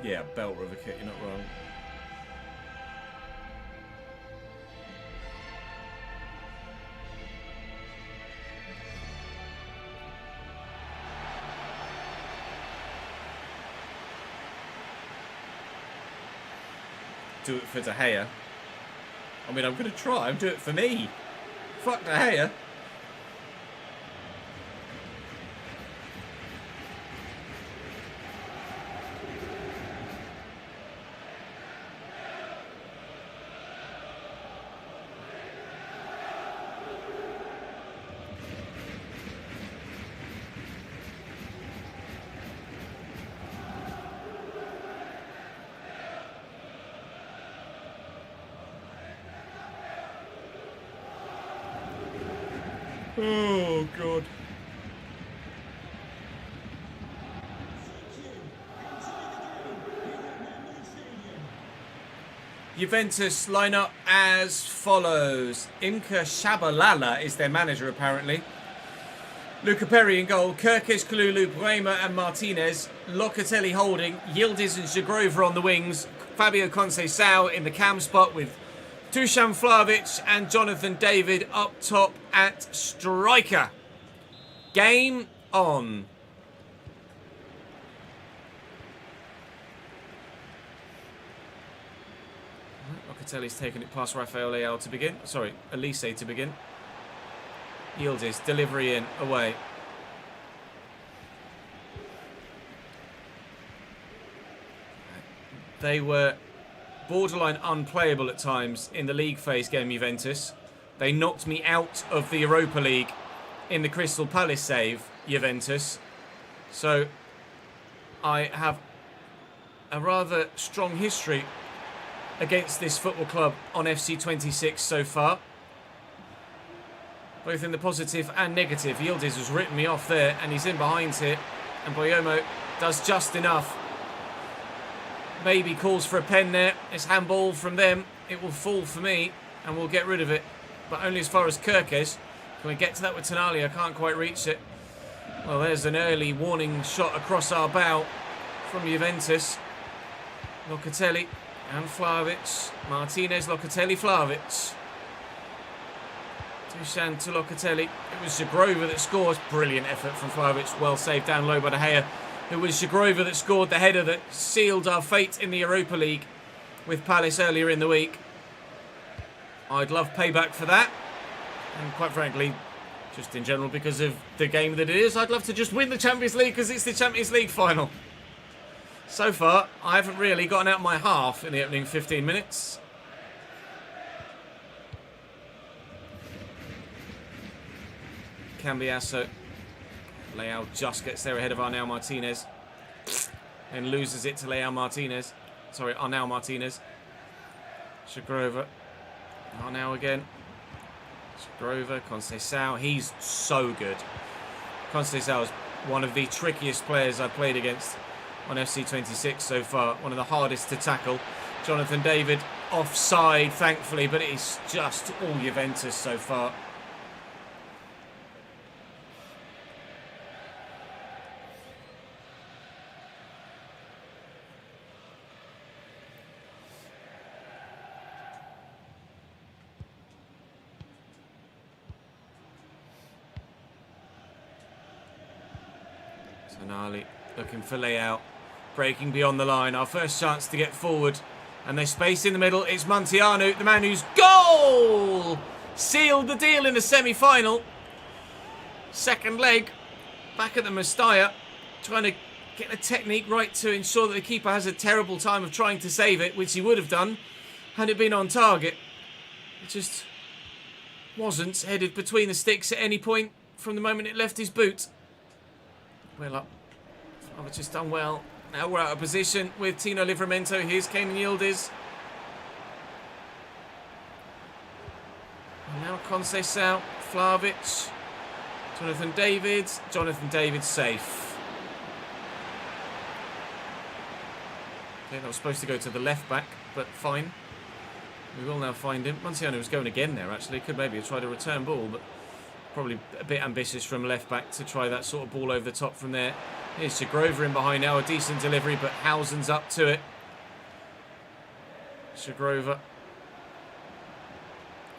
Yeah, belter of a kit, you're not wrong. Do it for De Gea. I mean, I'm going to try. I'm doing it for me. Fuck De Gea. Oh, God. Juventus line up as follows. Imka Shabalala is their manager, apparently. Luca Perry in goal. Kirkish, Kalulu, Bremer and Martinez. Locatelli holding. Yildiz and Zagrova on the wings. Fabio Conceição in the cam spot with Dusan Vlahovic and Jonathan David up top at striker. Game on. Locatelli's taken it past Rafael Leao to begin. Sorry, Elise to begin. Yildiz, delivery in, away. They were borderline unplayable at times in the league phase game, Juventus. They knocked me out of the Europa League in the Crystal Palace save, Juventus. So I have a rather strong history against this football club on FC26 so far, both in the positive and negative. Yildiz has written me off there, and he's in behind here, and Boyomo does just enough. Maybe calls for a pen there. It's handball from them. It will fall for me, and we'll get rid of it, but only as far as Kirkish. Can we get to that with Tonali? I can't quite reach it. Well, there's an early warning shot across our bow from Juventus. Locatelli and Vlahovic. Martinez, Locatelli, Vlahovic. Dusan to Locatelli. It was Zagrova that scores. Brilliant effort from Vlahovic. Well saved down low by De Gea. It was Zagrova that scored the header that sealed our fate in the Europa League with Palace earlier in the week. I'd love payback for that. And quite frankly, just in general, because of the game that it is, I'd love to just win the Champions League because it's the Champions League final. So far, I haven't really gotten out my half in the opening 15 minutes. Cambiasso. Leao just gets there ahead of Arnau Martinez. And loses it to Leao Martinez. Sorry, Arnau Martinez. Zagrova. Arnau again. Zagrova, Conceição. He's so good. Conceição is one of the trickiest players I've played against on FC26 so far. One of the hardest to tackle. Jonathan David offside, thankfully, but it's just all Juventus so far. Tonali looking for layout, breaking beyond the line. Our first chance to get forward, and there's space in the middle. It's Montiano, the man whose goal sealed the deal in the semi-final. Second leg, back at the Mestalla, trying to get the technique right to ensure that the keeper has a terrible time of trying to save it, which he would have done had it been on target. It just wasn't. Headed between the sticks at any point from the moment it left his boot. Well up. I've just done well. Now we're out of position with Tino Livramento. Here's Kenan Yildiz. And now Conceição, Vlahovic, Jonathan David. Jonathan David safe. Okay, that was supposed to go to the left back, but fine. We will now find him. Montiano was going again there, actually. Could maybe have tried a return ball, but probably a bit ambitious from left back to try that sort of ball over the top from there. Here's Shagrova in behind now. A decent delivery, but Hausen's up to it. Shagrova.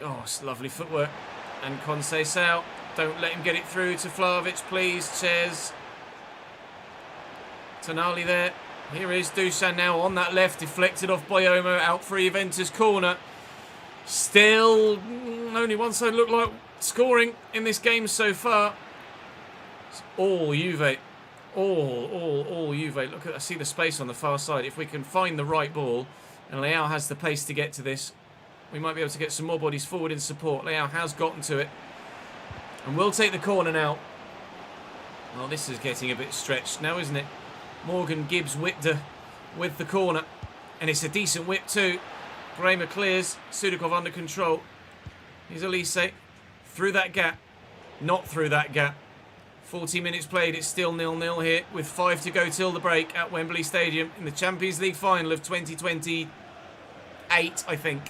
Oh, it's lovely footwork. And Conceição. Don't let him get it through to Vlahovic, please. Cheers. Tonali there. Here is Dusan now on that left. Deflected off Boyomo. Out for a Juventus corner. Still, only one side looked like scoring in this game so far. It's all Juve. All Juve. Look at, I see the space on the far side. If we can find the right ball, and Leao has the pace to get to this, we might be able to get some more bodies forward in support. Leao has gotten to it. And we'll take the corner now. Well, this is getting a bit stretched now, isn't it? Morgan Gibbs whipped with the corner. And it's a decent whip too. Bremer clears. Sudakov under control. Here's Elise. Through that gap. Not through that gap. 40 minutes played. It's still 0-0 here with 5 to go till the break at Wembley Stadium in the Champions League final of 2028, I think.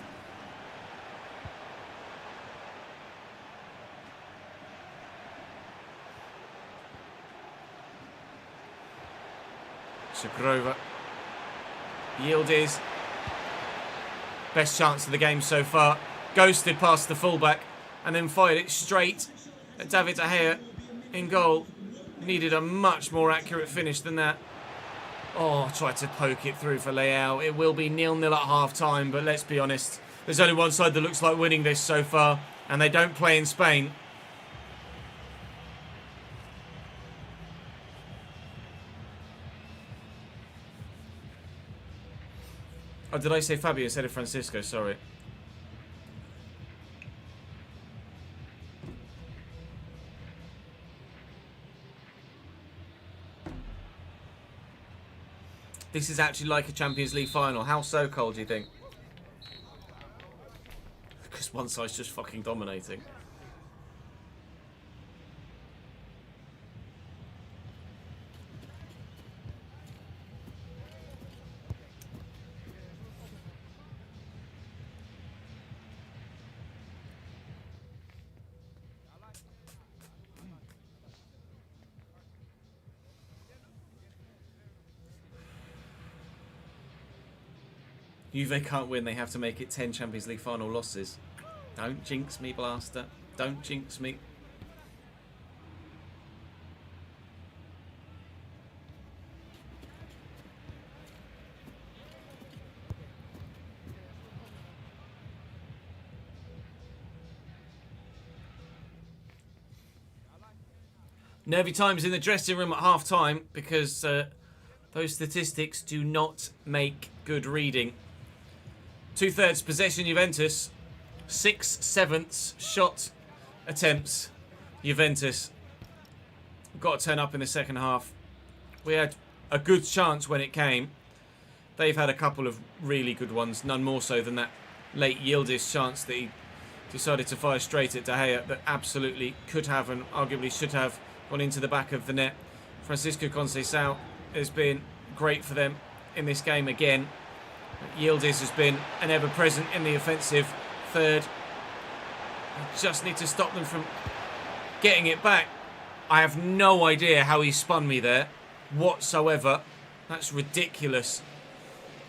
Shagrova. Yildiz. Best chance of the game so far. Ghosted past the fullback and then fired it straight at David De Gea in goal. Needed a much more accurate finish than that. Oh, tried to poke it through for Leao. It will be 0-0 at half-time, but let's be honest. There's only one side that looks like winning this so far, and they don't play in Spain. Oh, did I say Fabio instead of Francisco? Sorry. This is actually like a Champions League final. How so, Cole, do you think? Because one side's just fucking dominating. Juve can't win, they have to make it 10 Champions League final losses. Don't jinx me, Blaster. Don't jinx me. Nervy times in the dressing room at half-time because those statistics do not make good reading. 2/3 possession Juventus, 6/7 shot attempts Juventus. We've got to turn up in the second half. We had a good chance when it came. They've had a couple of really good ones, none more so than that late Yildiz chance that he decided to fire straight at De Gea that absolutely could have and arguably should have gone into the back of the net. Francisco Conceição has been great for them in this game again. Yildiz has been an ever-present in the offensive third. I just need to stop them from getting it back. I have no idea how he spun me there whatsoever. That's ridiculous.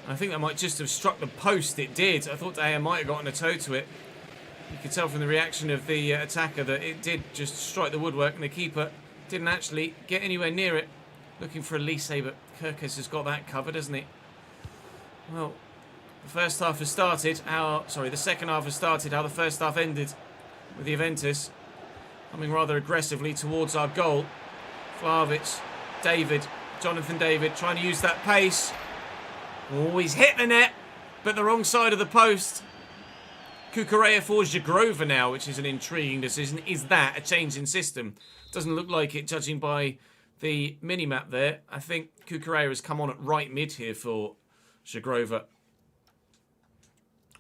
I think that might just have struck the post. It did. I thought De Gea might have gotten a toe to it. You could tell from the reaction of the attacker that it did just strike the woodwork, and the keeper didn't actually get anywhere near it. Looking for Elise, but Kirkes has got that covered, hasn't he? Well, the first half has started. The second half has started. How the first half ended with Juventus coming rather aggressively towards our goal. Vlahovic, David, Jonathan David trying to use that pace. Oh, he's hit the net, but the wrong side of the post. Cucurella for Jagrova now, which is an intriguing decision. Is that a change in system? Doesn't look like it, judging by the mini-map there. I think Cucurella has come on at right mid here for Jagrova.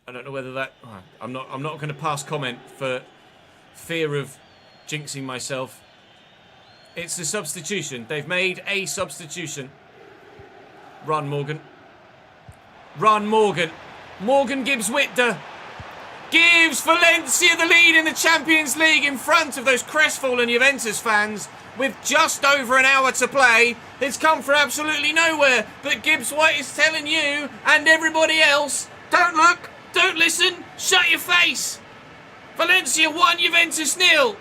I don't know whether that... I'm not going to pass comment for fear of jinxing myself. It's a substitution. They've made a substitution. Run, Morgan. Run, Morgan. Morgan gives Witter. Gives Valencia the lead in the Champions League in front of those crestfallen Juventus fans with just over an hour to play. It's come from absolutely nowhere, but Gibbs White is telling you and everybody else, don't look, don't listen, shut your face. Valencia 1, Juventus 0.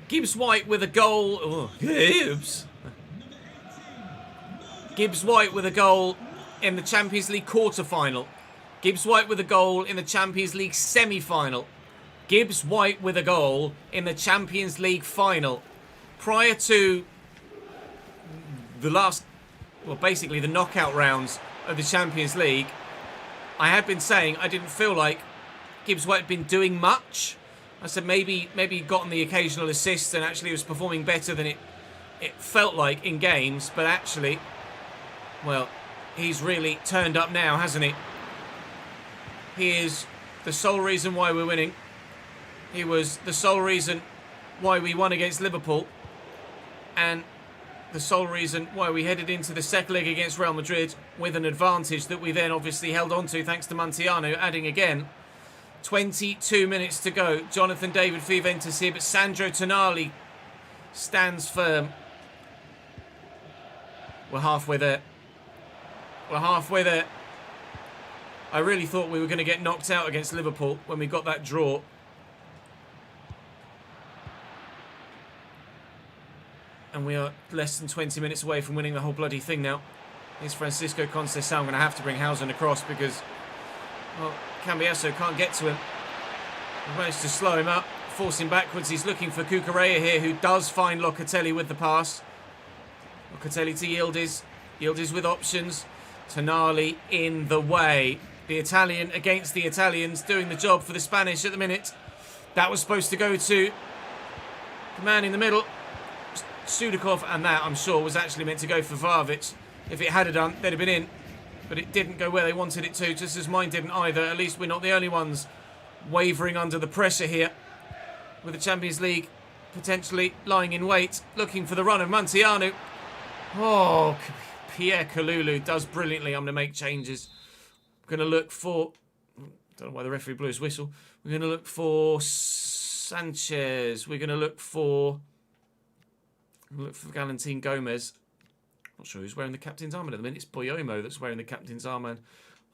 Gibbs White with a goal. Oh, Gibbs. Gibbs White with a goal in the Champions League quarter-final. Gibbs White with a goal in the Champions League semi-final. Gibbs White with a goal in the Champions League final. Prior to the last, well, basically the knockout rounds of the Champions League, I had been saying I didn't feel like Gibbs White had been doing much. I said maybe he'd gotten the occasional assist and actually was performing better than it felt like in games. But actually, well, he's really turned up now, hasn't he? He is the sole reason why we're winning. He was the sole reason why we won against Liverpool. And the sole reason why we headed into the second leg against Real Madrid with an advantage that we then obviously held on to thanks to Montiano adding again. 22 minutes to go. Jonathan David for Juventus here, but Sandro Tonali stands firm. We're halfway there. We're halfway there. I really thought we were going to get knocked out against Liverpool when we got that draw. And we are less than 20 minutes away from winning the whole bloody thing now. Here's Francisco Conceição. I'm going to have to bring Hausen across because, well, Cambiasso can't get to him. He managed to slow him up, force him backwards. He's looking for Cucurella here, who does find Locatelli with the pass. Locatelli to Yildiz. Yildiz with options. Tonali in the way. The Italian against the Italians, doing the job for the Spanish at the minute. That was supposed to go to the man in the middle, Sudakov, and that, I'm sure, was actually meant to go for Vlahovic. If it had done, they'd have been in. But it didn't go where they wanted it to, just as mine didn't either. At least we're not the only ones wavering under the pressure here, with the Champions League potentially lying in wait, looking for the run of Montiano. Oh, Pierre Kalulu does brilliantly. I'm going to make changes. I'm going to look for... don't know why the referee blew his whistle. We're going to look for Sanchez. We're going to look for... Valentin Gomez. Not sure who's wearing the captain's armband at the minute. It's Boyomo that's wearing the captain's armband.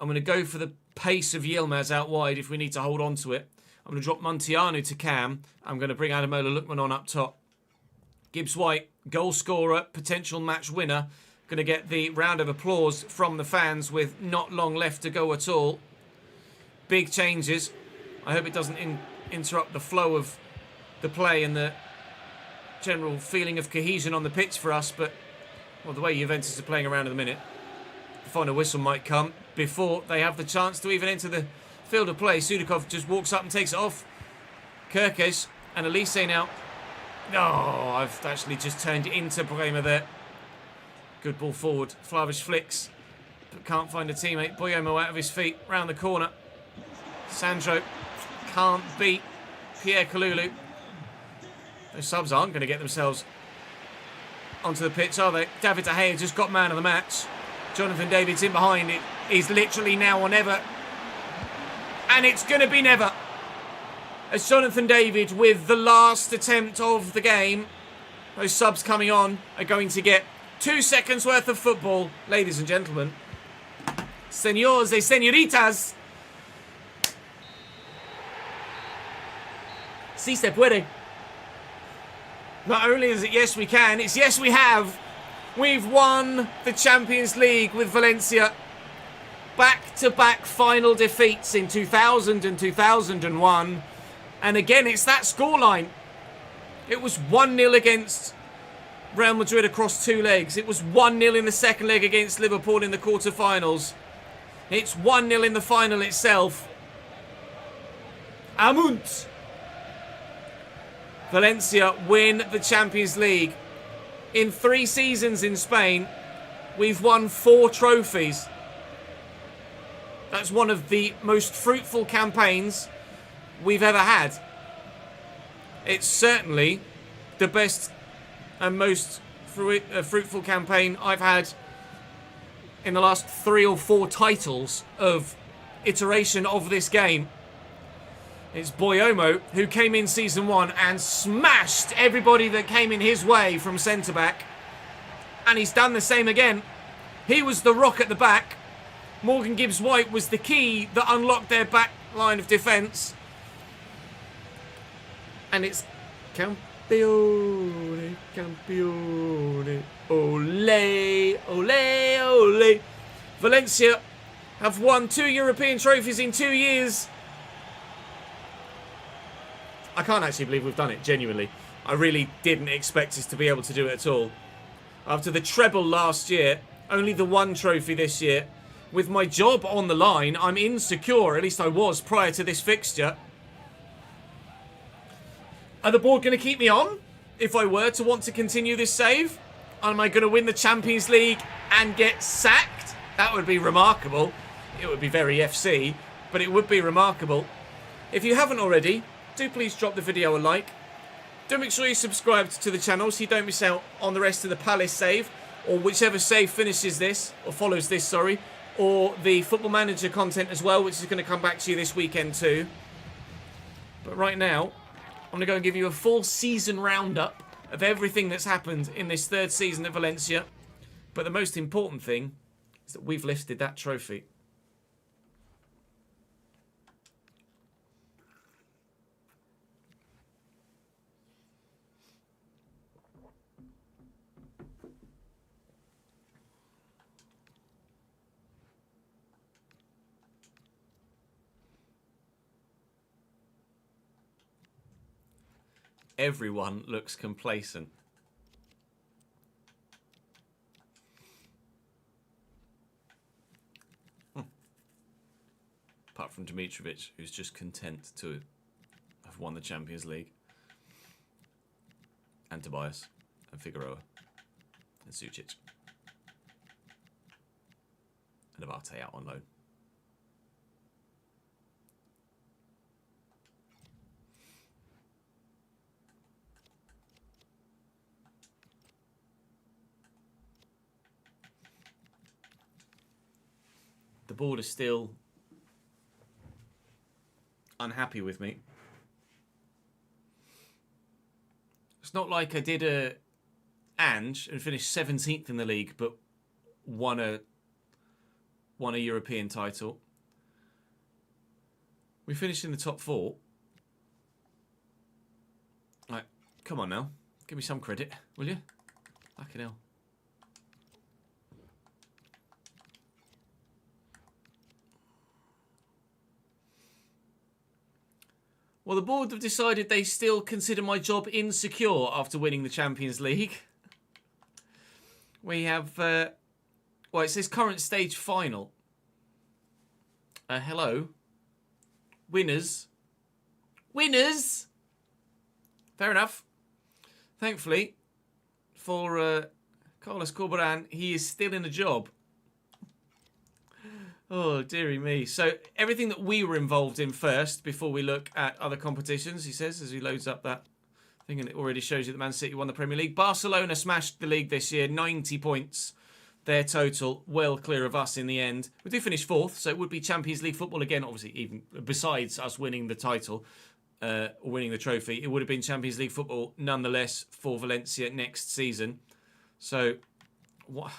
I'm going to go for the pace of Yilmaz out wide if we need to hold on to it. I'm going to drop Montiano to Cam. I'm going to bring Ademola Lookman on up top. Gibbs White, goal scorer, potential match winner. Going to get the round of applause from the fans with not long left to go at all. Big changes. I hope it doesn't interrupt the flow of the play and the general feeling of cohesion on the pitch for us, but well, the way Juventus are playing around in the minute, the final whistle might come. before they have the chance to even enter the field of play. Sudikov just walks up and takes it off. Kirkes and Elise now. Oh, I've actually just turned into Bremer there. Good ball forward. Flavish flicks, but can't find a teammate. Boyomo out of his feet, round the corner. Sandro can't beat Pierre Kalulu. Those subs aren't going to get themselves onto the pitch, are they? David De Gea just got man of the match. Jonathan David's in behind. It is literally now or never. And it's going to be never. As Jonathan David, with the last attempt of the game, those subs coming on are going to get 2 seconds worth of football. Ladies and gentlemen, señores y señoritas, si se puede. Not only is it yes we can, it's yes we have. We've won the Champions League with Valencia. Back-to-back final defeats in 2000 and 2001. And again, it's that scoreline. It was 1-0 against Real Madrid across 2 legs. It was 1-0 in the second leg against Liverpool in the quarter-finals. It's 1-0 in the final itself. Amunt! Valencia win the Champions League. In 3 seasons in Spain, we've won 4 trophies. That's one of the most fruitful campaigns we've ever had. It's certainly the best and most fruitful campaign I've had in the last 3 or 4 titles of iteration of this game. It's Boyomo, who came in season 1 and smashed everybody that came in his way from centre-back. And he's done the same again. He was the rock at the back. Morgan Gibbs-White was the key that unlocked their back line of defence. And it's Campione, Campione, ole, ole, ole. Valencia have won 2 European trophies in 2 years. I can't actually believe we've done it, genuinely. I really didn't expect us to be able to do it at all. After the treble last year, only the 1 trophy this year. With my job on the line, I'm insecure, at least I was prior to this fixture. Are the board going to keep me on if I were to want to continue this save? Am I going to win the Champions League and get sacked? That would be remarkable. It would be very FC, but it would be remarkable. If you haven't already, do please drop the video a like. Do make sure you subscribe to the channel so you don't miss out on the rest of the Palace save, or whichever save finishes this, or follows this, sorry, or the Football Manager content as well, which is going to come back to you this weekend too. But right now, I'm going to go and give you a full season roundup of everything that's happened in this 3rd season at Valencia. But the most important thing is that we've lifted that trophy. Everyone looks complacent. Apart from Dimitrovic, who's just content to have won the Champions League. And Tobias. And Figueroa. And Sucic. And Abate out on loan. The board is still unhappy with me. It's not like I did a Ange and finished 17th in the league, but won a European title. We finished in the top 4. Like, come on now, give me some credit, will you? Fucking hell. Well, the board have decided they still consider my job insecure after winning the Champions League. We have, well, it says current stage final. Hello. Winners. Winners! Fair enough. Thankfully, for Carlos Corberan, he is still in a job. Oh, dearie me. So, everything that we were involved in first, before we look at other competitions, he says, as he loads up that thing, and it already shows you that Man City won the Premier League. Barcelona smashed the league this year, 90 points. Their total, well clear of us in the end. We do finish 4th, so it would be Champions League football again, obviously, even besides us winning the title, or winning the trophy. It would have been Champions League football, nonetheless, for Valencia next season. So, what...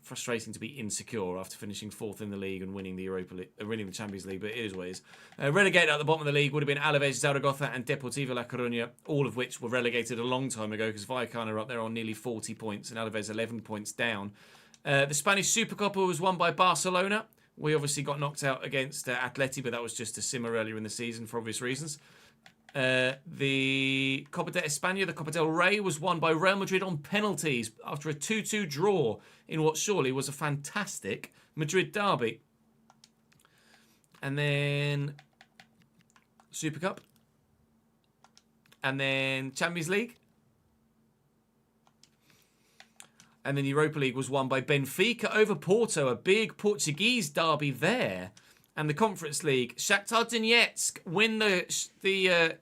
frustrating to be insecure after finishing 4th in the league and winning the Europa League, winning the Champions League, but it is what it is. Relegated at the bottom of the league would have been Alaves, Zaragoza and Deportivo La Coruña, all of which were relegated a long time ago because Vallecano are up there on nearly 40 points and Alaves 11 points down. The Spanish Supercopa was won by Barcelona. We obviously got knocked out against Atleti, but that was just a simmer earlier in the season for obvious reasons. The Copa de España, the Copa del Rey, was won by Real Madrid on penalties after a 2-2 draw in what surely was a fantastic Madrid derby. And then Super Cup. And then Champions League. And then Europa League was won by Benfica over Porto, a big Portuguese derby there. And the Conference League, Shakhtar Donetsk win the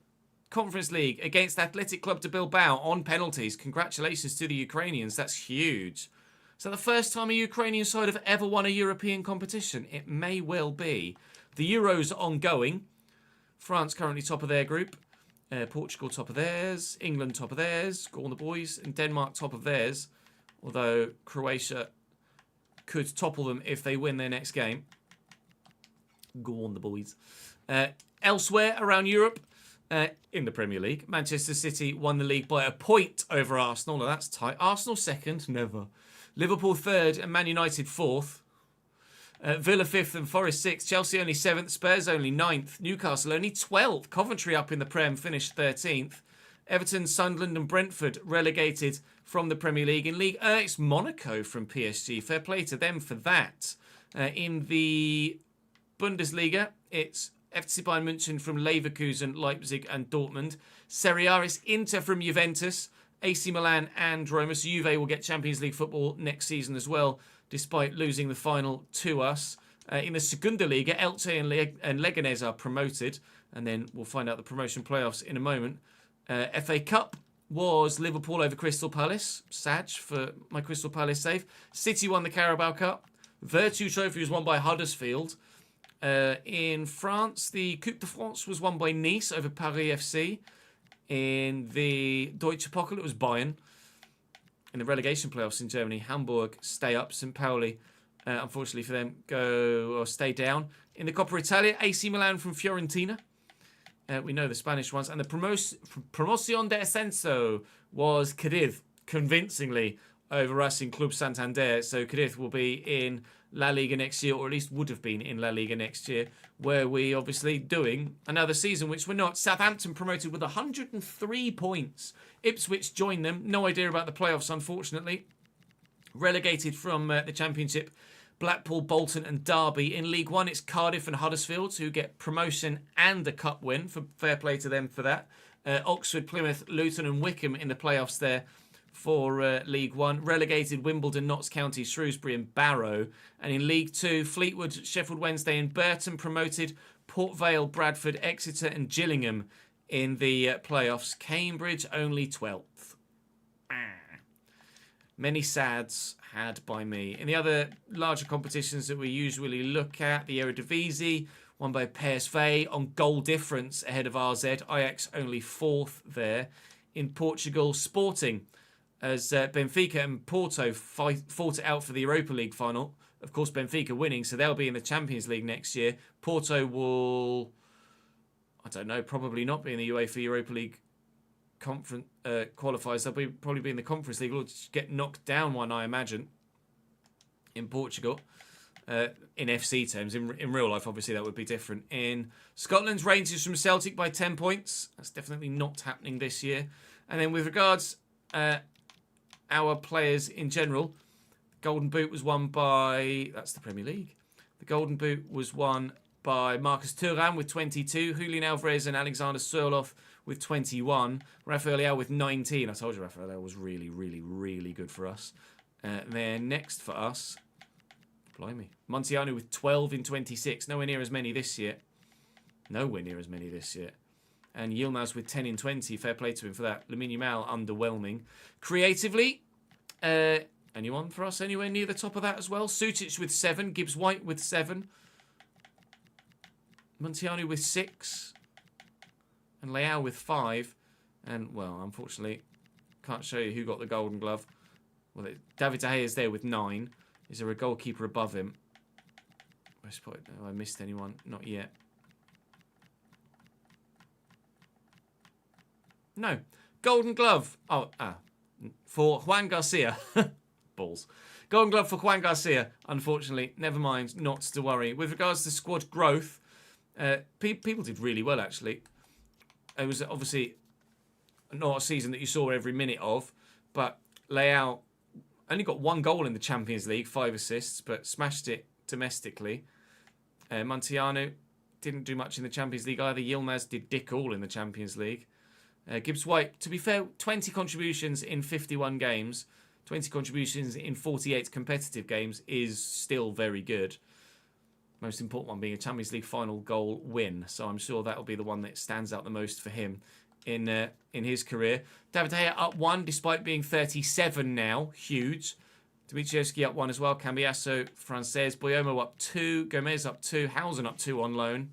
Conference League against Athletic Club de Bilbao on penalties. Congratulations to the Ukrainians. That's huge. Is that the first time a Ukrainian side have ever won a European competition? It may well be. The Euros are ongoing. France currently top of their group. Portugal top of theirs. England top of theirs. Go on the boys. And Denmark top of theirs. Although Croatia could topple them if they win their next game. Go on the boys. Elsewhere around Europe, in the Premier League, Manchester City won the league by a point over Arsenal. Now that's tight. Arsenal second, never. Liverpool third and Man United fourth. Villa fifth and Forest sixth. Chelsea only 7th. Spurs only 9th. Newcastle only 12th. Coventry up in the Prem finished 13th. Everton, Sunderland and Brentford relegated from the Premier League. In League it's Monaco from PSG. Fair play to them for that. In the Bundesliga, it's FC Bayern München from Leverkusen, Leipzig and Dortmund. Serie A is Inter from Juventus, AC Milan and Roma. So Juve will get Champions League football next season as well, despite losing the final to us. In the Segunda Liga, Elche and Leganés are promoted, and then we'll find out the promotion playoffs in a moment. FA Cup was Liverpool over Crystal Palace. Sad for my Crystal Palace save. City won the Carabao Cup. Virtue Trophy was won by Huddersfield. In France, the Coupe de France was won by Nice over Paris FC. In the Deutsche Pokal, it was Bayern. In the relegation playoffs in Germany, Hamburg stay up. St. Pauli, unfortunately for them, go or stay down. In the Coppa Italia, AC Milan from Fiorentina. We know the Spanish ones. And the Promoción de Ascenso was Cadiz, convincingly, over Racing Club Santander. So Cadiz will be in La Liga next year, or at least would have been in La Liga next year, where we obviously doing another season, which we're not. Southampton promoted with 103 points. Ipswich joined them. No idea about the playoffs, unfortunately. Relegated from the Championship, Blackpool, Bolton and Derby. In League One, it's Cardiff and Huddersfield who get promotion and a cup win. For fair play to them for that. Oxford, Plymouth, Luton and Wycombe in the playoffs there for League One. Relegated Wimbledon, Notts County, Shrewsbury and Barrow. And in League Two, Fleetwood, Sheffield Wednesday and Burton promoted. Port Vale, Bradford, Exeter and Gillingham in the playoffs. Cambridge only 12th. Many sads had by me. In the other larger competitions that we usually look at, the Eredivisie, won by PSV on goal difference ahead of RZ. Ajax only 4th there. In Portugal, Sporting, as Benfica and Porto fought it out for the Europa League final. Of course, Benfica winning, so they'll be in the Champions League next year. Porto will, I don't know, probably not be in the UEFA Europa League conference qualifiers. They'll probably be in the Conference League. Or just get knocked down one, I imagine, in Portugal. In FC terms. In real life, obviously, that would be different. In Scotland's Rangers from Celtic by 10 points. That's definitely not happening this year. And then with regards our players in general, Golden Boot was won by... That's the Premier League. The Golden Boot was won by Marcus Thuram with 22. Julian Alvarez and Alexander Sørloth with 21. Rafael Leao with 19. I told you Rafael Leao was really, really, really good for us. Then next for us, blimey, Montiano with 12 in 26. Nowhere near as many this year. Nowhere near as many this year. And Yilmaz with 10 in 20. Fair play to him for that. Lamine Yamal, underwhelming. Creatively, anyone for us anywhere near the top of that as well? Sutic with 7. Gibbs White with 7. Montiano with 6. And Leao with 5. And, well, unfortunately, can't show you who got the Golden Glove. Well, David De Gea is there with 9. Is there a goalkeeper above him? Have I missed anyone? Not yet. No. Golden Glove. For Juan Garcia. Balls. Golden Glove for Juan Garcia. Unfortunately, never mind. Not to worry. With regards to squad growth, people did really well, actually. It was obviously not a season that you saw every minute of, but Leao only got 1 goal in the Champions League, 5 assists, but smashed it domestically. Montiano didn't do much in the Champions League either. Yilmaz did dick all in the Champions League. Gibbs White, to be fair, 20 contributions in 51 games, 20 contributions in 48 competitive games is still very good. Most important one being a Champions League final goal win. So I'm sure that'll be the one that stands out the most for him in his career. David De Gea up 1 despite being 37 now. Huge. Dmitrievski up 1 as well. Cambiasso, Frances, Boyomo up 2. Gomez up 2. Housen up 2 on loan.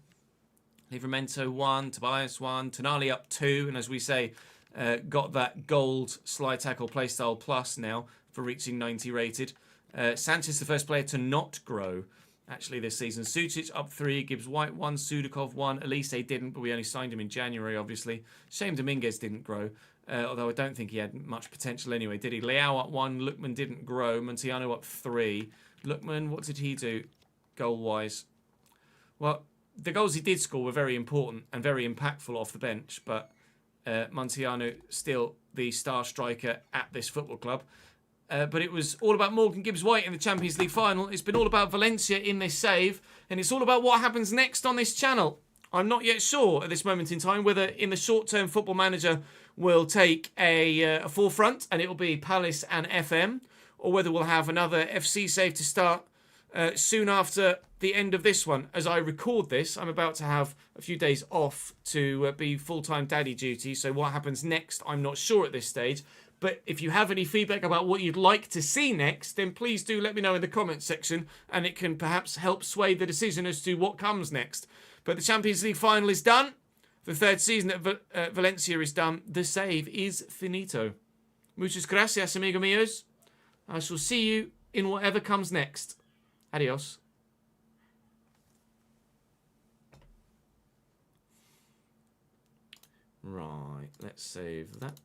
Livramento 1. Tobias 1. Tonali up 2. And as we say, got that gold slide tackle playstyle plus now for reaching 90 rated. Sanchez, the first player to not grow actually this season. Sutic up 3, Gibbs White 1, Sudakov 1, Elise didn't, but we only signed him in January, obviously. Shame Dominguez didn't grow, although I don't think he had much potential anyway, did he? Leao up 1, Lookman didn't grow, Montiano up 3. Lookman, what did he do goal-wise? Well, the goals he did score were very important and very impactful off the bench, but Montiano still the star striker at this football club. But it was all about Morgan Gibbs-White in the Champions League final. It's been all about Valencia in this save. And it's all about what happens next on this channel. I'm not yet sure at this moment in time whether in the short term Football Manager will take a forefront and it will be Palace and FM. Or whether we'll have another FC save to start soon after the end of this one. As I record this, I'm about to have a few days off to be full-time daddy duty. So what happens next, I'm not sure at this stage. But if you have any feedback about what you'd like to see next, then please do let me know in the comments section, and it can perhaps help sway the decision as to what comes next. But the Champions League final is done. The third season at Valencia is done. The save is finito. Muchas gracias, amigo míos. I shall see you in whatever comes next. Adios. Right, let's save that.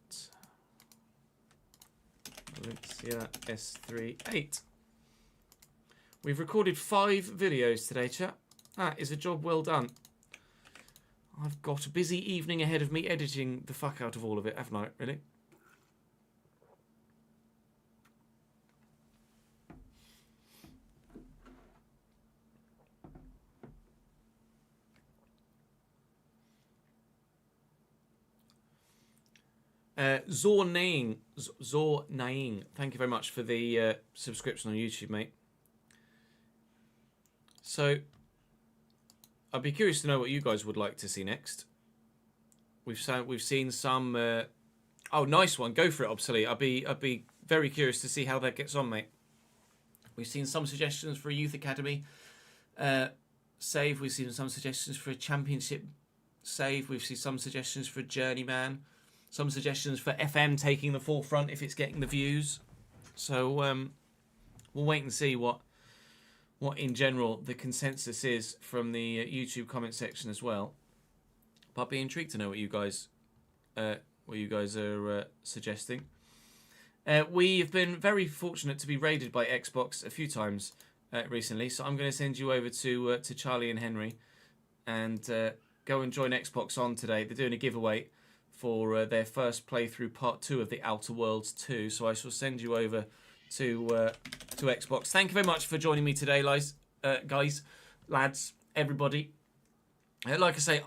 Valencia S38. We've recorded 5 videos today, chat. That is a job well done. I've got a busy evening ahead of me editing the fuck out of all of it, haven't I, really? Zor Naing, thank you very much for the subscription on YouTube, mate. So, I'd be curious to know what you guys would like to see next. We've seen some. Oh, nice one! Go for it, Obsolete. I'd be very curious to see how that gets on, mate. We've seen some suggestions for a youth academy save. We've seen some suggestions for a championship save. We've seen some suggestions for a journeyman. Some suggestions for FM taking the forefront if it's getting the views. So we'll wait and see what in general the consensus is from the YouTube comment section as well. But I'd be intrigued to know what you guys are suggesting. We have been very fortunate to be raided by Xbox a few times recently, so I'm going to send you over to Charlie and Henry and go and join Xbox on today. They're doing a giveaway for their first playthrough part 2 of the Outer Worlds 2. So I shall send you over to Xbox. Thank you very much for joining me today, guys, lads, everybody. Like I say,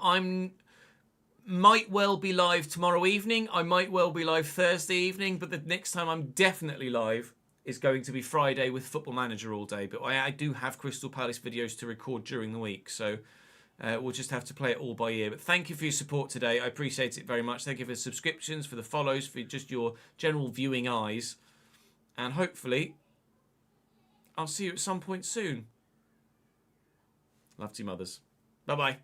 might well be live tomorrow evening. I might well be live Thursday evening, but the next time I'm definitely live is going to be Friday with Football Manager all day. But I do have Crystal Palace videos to record during the week, so we'll just have to play it all by ear. But thank you for your support today. I appreciate it very much. Thank you for the subscriptions, for the follows, for just your general viewing eyes. And hopefully, I'll see you at some point soon. Love to you, mothers. Bye-bye.